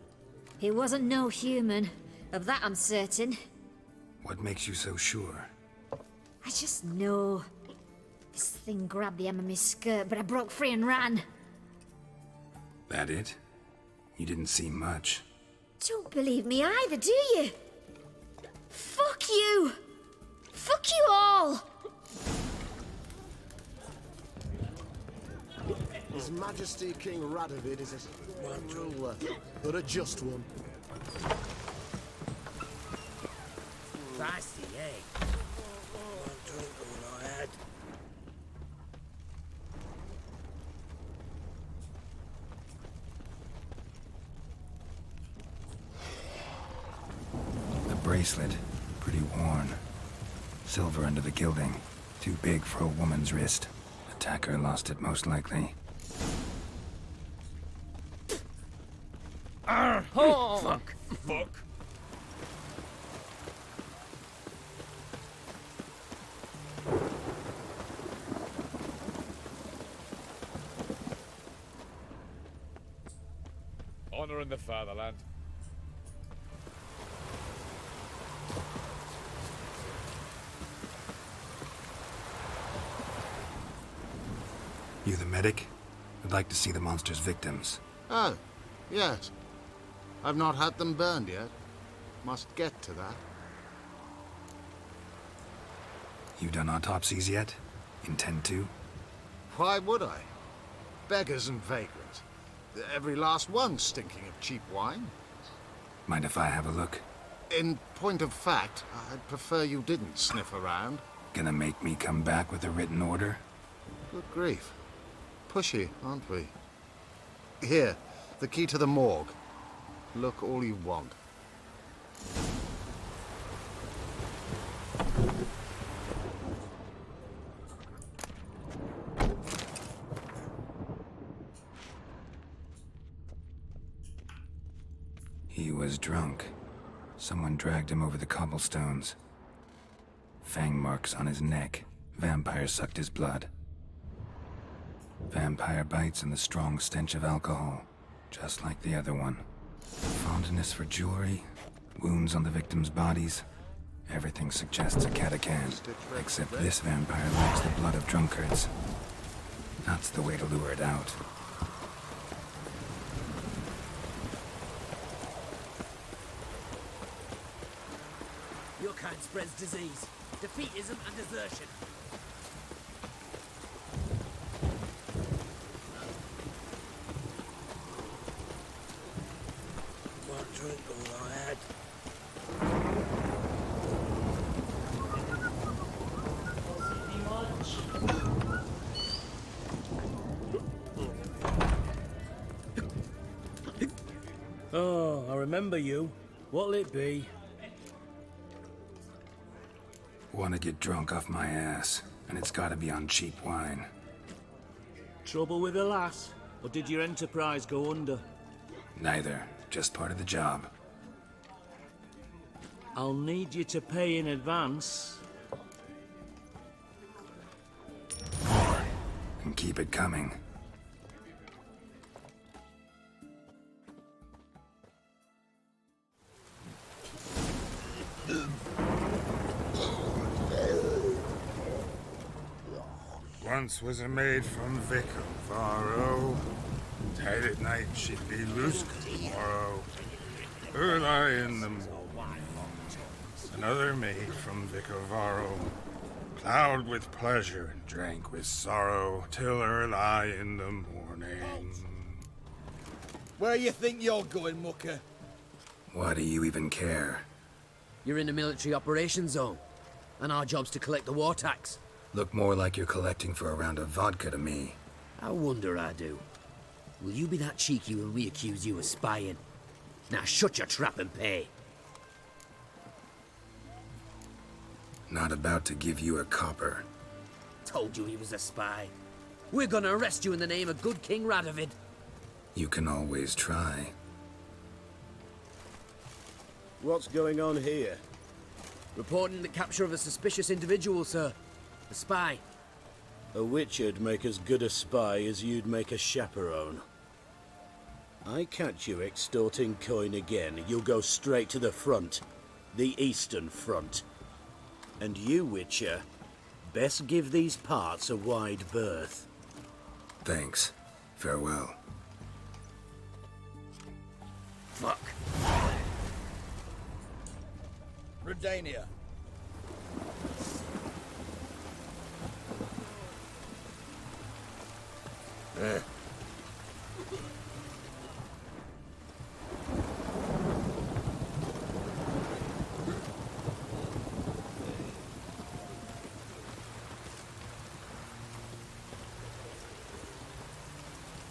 Speaker 2: it wasn't no human. Of that I'm certain.
Speaker 10: What makes you so sure?
Speaker 2: I just know. This thing grabbed the hem of my skirt, but I broke free and ran.
Speaker 10: That it? You didn't see much.
Speaker 2: Don't believe me either, do you? Fuck you! Fuck you all!
Speaker 11: His Majesty King Radovid is a one ruler, but a just one.
Speaker 6: Feisty, eh? One drink all I had.
Speaker 10: The bracelet. Pretty worn. Silver under the gilding. Too big for a woman's wrist. Attacker lost it most likely.
Speaker 4: Oh. Fuck.
Speaker 8: Honor in the fatherland.
Speaker 10: You the medic? I'd like to see the monster's victims.
Speaker 12: Oh, yes. I've not had them burned yet. Must get to that.
Speaker 10: You done autopsies yet? Intend to?
Speaker 12: Why would I? Beggars and vagrants. Every last one stinking of cheap wine.
Speaker 10: Mind if I have a look?
Speaker 12: In point of fact, I'd prefer you didn't sniff around.
Speaker 10: Gonna make me come back with a written order?
Speaker 12: Good grief. Pushy, aren't we? Here, the key to the morgue. Look all you want.
Speaker 10: He was drunk. Someone dragged him over the cobblestones. Fang marks on his neck. Vampire sucked his blood. Vampire bites and the strong stench of alcohol. Just like the other one. Fondness for jewelry. Wounds on the victims' bodies. Everything suggests a catachan. Except this vampire likes the blood of drunkards. That's the way to lure it out.
Speaker 6: Your kind spreads disease, defeatism and desertion.
Speaker 4: One drink all I had. Oh, I remember you. What'll it be?
Speaker 10: Want to get drunk off my ass, and it's gotta be on cheap wine.
Speaker 4: Trouble with the lass? Or did your enterprise go under?
Speaker 10: Neither. Just part of the job.
Speaker 4: I'll need you to pay in advance.
Speaker 10: More. And keep it coming.
Speaker 14: Once was a maid from Vicovaro. Tight at night she'd be loose tomorrow. Early in the morning. Another maid from Vicovaro. Plowed with pleasure and drank with sorrow till early in the morning.
Speaker 11: Where you think you're going, mucker?
Speaker 10: Why do you even care?
Speaker 6: You're in the military operations zone, and our job's to collect the war tax.
Speaker 10: Look more like you're collecting for a round of vodka to me.
Speaker 6: I wonder I do. Will you be that cheeky when we accuse you of spying? Now shut your trap and pay.
Speaker 10: Not about to give you a copper.
Speaker 6: Told you he was a spy. We're gonna arrest you in the name of good King Radovid.
Speaker 10: You can always try.
Speaker 7: What's going on here?
Speaker 6: Reporting the capture of a suspicious individual, sir. A spy.
Speaker 7: A witcher'd make as good a spy as you'd make a chaperone. I catch you extorting coin again, you'll go straight to the front. The Eastern Front. And you, Witcher, best give these parts a wide berth.
Speaker 10: Thanks. Farewell.
Speaker 6: Fuck.
Speaker 11: Redania.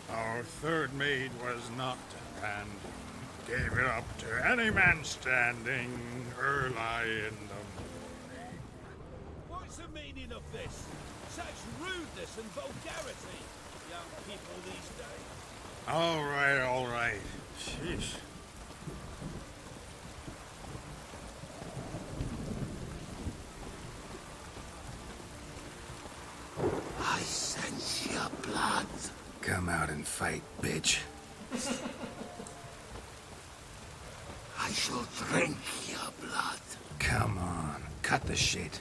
Speaker 14: Our third maid was not and
Speaker 5: Gave it up to any man standing early in the morning.
Speaker 4: What's the meaning of this? Such rudeness and vulgarity, young people these days.
Speaker 5: All right, all right. Sheesh.
Speaker 12: I sense your blood.
Speaker 10: Come out and fight, bitch.
Speaker 12: I shall drink your blood.
Speaker 10: Come on, cut the shit.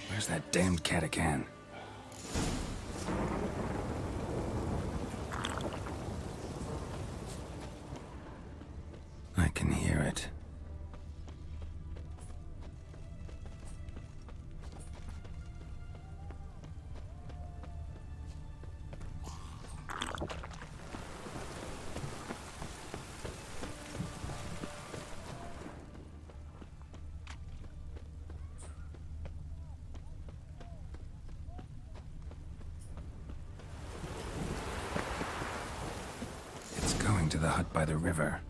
Speaker 10: Where's that damned catachan? I can hear it. It's going to the hut by the river.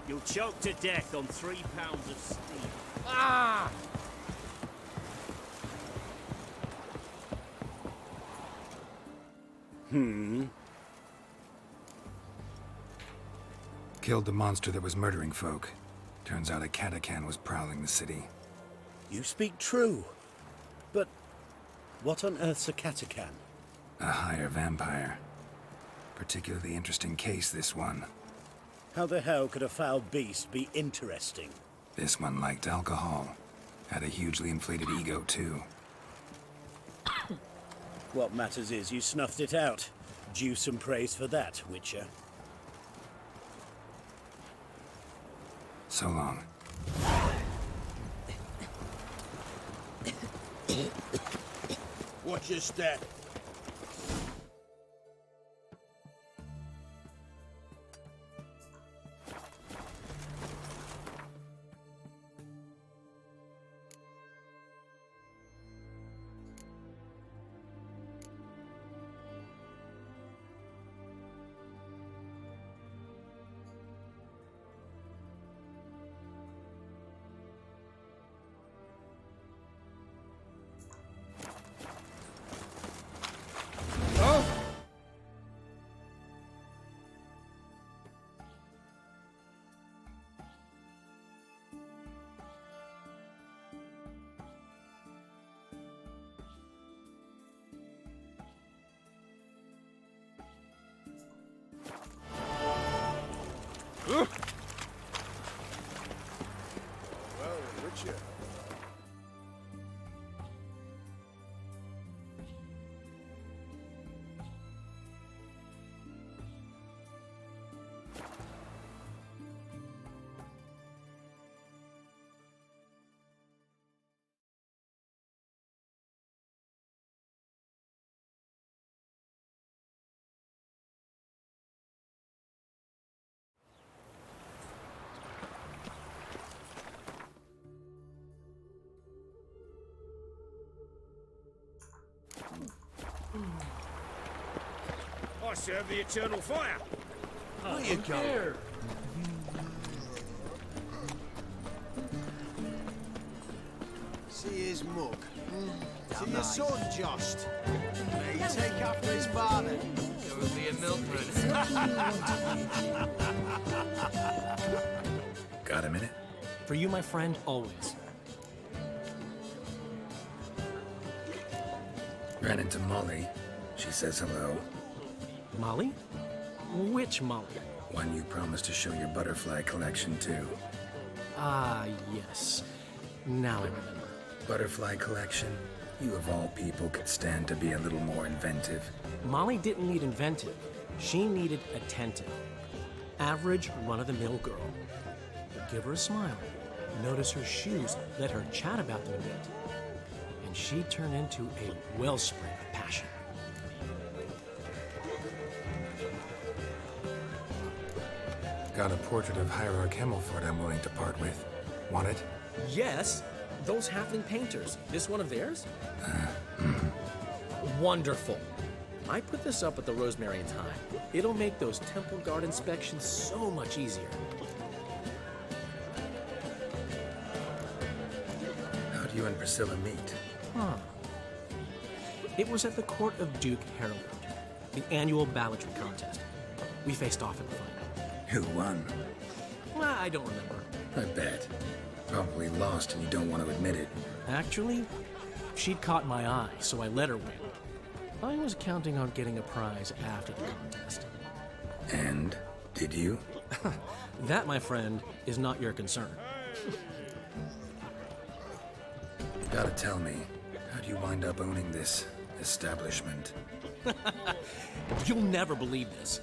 Speaker 4: You'll choke to death on 3 pounds of steel.
Speaker 13: Ah!
Speaker 10: Killed the monster that was murdering folk. Turns out a catacan was prowling the city.
Speaker 7: You speak true. But what on earth's a catacan?
Speaker 10: A higher vampire. Particularly interesting case, this one.
Speaker 7: How the hell could a foul beast be interesting?
Speaker 10: This one liked alcohol. Had a hugely inflated ego, too.
Speaker 7: What matters is you snuffed it out. Due some praise for that, Witcher.
Speaker 10: So long.
Speaker 11: Watch your step.
Speaker 12: Well, Richard.
Speaker 14: I serve the eternal fire.
Speaker 11: Where you going? See his mug. See your son, Jost. May he take after his father.
Speaker 17: There will be a milkman.
Speaker 10: Got a minute?
Speaker 9: For you, my friend, always.
Speaker 10: Ran into Molly. She says hello.
Speaker 9: Molly? Which Molly?
Speaker 10: One you promised to show your butterfly collection to.
Speaker 9: Ah, yes. Now I remember.
Speaker 10: Butterfly collection? You of all people could stand to be a little more inventive.
Speaker 9: Molly didn't need inventive. She needed attentive. Average, run-of-the-mill girl. But give her a smile. Notice her shoes. Let her chat about them a bit. And she'd turn into a wellspring of passion.
Speaker 10: Got a portrait of Hierarch Himmelford I'm willing to part with. Want it?
Speaker 9: Yes, those halfling painters. This one of theirs? Wonderful. I put this up at the Rosemary and Thyme. It'll make those temple guard inspections so much easier.
Speaker 10: How'd you and Priscilla meet?
Speaker 9: Huh. It was at the court of Duke Harold, the annual balladry contest. We faced off in the final.
Speaker 10: Who won?
Speaker 9: I don't remember.
Speaker 10: I bet. Probably lost and you don't want to admit it.
Speaker 9: Actually, she'd caught my eye, so I let her win. I was counting on getting a prize after the contest.
Speaker 10: And? Did you?
Speaker 9: That, my friend, is not your concern.
Speaker 10: Gotta tell me, how'd you wind up owning this establishment?
Speaker 9: You'll never believe this.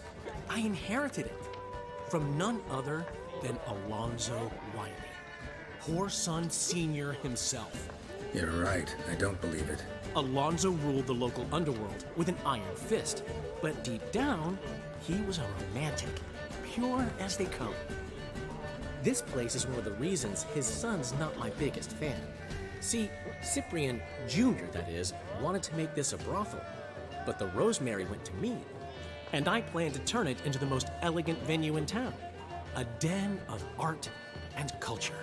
Speaker 9: I inherited it from none other than Alonzo Wiley, Whoreson Sr. himself.
Speaker 10: You're right, I don't believe it.
Speaker 9: Alonzo ruled the local underworld with an iron fist, but deep down, he was a romantic, pure as they come. This place is one of the reasons his son's not my biggest fan. See, Cyprian Jr., that is, wanted to make this a brothel, but the Rosemary went to me, and I planned to turn it into the most elegant venue in town, a den of art and culture.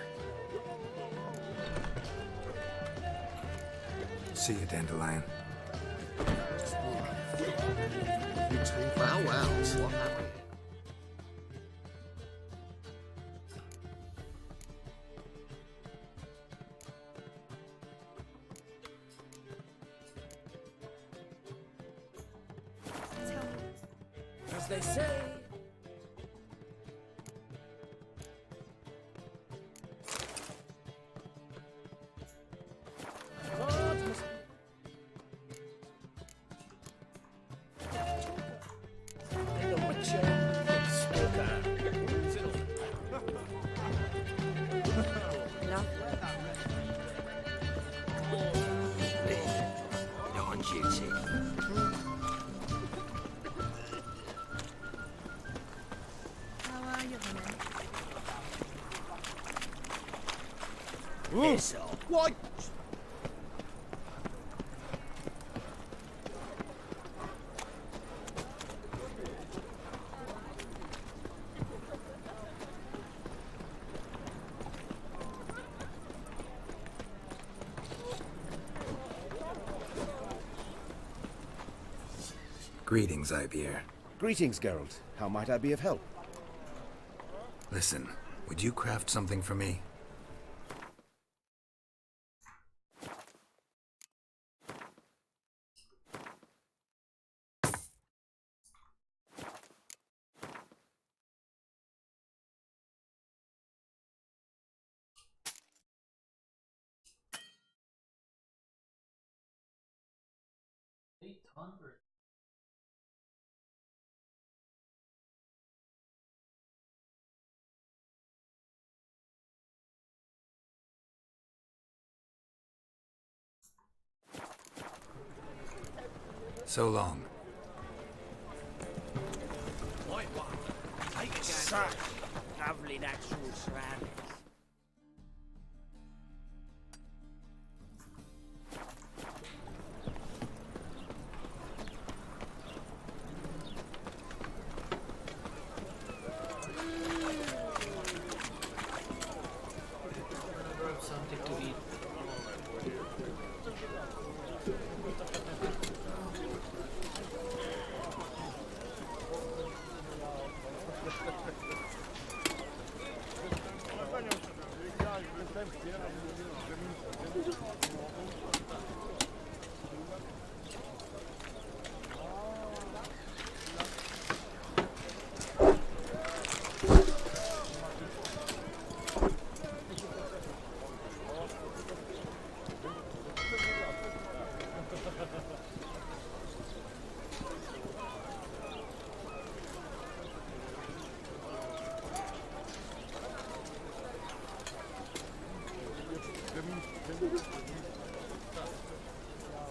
Speaker 10: See you, Dandelion.
Speaker 3: Well, what happened?
Speaker 6: As they say.
Speaker 3: What?
Speaker 10: Greetings, Ivier.
Speaker 14: Greetings, Geralt. How might I be of help?
Speaker 10: Listen, would you craft something for me? So long.
Speaker 6: Such lovely natural surroundings.
Speaker 1: Something to eat.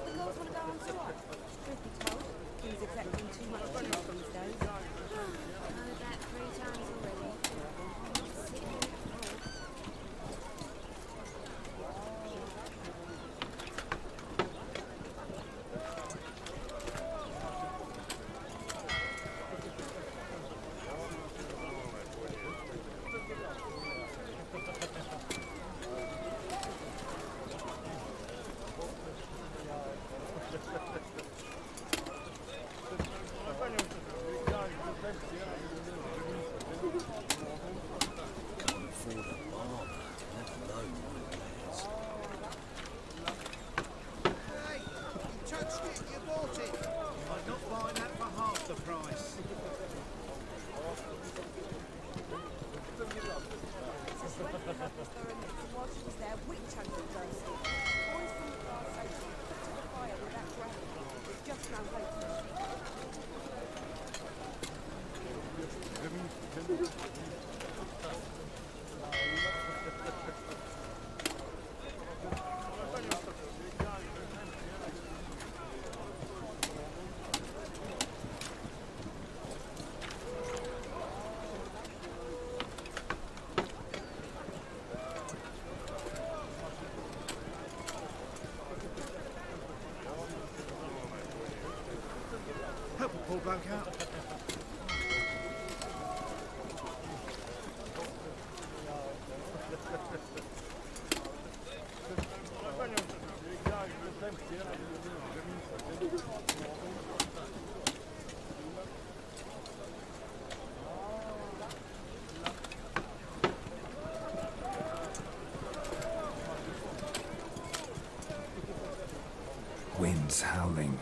Speaker 19: The girls want to go on tour. Truth be told, he's accepting too much tea these days.
Speaker 22: Heard that 3 times already. Sitting in the cold.
Speaker 14: poor bloke out?
Speaker 10: Wind's howling.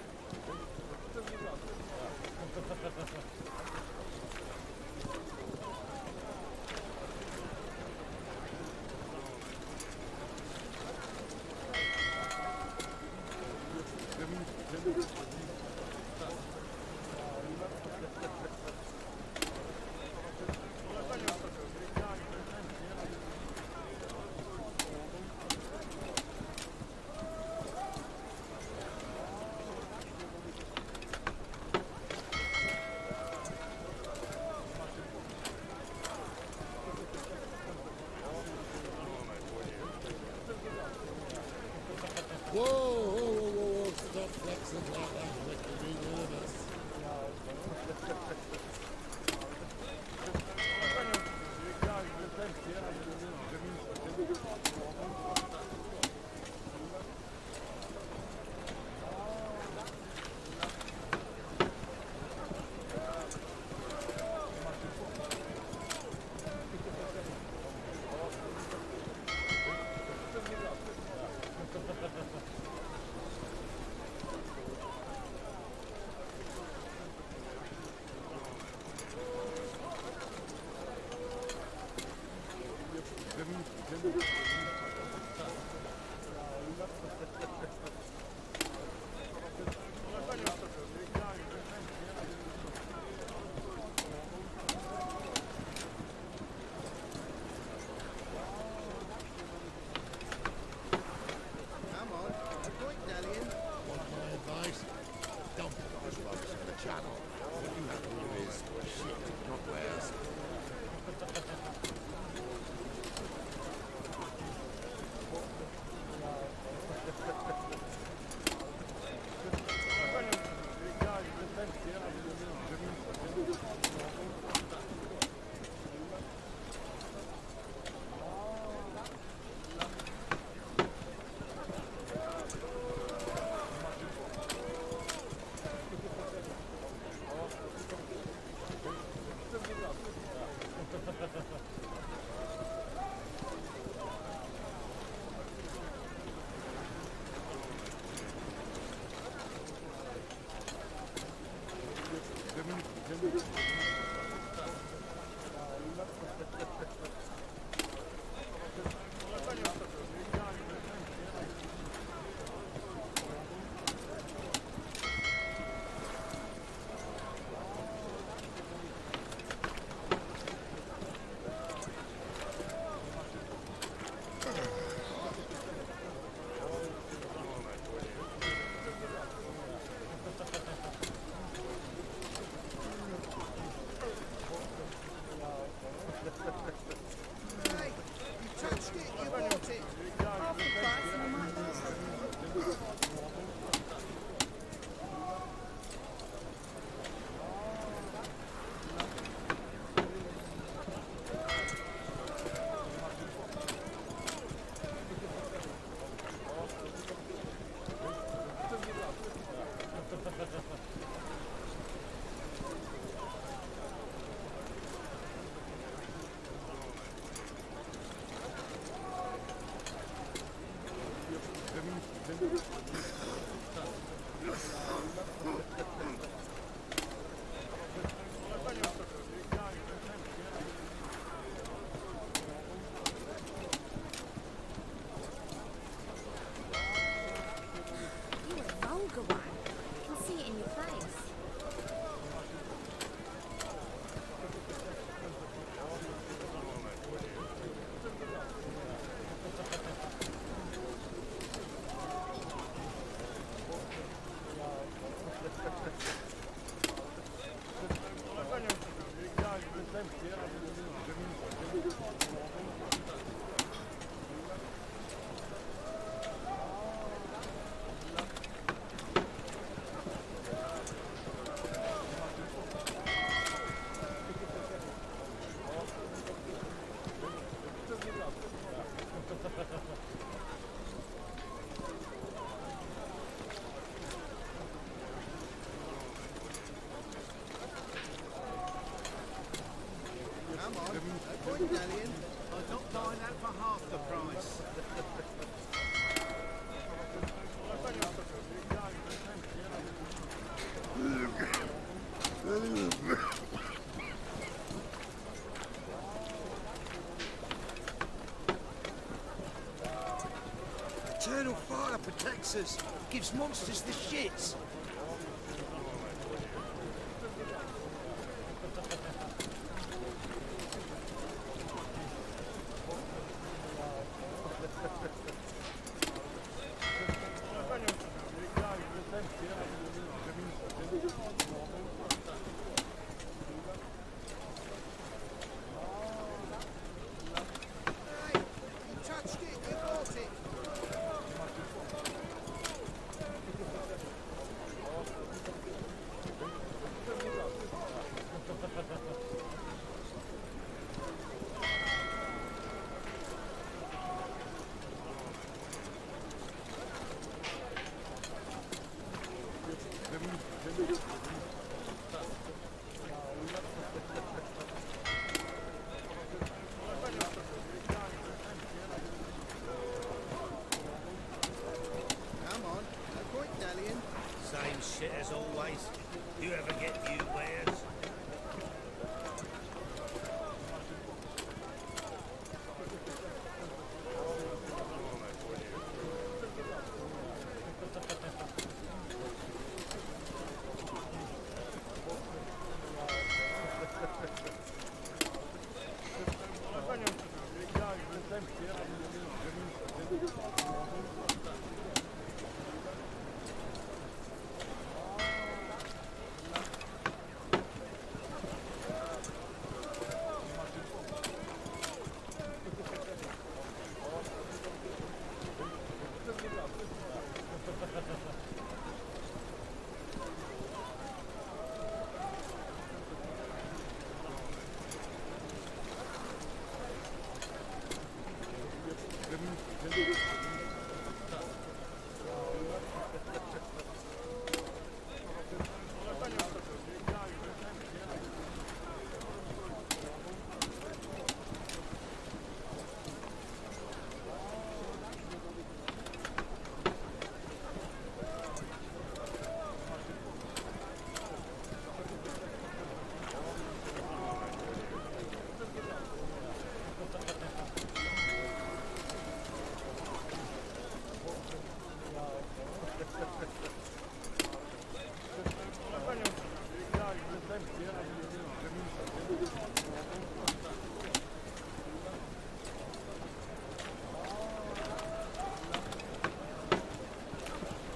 Speaker 12: Whoa, whoa, whoa, whoa, whoa, stop flexing like that, Ricky, we nervous. Come on, a point, Dalian. Want my advice? Dump those rubbish in the channel. What you have to do is shit, not wares.
Speaker 3: Hey, you touched it, you bought it. Half the price and I might pass it.
Speaker 22: You're a vulgar one. I can see it in your face.
Speaker 11: Eternal fire protects us. Gives monsters the shits.
Speaker 3: Come on, no point dallying.
Speaker 16: Same shit as always. You ever get new wares?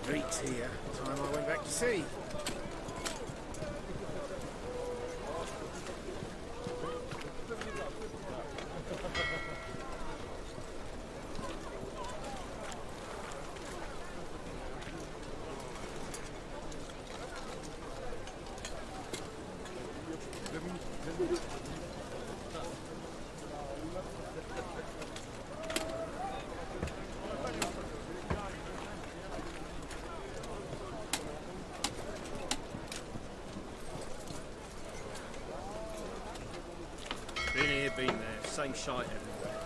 Speaker 14: Great here. Time I went back to sea.
Speaker 9: Been here, been there. Same shite everywhere.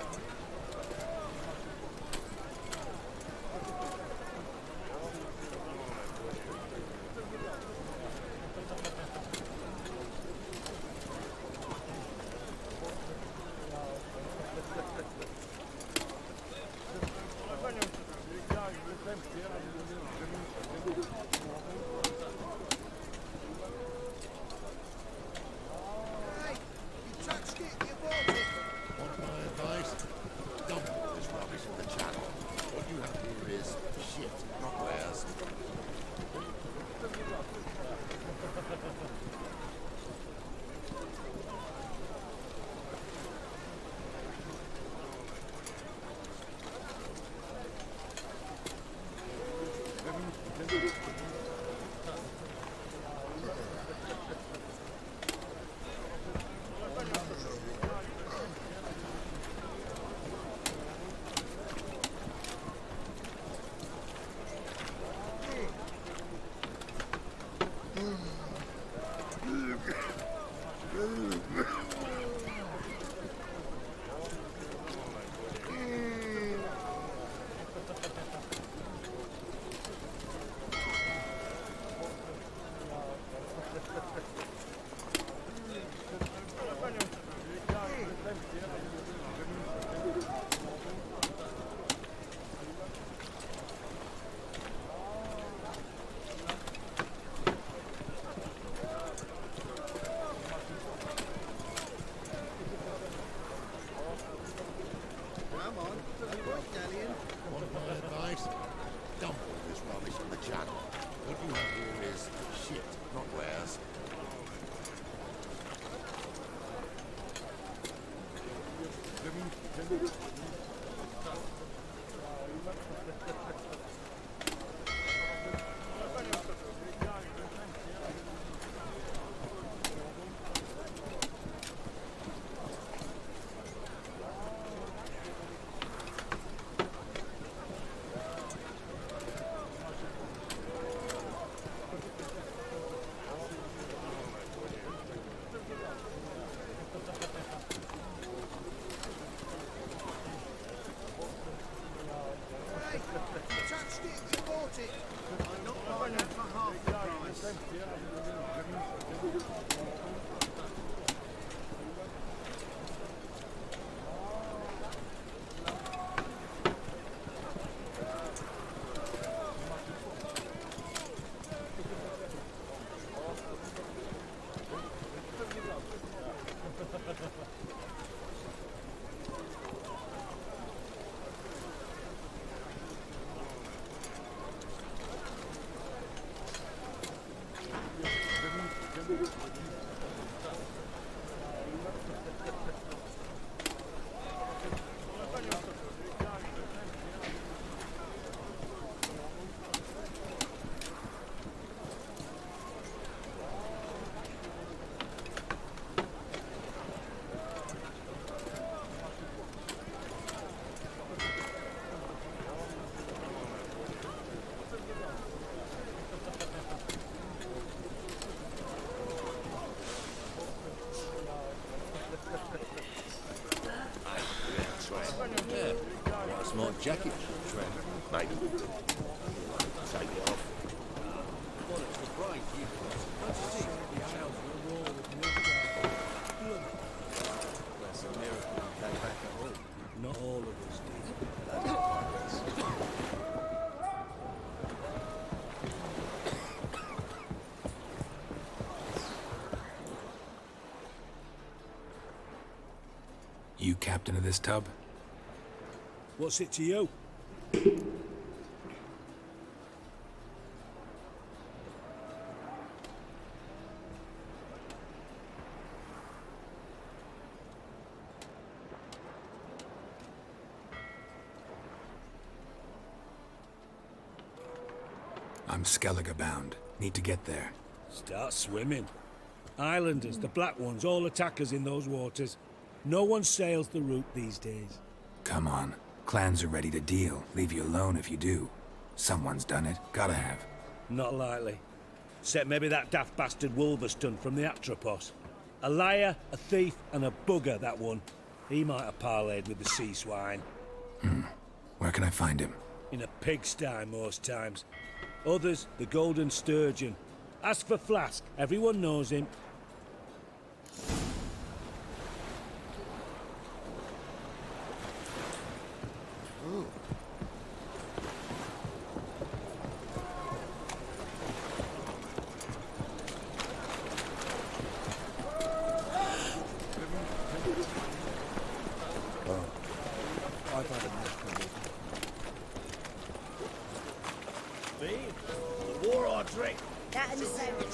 Speaker 3: Hey, you touched it, you bought it.
Speaker 12: Want my advice? Dump this rubbish in the channel. What you have here is shit, not wares.
Speaker 3: it. I don't like that for half the price.
Speaker 13: Yeah, smart jacket, Trent. Maybe. Take it off. Well, it's the brain, you. That's a miracle you came back at all.
Speaker 7: Not all of us did.
Speaker 10: You captain of this tub?
Speaker 7: What's it to you?
Speaker 10: I'm Skellige bound. Need to get there.
Speaker 7: Start swimming. Islanders, the black ones, all attackers in those waters. No one sails the route these days.
Speaker 10: Come on. Clans are ready to deal. Leave you alone if you do. Someone's done it. Gotta have.
Speaker 7: Not likely. Except maybe that daft bastard Wolverston from the Atropos. A liar, a thief, and a bugger, that one. He might have parlayed with the sea swine.
Speaker 10: Where can I find him?
Speaker 7: In a pigsty most times. Others, the Golden Sturgeon. Ask for Flask. Everyone knows him.
Speaker 13: I've had enough of it.
Speaker 11: The war I drink.
Speaker 2: That and the sandwich.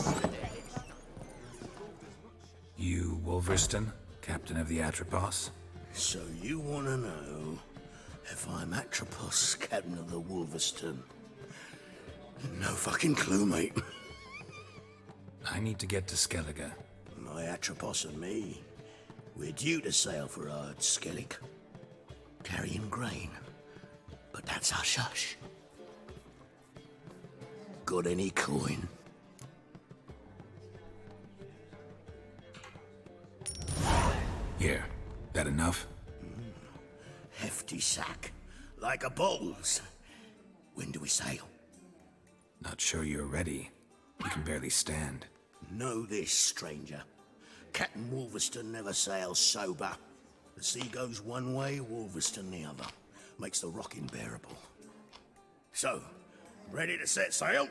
Speaker 10: You Wolverston, captain of the Atropos?
Speaker 11: So you want to know if I'm Atropos, captain of the Wolverston? No fucking clue, mate.
Speaker 10: I need to get to Skellige.
Speaker 11: My Atropos and me, we're due to sail for Ard Skellig, carrying grain. But that's hush-hush. Got any coin?
Speaker 10: Here. That enough?
Speaker 11: Hefty sack. Like a bull's. When do we sail?
Speaker 10: Not sure you're ready. You can barely stand.
Speaker 11: Know this, stranger. Captain Wolverston never sails sober. The sea goes one way, Wolverston the other. Makes the rocking bearable. So, ready to set sail?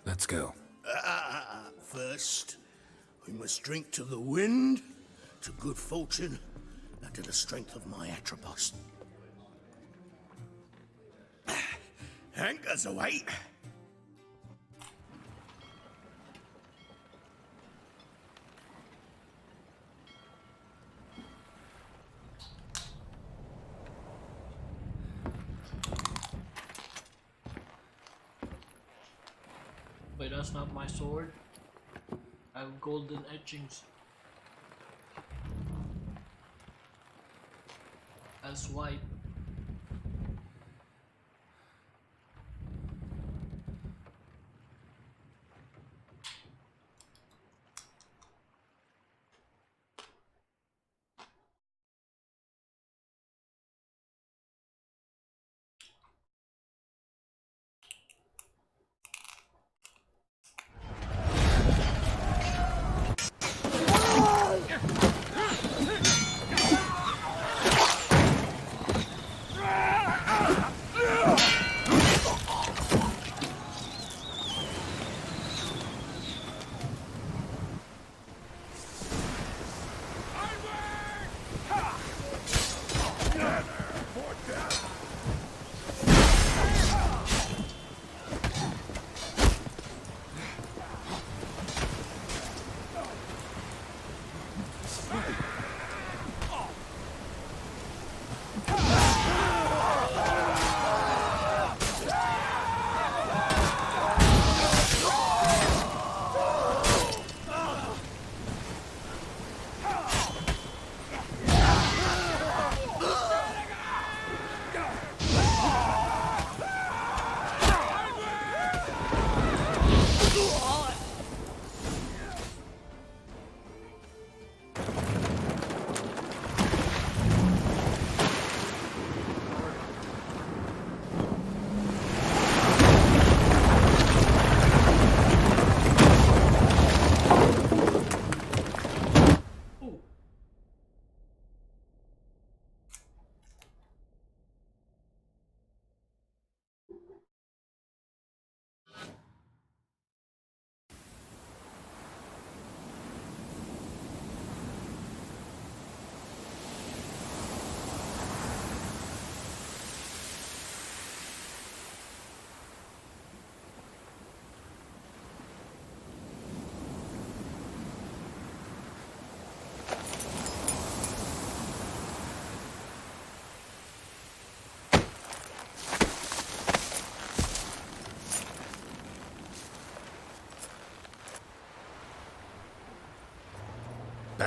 Speaker 10: Let's go.
Speaker 11: First, we must drink to the wind, to good fortune, and to the strength of my Atropos. Anchors away.
Speaker 1: Wait, that's not my sword. I have golden etchings. As white.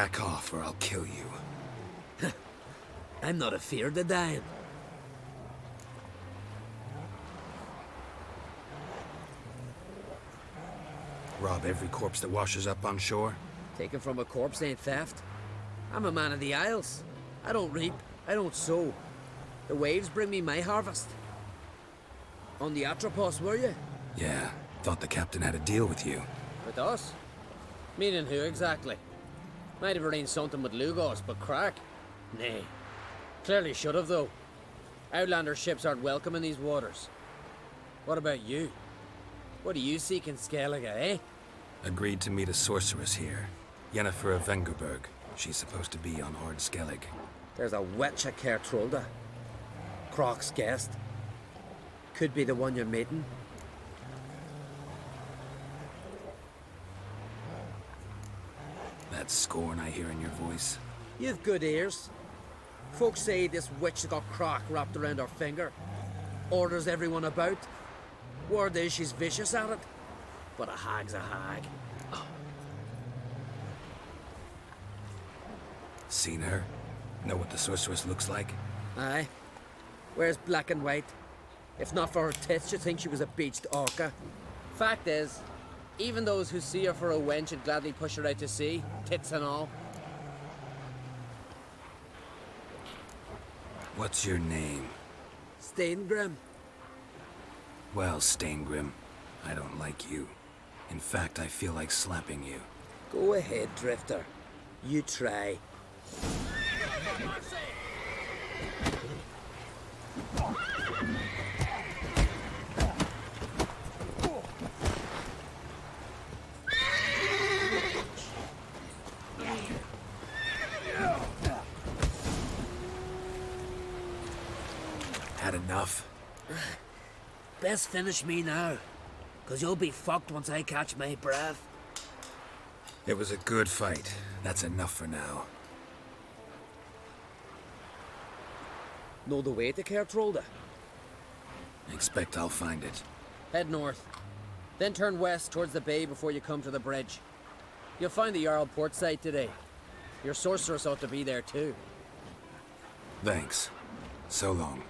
Speaker 10: Back off or I'll kill you.
Speaker 6: I'm not afeard of dying.
Speaker 10: Rob every corpse that washes up on shore?
Speaker 6: Taken from a corpse ain't theft. I'm a man of the Isles. I don't reap, I don't sow. The waves bring me my harvest. On the Atropos, were you?
Speaker 10: Yeah, thought the captain had a deal with you.
Speaker 6: With us? Meaning who exactly? Might have arranged something with Lugos, but crack? Nay. Clearly should have, though. Outlander ships aren't welcome in these waters. What about you? What do you seek in Skellige, eh?
Speaker 10: Agreed to meet a sorceress here. Yennefer of Vengerberg. She's supposed to be on Ord Skellig.
Speaker 6: There's a witch at Kertrolda. Croc's guest. Could be the one you're meeting.
Speaker 10: That scorn I hear in your voice.
Speaker 6: You've good ears. Folks say this witch has got Croc wrapped around her finger. Orders everyone about. Word is she's vicious at it. But a hag's a hag.
Speaker 10: Seen her? Know what the sorceress looks like?
Speaker 6: Aye. Wears black and white. If not for her tits, you'd think she was a beached orca. Fact is, even those who see her for a wench would gladly push her out to sea, tits and all.
Speaker 10: What's your name?
Speaker 6: Steingrim.
Speaker 10: Well, Steingrim, I don't like you. In fact, I feel like slapping you.
Speaker 6: Go ahead, Drifter. You try.
Speaker 10: Had enough?
Speaker 6: Best finish me now, 'cause you'll be fucked once I catch my breath.
Speaker 10: It was a good fight. That's enough for now.
Speaker 6: Know the way to Kertrolda?
Speaker 10: Expect I'll find it.
Speaker 6: Head north. Then turn west towards the bay before you come to the bridge. You'll find the Jarl port site today. Your sorceress ought to be there too.
Speaker 10: Thanks. So long.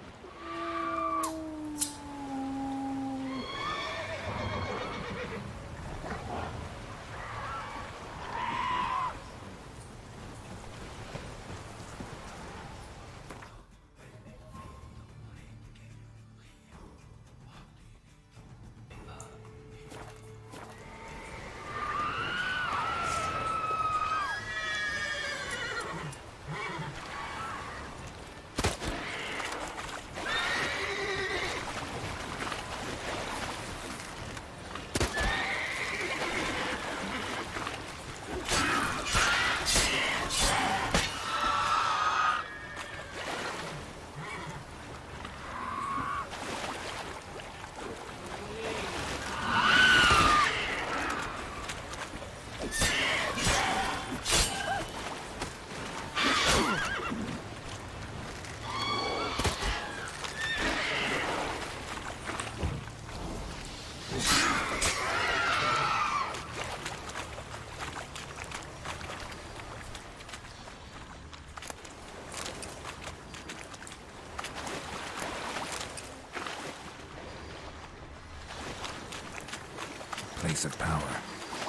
Speaker 10: Place of power.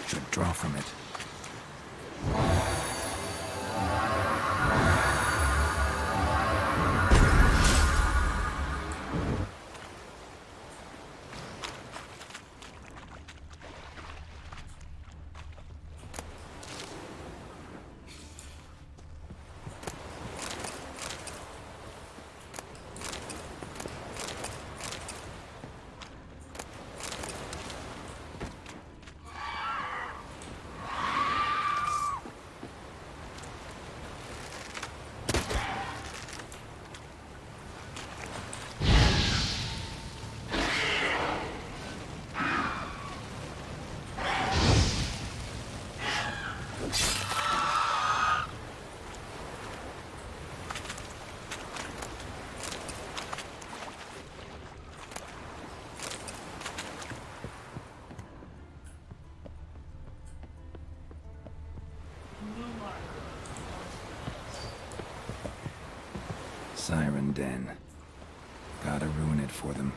Speaker 10: Should draw from it. den. Gotta ruin it for them.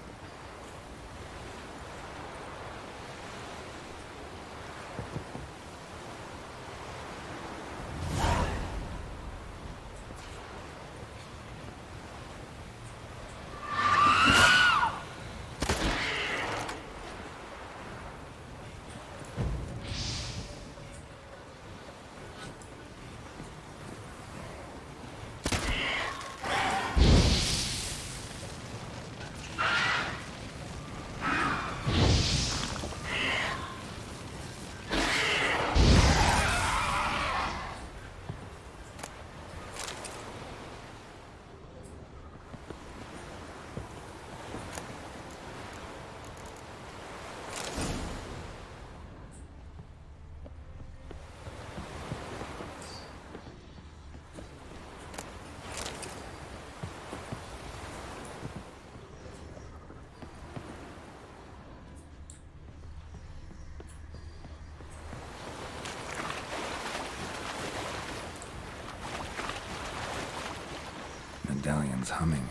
Speaker 10: Medallion's humming.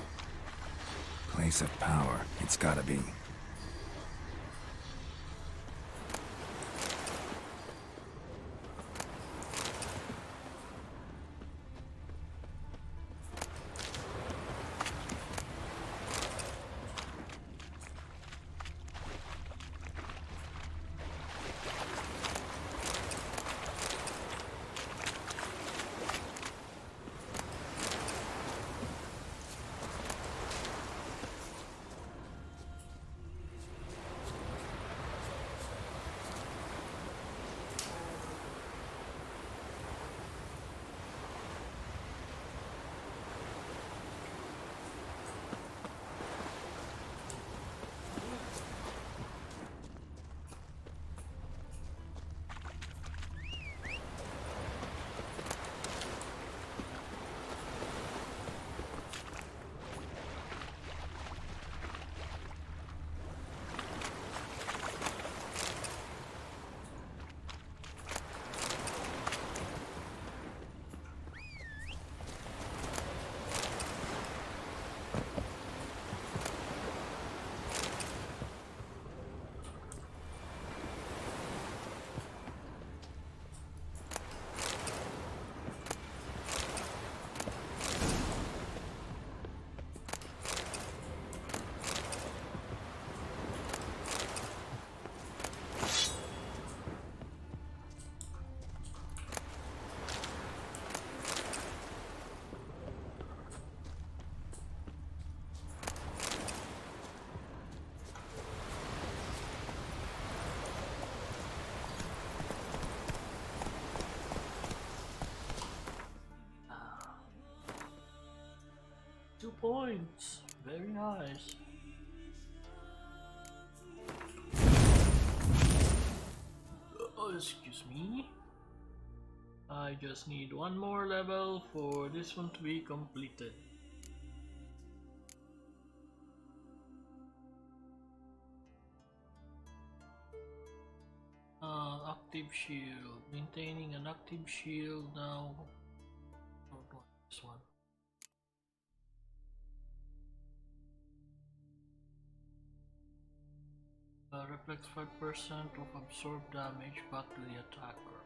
Speaker 10: Place of power, it's gotta be.
Speaker 1: Points. Very nice. Excuse me. I just need one more level for this one to be completed. Active shield. Maintaining an active shield now. Oh, this one. Reflects 5% of absorbed damage back to the attacker.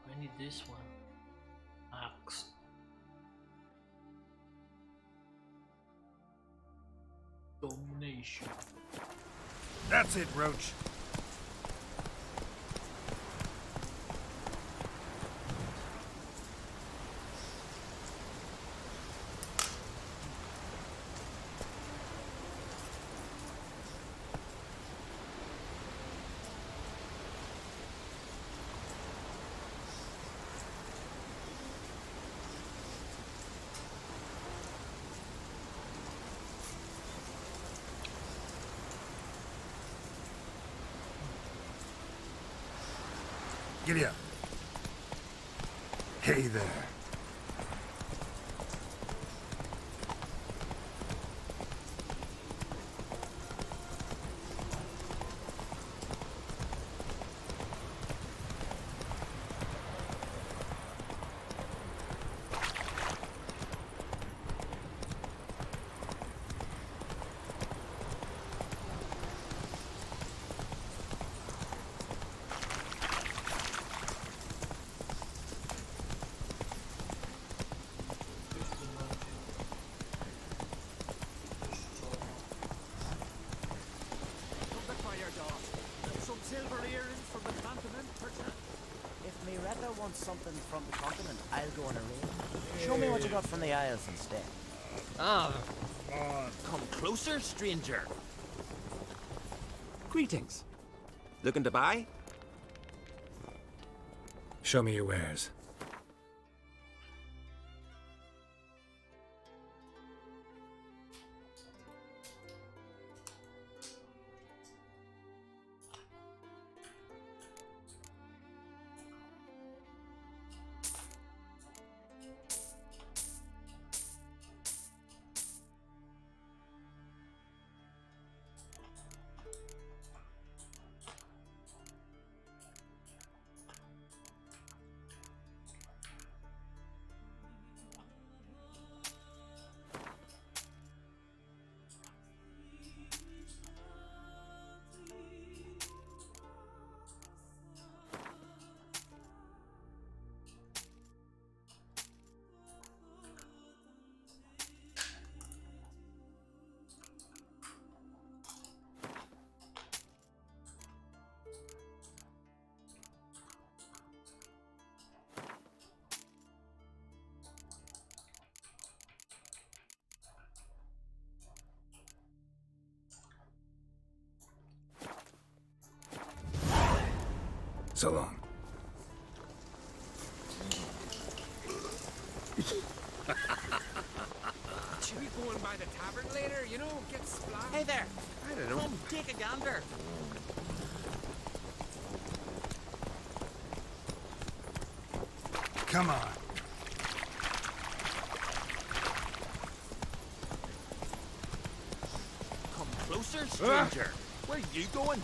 Speaker 1: I need this one. Axe. Domination.
Speaker 5: That's it, Roach. Giddy up. Hey there.
Speaker 6: Greta wants something from the continent, I'll go on a raid. Show me what you got from the Isles instead.
Speaker 9: Ah,
Speaker 18: Come closer, stranger.
Speaker 21: Greetings. Looking to buy?
Speaker 10: Show me your wares. So long.
Speaker 16: Should we go and by the tavern later? You know, get splashed.
Speaker 21: Hey there. I don't know. Come take a gander.
Speaker 5: Come on.
Speaker 18: Come closer, stranger. Where are you going?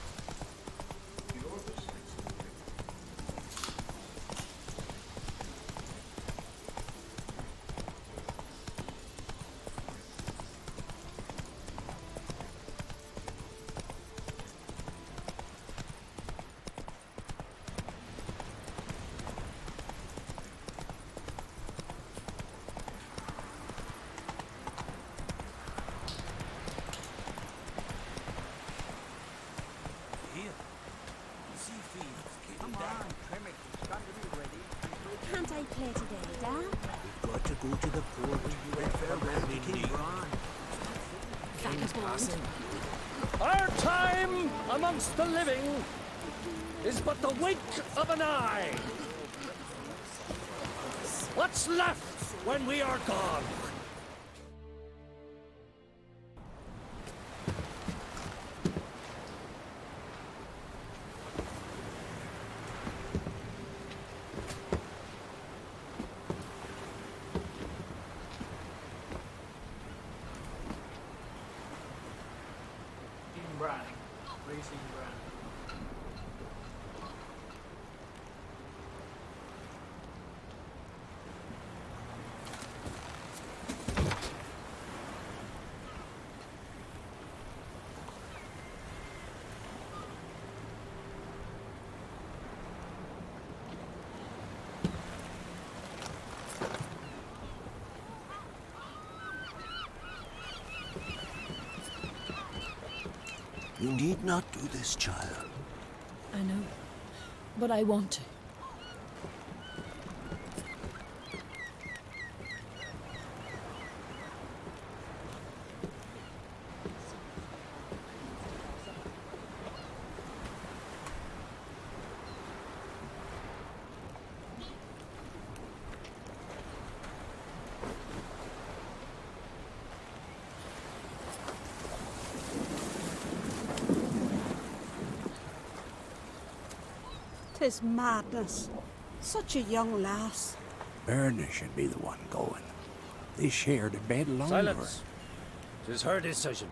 Speaker 2: Can't I play today, Dad?
Speaker 13: We've got to go to the port where you went farewell to King Bran.
Speaker 2: Vagabond.
Speaker 23: Our time amongst the living is but the wink of an eye. What's left when we are gone?
Speaker 1: Brand. Racing brand.
Speaker 13: You need not do this, child.
Speaker 24: I know, but I want to.
Speaker 2: Tis madness. Such a young lass.
Speaker 13: Erna should be the one going. They shared a bed longer.
Speaker 23: Silence. 'Tis her decision.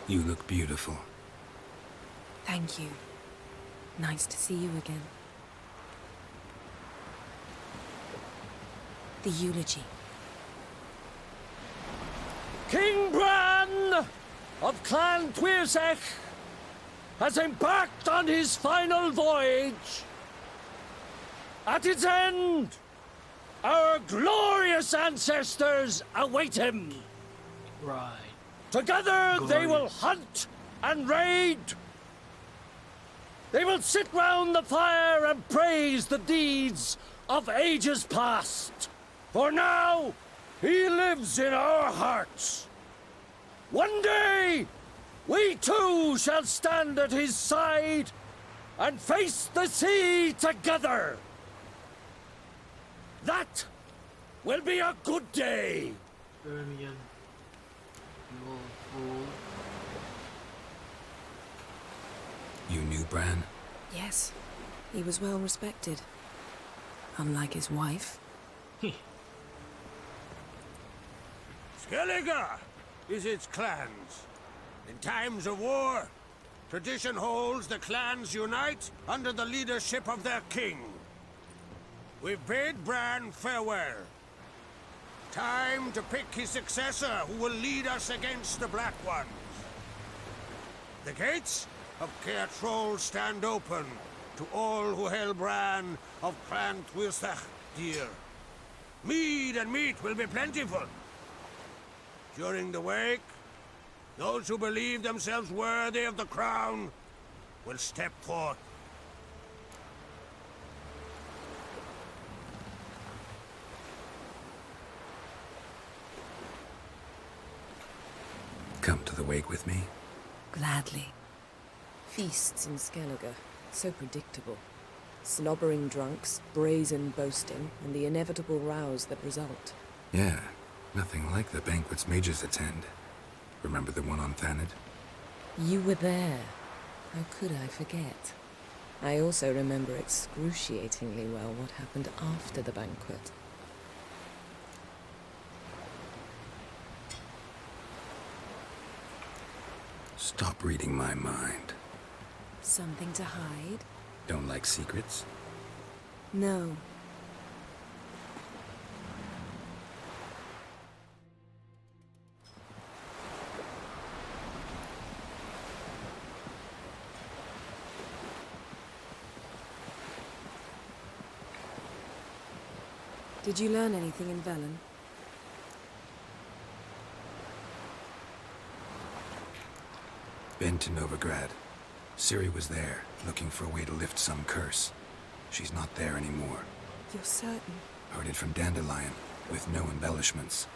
Speaker 10: You look beautiful.
Speaker 19: Thank you. Nice to see you again. The eulogy.
Speaker 23: King Bran of Clan Twirsech has embarked on his final voyage. At its end, our glorious ancestors await him.
Speaker 1: Right.
Speaker 23: Together they will
Speaker 1: Glorious.
Speaker 23: hunt and raid. They will sit round the fire and praise the deeds of ages past. For now, he lives in our hearts. One day, we too shall stand at his side and face the sea together. That will be a good day.
Speaker 1: Ermion, you old fool.
Speaker 10: You knew Bran?
Speaker 19: Yes, he was well respected. Unlike his wife.
Speaker 12: Skellige is its clans. In times of war, tradition holds the clans unite under the leadership of their king. We bid Bran farewell. Time to pick his successor who will lead us against the Black Ones. The gates of Caer Troll stand open to all who hail Bran of Clan Twirsech dear. Mead and meat will be plentiful. During the wake, those who believe themselves worthy of the crown will step forth.
Speaker 10: Come to the wake with me?
Speaker 19: Gladly. Feasts in Skellige, so predictable. Slobbering drunks, brazen boasting, and the inevitable rows that result.
Speaker 10: Yeah, nothing like the banquets mages attend. Remember the one on Thanedd?
Speaker 19: You were there. How could I forget? I also remember excruciatingly well what happened after the banquet.
Speaker 10: Stop reading my mind.
Speaker 19: Something to hide?
Speaker 10: Don't like secrets?
Speaker 19: No. Did you learn anything in Velen?
Speaker 10: Been to Novigrad. Ciri was there, looking for a way to lift some curse. She's not there anymore.
Speaker 19: You're certain?
Speaker 10: Heard it from Dandelion, with no embellishments.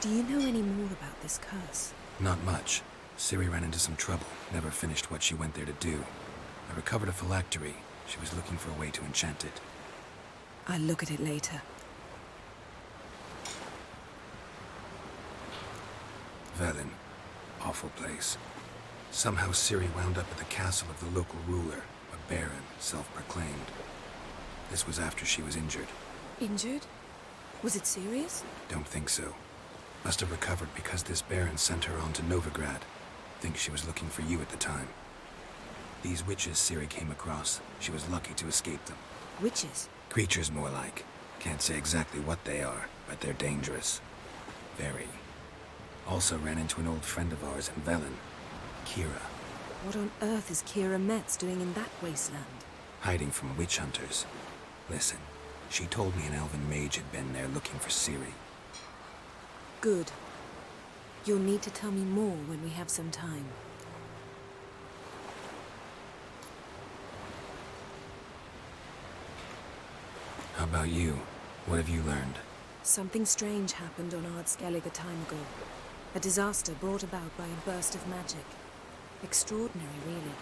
Speaker 19: Do you know any more about this curse?
Speaker 10: Not much. Ciri ran into some trouble, never finished what she went there to do. I recovered a phylactery. She was looking for a way to enchant it.
Speaker 19: I'll look at it later.
Speaker 10: Velen. Awful place. Somehow Ciri wound up at the castle of the local ruler, a baron, self-proclaimed. This was after she was injured.
Speaker 19: Injured? Was it serious?
Speaker 10: Don't think so. Must have recovered because this baron sent her on to Novigrad. Think she was looking for you at the time. These witches Ciri came across, she was lucky to escape them.
Speaker 19: Witches?
Speaker 10: Creatures more like. Can't say exactly what they are, but they're dangerous. Very. Also ran into an old friend of ours in Velen. Kira.
Speaker 19: What on earth is Kira Metz doing in that wasteland?
Speaker 10: Hiding from witch hunters. Listen, she told me an elven mage had been there looking for Ciri.
Speaker 19: Good. You'll need to tell me more when we have some time.
Speaker 10: How about you? What have you learned?
Speaker 19: Something strange happened on Ard Skellige a time ago. A disaster brought about by a burst of magic. Extraordinary, really.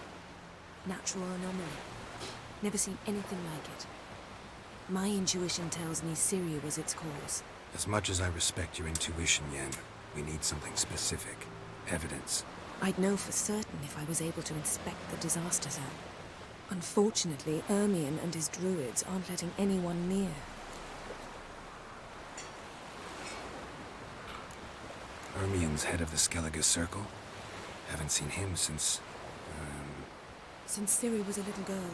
Speaker 19: Natural anomaly. Never seen anything like it. My intuition tells me Ciri was its cause.
Speaker 10: As much as I respect your intuition, Yen, we need something specific. Evidence.
Speaker 19: I'd know for certain if I was able to inspect the disaster zone. Unfortunately, Ermion and his druids aren't letting anyone near.
Speaker 10: Ermion's head of the Skellige Circle? Haven't seen him since...
Speaker 19: Since Ciri was a little girl.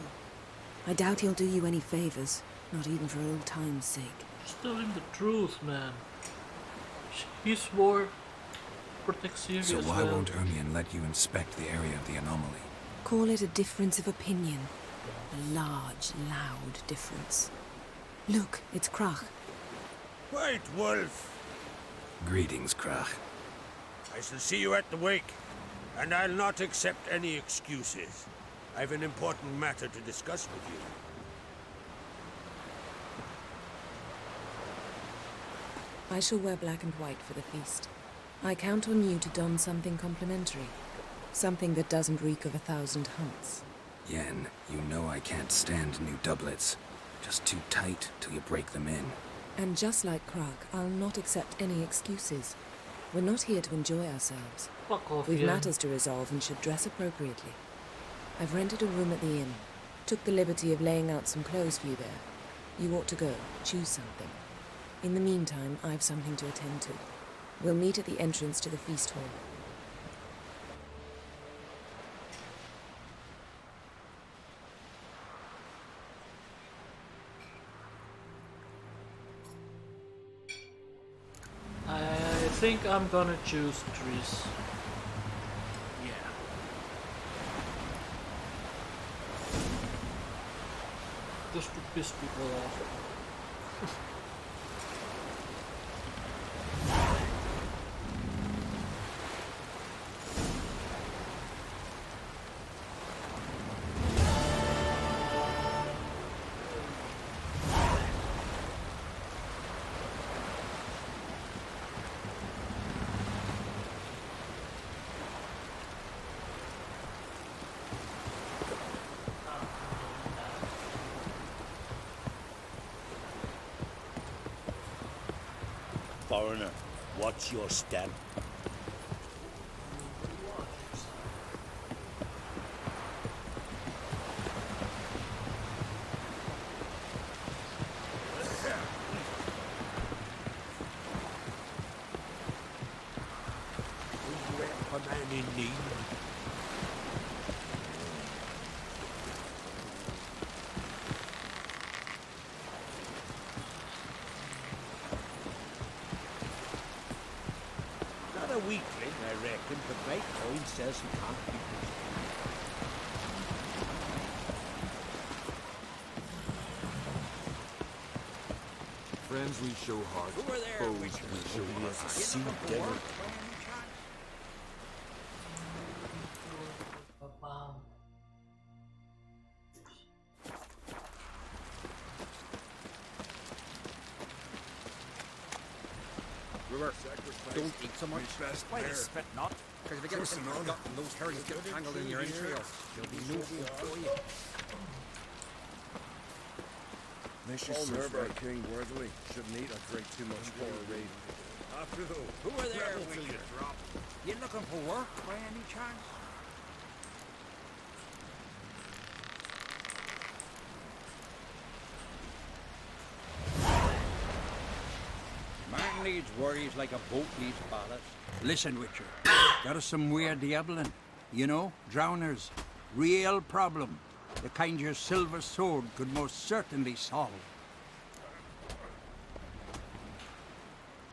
Speaker 19: I doubt he'll do you any favors, not even for old time's sake.
Speaker 1: Just tell him the truth, man. He swore protect Ciri
Speaker 10: So
Speaker 1: as
Speaker 10: why
Speaker 1: well.
Speaker 10: won't Ermion let you inspect the area of the anomaly?
Speaker 19: Call it a difference of opinion. A large, loud difference. Look, it's Krach.
Speaker 13: White Wolf!
Speaker 10: Greetings, Krach.
Speaker 13: I shall see you at the wake, and I'll not accept any excuses. I've an important matter to discuss with you.
Speaker 19: I shall wear black and white for the feast. I count on you to don something complimentary. Something that doesn't reek of 1,000 hunts.
Speaker 10: Yen, you know I can't stand new doublets. Just too tight till you break them in.
Speaker 19: And just like Krach, I'll not accept any excuses. We're not here to enjoy ourselves.
Speaker 1: Fuck off,
Speaker 19: We've
Speaker 1: Yen.
Speaker 19: matters to resolve and should dress appropriately. I've rented a room at the inn. Took the liberty of laying out some clothes for you there. You ought to go. Choose something. In the meantime, I've something to attend to. We'll meet at the entrance to the feast hall.
Speaker 1: I think I'm gonna choose Triss.
Speaker 7: Yeah.
Speaker 1: Just to piss people off.
Speaker 23: Foreigner, what's your stand?
Speaker 13: A man in need.
Speaker 23: Not a weakling, I reckon, but my coin says he can't be pushed.
Speaker 4: Friends we show heart, foes we show mercy.
Speaker 23: See, devil.
Speaker 14: River, don't eat so much.
Speaker 4: Why they
Speaker 14: spit not? Because if you get this gut and those hairs get tangled in your entrails, there'll be no food for you.
Speaker 4: May she serve our king worthily. Shouldn't eat or drink too much for a raid. After though.
Speaker 14: Who are there with you? You looking for work by any chance?
Speaker 8: Man needs worries like a boat needs ballast. Listen, Witcher. Got us some weird diabling. You know, drowners. Real problem. The kind your silver sword could most certainly solve.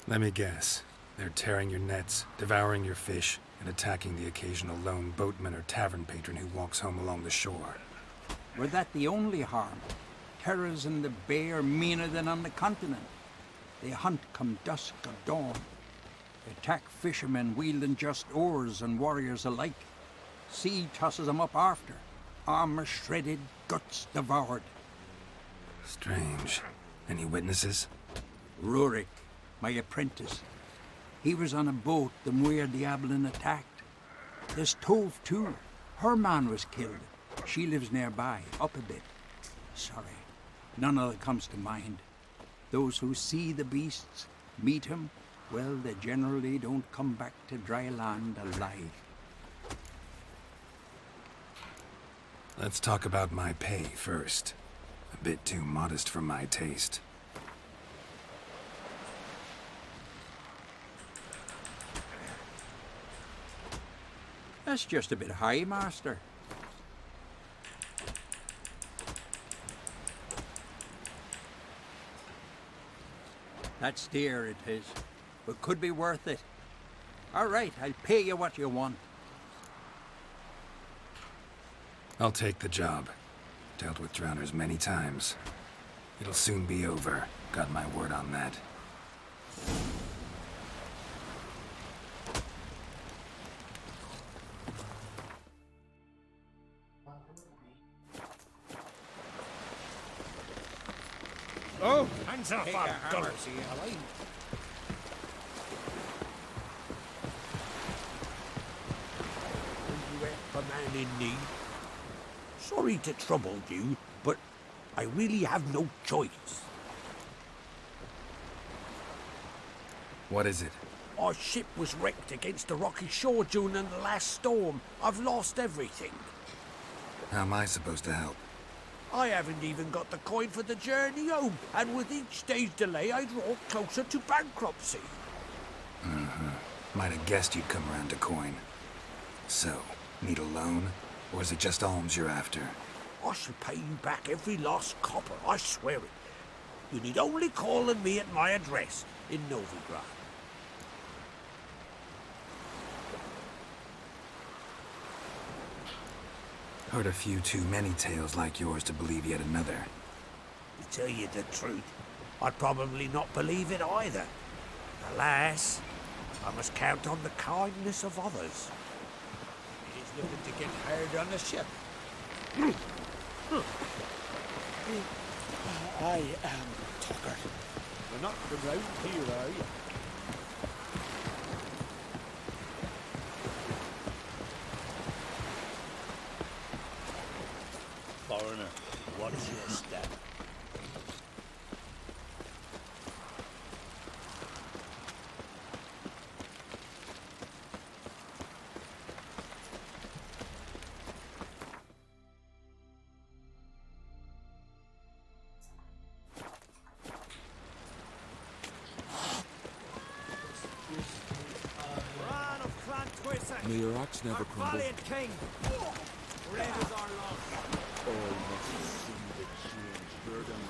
Speaker 10: Let me guess. They're tearing your nets, devouring your fish, and attacking the occasional lone boatman or tavern patron who walks home along the shore.
Speaker 8: Were that the only harm? Terrors in the bay are meaner than on the continent. They hunt come dusk or dawn. Attack fishermen wielding just oars and warriors alike. Sea tosses them up after. Armor shredded, guts devoured.
Speaker 10: Strange. Any witnesses?
Speaker 8: Rurik, my apprentice. He was on a boat the Muir Diablin attacked. There's Tove too. Her man was killed. She lives nearby, up a bit. Sorry, none other comes to mind. Those who see the beasts, meet him, well, they generally don't come back to dry land alive.
Speaker 10: Let's talk about my pay first. A bit too modest for my taste.
Speaker 8: That's just a bit high, master. That's dear, it is, but could be worth it. All right, I'll pay you what you want.
Speaker 10: I'll take the job. Dealt with drowners many times. It'll soon be over. Got my word on that.
Speaker 14: Oh!
Speaker 13: Hands off
Speaker 14: Take
Speaker 13: our
Speaker 14: a hammer,
Speaker 13: gunners.
Speaker 14: see, Aline.
Speaker 13: Are you a man in need? Sorry to trouble you, but I really have no choice.
Speaker 10: What is it?
Speaker 13: Our ship was wrecked against the rocky shore during the last storm. I've lost everything.
Speaker 10: How am I supposed to help?
Speaker 13: I haven't even got the coin for the journey home, and with each day's delay, I draw closer to bankruptcy.
Speaker 10: Might have guessed you'd come around to coin. So, need a loan? Or is it just alms you're after?
Speaker 13: I shall pay you back every last copper, I swear it. You need only call on me at my address in Novigrad.
Speaker 10: Heard a few too many tales like yours to believe yet another.
Speaker 13: To tell you the truth, I'd probably not believe it either. Alas, I must count on the kindness of others.
Speaker 14: He's looking to get hired on the ship. I am Tucker. You're not from round here, are you? Foreigner, what is your step?
Speaker 15: May your axe never crumble.
Speaker 13: King! Red is our loss.
Speaker 15: All must see the change burden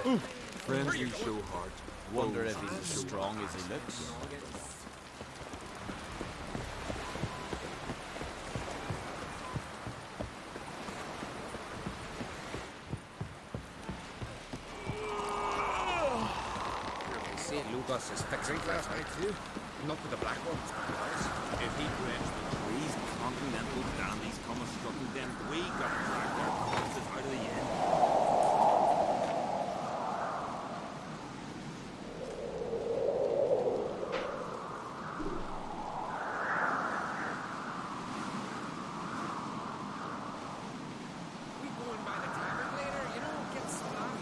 Speaker 15: lies. Friends we show heart.
Speaker 18: Wonder if
Speaker 15: foes
Speaker 18: he's
Speaker 15: we
Speaker 18: as
Speaker 15: show
Speaker 18: strong
Speaker 15: axe.
Speaker 18: as he looks.
Speaker 14: St. Lucas is fixing last night too. Not with the black ones, but
Speaker 18: If he dredged the trees, continental dandies come a strutting them. We got dragged our corpses out of the inn.
Speaker 14: we going by the tavern later, you know, get splattered.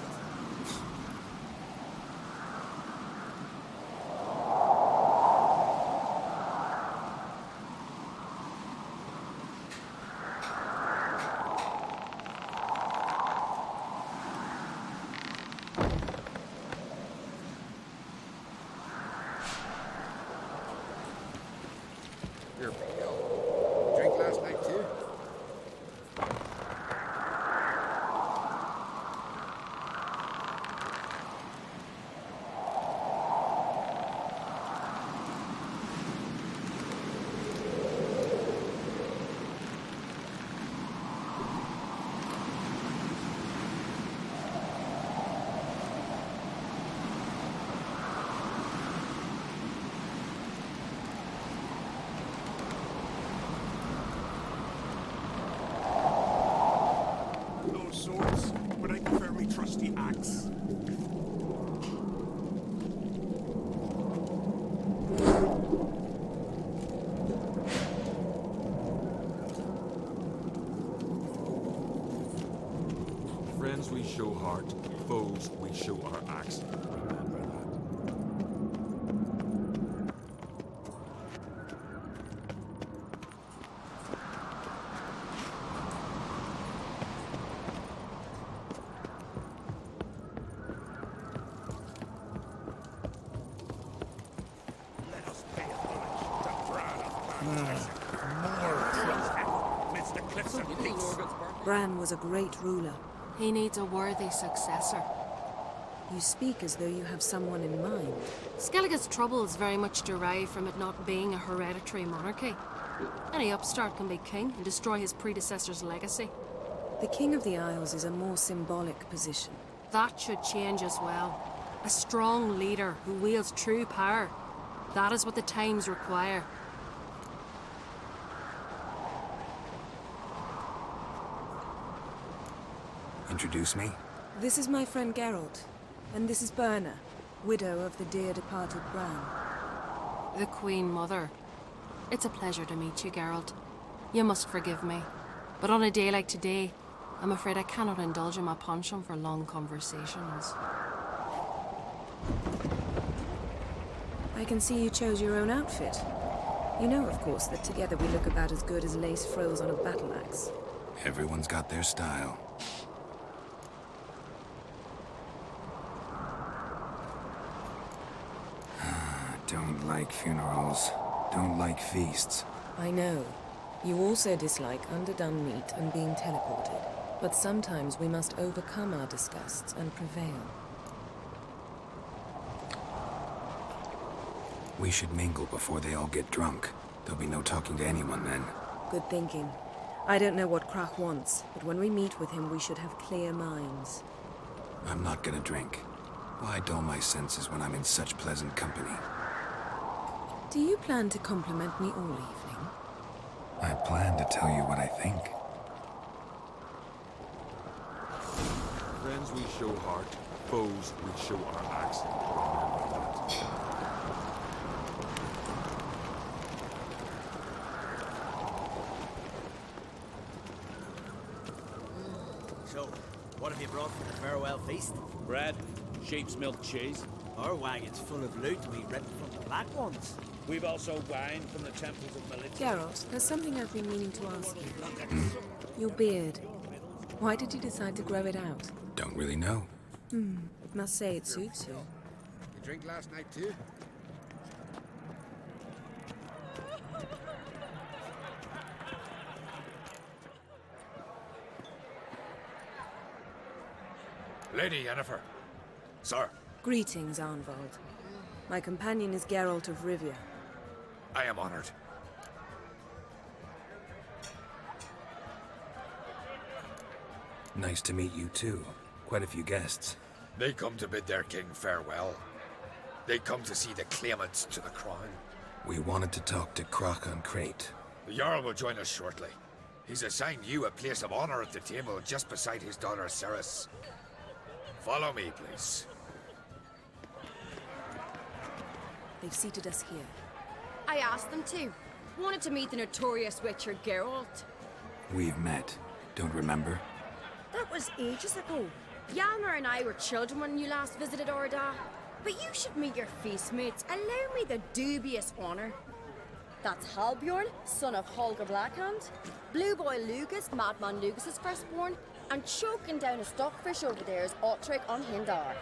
Speaker 14: You're pale. Drink last night too?
Speaker 12: No swords, but I prefer me trusty axe.
Speaker 15: Friends we show heart. Foes we show our axe. Remember that.
Speaker 12: Let us pay homage to Bran of
Speaker 19: Bran was a great ruler.
Speaker 3: He needs a worthy successor.
Speaker 19: You speak as though you have someone in mind.
Speaker 3: Skellige's troubles very much derive from it not being a hereditary monarchy. Any upstart can be king and destroy his predecessor's legacy.
Speaker 19: The King of the Isles is a more symbolic position.
Speaker 3: That should change as well. A strong leader who wields true power. That is what the times require.
Speaker 10: Introduce me?
Speaker 19: This is my friend Geralt, and this is Berna, widow of the dear departed Bran.
Speaker 3: The Queen Mother. It's a pleasure to meet you, Geralt. You must forgive me, but on a day like today, I'm afraid I cannot indulge in my penchant for long conversations.
Speaker 19: I can see you chose your own outfit. You know, of course, that together we look about as good as lace frills on a battle axe.
Speaker 10: Everyone's got their style. Don't like funerals. Don't like feasts.
Speaker 19: I know. You also dislike underdone meat and being teleported. But sometimes we must overcome our disgusts and prevail.
Speaker 10: We should mingle before they all get drunk. There'll be no talking to anyone then.
Speaker 19: Good thinking. I don't know what Krach wants, but when we meet with him, we should have clear minds.
Speaker 10: I'm not gonna drink. Why dull my senses when I'm in such pleasant company?
Speaker 19: Do you plan to compliment me all evening?
Speaker 10: I plan to tell you what I think.
Speaker 15: Friends we show heart, foes we show our axe.
Speaker 16: So, what have you brought for the farewell feast?
Speaker 7: Bread, sheep's milk cheese.
Speaker 16: Our wagon's full of loot we ripped from the Black Ones.
Speaker 7: We've also wine from the temples of Melita.
Speaker 19: Geralt, there's something I've been meaning to ask you. Your beard. Why did you decide to grow it out?
Speaker 10: Don't really know.
Speaker 19: Must say it suits you.
Speaker 14: You drink last night too?
Speaker 5: Lady Yennefer. Sir,
Speaker 19: Greetings, Arnvald. My companion is Geralt of Rivia.
Speaker 5: I am honored.
Speaker 10: Nice to meet you too. Quite a few guests.
Speaker 5: They come to bid their king farewell. They come to see the claimants to the crown.
Speaker 10: We wanted to talk to Krach on Crate.
Speaker 5: The Jarl will join us shortly. He's assigned you a place of honor at the table just beside his daughter Ceres. Follow me, please.
Speaker 19: They've seated us here.
Speaker 17: I asked them to. Wanted to meet the notorious Witcher Geralt.
Speaker 10: We've met. Don't remember?
Speaker 17: That was ages ago. Hjalmar and I were children when you last visited Orda. But you should meet your feast mates. Allow me the dubious honor. That's Halbjorn, son of Holger Blackhand. Blue Boy Lugas, Madman Lugas' firstborn. And choking down a stockfish over there is Otric on Hindar.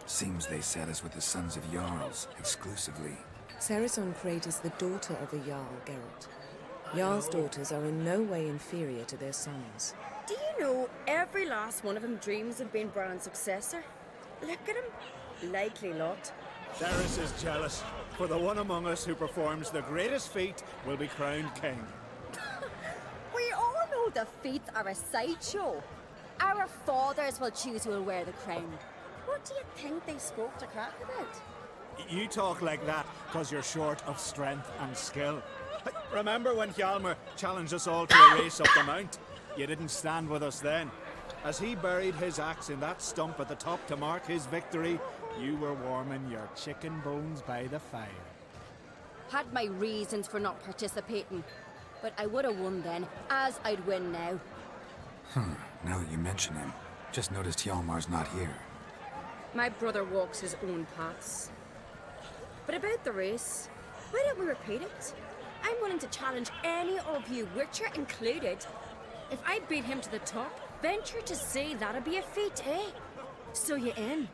Speaker 10: Seems they set us with the sons of Jarls, exclusively.
Speaker 19: Ceres on Crate is the daughter of a Jarl, Geralt. Jarl's daughters are in no way inferior to their sons.
Speaker 17: Do you know every last one of them dreams of being Bran's successor? Look at him. Likely lot.
Speaker 7: Ceres is jealous, for the one among us who performs the greatest feat will be crowned king.
Speaker 17: We all know the feats are a sideshow. Our fathers will choose who will wear the crown. What do you think they spoke to Krach about?
Speaker 7: You talk like that because you're short of strength and skill. Remember when Hjalmar challenged us all to a race up the mount? You didn't stand with us then. As he buried his axe in that stump at the top to mark his victory, you were warming your chicken bones by the fire.
Speaker 17: Had my reasons for not participating, but I would have won then, as I'd win now.
Speaker 10: Now that you mention him, just noticed Hjalmar's not here.
Speaker 17: My brother walks his own paths. But about the race, why don't we repeat it? I'm willing to challenge any of you, Witcher included. If I beat him to the top, Venture to say that'd be a feat, eh? So you in?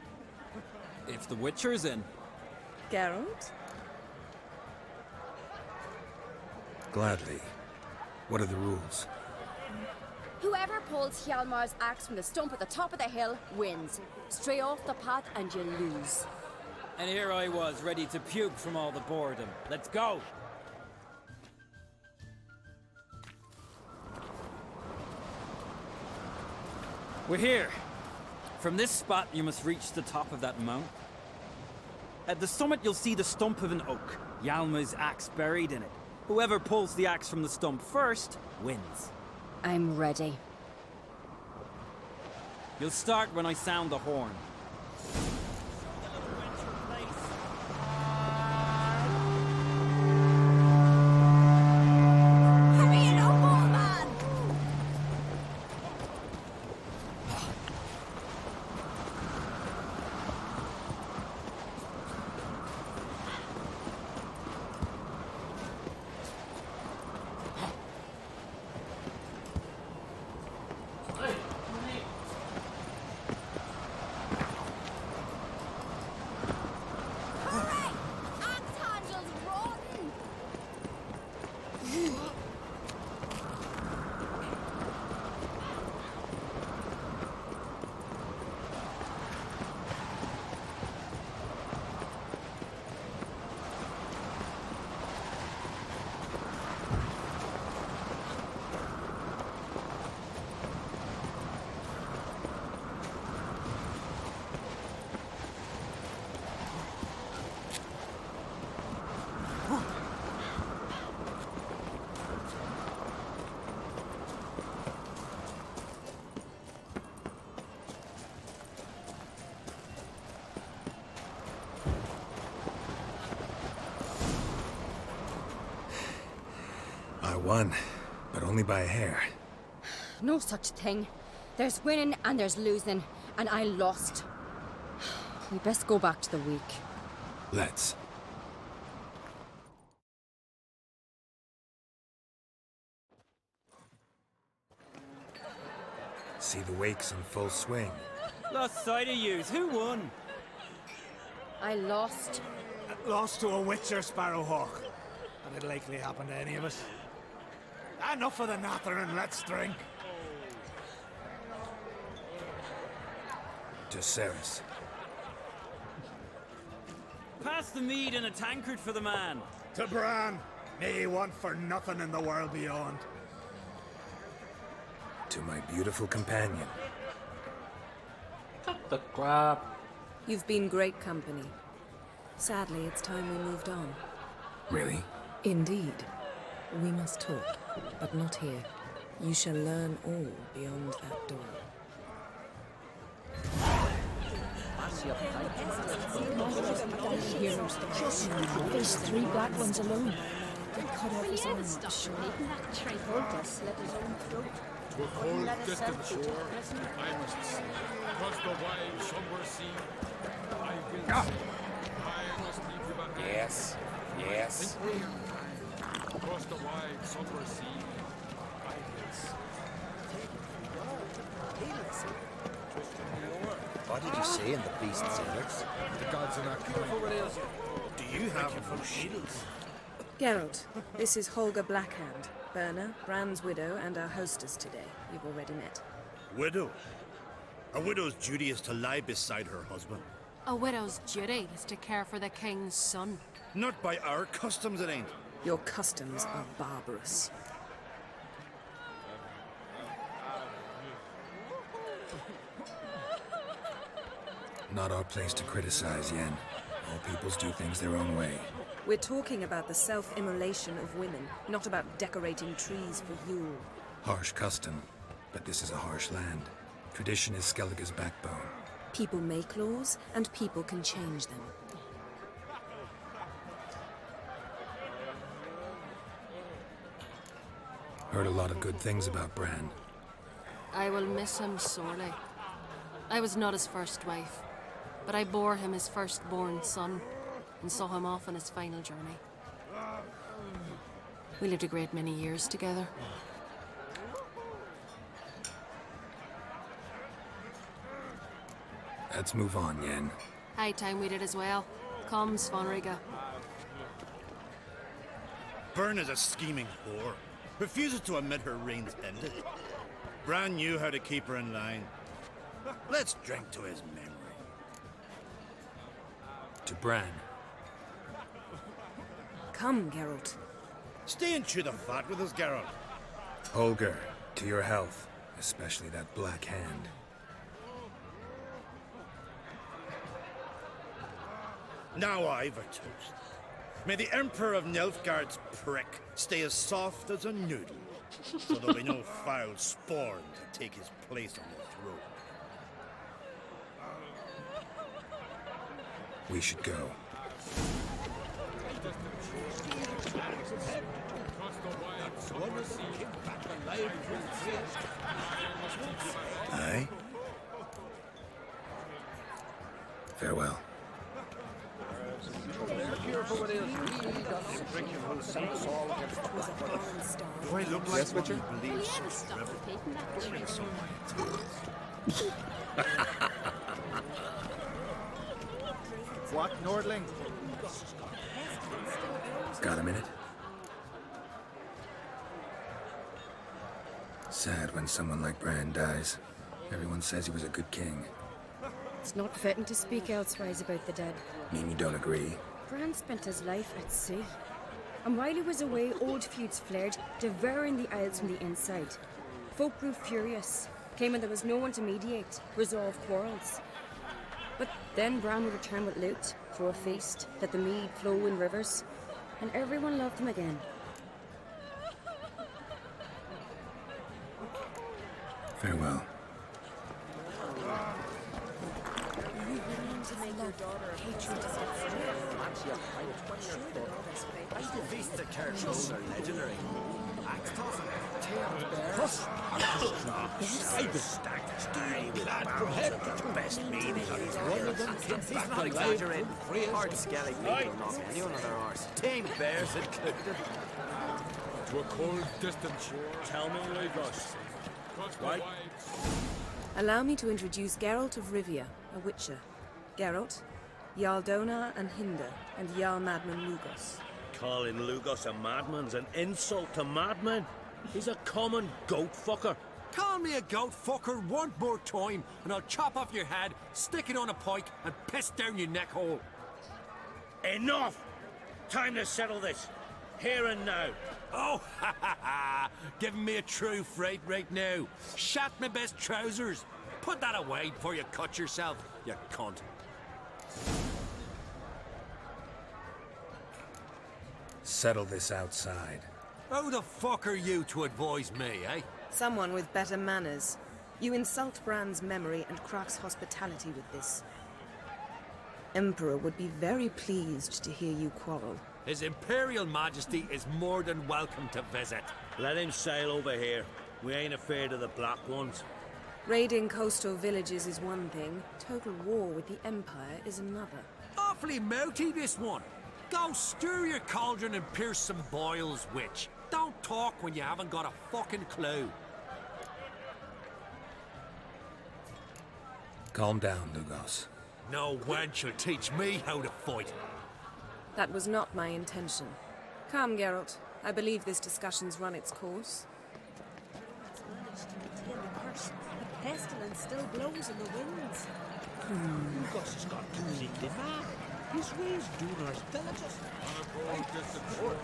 Speaker 6: If the Witcher's in.
Speaker 19: Geralt?
Speaker 10: Gladly. What are the rules?
Speaker 17: Whoever pulls Hjalmar's axe from the stump at the top of the hill wins. Stray off the path and you lose.
Speaker 6: And here I was, ready to puke from all the boredom. Let's go! We're here. From this spot, you must reach the top of that mount. At the summit, you'll see the stump of an oak. Hjalmar's axe buried in it. Whoever pulls the axe from the stump first, wins.
Speaker 17: I'm ready.
Speaker 6: You'll start when I sound the horn.
Speaker 10: I won, but only by a hair.
Speaker 17: No such thing. There's winning and there's losing, and I lost. We best go back to the week.
Speaker 10: Let's. See the wakes in full swing.
Speaker 6: Lost sight of yous. Who won?
Speaker 17: I lost.
Speaker 13: Lost to a Witcher, Sparrowhawk. And it'll likely happen to any of us. Enough of the nattering, let's drink.
Speaker 10: To Ceres.
Speaker 6: Pass the mead and a tankard for the man.
Speaker 13: To Bran. May he want for nothing in the world beyond.
Speaker 10: To my beautiful companion.
Speaker 1: Cut the crap.
Speaker 19: You've been great company. Sadly, it's time we moved on.
Speaker 10: Really?
Speaker 19: Indeed. We must talk, but not here. You shall learn all beyond that door.
Speaker 24: There's 3 black ones alone. They cut off his arm.
Speaker 15: To a cold, distant shore, I must sail. Across the wide, somber sea, I will sail. I must leave you behind.
Speaker 21: Yes, yes.
Speaker 15: Across the wide, somber sea, I will sail.
Speaker 16: What did you say in the beast's sailors?
Speaker 15: The gods are not kind.
Speaker 16: Do you have no shields?
Speaker 19: Geralt, this is Holger Blackhand, Berna, Bran's widow, and our hostess today. You've already met.
Speaker 16: Widow? A widow's duty is to lie beside her husband.
Speaker 3: A widow's duty is to care for the king's son.
Speaker 16: Not by our customs, it ain't.
Speaker 19: Your customs are barbarous.
Speaker 10: Not our place to criticize, Yen. All peoples do things their own way.
Speaker 19: We're talking about the self-immolation of women, not about decorating trees for Yule.
Speaker 10: Harsh custom, but this is a harsh land. Tradition is Skellige's backbone.
Speaker 19: People make laws, and people can change them.
Speaker 10: Heard a lot of good things about Bran.
Speaker 3: I will miss him sorely. I was not his first wife, but I bore him his firstborn son and saw him off on his final journey. We lived a great many years together.
Speaker 10: Let's move on, Yen.
Speaker 3: High time we did as well. Come, Svanriga.
Speaker 16: Byrne is a scheming whore. Refuses to admit her reign's ended. Bran knew how to keep her in line. Let's drink to his memory.
Speaker 10: To Bran.
Speaker 19: Come, Geralt.
Speaker 16: Stay and chew the fat with us, Geralt.
Speaker 10: Holger, to your health. Especially that black hand.
Speaker 16: Now I've a toast. May the Emperor of Nilfgaard's prick stay as soft as a noodle, so there'll be no foul spawn to take his place on the throne.
Speaker 10: We should go.
Speaker 16: Aye?
Speaker 10: Farewell.
Speaker 16: Do I look like what you believe?
Speaker 9: What, Nordling?
Speaker 10: Got a minute? Sad when someone like Bran dies. Everyone says he was a good king.
Speaker 17: It's not fitting to speak elsewise about the dead.
Speaker 10: Mean you don't agree?
Speaker 17: Bran spent his life at sea. And while he was away, old feuds flared, devouring the Isles from the inside. Folk grew furious, claiming there was no one to mediate, resolve quarrels. But then Bran would return with loot, throw a feast, let the mead flow in rivers, and everyone loved him again.
Speaker 10: Farewell.
Speaker 9: The characters are legendary. Best meaning. One of them he's not exaggerating. Hard skelly people knock anyone on their arse. Tame bears included.
Speaker 15: To a cold, distant shore.
Speaker 9: Tell me, Lagos.
Speaker 15: Right?
Speaker 19: Allow me to introduce Geralt of Rivia, a witcher. Geralt, Jarl Dona and Hinder, and Jarl Madman Lugos.
Speaker 23: Calling Lugos a madman's an insult to madmen. He's a common goat fucker.
Speaker 13: Call me a goat fucker one more time, and I'll chop off your head, stick it on a pike, and piss down your neck hole.
Speaker 23: Enough! Time to settle this. Here and now.
Speaker 13: Oh, ha ha ha! Giving me a true fright right now. Shat my best trousers. Put that away before you cut yourself, you cunt.
Speaker 10: Settle this outside.
Speaker 13: Who the fuck are you to advise me, eh?
Speaker 19: Someone with better manners. You insult Bran's memory and Crach's hospitality with this. Emperor would be very pleased to hear you quarrel.
Speaker 13: His Imperial Majesty is more than welcome to visit.
Speaker 23: Let him sail over here. We ain't afraid of the black ones.
Speaker 19: Raiding coastal villages is one thing. Total war with the Empire is another.
Speaker 13: Awfully mouty, this one. Go stir your cauldron and pierce some boils, witch. Don't talk when you haven't got a fucking clue.
Speaker 10: Calm down, Lugos.
Speaker 13: No wench will teach me how to fight.
Speaker 19: That was not my intention. Come, Geralt. I believe this discussion's run its course.
Speaker 2: The pestilence still blows in the winds.
Speaker 9: Lugos has got completely mad. His ways do not villages.
Speaker 15: On a cold, distant shore.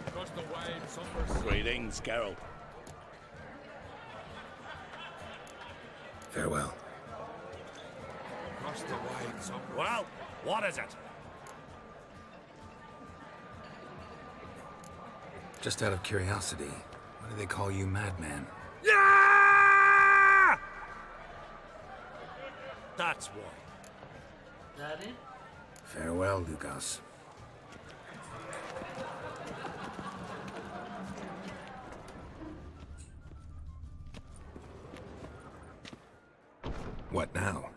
Speaker 15: Across the wide summer sea.
Speaker 23: Greetings, Geralt.
Speaker 10: Farewell.
Speaker 15: Across the wide summer.
Speaker 13: Well, what is it?
Speaker 10: Just out of curiosity, why do they call you Madman?
Speaker 13: Yeah! That's why.
Speaker 1: That it?
Speaker 10: Farewell, Lugos. What now?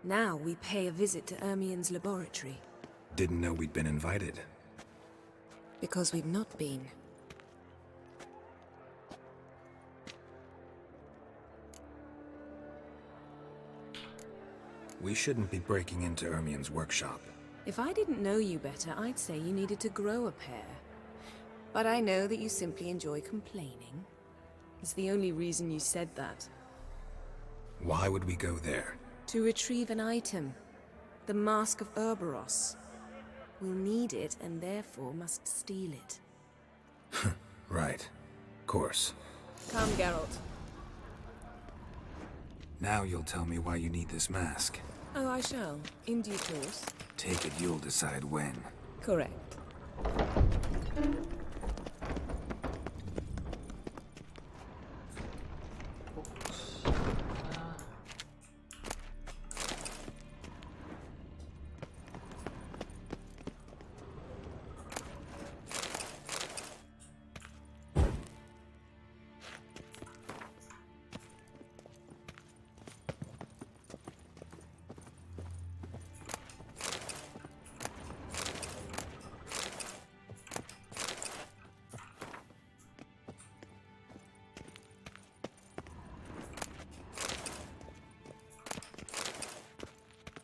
Speaker 19: Now we pay a visit to Ermien's laboratory.
Speaker 10: Didn't know we'd been invited.
Speaker 19: Because we've not been.
Speaker 10: We shouldn't be breaking into Ermion's workshop.
Speaker 4: If I didn't know you better, I'd say you needed to grow a pair. But I know that you simply enjoy complaining. It's the only reason you said that.
Speaker 10: Why would we go there?
Speaker 4: To retrieve an item. The Mask of Urboros. We'll need it and therefore must steal it.
Speaker 10: Right. Course.
Speaker 4: Come, Geralt.
Speaker 10: Now you'll tell me why you need this mask.
Speaker 4: Oh, I shall. In due course.
Speaker 10: Take it you'll decide when.
Speaker 4: Correct.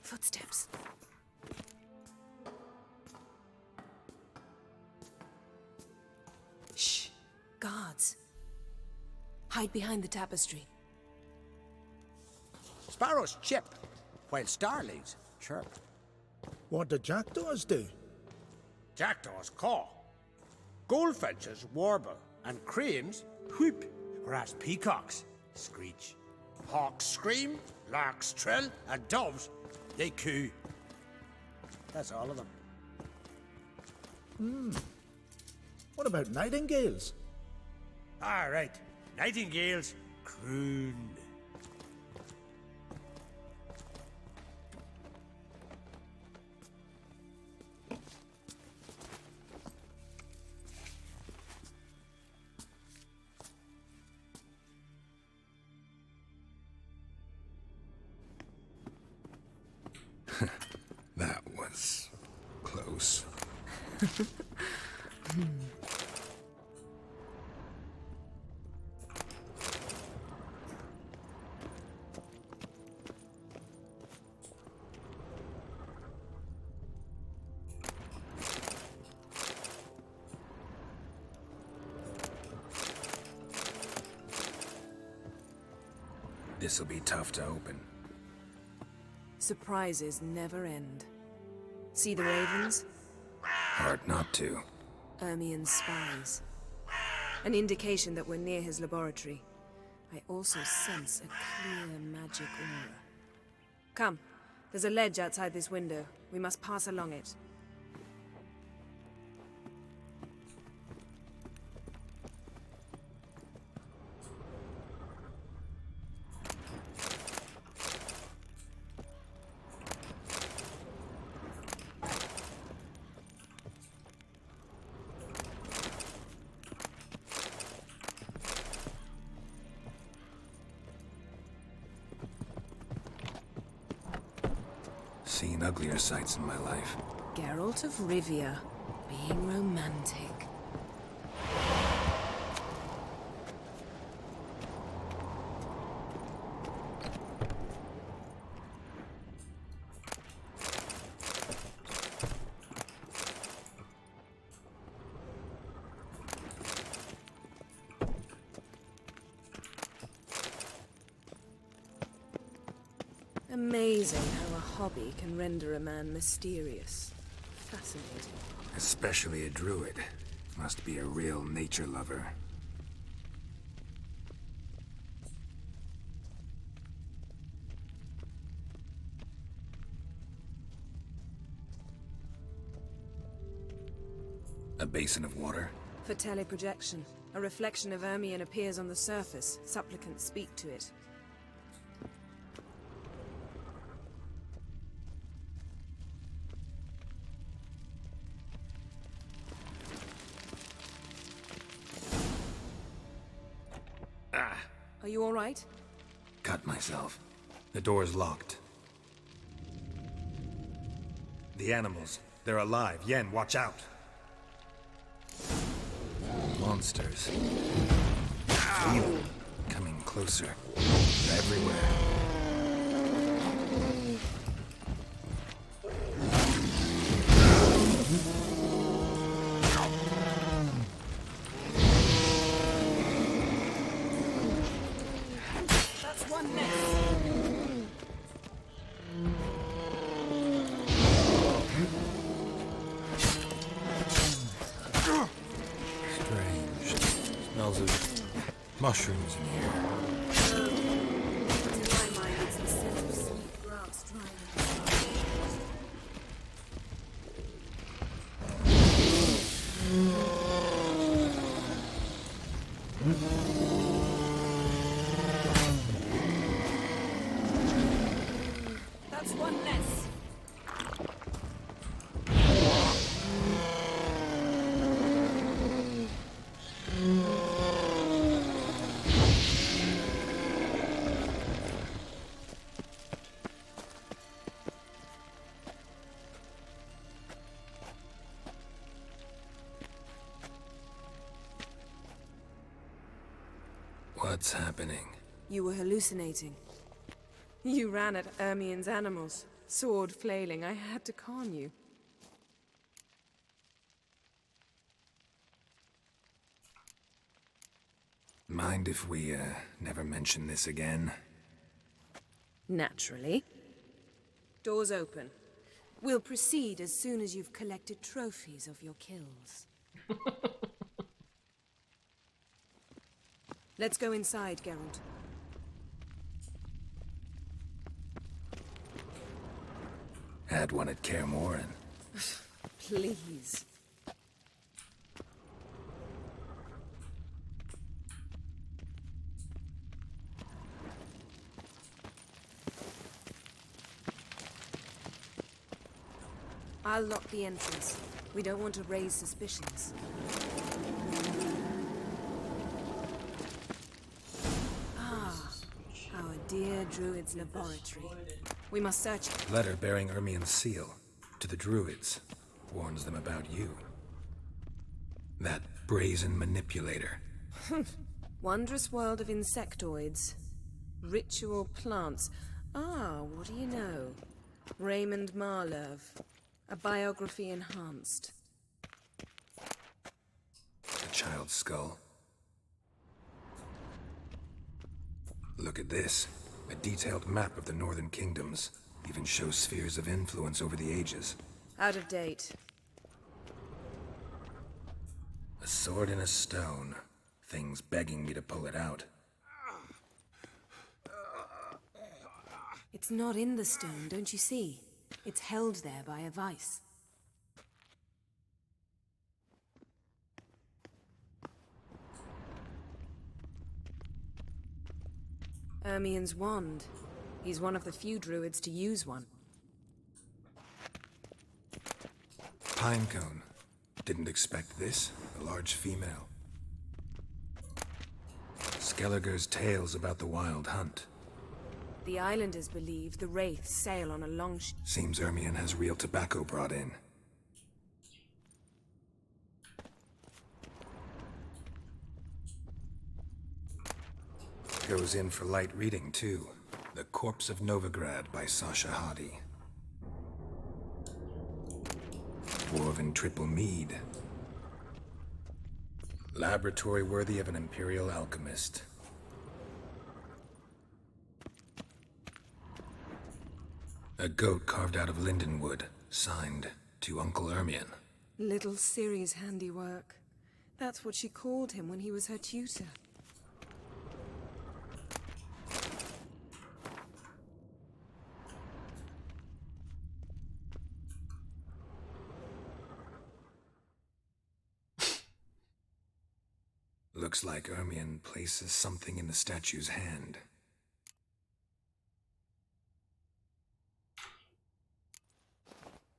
Speaker 4: Footsteps. Shh. Guards. Hide behind the tapestry.
Speaker 13: Sparrows chip, while starlings chirp.
Speaker 11: What do jackdaws do?
Speaker 13: Jackdaws caw. Goldfinches warble, and cranes whoop, whereas peacocks screech. Hawks scream, larks trill, and doves, they coo. That's all of them.
Speaker 11: What about nightingales?
Speaker 13: All right, nightingales croon.
Speaker 10: That was close. This'll be tough to open.
Speaker 4: Surprises never end. See the ravens?
Speaker 10: Hard not to.
Speaker 4: Ermion's spies. An indication that we're near his laboratory. I also sense a clear magic aura. Come, there's a ledge outside this window. We must pass along it.
Speaker 10: Seen uglier sights in my life.
Speaker 4: Geralt of Rivia, being romantic. Amazing how a hobby can render a man mysterious. Fascinating.
Speaker 10: Especially a druid. Must be a real nature lover. A basin of water?
Speaker 4: For teleprojection, a reflection of Ermion appears on the surface. Supplicants speak to it. Are you all right?
Speaker 10: Cut myself. The door's locked.
Speaker 20: The animals. They're alive. Yen, watch out.
Speaker 10: Monsters. Feel them. Coming closer. They're everywhere.
Speaker 4: That's one miss.
Speaker 10: Strange. Smells of mushrooms in here.
Speaker 4: To my mind, it's the scent of sweet grass drying in the sun. That's one less.
Speaker 10: What's happening?
Speaker 4: You were hallucinating. You ran at Ermien's animals, sword flailing. I had to calm you.
Speaker 10: Mind if we, never mention this again?
Speaker 4: Naturally. Doors open. We'll proceed as soon as you've collected trophies of your kills. Let's go inside, Geralt.
Speaker 10: Had one at Kaer Morhen.
Speaker 4: Please. I'll lock the entrance. We don't want to raise suspicions. Ah, our dear Druid's laboratory. We must search it.
Speaker 10: Letter bearing Ermien's seal to the Druids. Warns them about you. That brazen manipulator.
Speaker 4: Wondrous world of insectoids. Ritual plants. Ah, what do you know? Raymond Marlove. A biography enhanced.
Speaker 10: A child's skull. Look at this. A detailed map of the Northern Kingdoms. Even shows spheres of influence over the ages.
Speaker 4: Out of date.
Speaker 10: A sword in a stone. Things begging me to pull it out.
Speaker 4: It's not in the stone, don't you see? It's held there by a vice. Ermien's wand. He's one of the few druids to use one.
Speaker 10: Pinecone. Didn't expect this. A large female. Skelliger's tales about the wild hunt.
Speaker 4: The islanders believe the wraiths sail on a long
Speaker 10: Seems Ermien has real tobacco brought in. Goes in for light reading, too. The Corpse of Novigrad by Sasha Hadi. Dwarven triple mead. Laboratory worthy of an imperial alchemist. A goat carved out of lindenwood, signed to Uncle Ermien.
Speaker 4: Little Ciri's handiwork. That's what she called him when he was her tutor.
Speaker 10: Looks like Ermien places something in the statue's hand.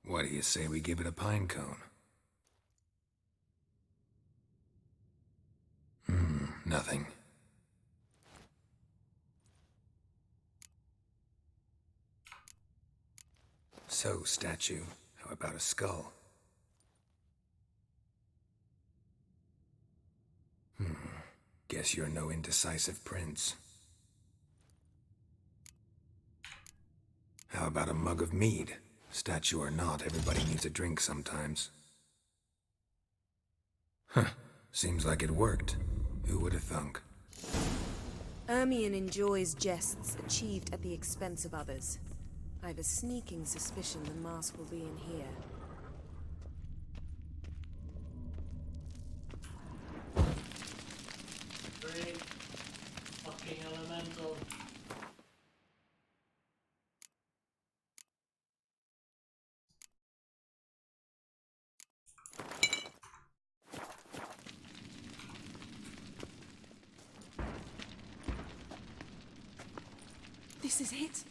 Speaker 10: What do you say we give it a pine cone? Nothing. So, statue, how about a skull? Guess you're no indecisive prince. How about a mug of mead? Statue or not, everybody needs a drink sometimes. Huh. Seems like it worked. Who would have thunk?
Speaker 4: Ermion enjoys jests achieved at the expense of others. I've a sneaking suspicion the mask will be in here.
Speaker 1: Great. Fucking elemental.
Speaker 4: This is it.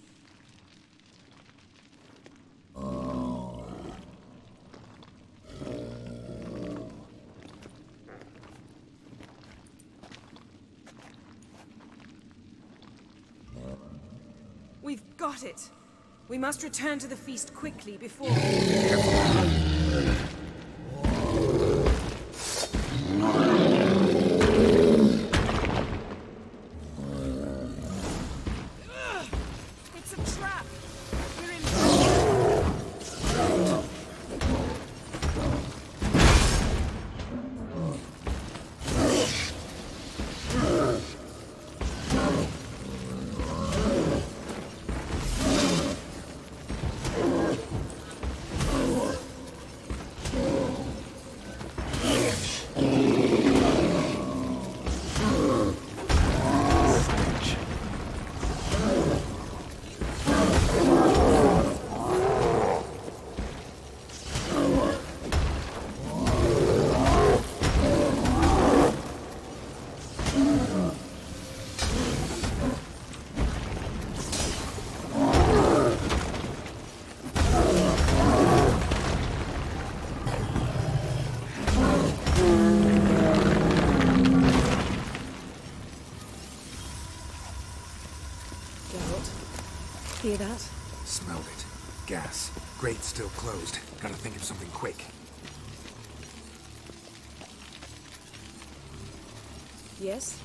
Speaker 4: We've got it. We must return to the feast quickly before... It's a trap! We're in... Hear that?
Speaker 10: Smelled it. Gas. Grate still closed. Gotta think of something quick.
Speaker 4: Yes?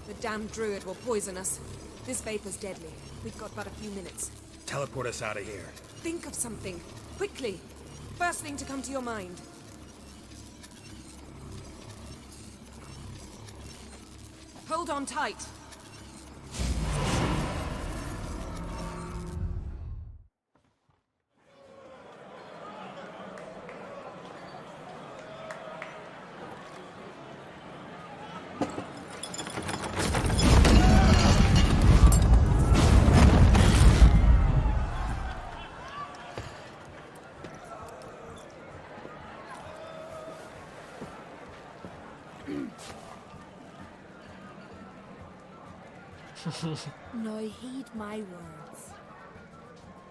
Speaker 4: The damned druid will poison us. This vapor's deadly. We've got but a few minutes.
Speaker 20: Teleport us out of here.
Speaker 4: Think of something. Quickly. First thing to come to your mind. Hold on tight.
Speaker 8: Now heed my words.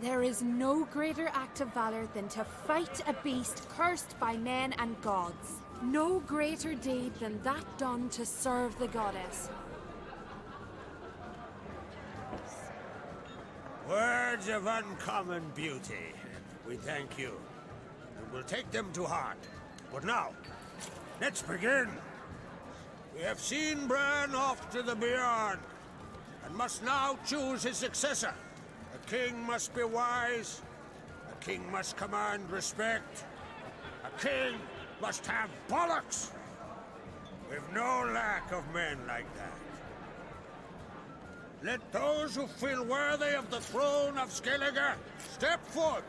Speaker 8: There is no greater act of valor than to fight a beast cursed by men and gods. No greater deed than that done to serve the goddess.
Speaker 13: Words of uncommon beauty. We thank you. And we'll take them to heart. But now, let's begin. We have seen Bran off to the beyond, and must now choose his successor. A king must be wise. A king must command respect. A king must have bollocks. We've no lack of men like that. Let those who feel worthy of the throne of Skellige step forth.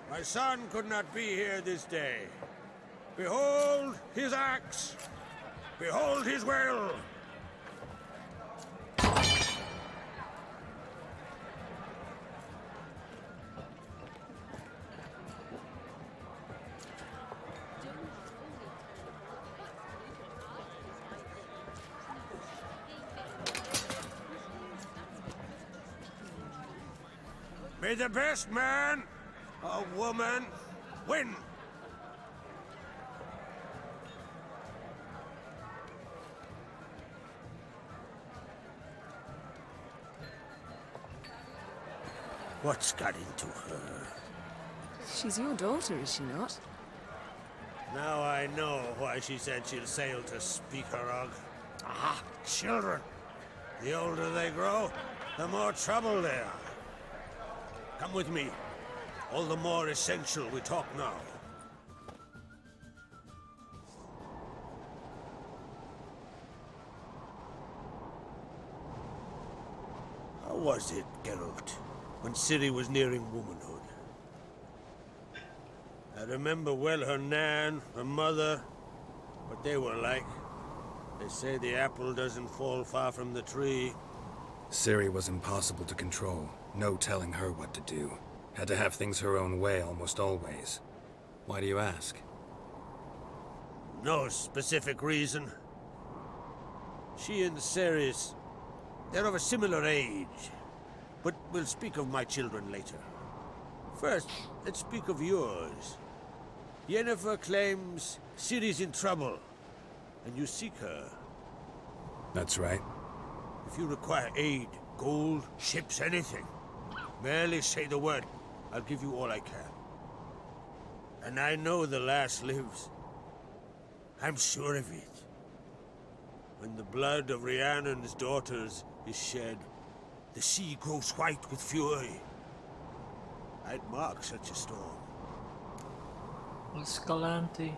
Speaker 13: My son could not be here this day. Behold his axe. Behold his will. May the best man or woman win. What's got into her?
Speaker 4: She's your daughter, is she not?
Speaker 13: Now I know why she said she'll sail to Speakerog. Ah, children. The older they grow, the more trouble they are. Come with me. All the more essential we talk now. How was it, Geralt, when Ciri was nearing womanhood? I remember well her nan, her mother, what they were like. They say the apple doesn't fall far from the tree.
Speaker 10: Ciri was impossible to control. No telling her what to do. Had to have things her own way almost always. Why do you ask?
Speaker 13: No specific reason. She and Ceres, they're of a similar age. But we'll speak of my children later. First, let's speak of yours. Yennefer claims Ciri's in trouble, and you seek her.
Speaker 10: That's right.
Speaker 13: If you require aid, gold, ships, anything, merely say the word. I'll give you all I can. And I know the lass lives. I'm sure of it. When the blood of Rhiannon's daughters is shed, the sea grows white with fury. I'd mark such a storm.
Speaker 1: Escalante.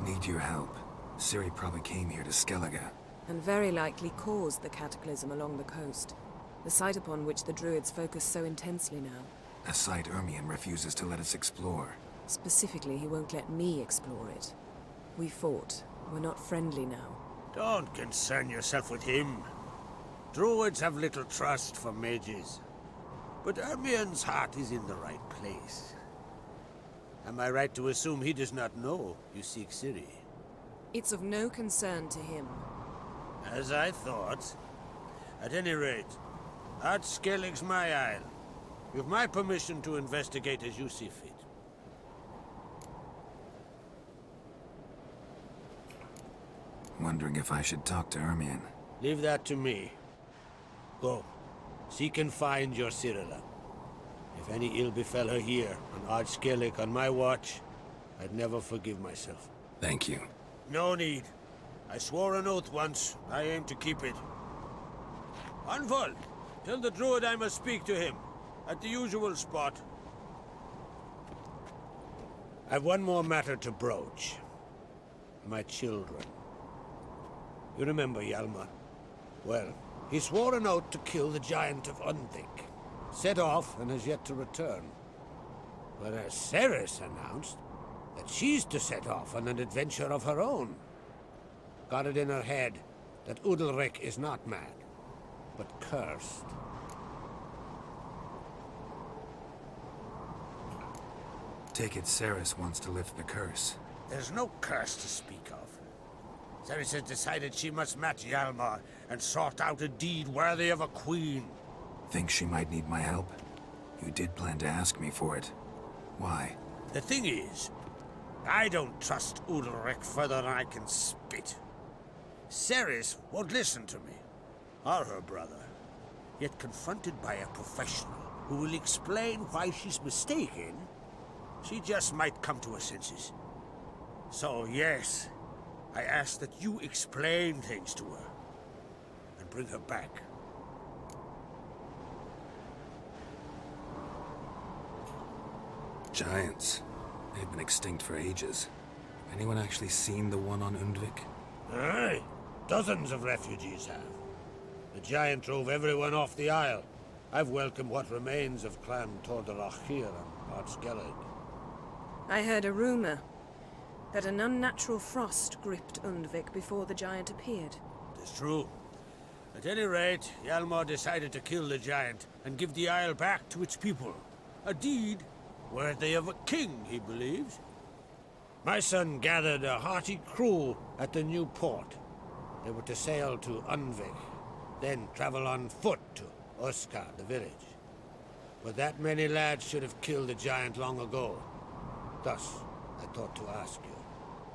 Speaker 10: Need your help. Ciri probably came here to Skellige.
Speaker 4: And very likely caused the cataclysm along the coast. The site upon which the druids focus so intensely now.
Speaker 10: A site Ermion refuses to let us explore.
Speaker 4: Specifically, he won't let me explore it. We fought. We're not friendly now.
Speaker 13: Don't concern yourself with him. Druids have little trust for mages. But Ermion's heart is in the right place. Am I right to assume he does not know you seek Ciri?
Speaker 4: It's of no concern to him.
Speaker 13: As I thought. At any rate, Ard Skellig's my isle. With my permission to investigate as you see fit.
Speaker 10: Wondering if I should talk to Ermion.
Speaker 13: Leave that to me. Go. Seek and find your Cirilla. If any ill befell her here, on Ard Skellig on my watch, I'd never forgive myself.
Speaker 10: Thank you.
Speaker 13: No need. I swore an oath once. I aim to keep it. Anvol, tell the druid I must speak to him. At the usual spot. I've one more matter to broach. My children. You remember Hjalmar? Well, he swore an oath to kill the giant of Undvik. Set off and has yet to return. Whereas Ceres announced that she's to set off on an adventure of her own. Got it in her head that Udalric is not mad, but cursed.
Speaker 10: Take it Ceres wants to lift the curse.
Speaker 13: There's no curse to speak of. Ceres has decided she must match Hjalmar and sort out a deed worthy of a queen.
Speaker 10: Think she might need my help? You did plan to ask me for it. Why?
Speaker 13: The thing is, I don't trust Udalric further than I can spit. Ceres won't listen to me, or her brother. Yet confronted by a professional who will explain why she's mistaken, she just might come to her senses. So yes, I ask that you explain things to her and bring her back.
Speaker 10: Giants. They've been extinct for ages. Anyone actually seen the one on Undvik?
Speaker 13: Aye. Dozens of refugees have. The giant drove everyone off the Isle. I've welcomed what remains of Clan Tordarach here on Ard Skellig.
Speaker 4: I heard a rumor that an unnatural frost gripped Undvik before the giant appeared.
Speaker 13: It's true. At any rate, Hjalmar decided to kill the giant and give the Isle back to its people. A deed worthy of a king, he believes. My son gathered a hearty crew at the new port. They were to sail to Unvik, then travel on foot to Uska, the village. But that many lads should have killed the giant long ago. Thus, I thought to ask you.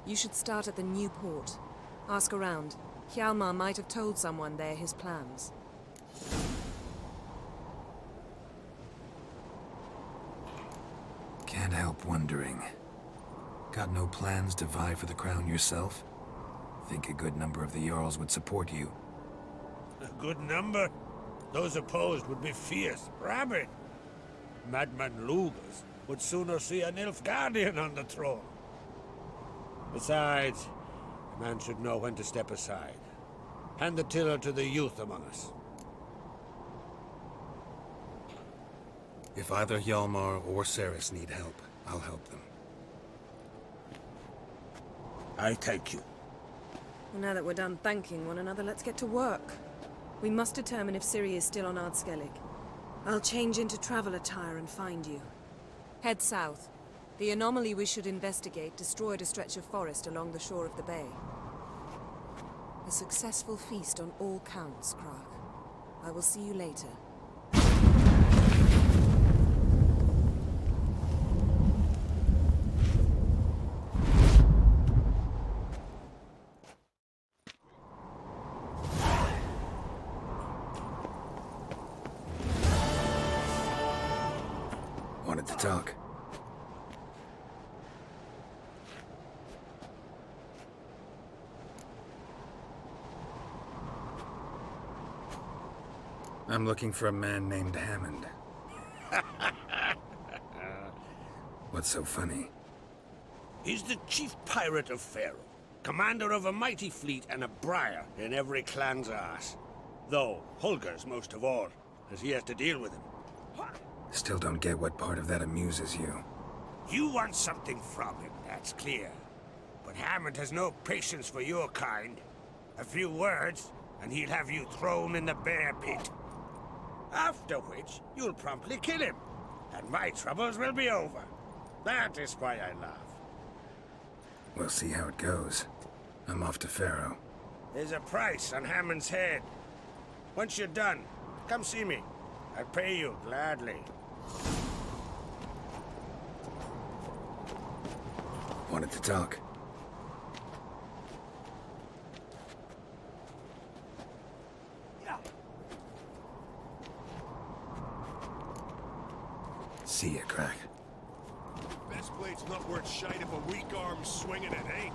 Speaker 4: You should start at the new port. Ask around. Hjalmar might have told someone there his plans.
Speaker 10: Can't help wondering. Got no plans to vie for the crown yourself? Think a good number of the Jarls would support you.
Speaker 13: A good number? Those opposed would be fierce, rabid. Madman Lugas would sooner see an Nilfgaardian on the throne. Besides, a man should know when to step aside. Hand the tiller to the youth among us.
Speaker 10: If either Hjalmar or Ceres need help, I'll help them.
Speaker 11: I thank you.
Speaker 4: Well, now that we're done thanking one another, let's get to work. We must determine if Ciri is still on Ardskellig. I'll change into travel attire and find you. Head south. The anomaly we should investigate destroyed a stretch of forest along the shore of the bay. A successful feast on all counts, Krag. I will see you later.
Speaker 10: Wanted to talk. I'm looking for a man named Hammond. What's so funny?
Speaker 13: He's the chief pirate of Pyro, commander of a mighty fleet and a briar in every clan's arse. Though Holger's most of all, as he has to deal with him.
Speaker 10: Still don't get what part of that amuses you.
Speaker 13: You want something from him, that's clear. But Hammond has no patience for your kind. A few words, and he'll have you thrown in the bear pit. After which, you'll promptly kill him, and my troubles will be over. That is why I laugh.
Speaker 10: We'll see how it goes. I'm off to Pyro.
Speaker 13: There's a price on Hammond's head. Once you're done, come see me. I'll pay you gladly.
Speaker 10: Wanted to talk. See ya, Crack.
Speaker 15: Best blade's not worth shite if a weak arm's swinging it, eh?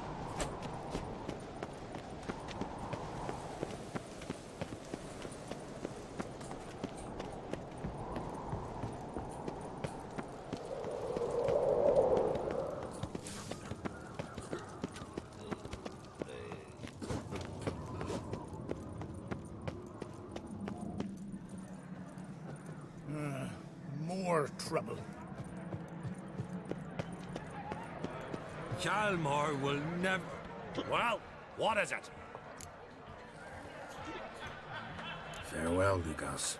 Speaker 11: More trouble.
Speaker 15: Hjalmar will never... Well, what is it?
Speaker 10: Farewell, Lugas.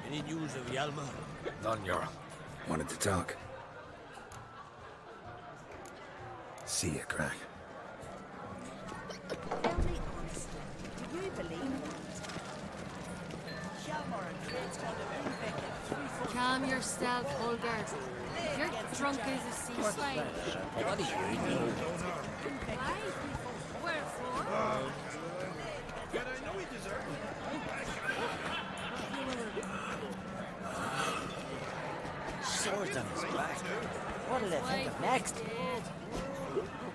Speaker 13: Any news of Hjalmar?
Speaker 5: None, Jarl.
Speaker 10: Wanted to talk. See ya, Crack.
Speaker 12: Tell me honestly, do you believe that? Hjalmar and Triss got a Unvik at 3-4.
Speaker 3: Calm yourself, Holger. You're drunk as a sea slime.
Speaker 11: What do you know?
Speaker 3: Wherefore?
Speaker 15: Yet I know he deserves it.
Speaker 14: Sword on his back. What'll they think of next?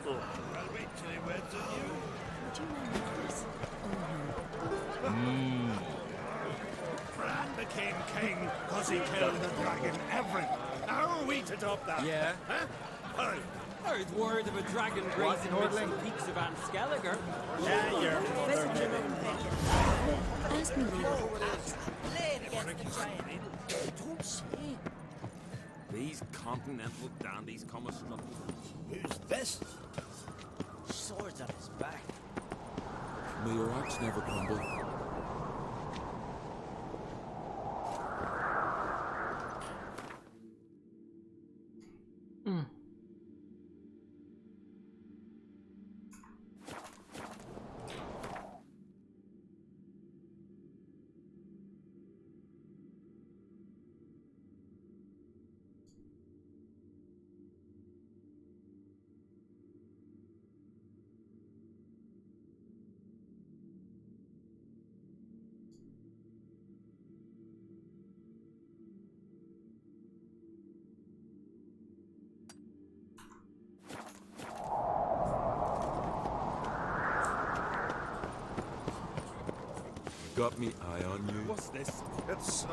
Speaker 15: I'll wait till he weds on you.
Speaker 12: Would you mind this?
Speaker 15: Bran became king because he killed the dragon every. How are we to top that?
Speaker 6: Yeah.
Speaker 15: Huh? Hurry.
Speaker 6: Heard word of a dragon grazing amidst the peaks of Anskelliger.
Speaker 15: Yeah, you're
Speaker 12: Ask me later.
Speaker 14: Don't say.
Speaker 6: These continental dandies come a strutting.
Speaker 11: Who's this?
Speaker 9: Swords on his back.
Speaker 15: May your axe never crumble. Got me eye on you.
Speaker 20: What's this? It's,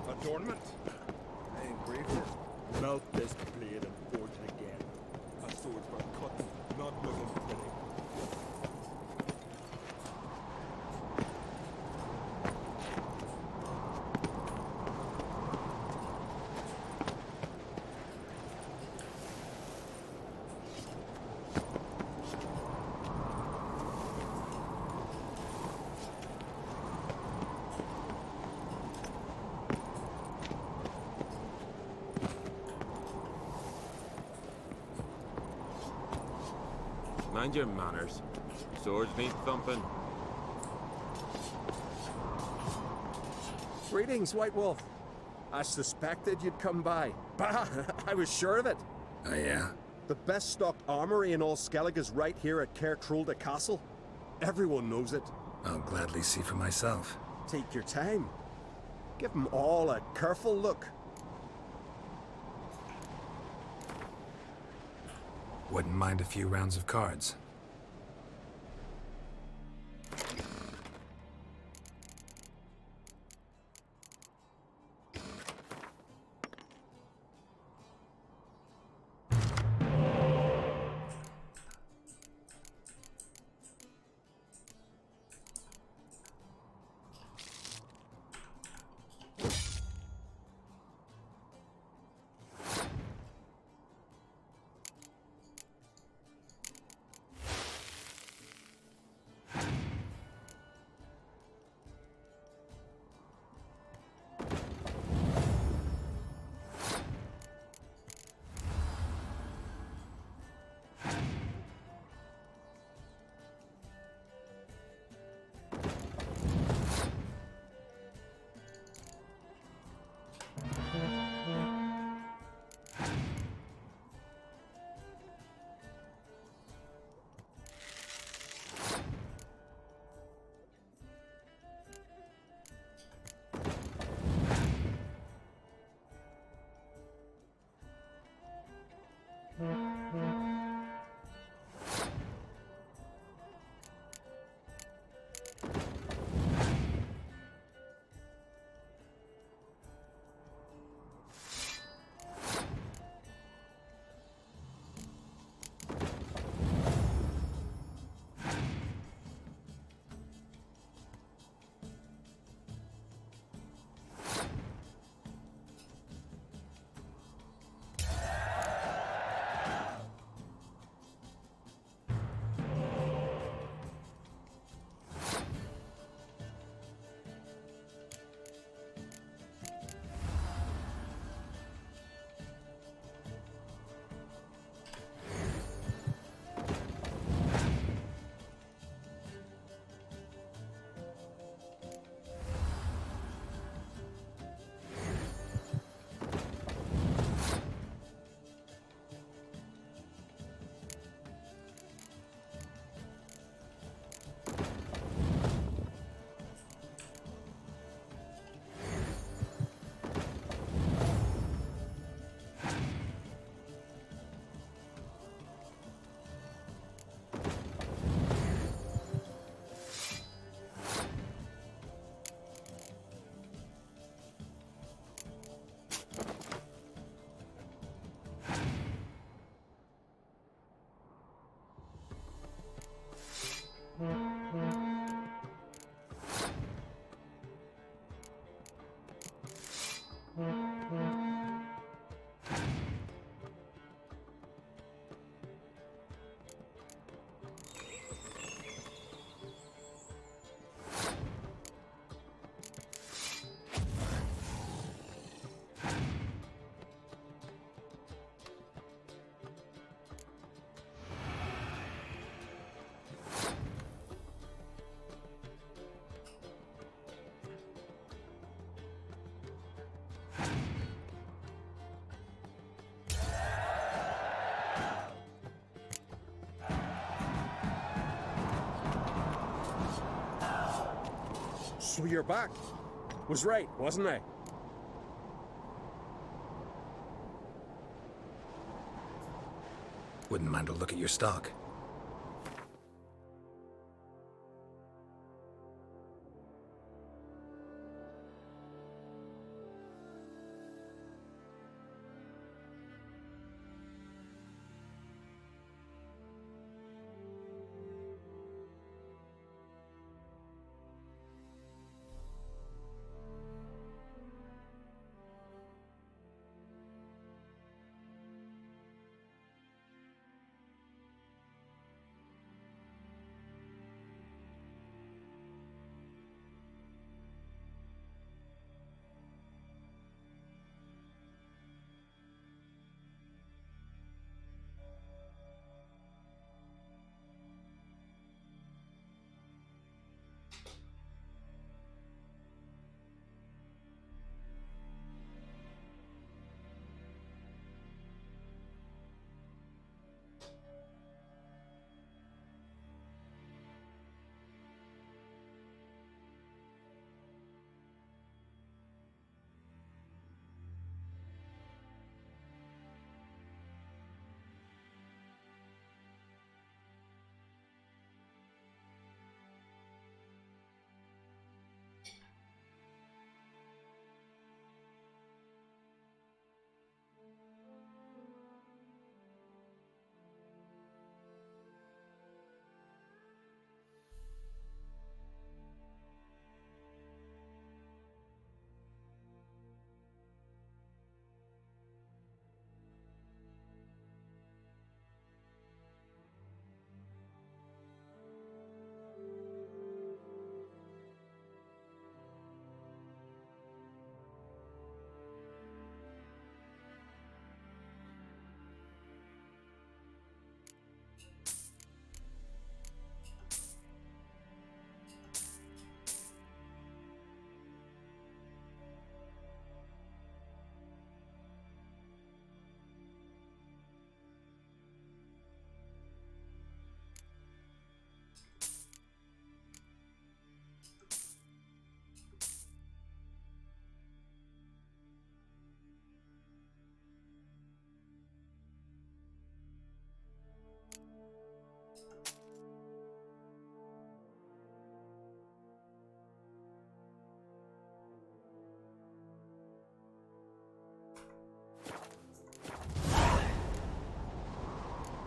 Speaker 20: adornment. I engraved it.
Speaker 15: Melt this blade and forge it again. A sword for cutting, not looking pretty.
Speaker 21: Mind your manners. Swords need thumping.
Speaker 7: Greetings, White Wolf. I suspected you'd come by. Bah, I was sure of it.
Speaker 10: Oh, yeah?
Speaker 7: The best stocked armory in all Skellig is right here at Caer Trulda Castle. Everyone knows it.
Speaker 10: I'll gladly see for myself.
Speaker 7: Take your time. Give them all a careful look.
Speaker 10: Wouldn't mind a few rounds of cards.
Speaker 7: So you're back. Was right, wasn't I?
Speaker 10: Wouldn't mind a look at your stock.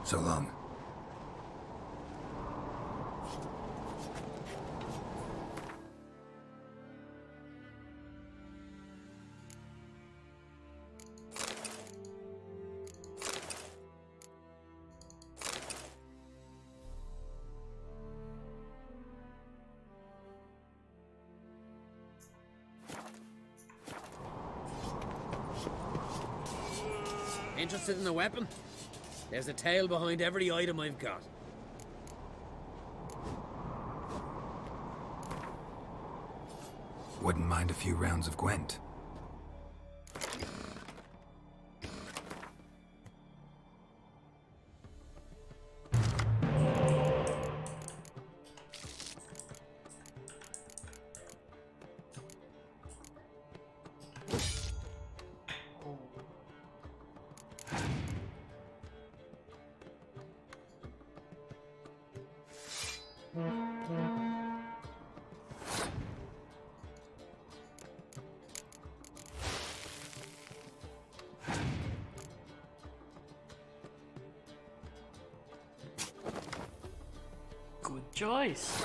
Speaker 10: So long.
Speaker 16: Interested in a weapon? There's a tale behind every item I've got.
Speaker 10: Wouldn't mind a few rounds of Gwent.
Speaker 1: Good choice.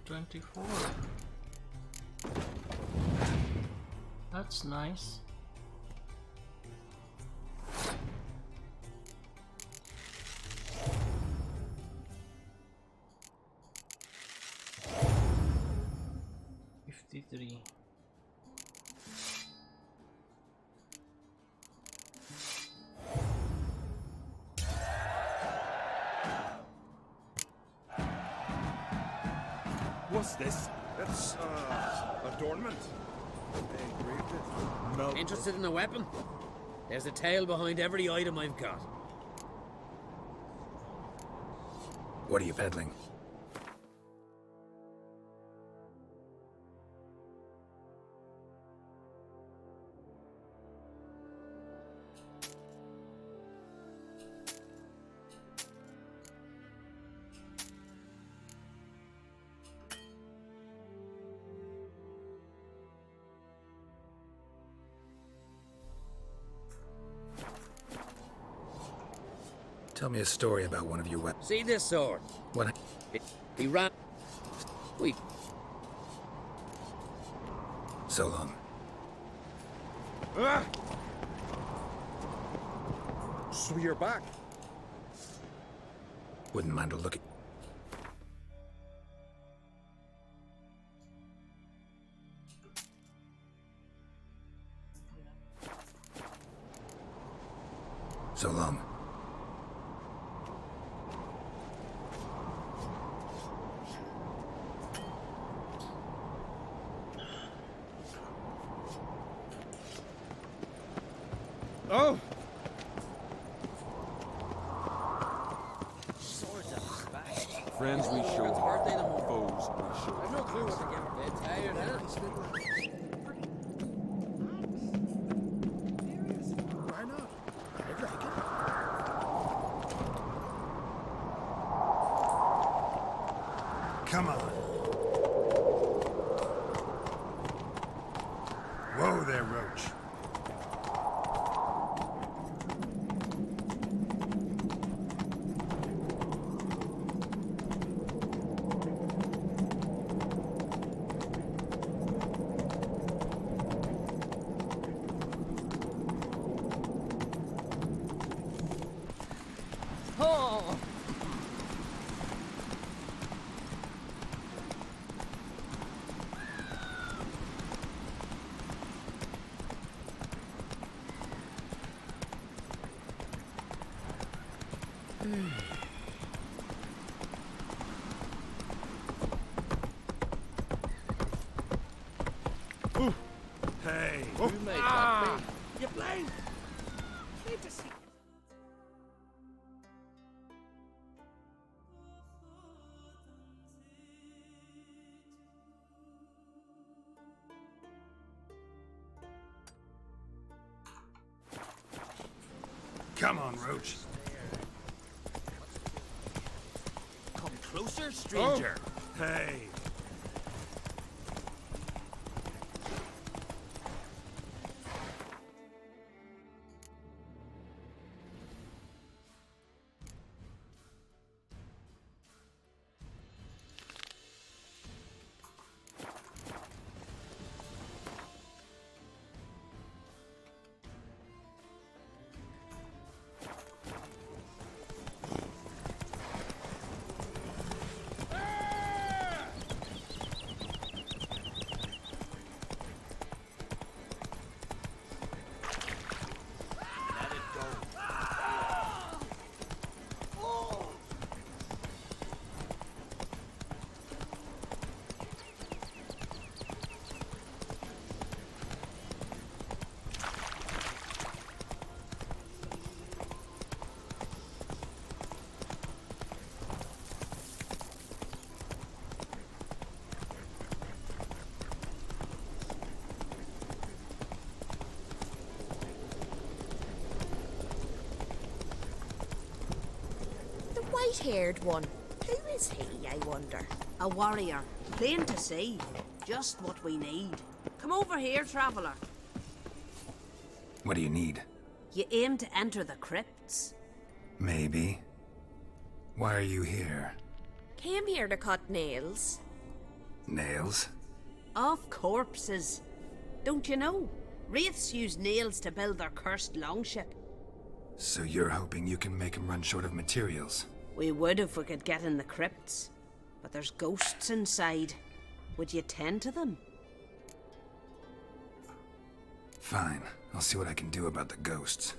Speaker 1: 124. That's nice. $53.
Speaker 20: What's this? It's, adornment. They engraved it. Melt.
Speaker 16: Interested in a weapon? There's a tale behind every item I've got.
Speaker 10: What are you peddling? Tell me a story about one of your weapons.
Speaker 16: See this sword?
Speaker 10: What?
Speaker 16: He ran. We.
Speaker 10: So long.
Speaker 7: Ah! So you're back.
Speaker 10: Wouldn't mind a look at. So long.
Speaker 7: Oh!
Speaker 12: Swords at his back.
Speaker 21: Friends we show, foes we show.
Speaker 16: I've no clue what to give him. They're tired, huh?
Speaker 11: Why not? I'd like it.
Speaker 20: Come on. Whoa there, Roach.
Speaker 16: Oh!
Speaker 23: Hey!
Speaker 9: Who made that big? You blind? Need to see.
Speaker 20: Come on, Roach.
Speaker 9: Come closer, stranger.
Speaker 23: Hey!
Speaker 9: Let it go.
Speaker 2: The white-haired one. Who is he, I wonder?
Speaker 17: A warrior. Plain to see. Just what we need. Come over here, traveller.
Speaker 10: What do you need?
Speaker 17: You aim to enter the crypts.
Speaker 10: Maybe. Why are you here?
Speaker 2: Came here to cut nails.
Speaker 10: Nails?
Speaker 17: Of corpses. Don't you know? Wraiths use nails to build their cursed longship.
Speaker 10: So you're hoping you can make him run short of materials?
Speaker 17: We would if we could get in the crypts. But there's ghosts inside. Would you tend to them?
Speaker 10: Fine. I'll see what I can do about the ghosts.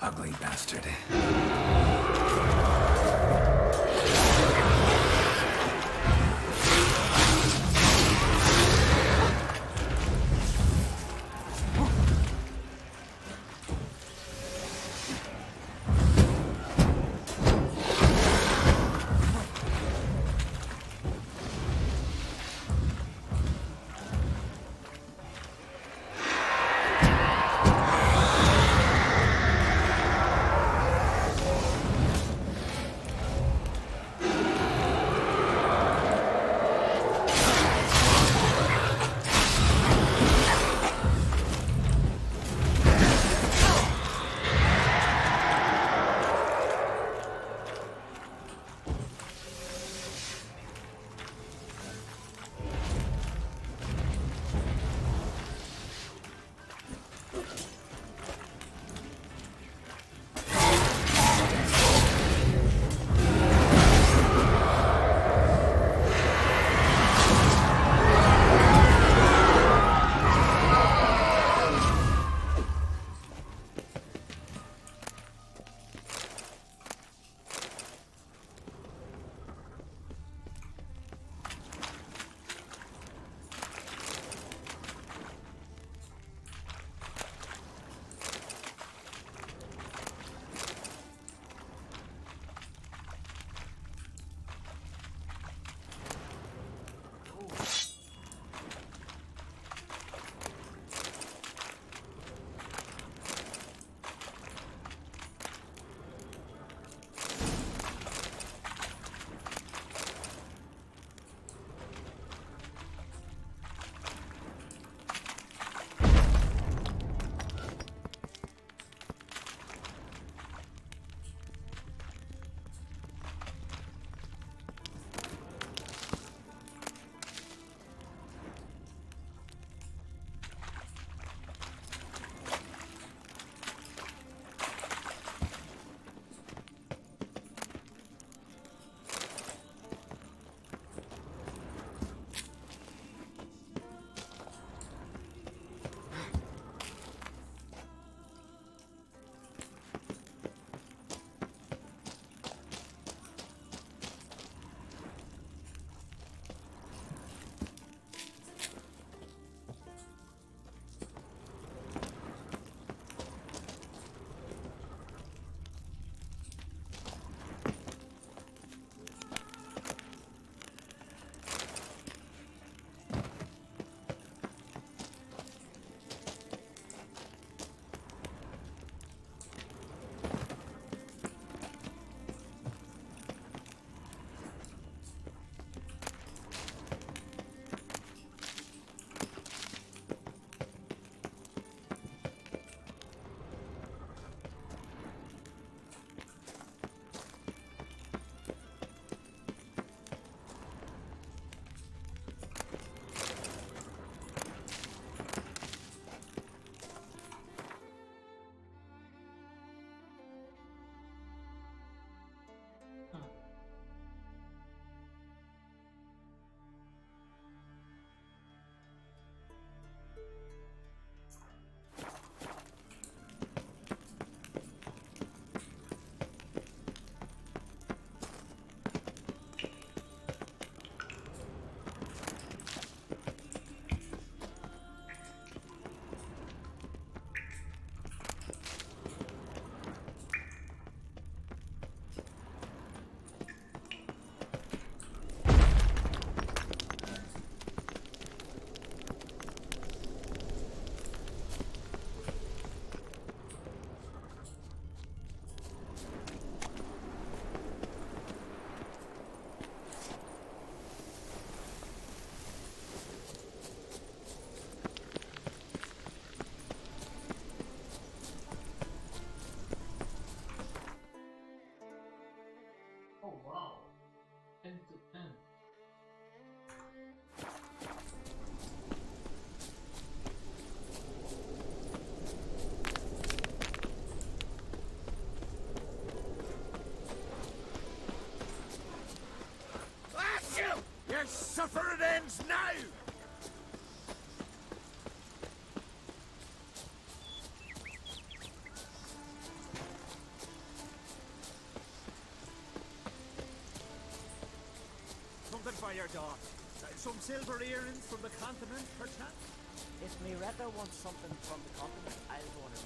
Speaker 10: Ugly bastard.
Speaker 13: Your suffering ends now!
Speaker 18: for your daughter? Some silver earrings from the continent, perchance?
Speaker 14: If Miretta wants something from the continent, I'll go on her way.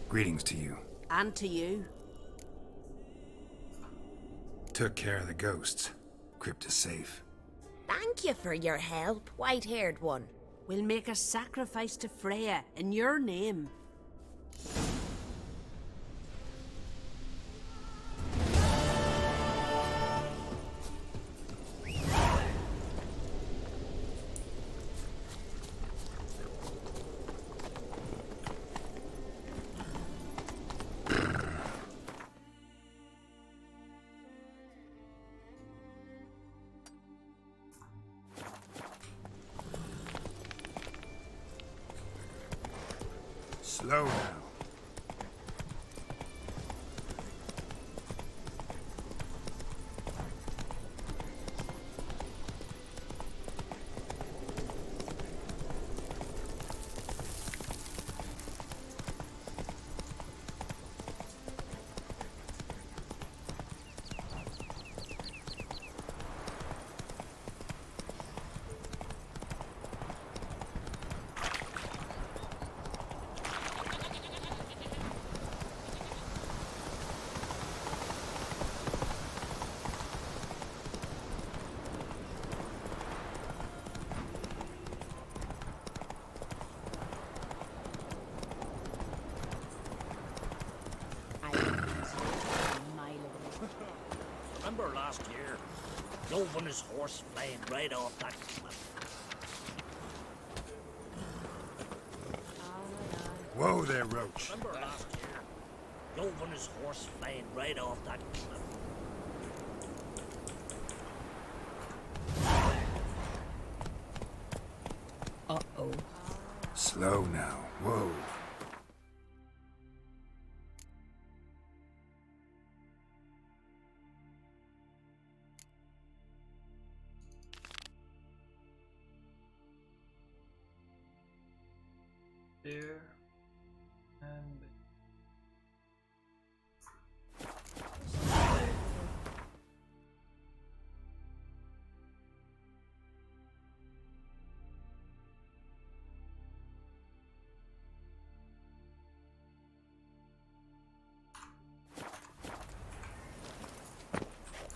Speaker 10: Greetings to you.
Speaker 17: And to you.
Speaker 10: Took care of the ghosts. Crypt is safe.
Speaker 17: Thank you for your help, white-haired one. We'll make a sacrifice to Freya in your name.
Speaker 10: Slow now.
Speaker 23: Remember last year? Dove on his horse flying right off that cliff.
Speaker 10: Whoa there, Roach.
Speaker 23: Remember last year? Dove on his horse flying right off that cliff.
Speaker 14: Uh-oh.
Speaker 10: Slow now. Whoa.
Speaker 1: There and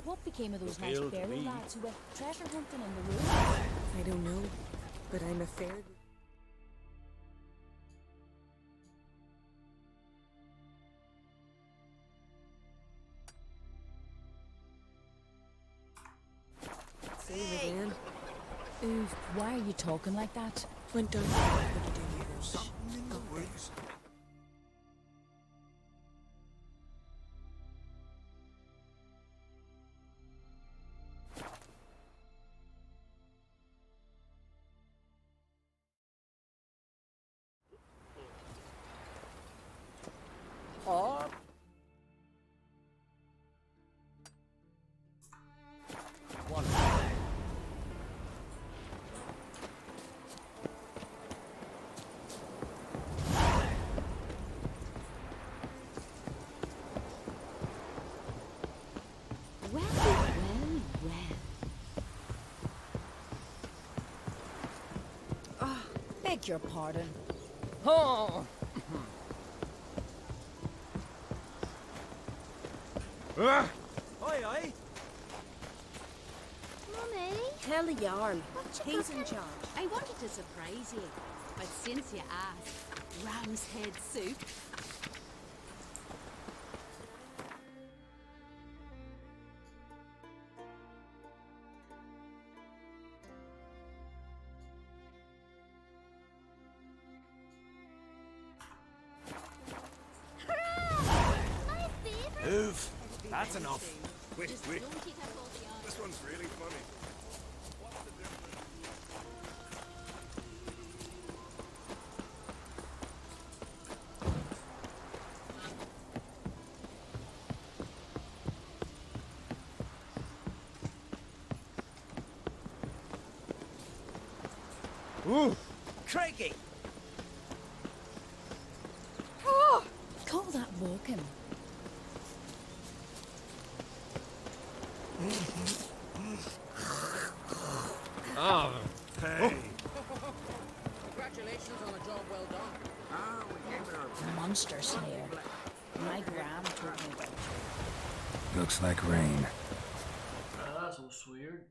Speaker 19: What became of those nice
Speaker 18: Failed
Speaker 19: Barrow
Speaker 18: me.
Speaker 19: lads who went treasure hunting in the ruins?
Speaker 4: I don't know, but I'm afraid. Save again.
Speaker 19: Oof, why are you talking like that?
Speaker 4: Went down. What did you do?
Speaker 11: Something in the woods.
Speaker 23: Or one.
Speaker 19: Well, well, well. Ah, beg your pardon.
Speaker 23: Oh. Oi, oi.
Speaker 17: Mummy? Tell the Jarl. He's in charge.
Speaker 22: I wanted to surprise you, but since you asked, ram's head soup.
Speaker 9: Move. That's enough.
Speaker 11: Wait. This one's really funny.
Speaker 13: Ooh.
Speaker 12: Crikey!
Speaker 19: Oh! Call that walking.
Speaker 16: Oh.
Speaker 13: Hey.
Speaker 16: Congratulations on a job well done. Ah, we came in our
Speaker 19: Monster Slayer. My gran told me about you.
Speaker 10: Looks like rain.
Speaker 1: That was weird.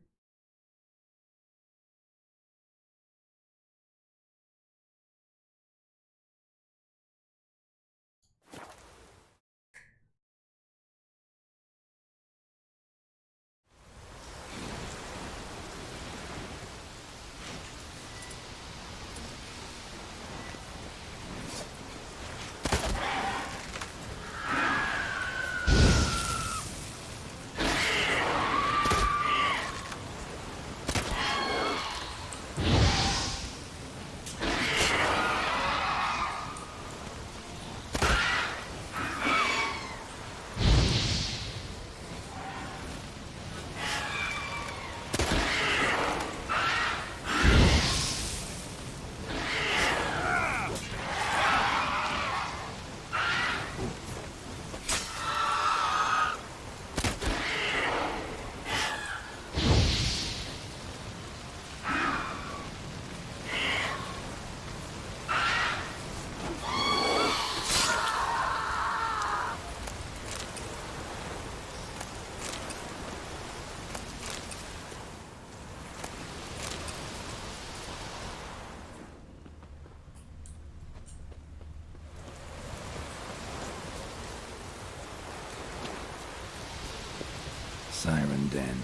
Speaker 10: Siren Den.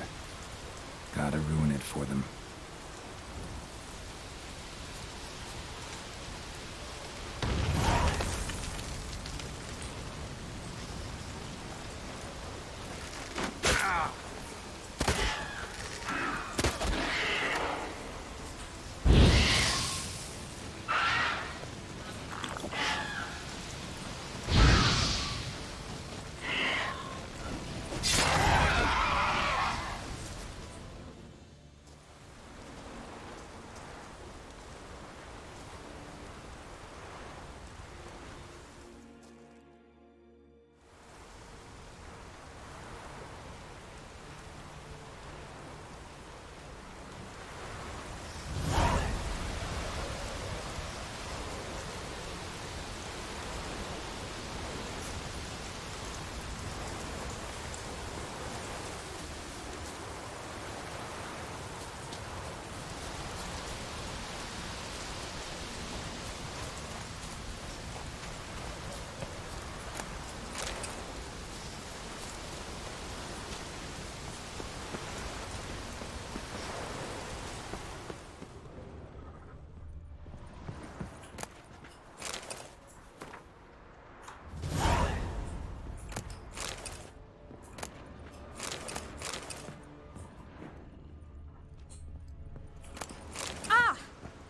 Speaker 10: Gotta ruin it for them.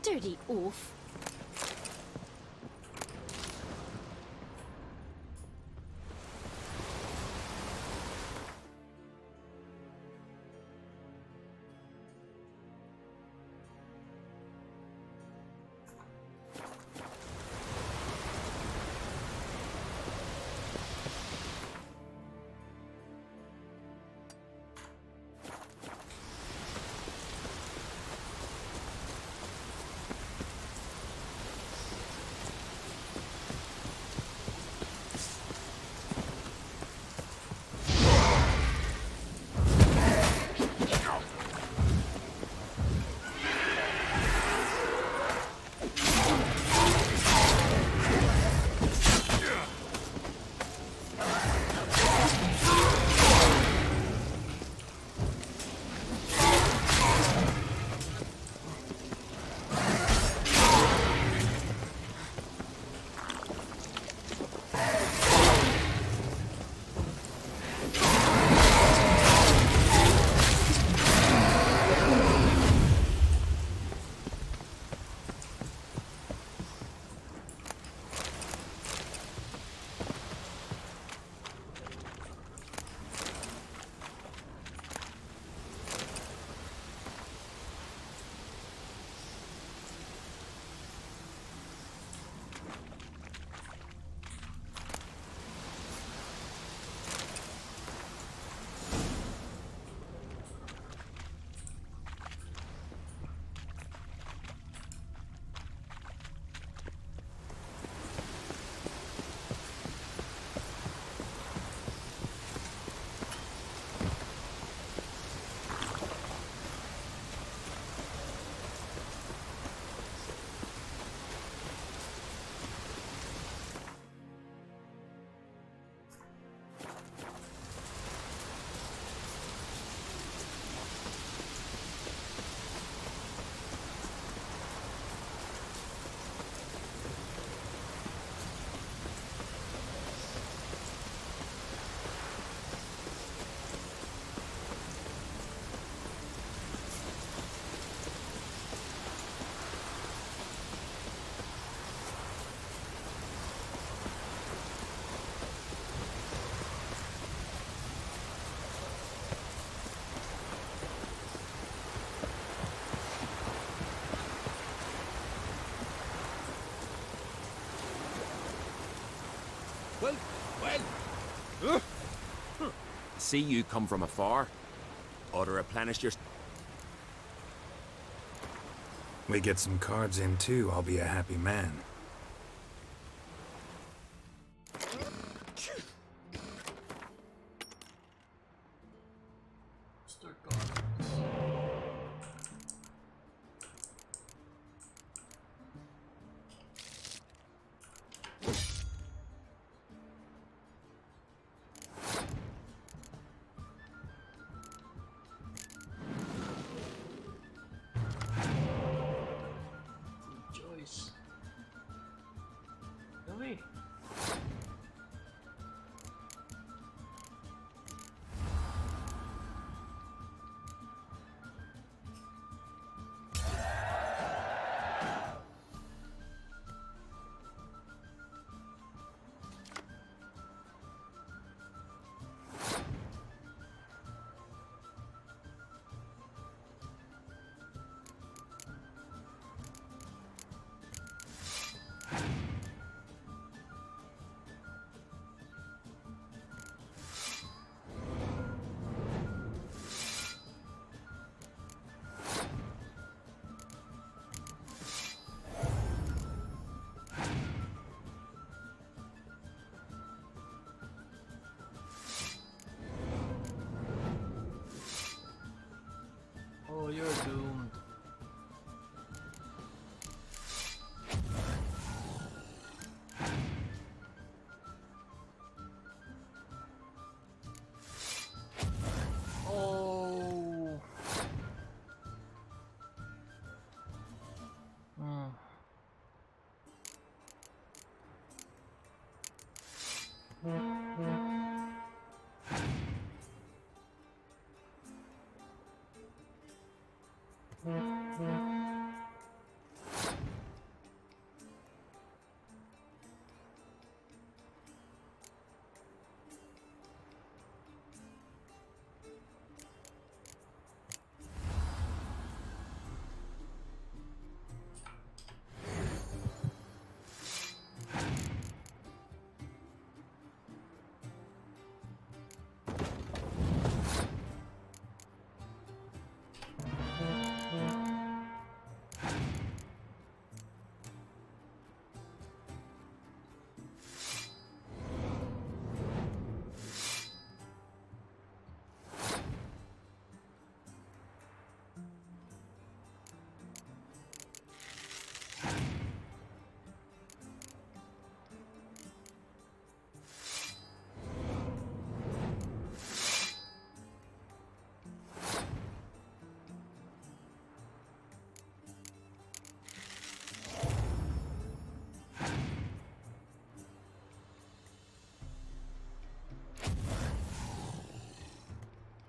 Speaker 22: Dirty oaf.
Speaker 9: Well. See you come from afar. Ought to replenish your...
Speaker 10: We get some cards in too, I'll be a happy man.
Speaker 1: Really? Oh, you're doomed. Oh.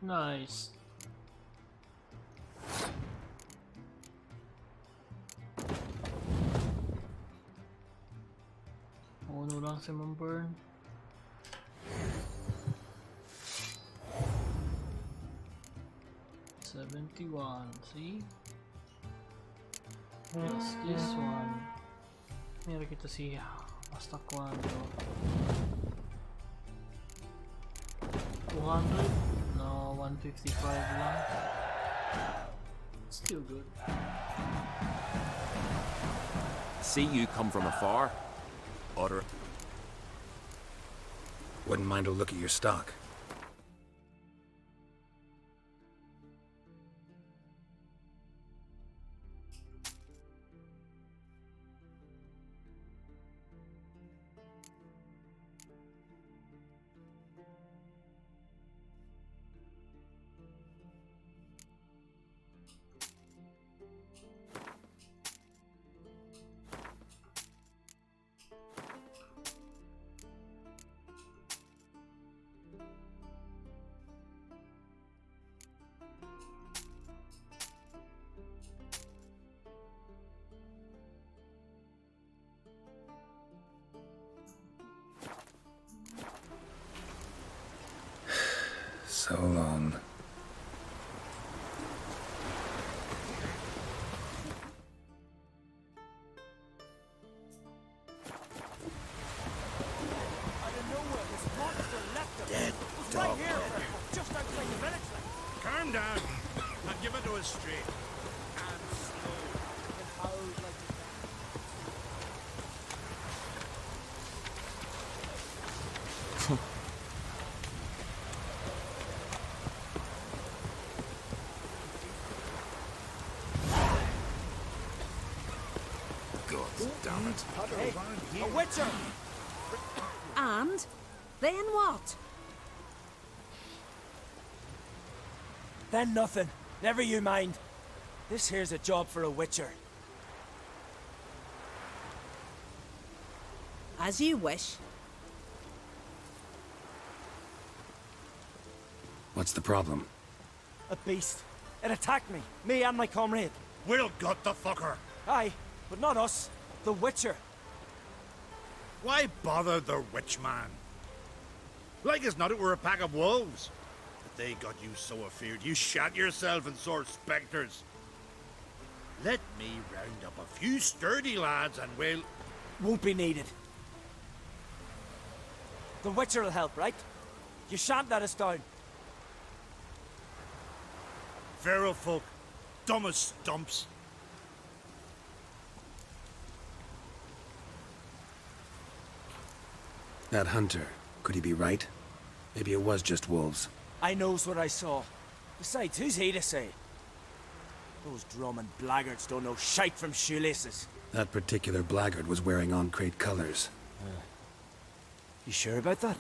Speaker 1: Nice. Uno lang si Mamburn. $71, see? Plus this one. Mira kita siya. Hasta cuando? 200? No, 155 lang. Still good.
Speaker 9: See you come from afar. Ought to...
Speaker 10: Wouldn't mind a look at your stock. So long.
Speaker 12: I don't know where this
Speaker 20: damn it.
Speaker 18: Hey, a witcher!
Speaker 17: And then what?
Speaker 18: Then nothing. Never you mind. This here's a job for a witcher.
Speaker 17: As you wish.
Speaker 10: What's the problem?
Speaker 18: A beast. It attacked me and my comrade.
Speaker 13: We'll gut the fucker.
Speaker 18: Aye, but not us. The witcher.
Speaker 13: Why bother the witch man? Like as not it were a pack of wolves. But they got you so afeard you shat yourself and saw spectres. Let me round up a few sturdy lads and we'll...
Speaker 18: Won't be needed. The witcher will help, right? You shan't let us down.
Speaker 13: Feral folk, dumb as stumps.
Speaker 10: That hunter, could he be right? Maybe it was just wolves.
Speaker 18: I knows what I saw. Besides, who's he to say? Those drumming blackguards don't know shite from shoelaces.
Speaker 10: That particular blackguard was wearing on-crate colors.
Speaker 18: You sure about that?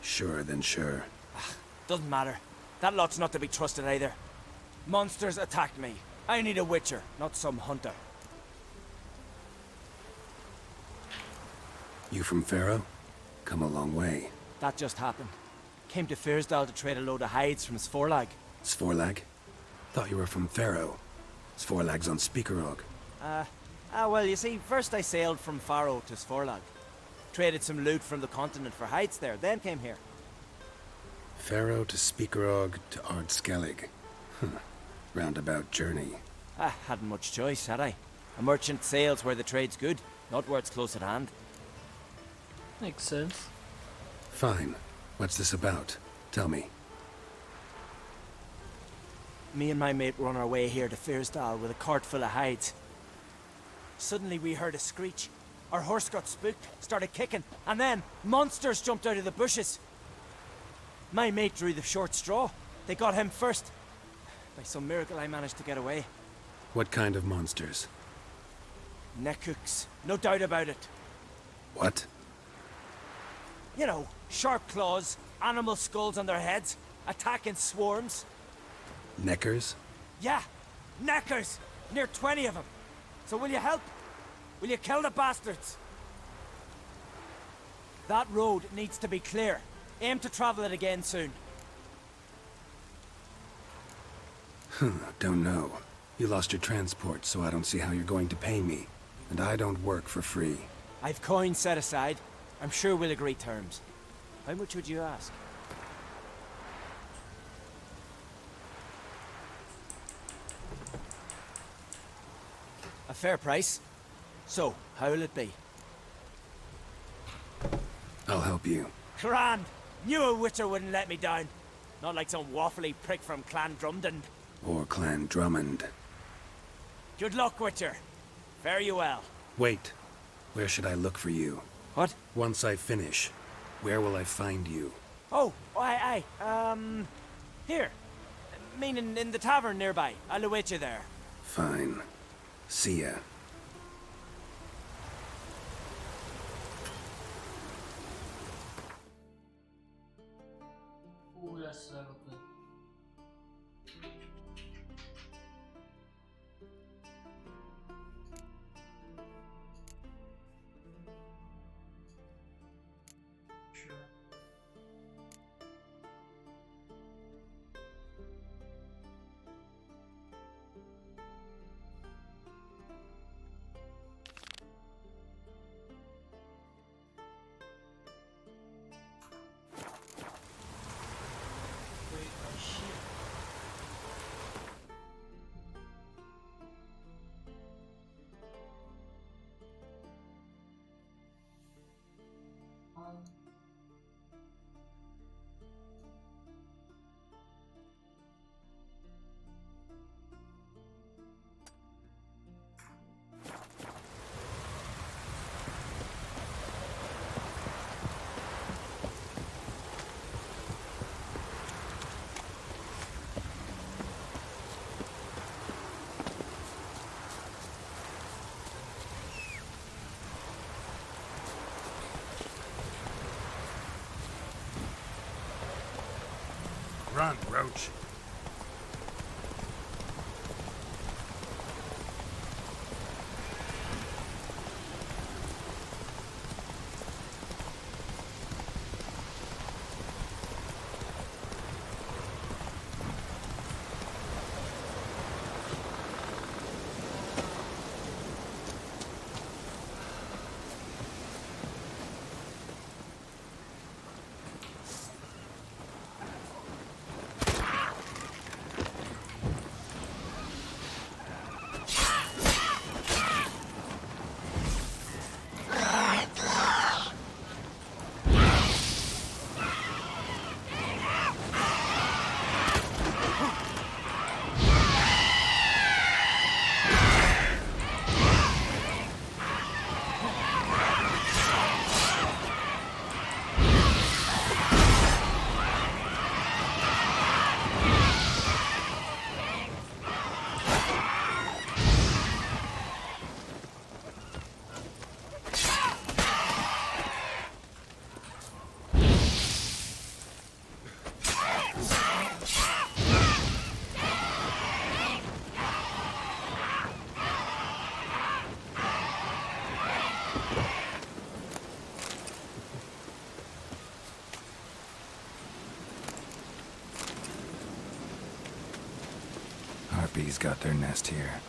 Speaker 10: Sure, then sure.
Speaker 18: Doesn't matter. That lot's not to be trusted either. Monsters attacked me. I need a witcher, not some hunter.
Speaker 10: You from Pharaoh? Come a long way.
Speaker 18: That just happened. Came to Fyrsdal to trade a load of hides from Svorlag.
Speaker 10: Svorlag? Thought you were from Pharaoh. Svorlag's on Speakerog.
Speaker 18: Well, you see, first I sailed from Faro to Svorlag. Traded some loot from the continent for hides there, then came here.
Speaker 10: Pharaoh to Speakerog to Ardskellig. Roundabout journey.
Speaker 18: Hadn't much choice, had I? A merchant sails where the trade's good, not where it's close at hand.
Speaker 1: Makes sense.
Speaker 10: Fine. What's this about? Tell me.
Speaker 18: Me and my mate were on our way here to Fyrsdal with a cart full of hides. Suddenly we heard a screech. Our horse got spooked, started kicking, and then monsters jumped out of the bushes. My mate drew the short straw. They got him first. By some miracle I managed to get away.
Speaker 10: What kind of monsters?
Speaker 18: Nekooks, no doubt about it.
Speaker 10: What?
Speaker 18: You know, sharp claws, animal skulls on their heads, attack in swarms.
Speaker 10: Neckers?
Speaker 18: Yeah, neckers! Near 20 of them. So will you help? Will you kill the bastards? That road needs to be clear. Aim to travel it again soon.
Speaker 10: Don't know. You lost your transport, so I don't see how you're going to pay me. And I don't work for free.
Speaker 18: I've coins set aside. I'm sure we'll agree terms. How much would you ask? A fair price. So, how will it be?
Speaker 10: I'll help you.
Speaker 18: Grand! Knew a witcher wouldn't let me down. Not like some waffly prick from Clan Drumdon.
Speaker 10: Or Clan Drummond.
Speaker 18: Good luck, witcher. Fare you well.
Speaker 10: Wait. Where should I look for you?
Speaker 18: What?
Speaker 10: Once I finish, where will I find you?
Speaker 18: Oh, here. Meaning in the tavern nearby. I'll await you there.
Speaker 10: Fine. See ya.
Speaker 1: Ooh, that's level good. Sure.
Speaker 20: Run, Roach.
Speaker 10: Harpies got their nest here.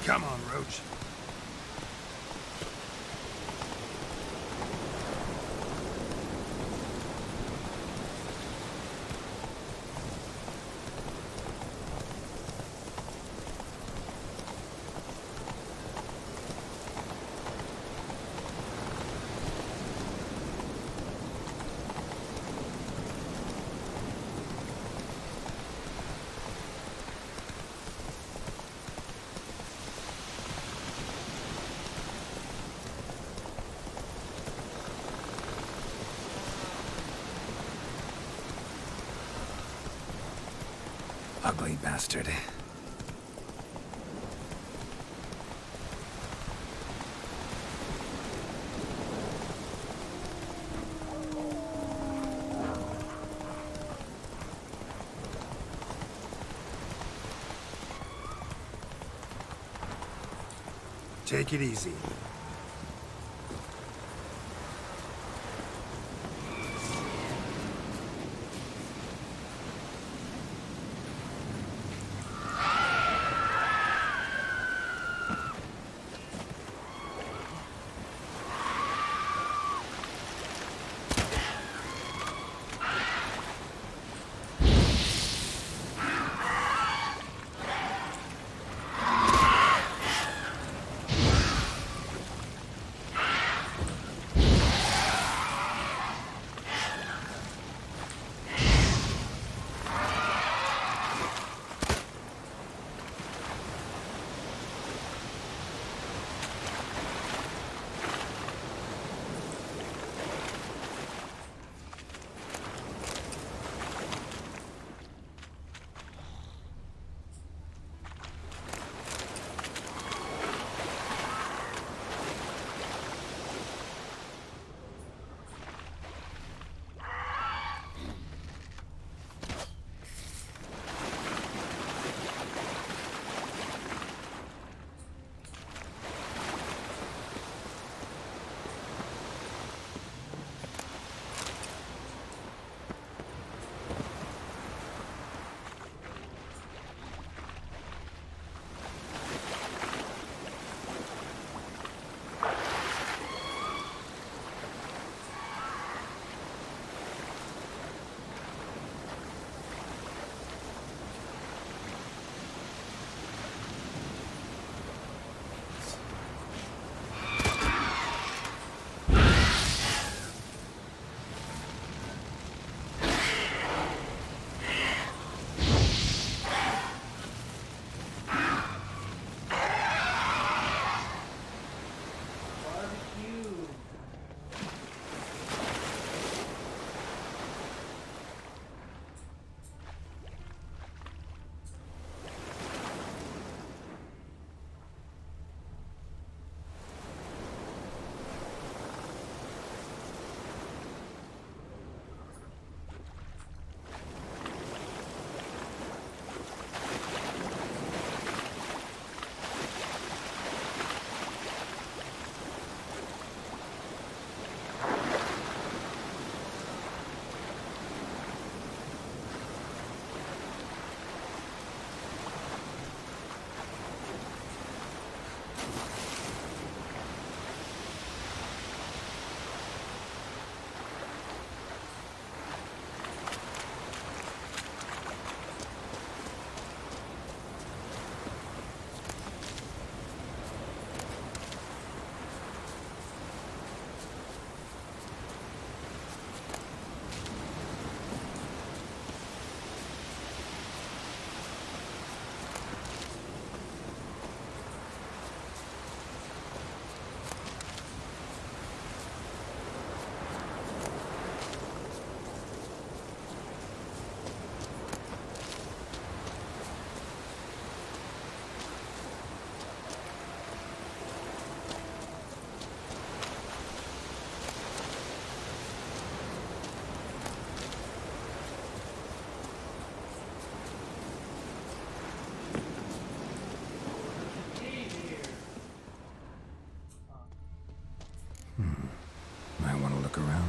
Speaker 20: Come on, Roach.
Speaker 10: Ugly bastard.
Speaker 20: Take it easy.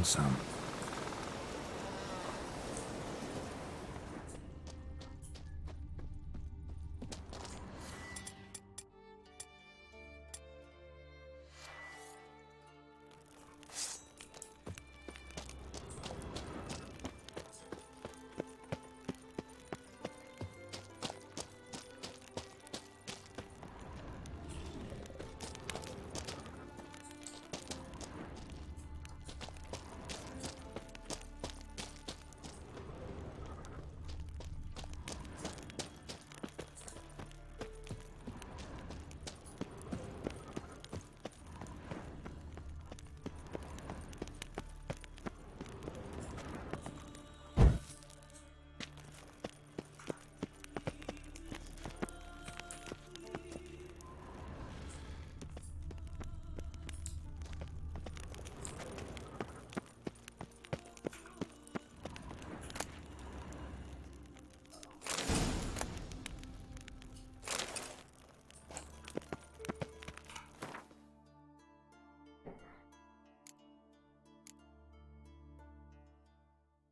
Speaker 10: some.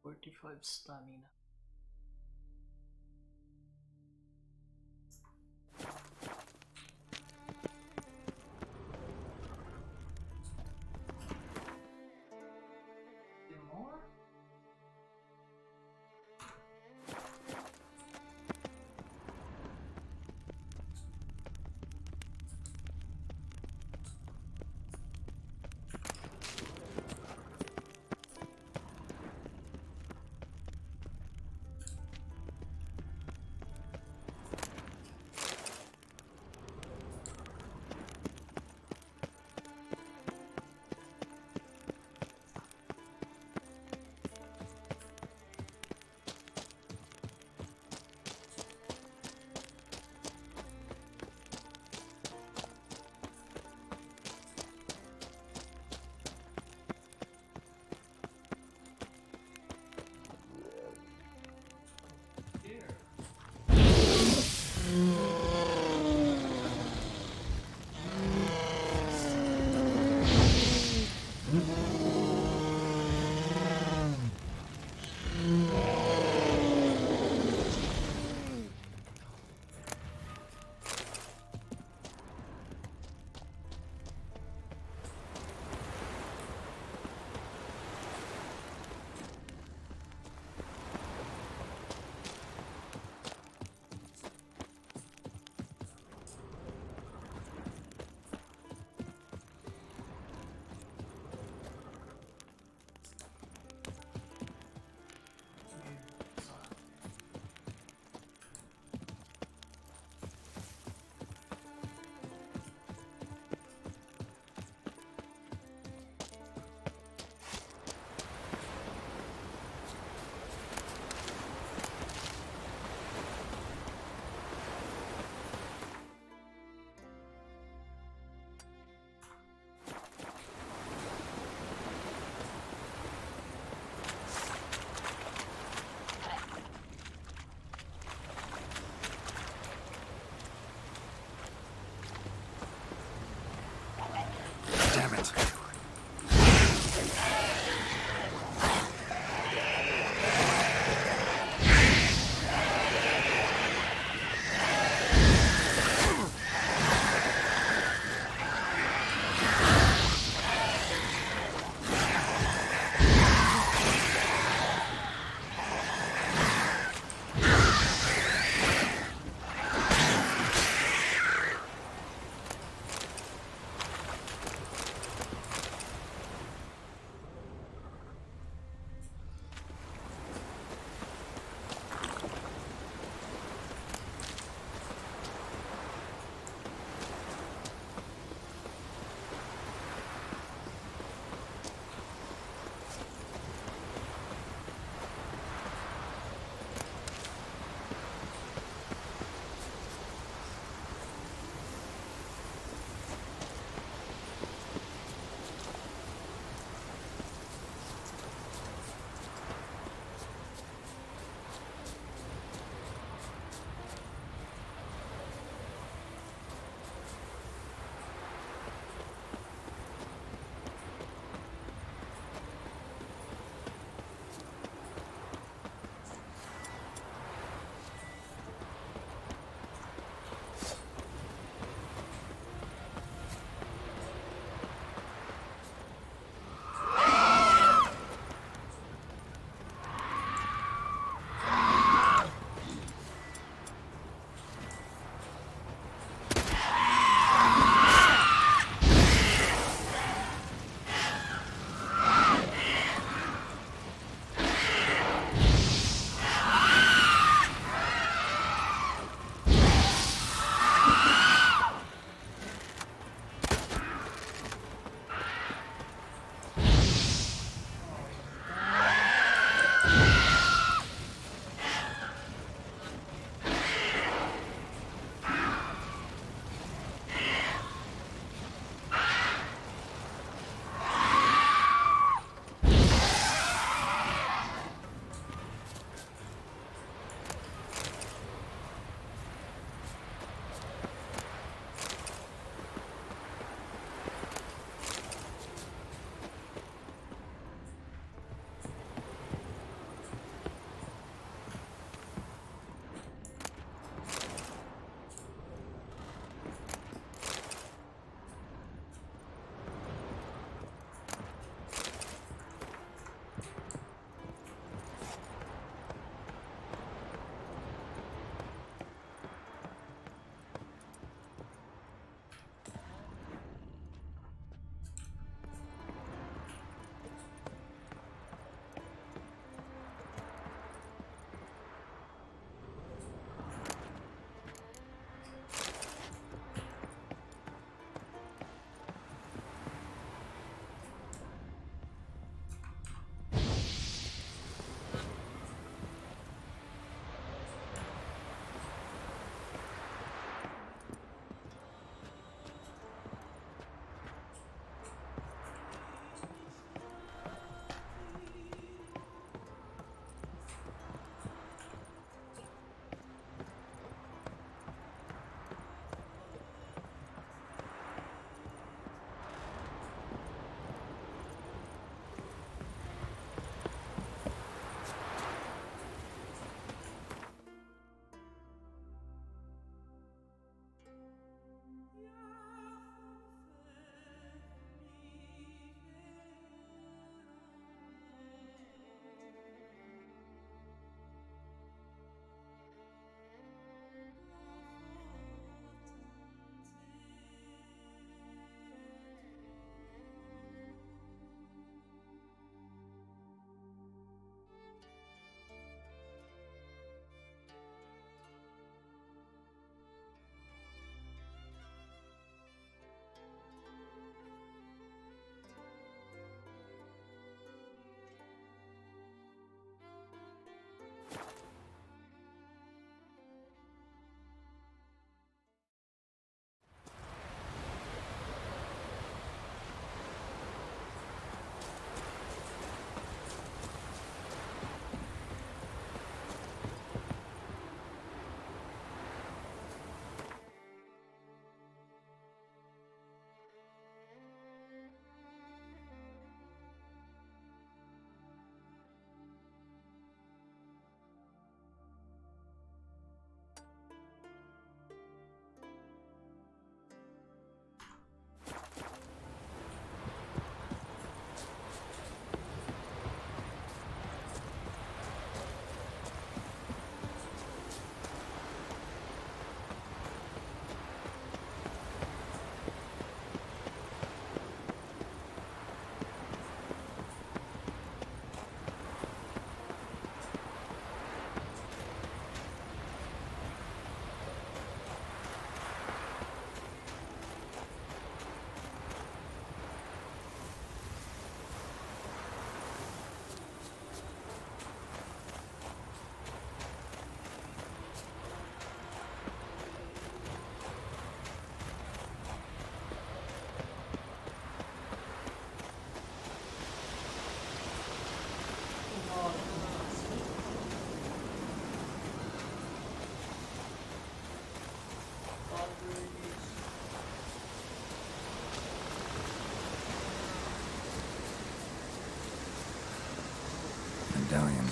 Speaker 1: Forty-five stamina. More?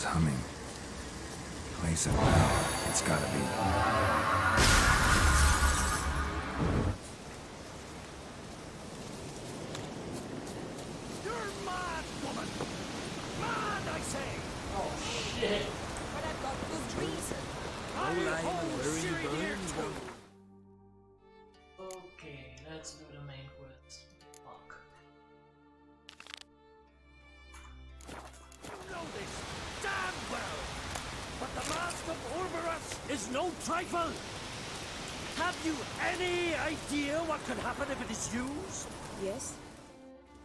Speaker 10: was humming. Place of power, it's gotta be.
Speaker 23: You're mad, woman! Mad, I say!
Speaker 1: Oh, shit.
Speaker 12: But I've got good reason.
Speaker 1: Okay, let's do the main quest. Fuck.
Speaker 23: You know this damn well! But the Mask of Orberus is no trifle! Have you any idea what could happen if it is used?
Speaker 4: Yes?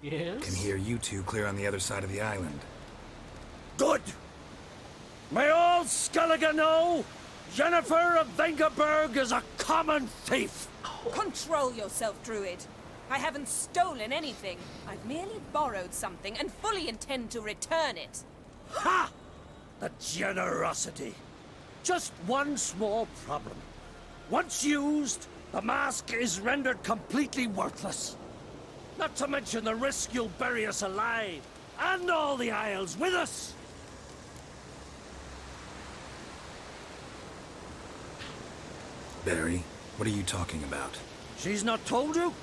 Speaker 1: Yes?
Speaker 10: Can hear you two clear on the other side of the island.
Speaker 23: Good! May all Skellige know Jennifer of Vengerberg is a common thief!
Speaker 4: Control yourself, Druid. I haven't stolen anything. I've merely borrowed something and fully intend to return it.
Speaker 23: Ha! The generosity. Just one small problem. Once used, the mask is rendered completely worthless. Not to mention the risk you'll bury us alive, and all the Isles with us!
Speaker 10: Barry, what are you talking about?
Speaker 23: She's not told you?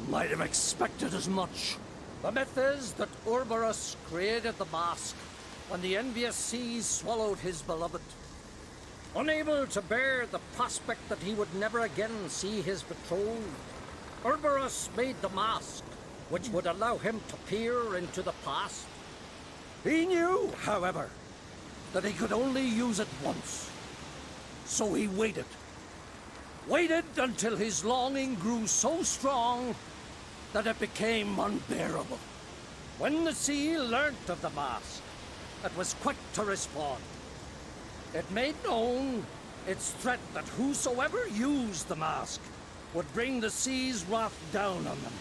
Speaker 23: Might have expected as much. The myth is that Orberus created the mask when the envious seas swallowed his beloved. Unable to bear the prospect that he would never again see his betrothed, Orberus made the mask, which would allow him to peer into the past. He knew, however, that he could only use it once. So he waited. Waited until his longing grew so strong that it became unbearable. When the sea learnt of the mask, it was quick to respond. It made known its threat that whosoever used the mask would bring the sea's wrath down on them.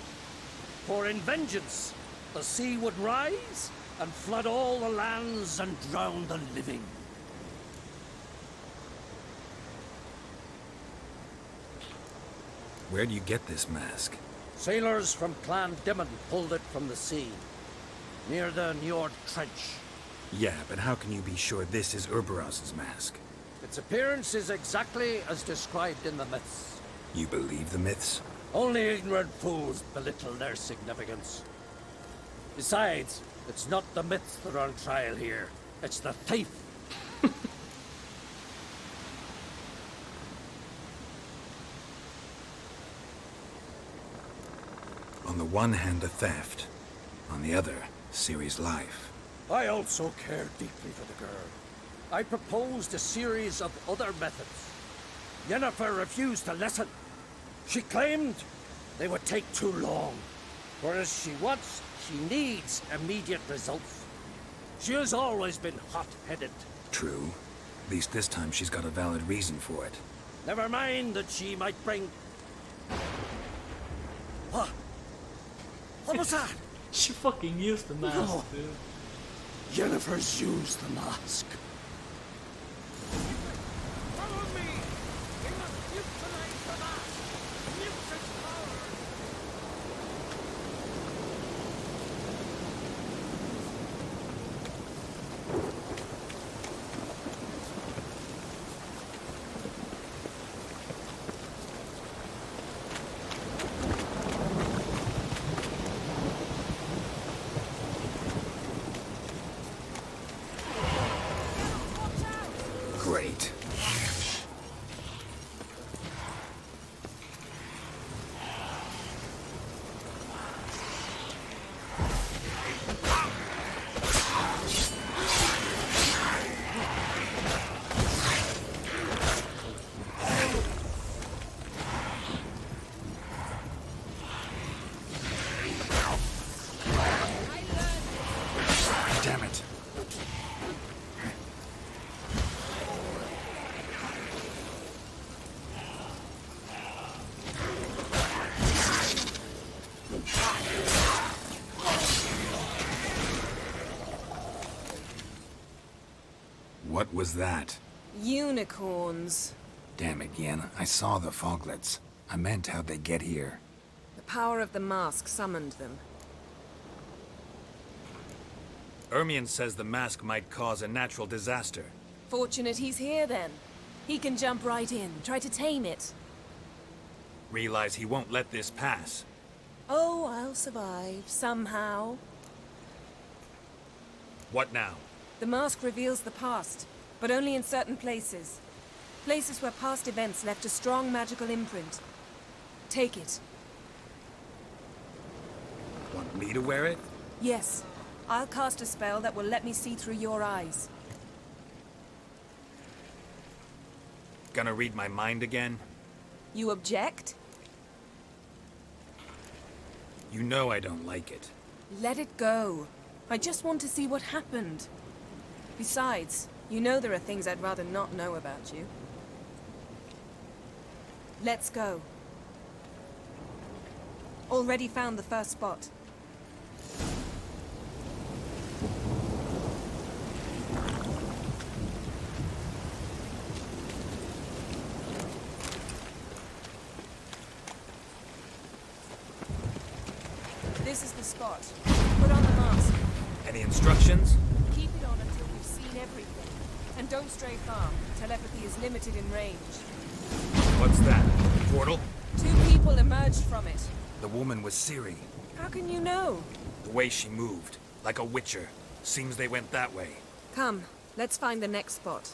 Speaker 23: For in vengeance, the sea would rise and flood all the lands and drown the living.
Speaker 10: Where do you get this mask?
Speaker 23: Sailors from Clan Dimon pulled it from the sea, near the Njord Trench.
Speaker 10: Yeah, but how can you be sure this is Orberus's mask?
Speaker 23: Its appearance is exactly as described in the myths.
Speaker 10: You believe the myths?
Speaker 23: Only ignorant fools belittle their significance. Besides, it's not the myths that are on trial here. It's the thief.
Speaker 10: On the one hand, a theft. On the other, Ciri's life.
Speaker 23: I also care deeply for the girl. I proposed a series of other methods. Yennefer refused to listen. She claimed they would take too long. Whereas she needs immediate results. She has always been hot-headed.
Speaker 10: True. At least this time she's got a valid reason for it.
Speaker 23: Never mind that she might bring... What? What was that?
Speaker 1: She fucking used the mask,
Speaker 23: No.
Speaker 1: dude.
Speaker 23: Yennefer's used the mask. Follow me! We must neutralize the mask! Mute its power!
Speaker 10: Great. Damn it. What was that?
Speaker 4: Unicorns.
Speaker 10: Damn it, Yen. I saw the foglets. I meant how'd they get here.
Speaker 4: The power of the mask summoned them.
Speaker 10: Ermion says the mask might cause a natural disaster.
Speaker 4: Fortunate he's here, then. He can jump right in, try to tame it.
Speaker 10: Realize he won't let this pass.
Speaker 4: Oh, I'll survive, somehow.
Speaker 10: What now?
Speaker 4: The mask reveals the past, but only in certain places. Places where past events left a strong magical imprint. Take it.
Speaker 10: Want me to wear it?
Speaker 4: Yes. I'll cast a spell that will let me see through your eyes.
Speaker 10: Gonna read my mind again?
Speaker 4: You object?
Speaker 10: You know I don't like it.
Speaker 4: Let it go. I just want to see what happened. Besides, you know there are things I'd rather not know about you. Let's go. Already found the first spot. This is the spot. Put on the mask.
Speaker 10: Any instructions?
Speaker 4: Keep it on until we've seen everything. And don't stray far. Telepathy is limited in range.
Speaker 10: What's that? Portal?
Speaker 4: 2 people emerged from it.
Speaker 10: The woman was Ciri.
Speaker 4: How can you know?
Speaker 10: The way she moved. Like a witcher. Seems they went that way.
Speaker 4: Come, let's find the next spot.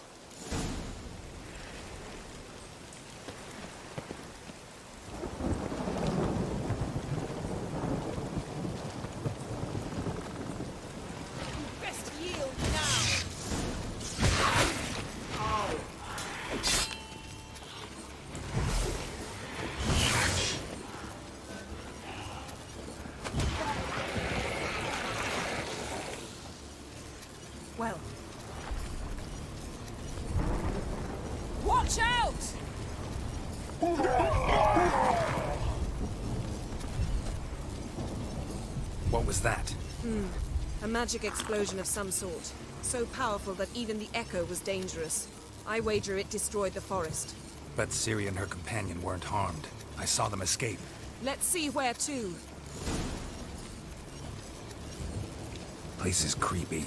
Speaker 12: Best yield now.
Speaker 4: Well. Watch out!
Speaker 10: What was that?
Speaker 4: A magic explosion of some sort. So powerful that even the echo was dangerous. I wager it destroyed the forest.
Speaker 10: But Ciri and her companion weren't harmed. I saw them escape.
Speaker 4: Let's see where to.
Speaker 10: Place is creepy.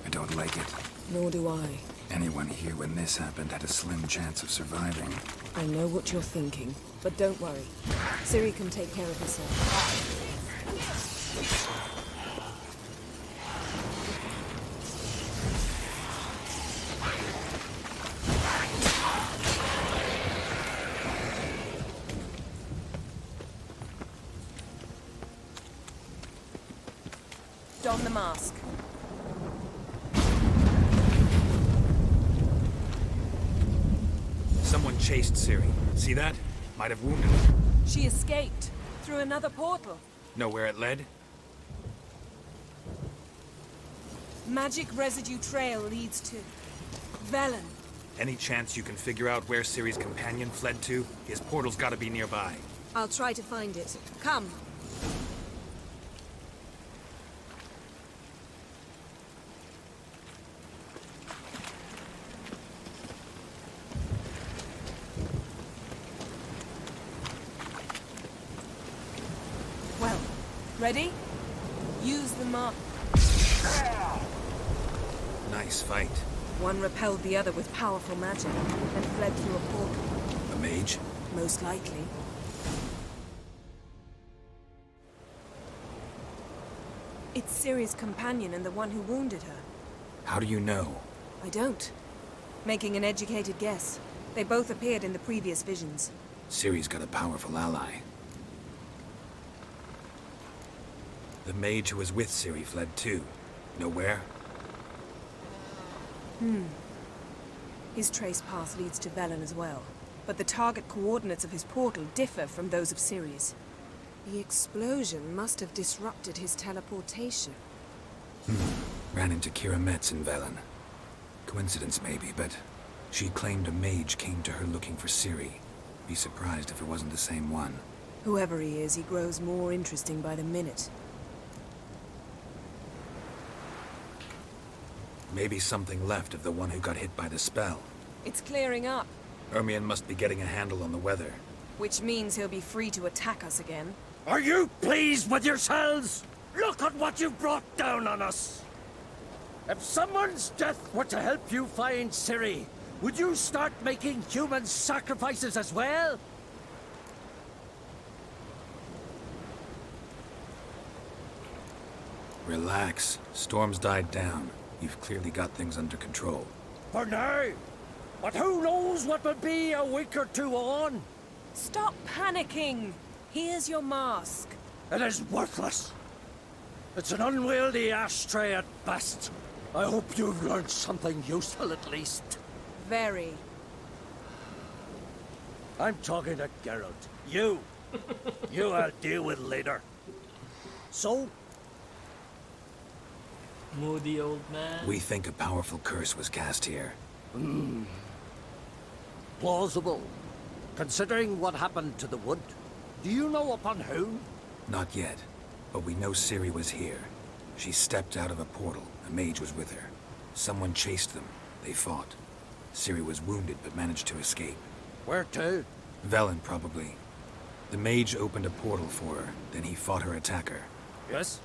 Speaker 10: I don't like it.
Speaker 4: Nor do I.
Speaker 10: Anyone here when this happened had a slim chance of surviving.
Speaker 4: I know what you're thinking, but don't worry. Ciri can take care of herself. Don the mask.
Speaker 10: Someone chased Ciri. See that? Might have wounded her.
Speaker 4: She escaped through another portal.
Speaker 10: Know where it led?
Speaker 4: Magic residue trail leads to Velen.
Speaker 10: Any chance you can figure out where Ciri's companion fled to? His portal's gotta be nearby.
Speaker 4: I'll try to find it. Come. Well, ready? Use the mark.
Speaker 10: Nice fight.
Speaker 4: One repelled the other with powerful magic, and fled through a portal.
Speaker 10: A mage?
Speaker 4: Most likely. It's Ciri's companion and the one who wounded her.
Speaker 10: How do you know?
Speaker 4: I don't. Making an educated guess. They both appeared in the previous visions.
Speaker 10: Ciri's got a powerful ally. The mage who was with Ciri fled too. Know where?
Speaker 4: His trace path leads to Velen as well. But the target coordinates of his portal differ from those of Ciri's. The explosion must have disrupted his teleportation.
Speaker 10: Ran into Kira Metz in Velen. Coincidence maybe, but she claimed a mage came to her looking for Ciri. Be surprised if it wasn't the same one.
Speaker 4: Whoever he is, he grows more interesting by the minute.
Speaker 10: Maybe something left of the one who got hit by the spell.
Speaker 4: It's clearing up.
Speaker 10: Ermion must be getting a handle on the weather.
Speaker 4: Which means he'll be free to attack us again.
Speaker 23: Are you pleased with yourselves? Look at what you've brought down on us! If someone's death were to help you find Ciri, would you start making human sacrifices as well?
Speaker 10: Relax. Storm's died down. You've clearly got things under control.
Speaker 23: For now. But who knows what will be a week or two on?
Speaker 4: Stop panicking. Here's your mask.
Speaker 23: It is worthless. It's an unwieldy ashtray at best. I hope you've learned something useful at least.
Speaker 4: Very.
Speaker 23: I'm talking to Geralt. You. You I'll deal with later. So?
Speaker 1: Moody old man.
Speaker 10: We think a powerful curse was cast here.
Speaker 23: Plausible. Considering what happened to the wood. Do you know upon whom?
Speaker 10: Not yet, but we know Ciri was here. She stepped out of a portal. A mage was with her. Someone chased them. They fought. Ciri was wounded but managed to escape.
Speaker 23: Where to?
Speaker 10: Velen, probably. The mage opened a portal for her, then he fought her attacker.
Speaker 23: Yes?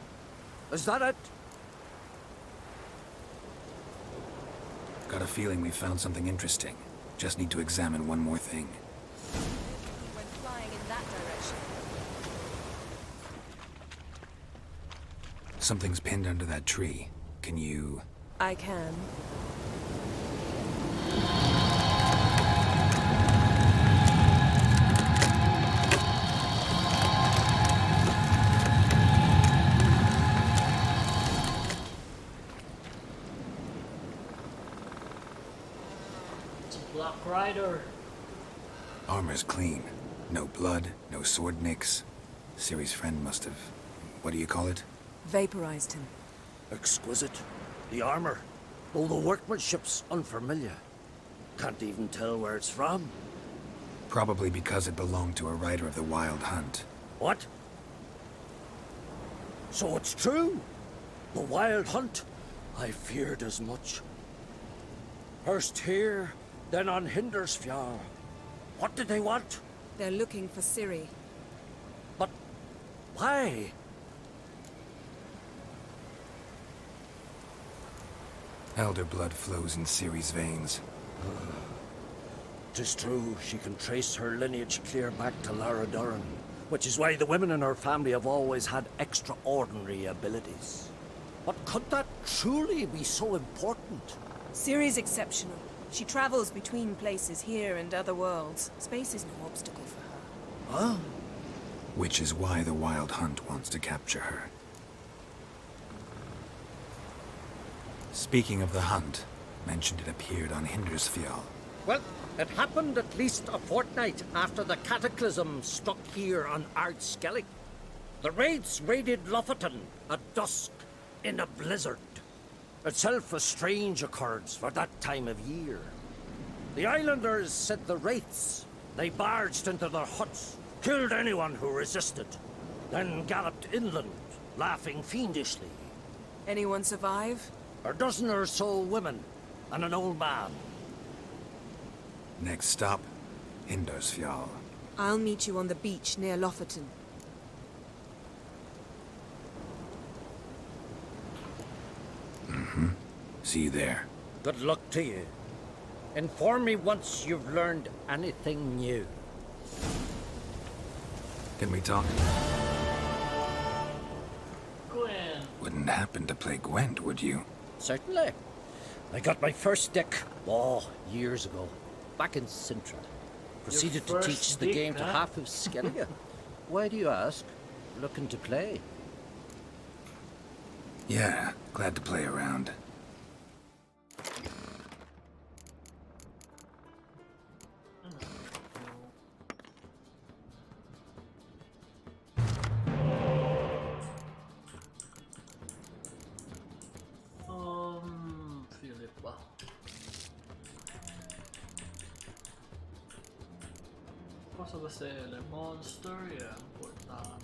Speaker 23: Is that it?
Speaker 10: Got a feeling we found something interesting. Just need to examine one more thing.
Speaker 4: Went flying in that direction.
Speaker 10: Something's pinned under that tree. Can you...
Speaker 4: I can.
Speaker 1: It's a Black Rider.
Speaker 10: Armor's clean. No blood, no sword nicks. Ciri's friend must have... what do you call it?
Speaker 4: Vaporized him.
Speaker 23: Exquisite. The armor. Though the workmanship's unfamiliar. Can't even tell where it's from.
Speaker 10: Probably because it belonged to a rider of the Wild Hunt.
Speaker 23: What? So it's true? The Wild Hunt? I feared as much. First here, then on Hindersfjall. What did they want?
Speaker 4: They're looking for Ciri.
Speaker 23: But why?
Speaker 10: Elder blood flows in Ciri's veins.
Speaker 23: 'Tis true, she can trace her lineage clear back to Lara Duran, which is why the women in her family have always had extraordinary abilities. But could that truly be so important?
Speaker 4: Ciri's exceptional. She travels between places here and other worlds. Space is no obstacle for her.
Speaker 23: Huh?
Speaker 10: Which is why the Wild Hunt wants to capture her. Speaking of the hunt, mentioned it appeared on Hindersfjall.
Speaker 23: Well, it happened at least a fortnight after the cataclysm struck here on Ardskellig. The raids raided Lofoten at dusk in a blizzard. Itself a strange occurrence for that time of year. The islanders said the wraiths. They barged into their huts, killed anyone who resisted, then galloped inland, laughing fiendishly.
Speaker 4: Anyone survive?
Speaker 23: A dozen or so women, and an old man.
Speaker 10: Next stop, Hindersfjall.
Speaker 4: I'll meet you on the beach near Lofoten.
Speaker 10: See you there.
Speaker 23: Good luck to you. Inform me once you've learned anything new.
Speaker 10: Can we talk?
Speaker 1: Gwen.
Speaker 10: Wouldn't happen to play Gwent, would you?
Speaker 23: Certainly. I got my first deck, years ago, back in Sintra. Proceeded to teach the game to half of Skellige. Why do you ask? Looking to play?
Speaker 10: Yeah, glad to play around.
Speaker 1: Philippa. Cosa queste le monster? Yeah, importante.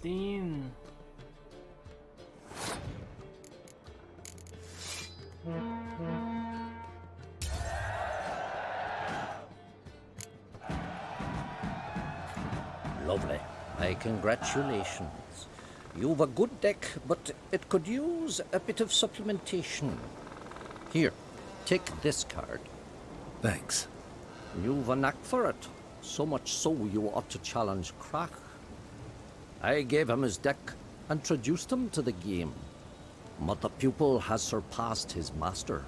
Speaker 1: 16.
Speaker 3: Lovely. My congratulations. You've a good deck, but it could use a bit of supplementation. Here, take this card.
Speaker 10: Thanks.
Speaker 3: You've a knack for it. So much so you ought to challenge Krach. I gave him his deck, introduced him to the game. But the pupil has surpassed his master.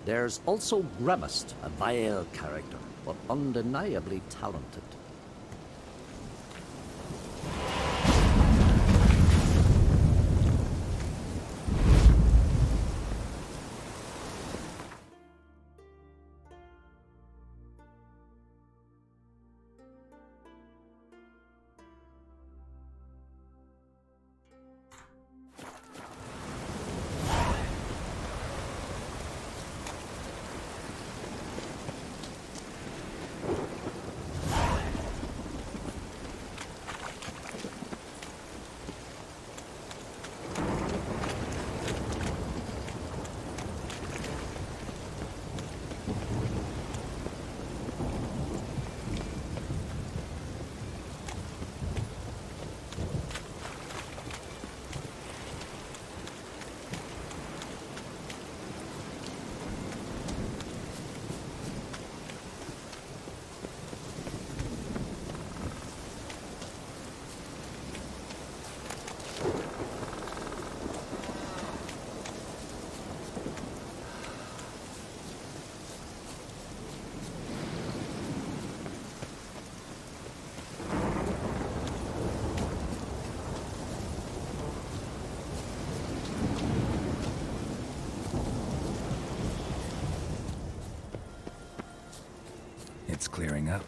Speaker 3: There's also Gramist, a vile character, but undeniably talented.
Speaker 10: It's clearing up.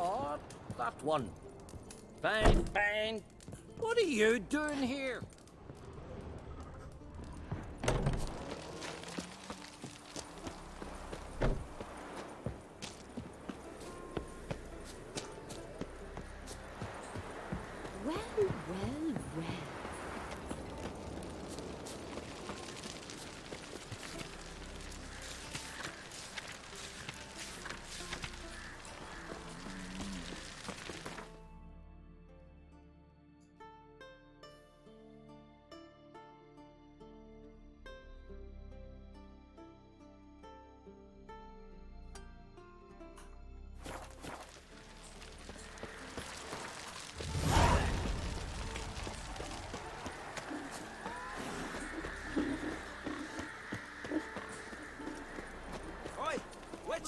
Speaker 3: Oh, that one. Bang, bang. What are you doing here?
Speaker 22: Well, well, well.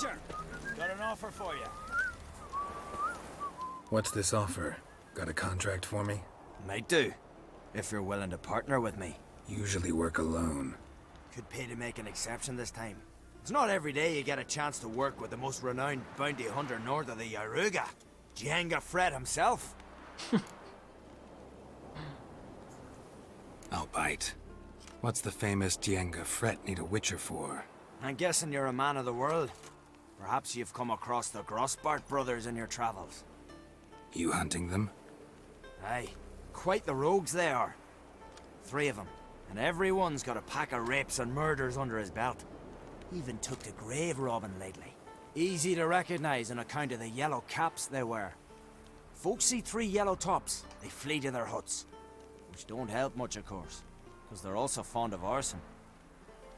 Speaker 18: Witcher! Got an offer for you.
Speaker 10: What's this offer? Got a contract for me?
Speaker 14: Might do, if you're willing to partner with me.
Speaker 10: Usually work alone.
Speaker 14: Could pay to make an exception this time. It's not every day you get a chance to work with the most renowned bounty hunter north of the Yaruga, Jenga Fred himself.
Speaker 10: I'll bite. What's the famous Jenga Fret need a Witcher for?
Speaker 14: I'm guessing you're a man of the world. Perhaps you've come across the Grossbart brothers in your travels.
Speaker 10: You hunting them?
Speaker 14: Aye, quite the rogues they are. 3 of them, and every one's got a pack of rapes and murders under his belt. Even took to grave robbing lately. Easy to recognize on account of the yellow caps they wear. Folks see 3 yellow tops, they flee to their huts. Which don't help much, of course, because they're also fond of arson.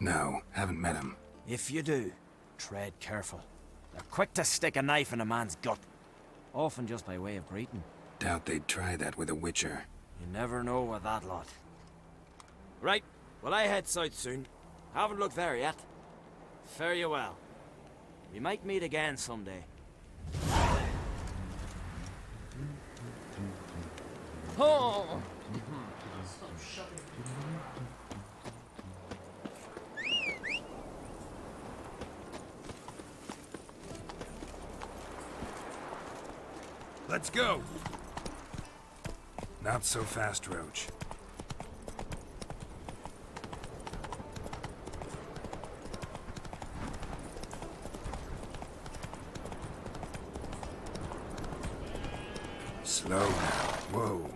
Speaker 10: No, haven't met him.
Speaker 14: If you do, tread careful. They're quick to stick a knife in a man's gut. Often just by way of greeting.
Speaker 10: Doubt they'd try that with a Witcher.
Speaker 14: You never know with that lot. Right, well I head south soon. Haven't looked there yet. Fare you well. We might meet again someday.
Speaker 1: Oh!
Speaker 20: Let's go!
Speaker 10: Not so fast, Roach. Slow now. Whoa.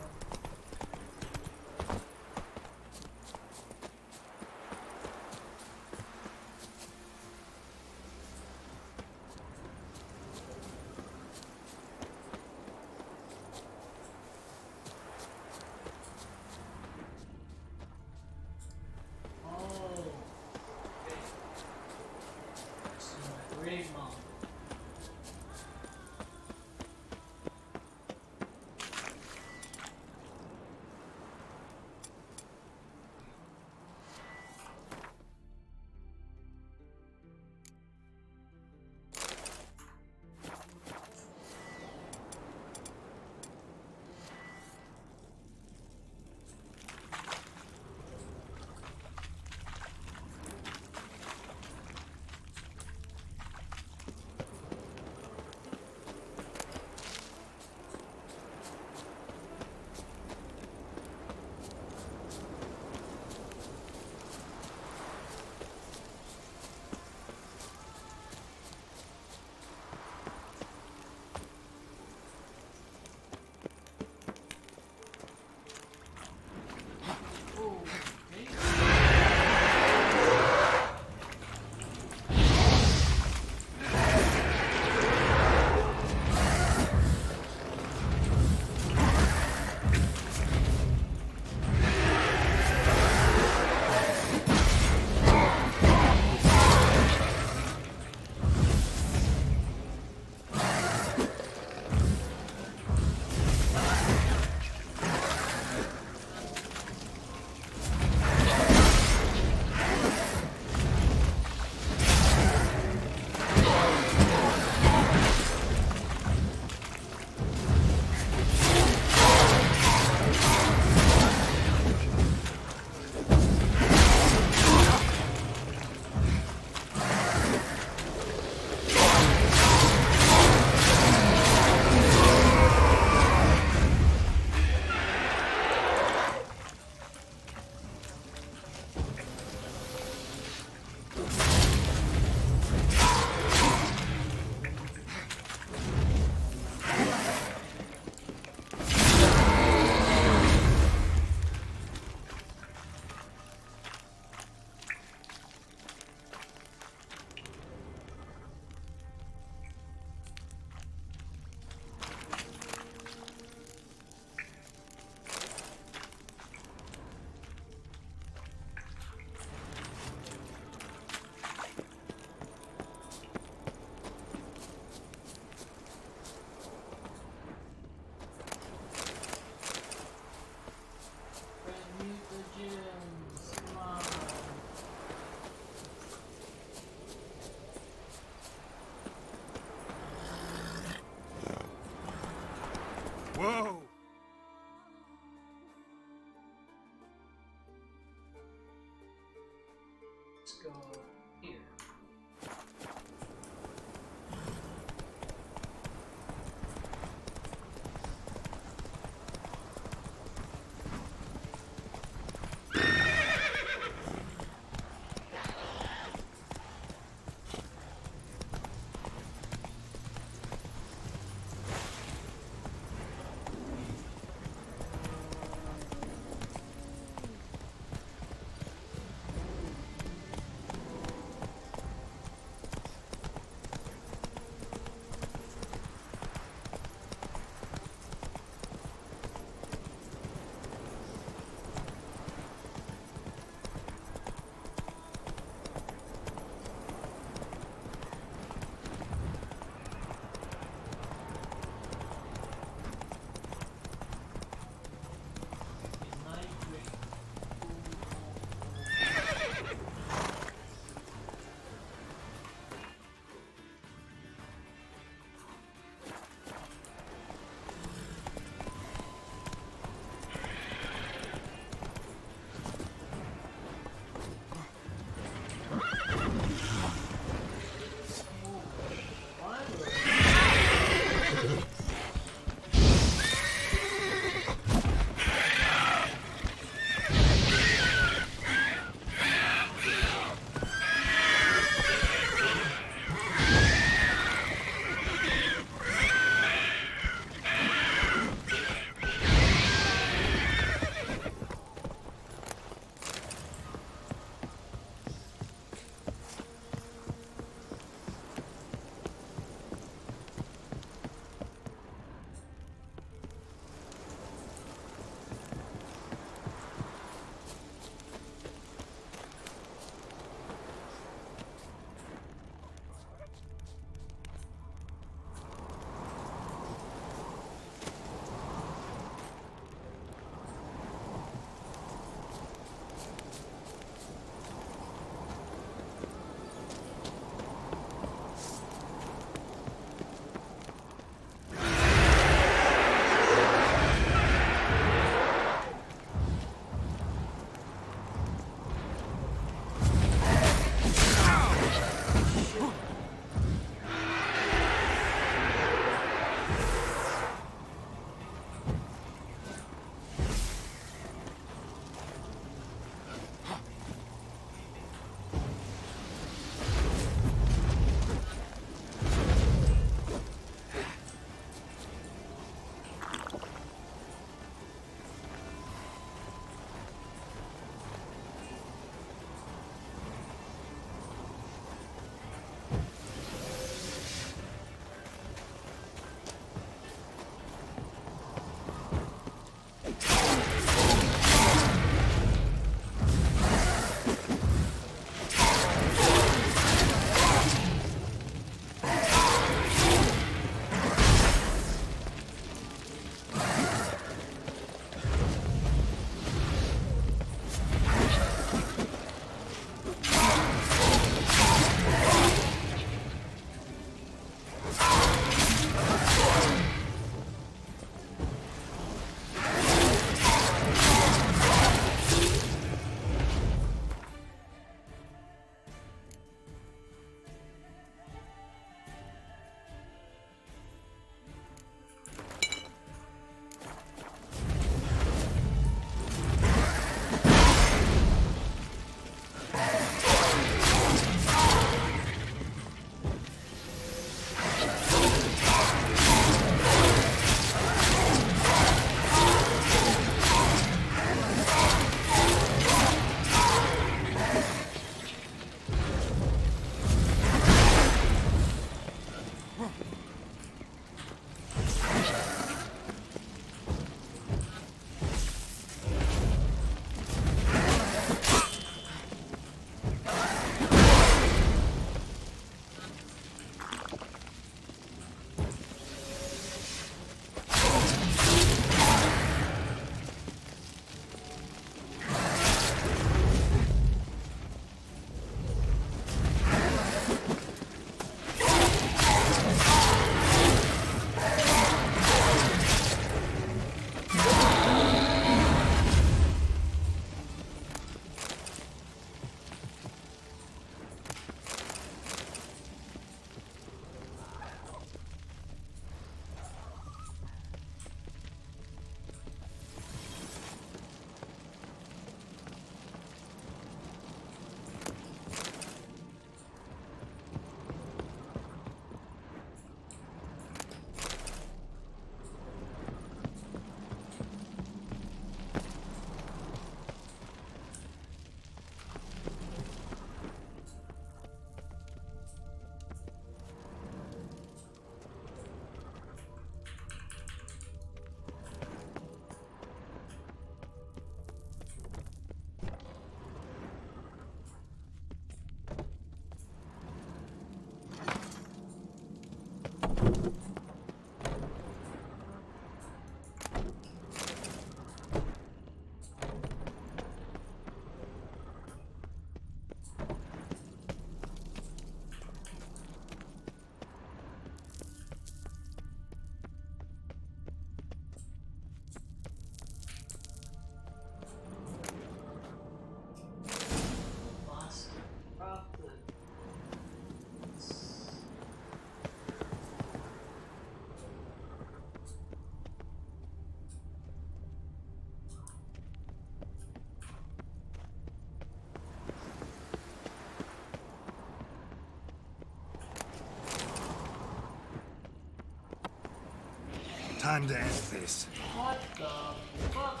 Speaker 20: Time to end this.
Speaker 1: What the fuck?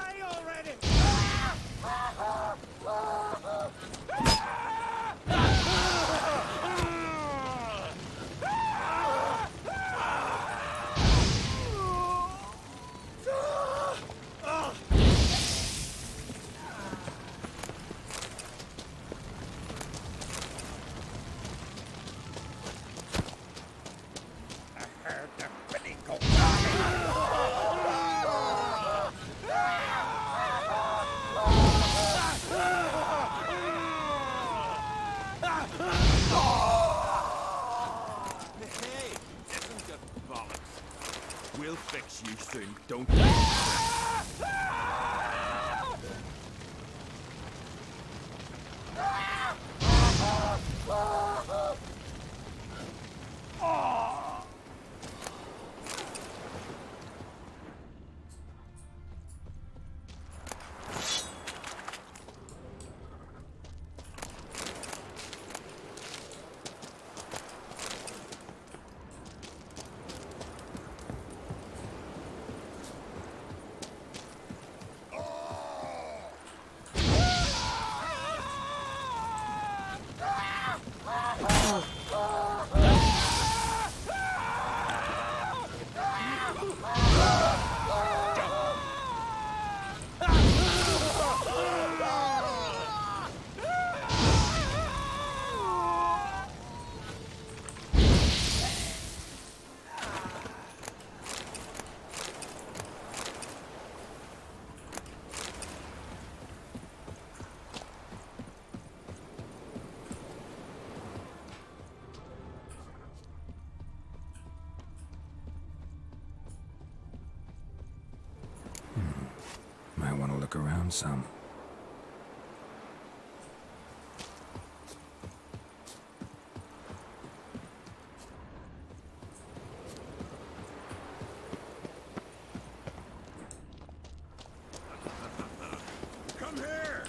Speaker 13: away already!
Speaker 9: Hey, isn't it bollocks? We'll fix you soon, don't
Speaker 10: Might want to look around some.
Speaker 13: Come here!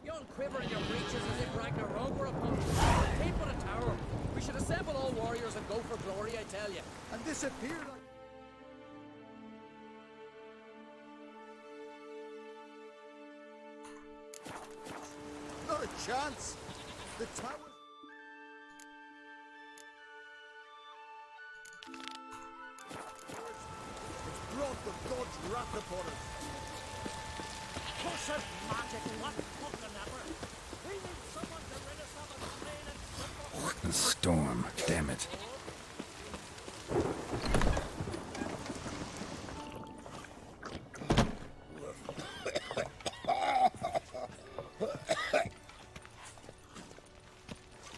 Speaker 16: You all quiver in your breeches as if Ragnarok were upon us. Keep but a tower. We should assemble all warriors and go for glory, I tell you.
Speaker 7: And disappear like... Not a chance! The tower... It's brought the gods' wrath upon us!
Speaker 13: Cursed magic, what fucking ever! We need someone to rid us of a plain and simple...
Speaker 10: Storm, damn it.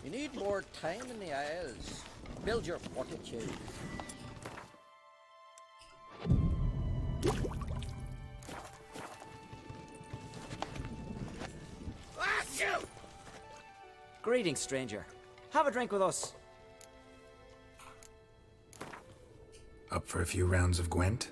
Speaker 3: You need more time in the Isles. Build your fortitude.
Speaker 14: Greetings, stranger. Have a drink with us.
Speaker 10: Up for a few rounds of Gwent?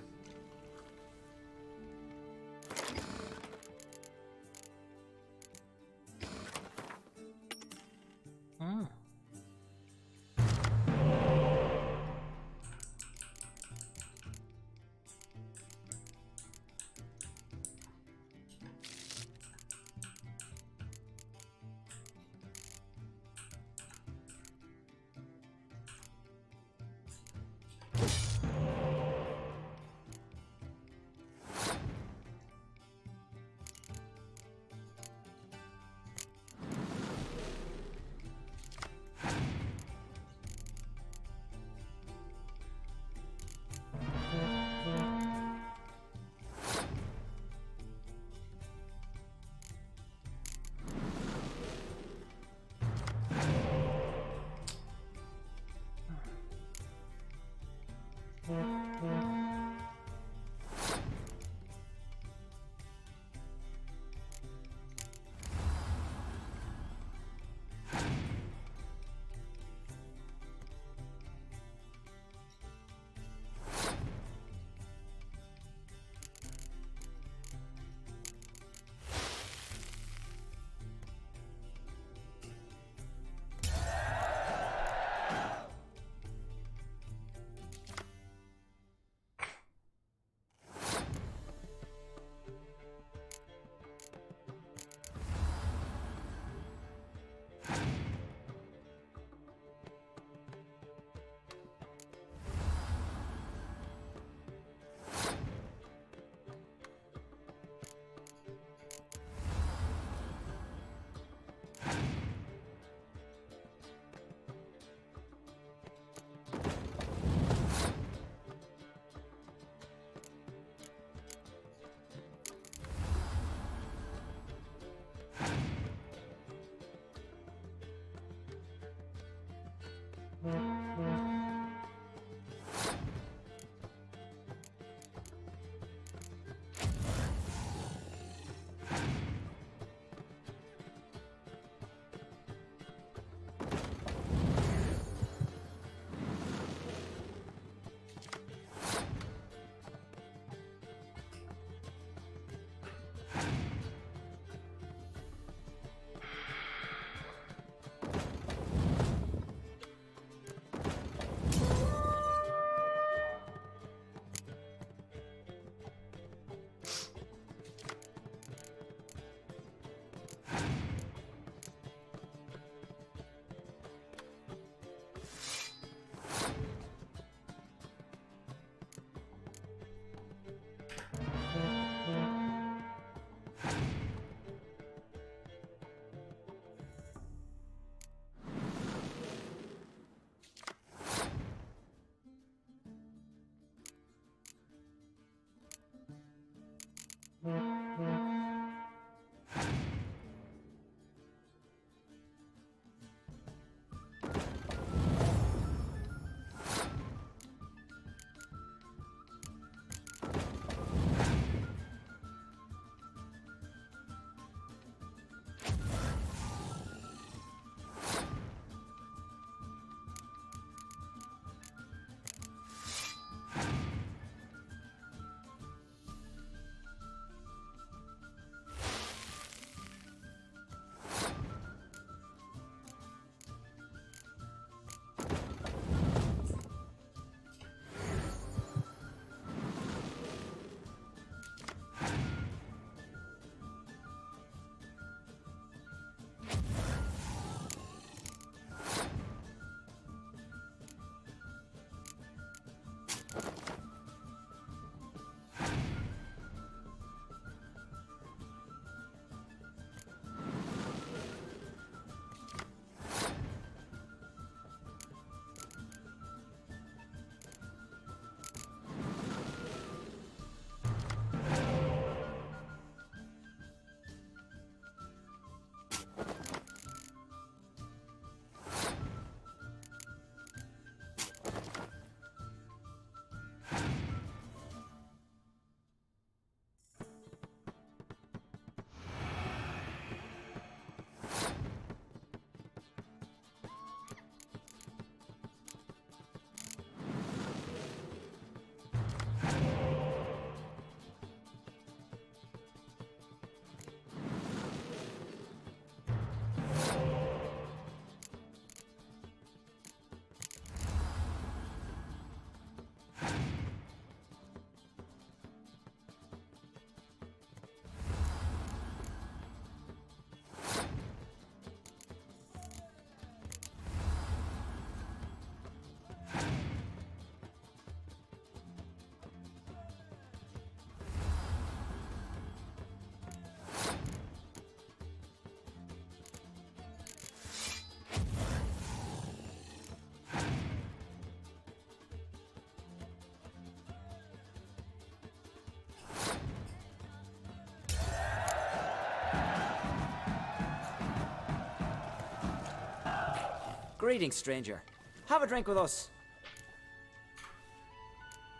Speaker 14: Greetings, stranger. Have a drink with us.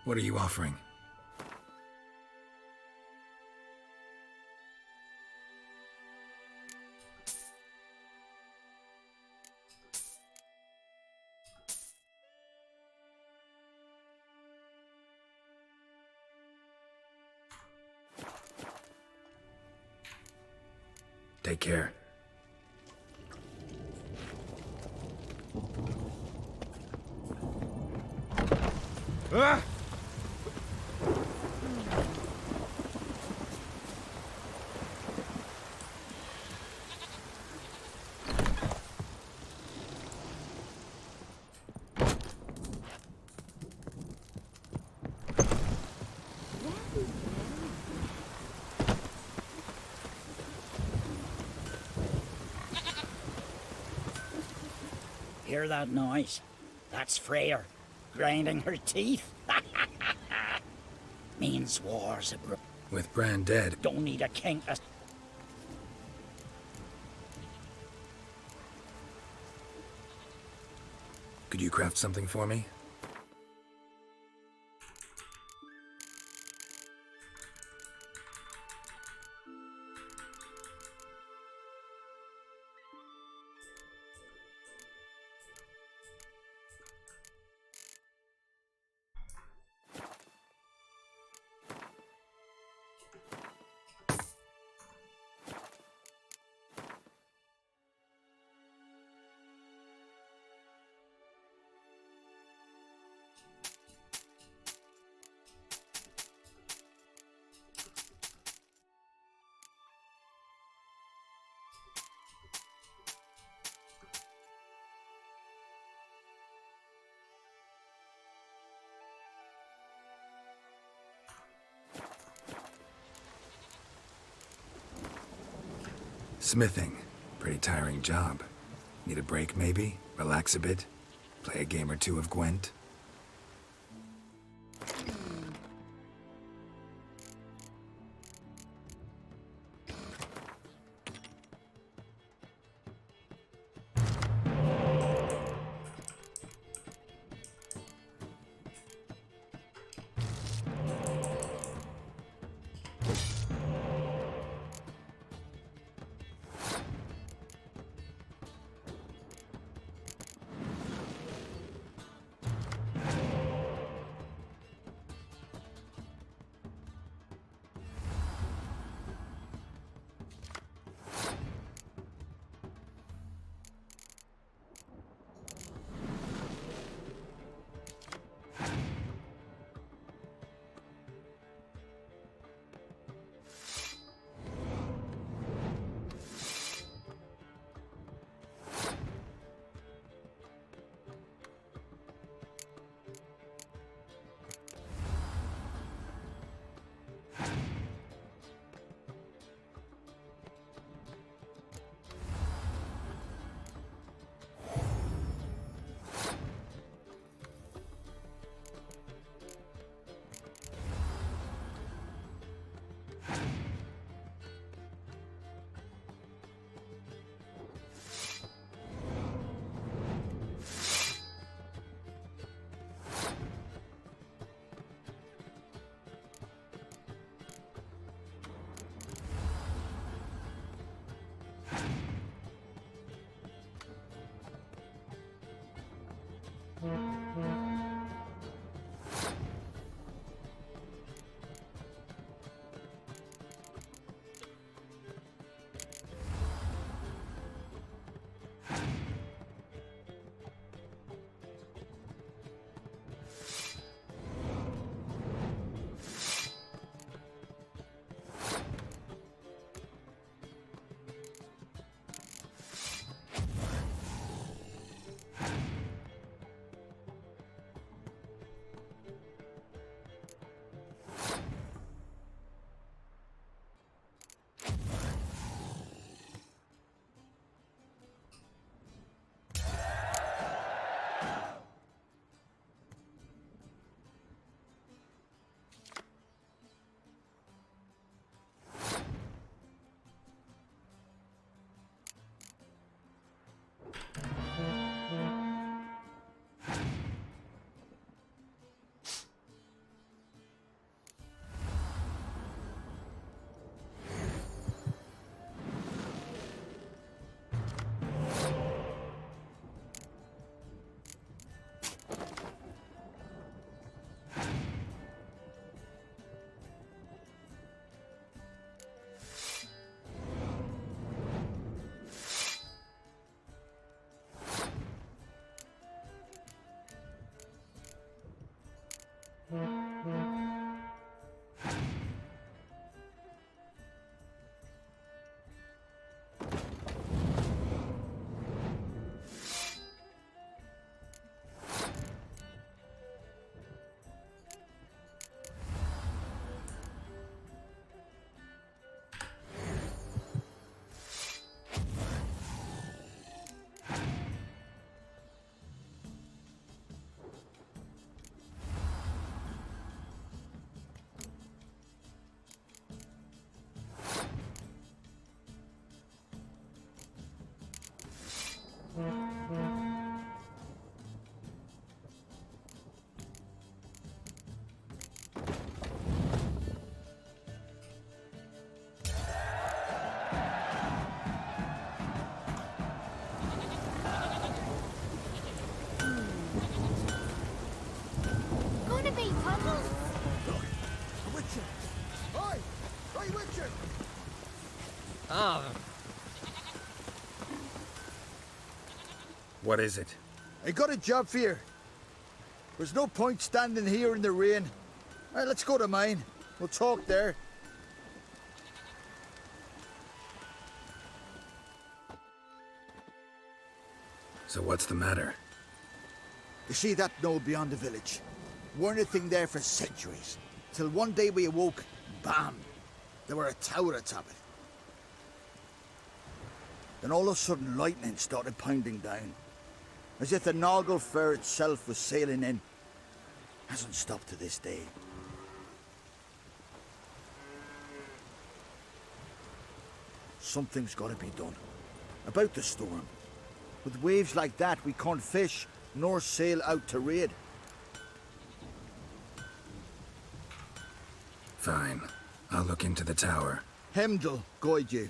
Speaker 10: What are you offering? Take care.
Speaker 13: Ah!
Speaker 5: Hear that noise? That's Freyr, grinding her teeth. Means war's abroad.
Speaker 10: With Bran dead,
Speaker 5: Don't need a king to...
Speaker 10: could you craft something for me? Smithing. Pretty tiring job. Need a break, maybe? Relax a bit? Play a game or two of Gwent?
Speaker 13: Look, a witcher. Oi! Oi, witcher!
Speaker 1: Ah,
Speaker 10: What is it?
Speaker 6: I got a job for you. There's no point standing here in the rain. All right, let's go to mine. We'll talk there.
Speaker 10: So what's the matter?
Speaker 6: You see that knoll beyond the village? Weren't a thing there for centuries. Till one day we awoke, bam! There were a tower atop it. Then all of a sudden lightning started pounding down. As if the Noggle Fair itself was sailing in. Hasn't stopped to this day. Something's got to be done. About the storm. With waves like that, we can't fish, nor sail out to raid.
Speaker 10: Fine. I'll look into the tower.
Speaker 6: Hemdall, guide you.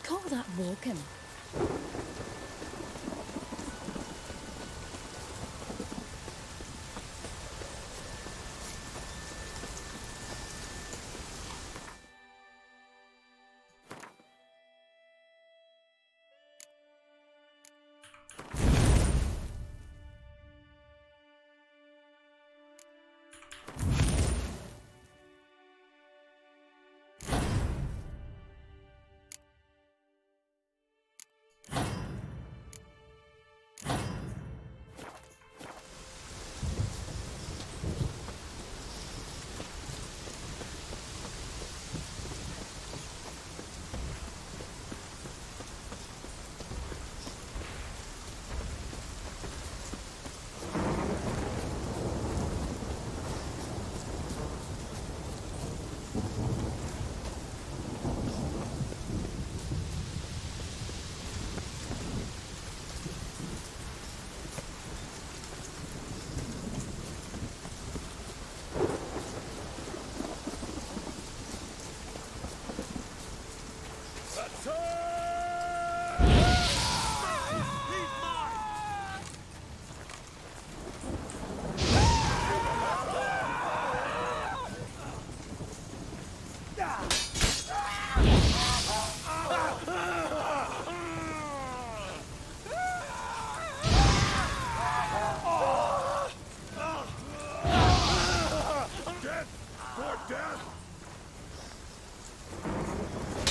Speaker 19: Call that walking.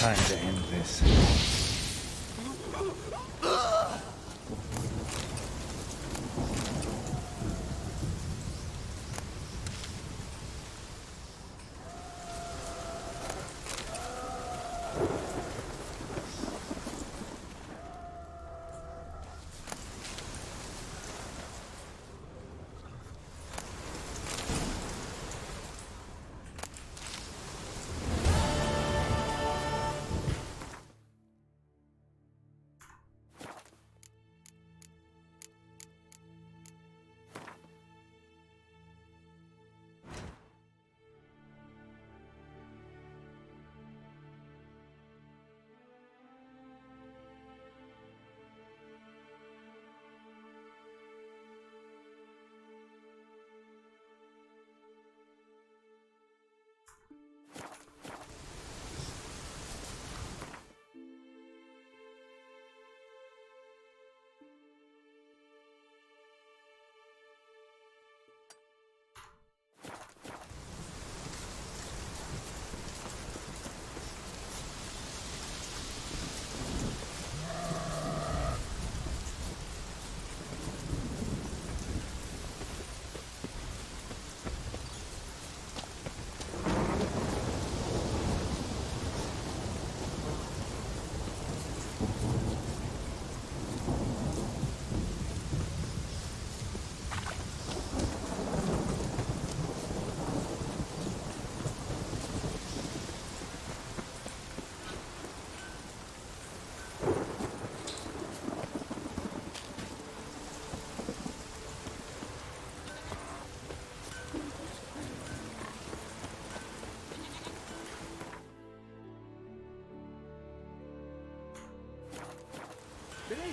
Speaker 10: Time to end this.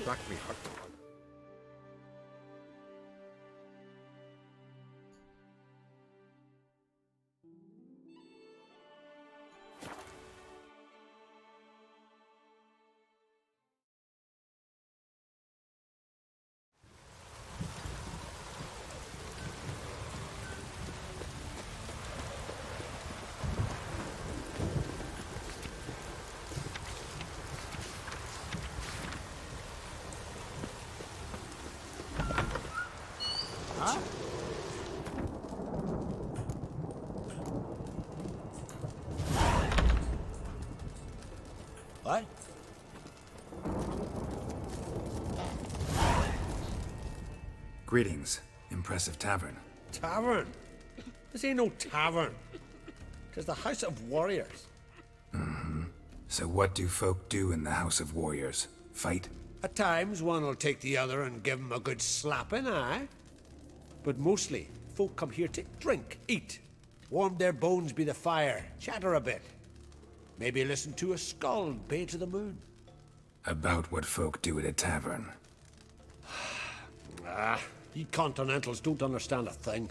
Speaker 13: Black me heart.
Speaker 5: Huh? What?
Speaker 10: Greetings. Impressive tavern.
Speaker 13: Tavern? This ain't no tavern. 'Tis the House of Warriors.
Speaker 10: So what do folk do in the House of Warriors? Fight?
Speaker 13: At times, one will take the other and give 'em a good slapping, aye? But mostly, folk come here to drink, eat, warm their bones by the fire, chatter a bit. Maybe listen to a skald bay to the moon.
Speaker 10: About what folk do at a tavern.
Speaker 13: You Continentals don't understand a thing.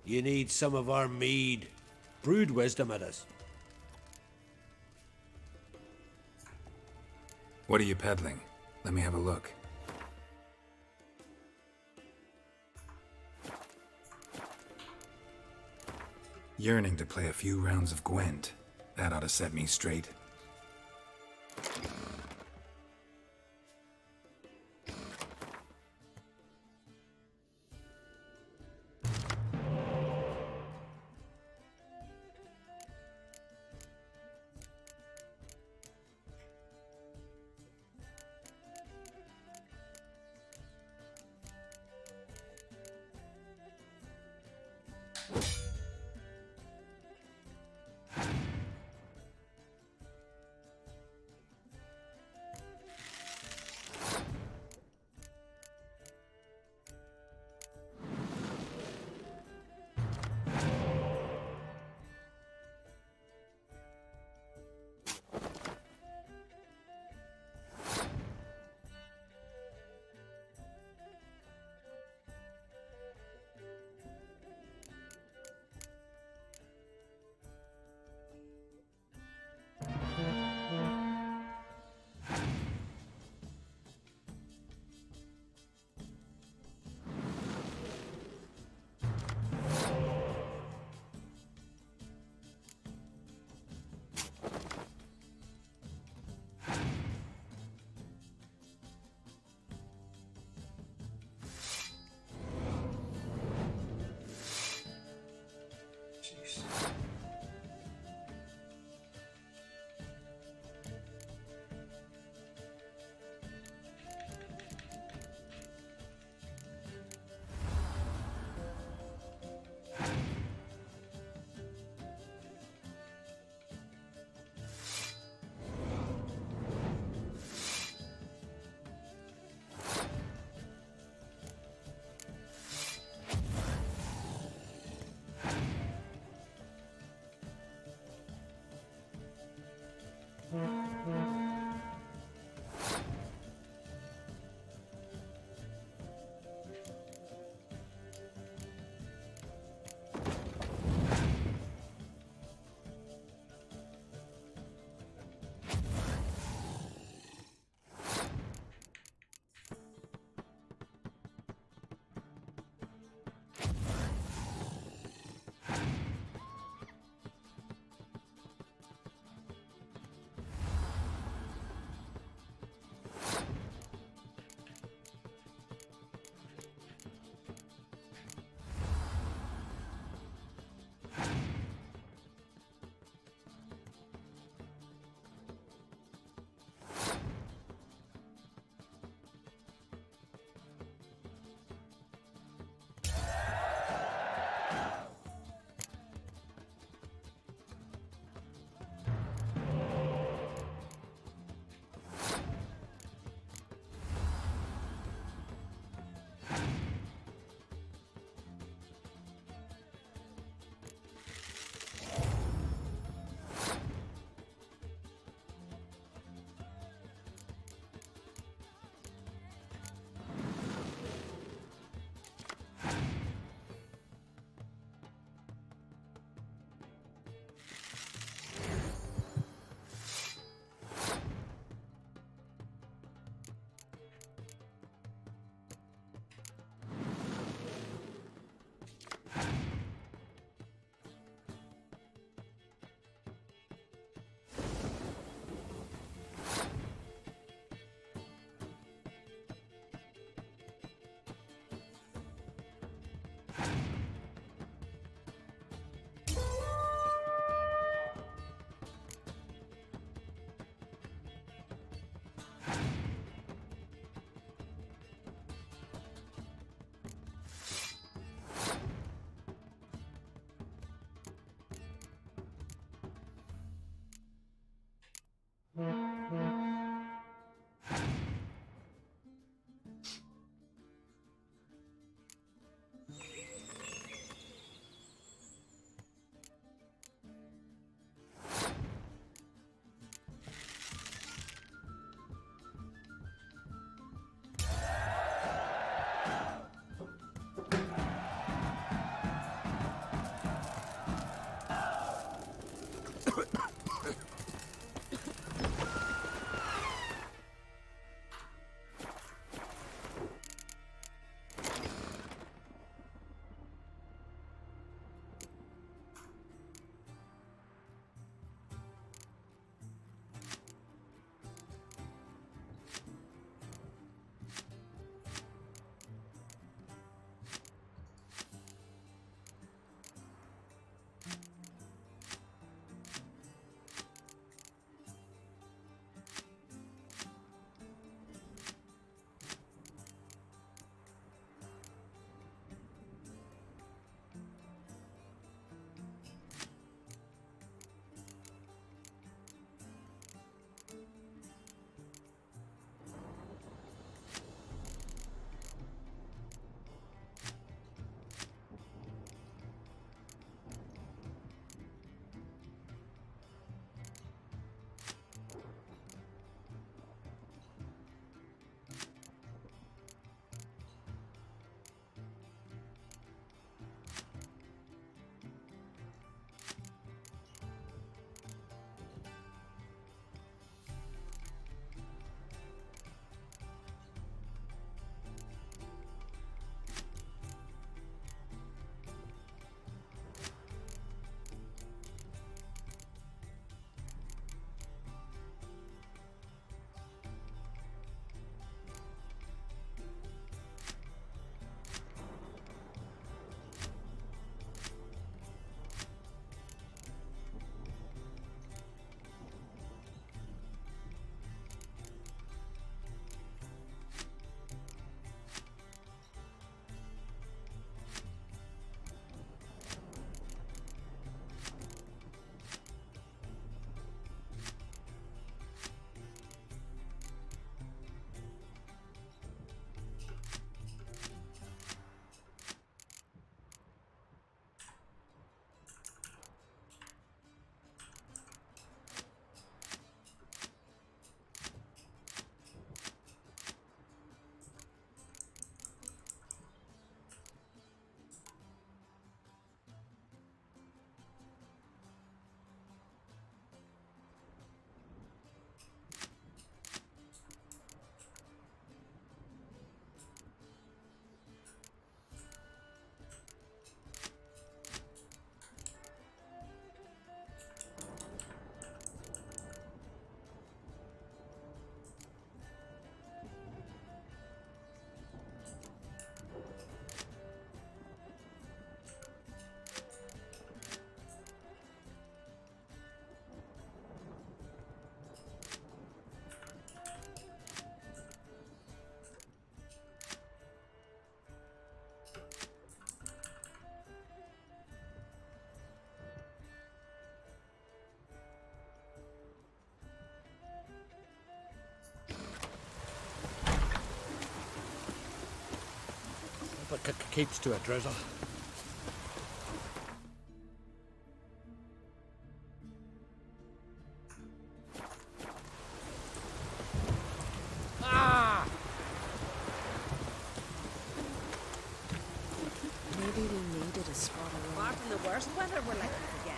Speaker 13: You need some of our mead. Brewed wisdom it is.
Speaker 10: What are you peddling? Let me have a look. Yearning to play a few rounds of Gwent. That ought to set me straight.
Speaker 13: keeps to a drizzle.
Speaker 12: Ah!
Speaker 4: Maybe we needed a spot of
Speaker 17: Apart from the worst weather we're likely to get.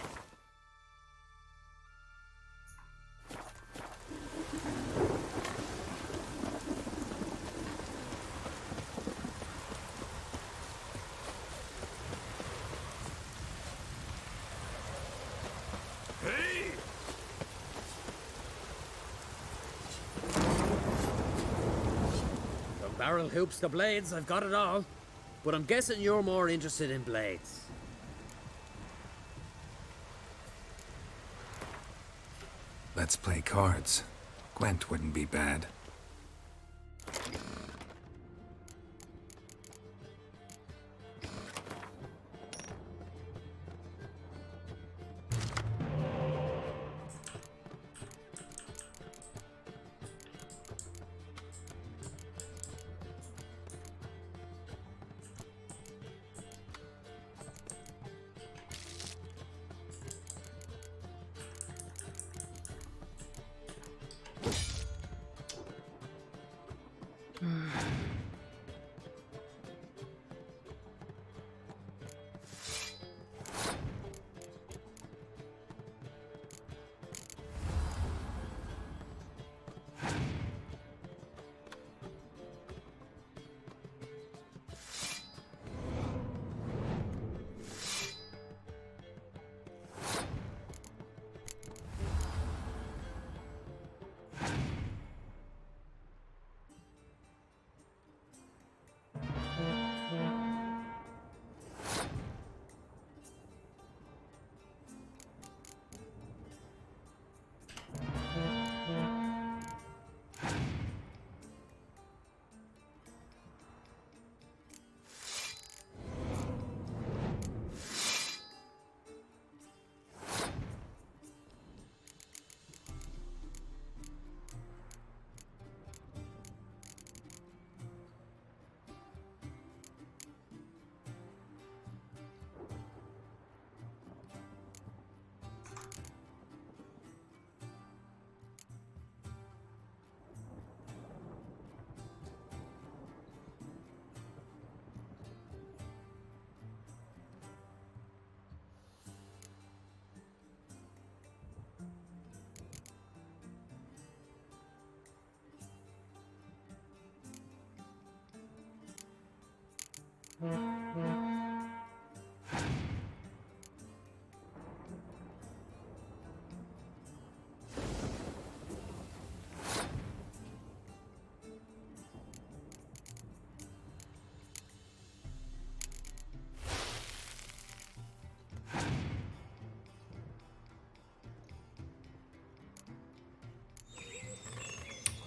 Speaker 16: From barrel hoops to blades, I've got it all. But I'm guessing you're more interested in blades.
Speaker 10: Let's play cards. Gwent wouldn't be bad.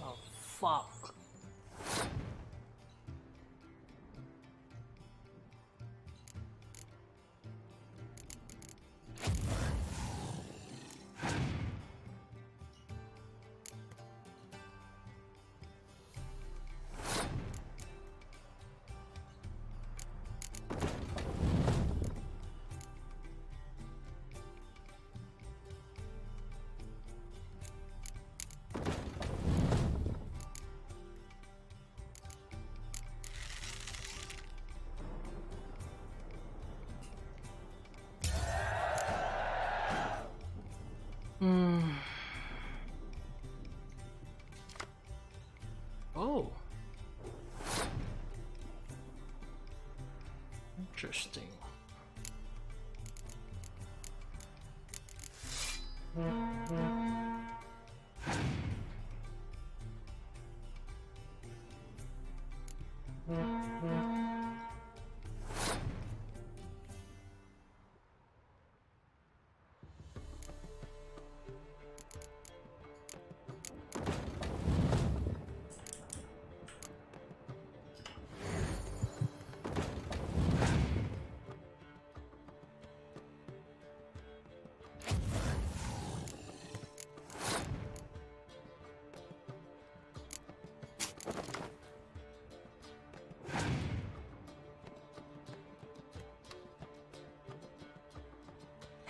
Speaker 1: Oh, fuck. Oh. Interesting.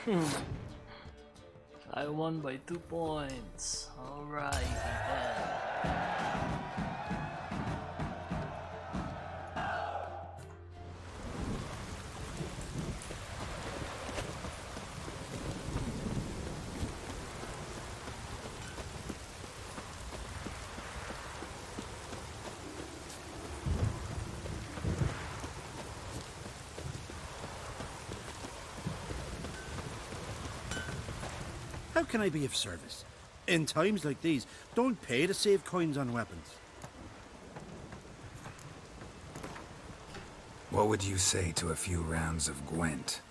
Speaker 1: I won by 2 points. Alright then.
Speaker 8: How can I be of service? In times like these, don't pay to save coins on weapons.
Speaker 10: What would you say to a few rounds of Gwent?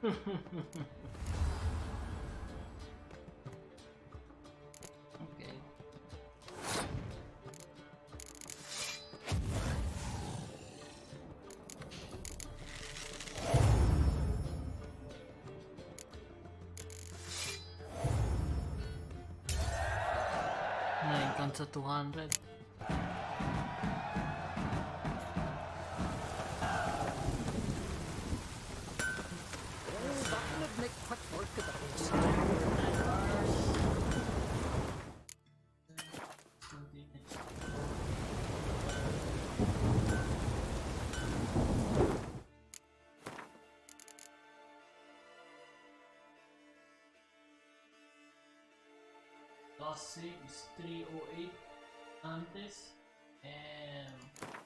Speaker 1: Okay. Naintan sa 200. Last save is 308 antes and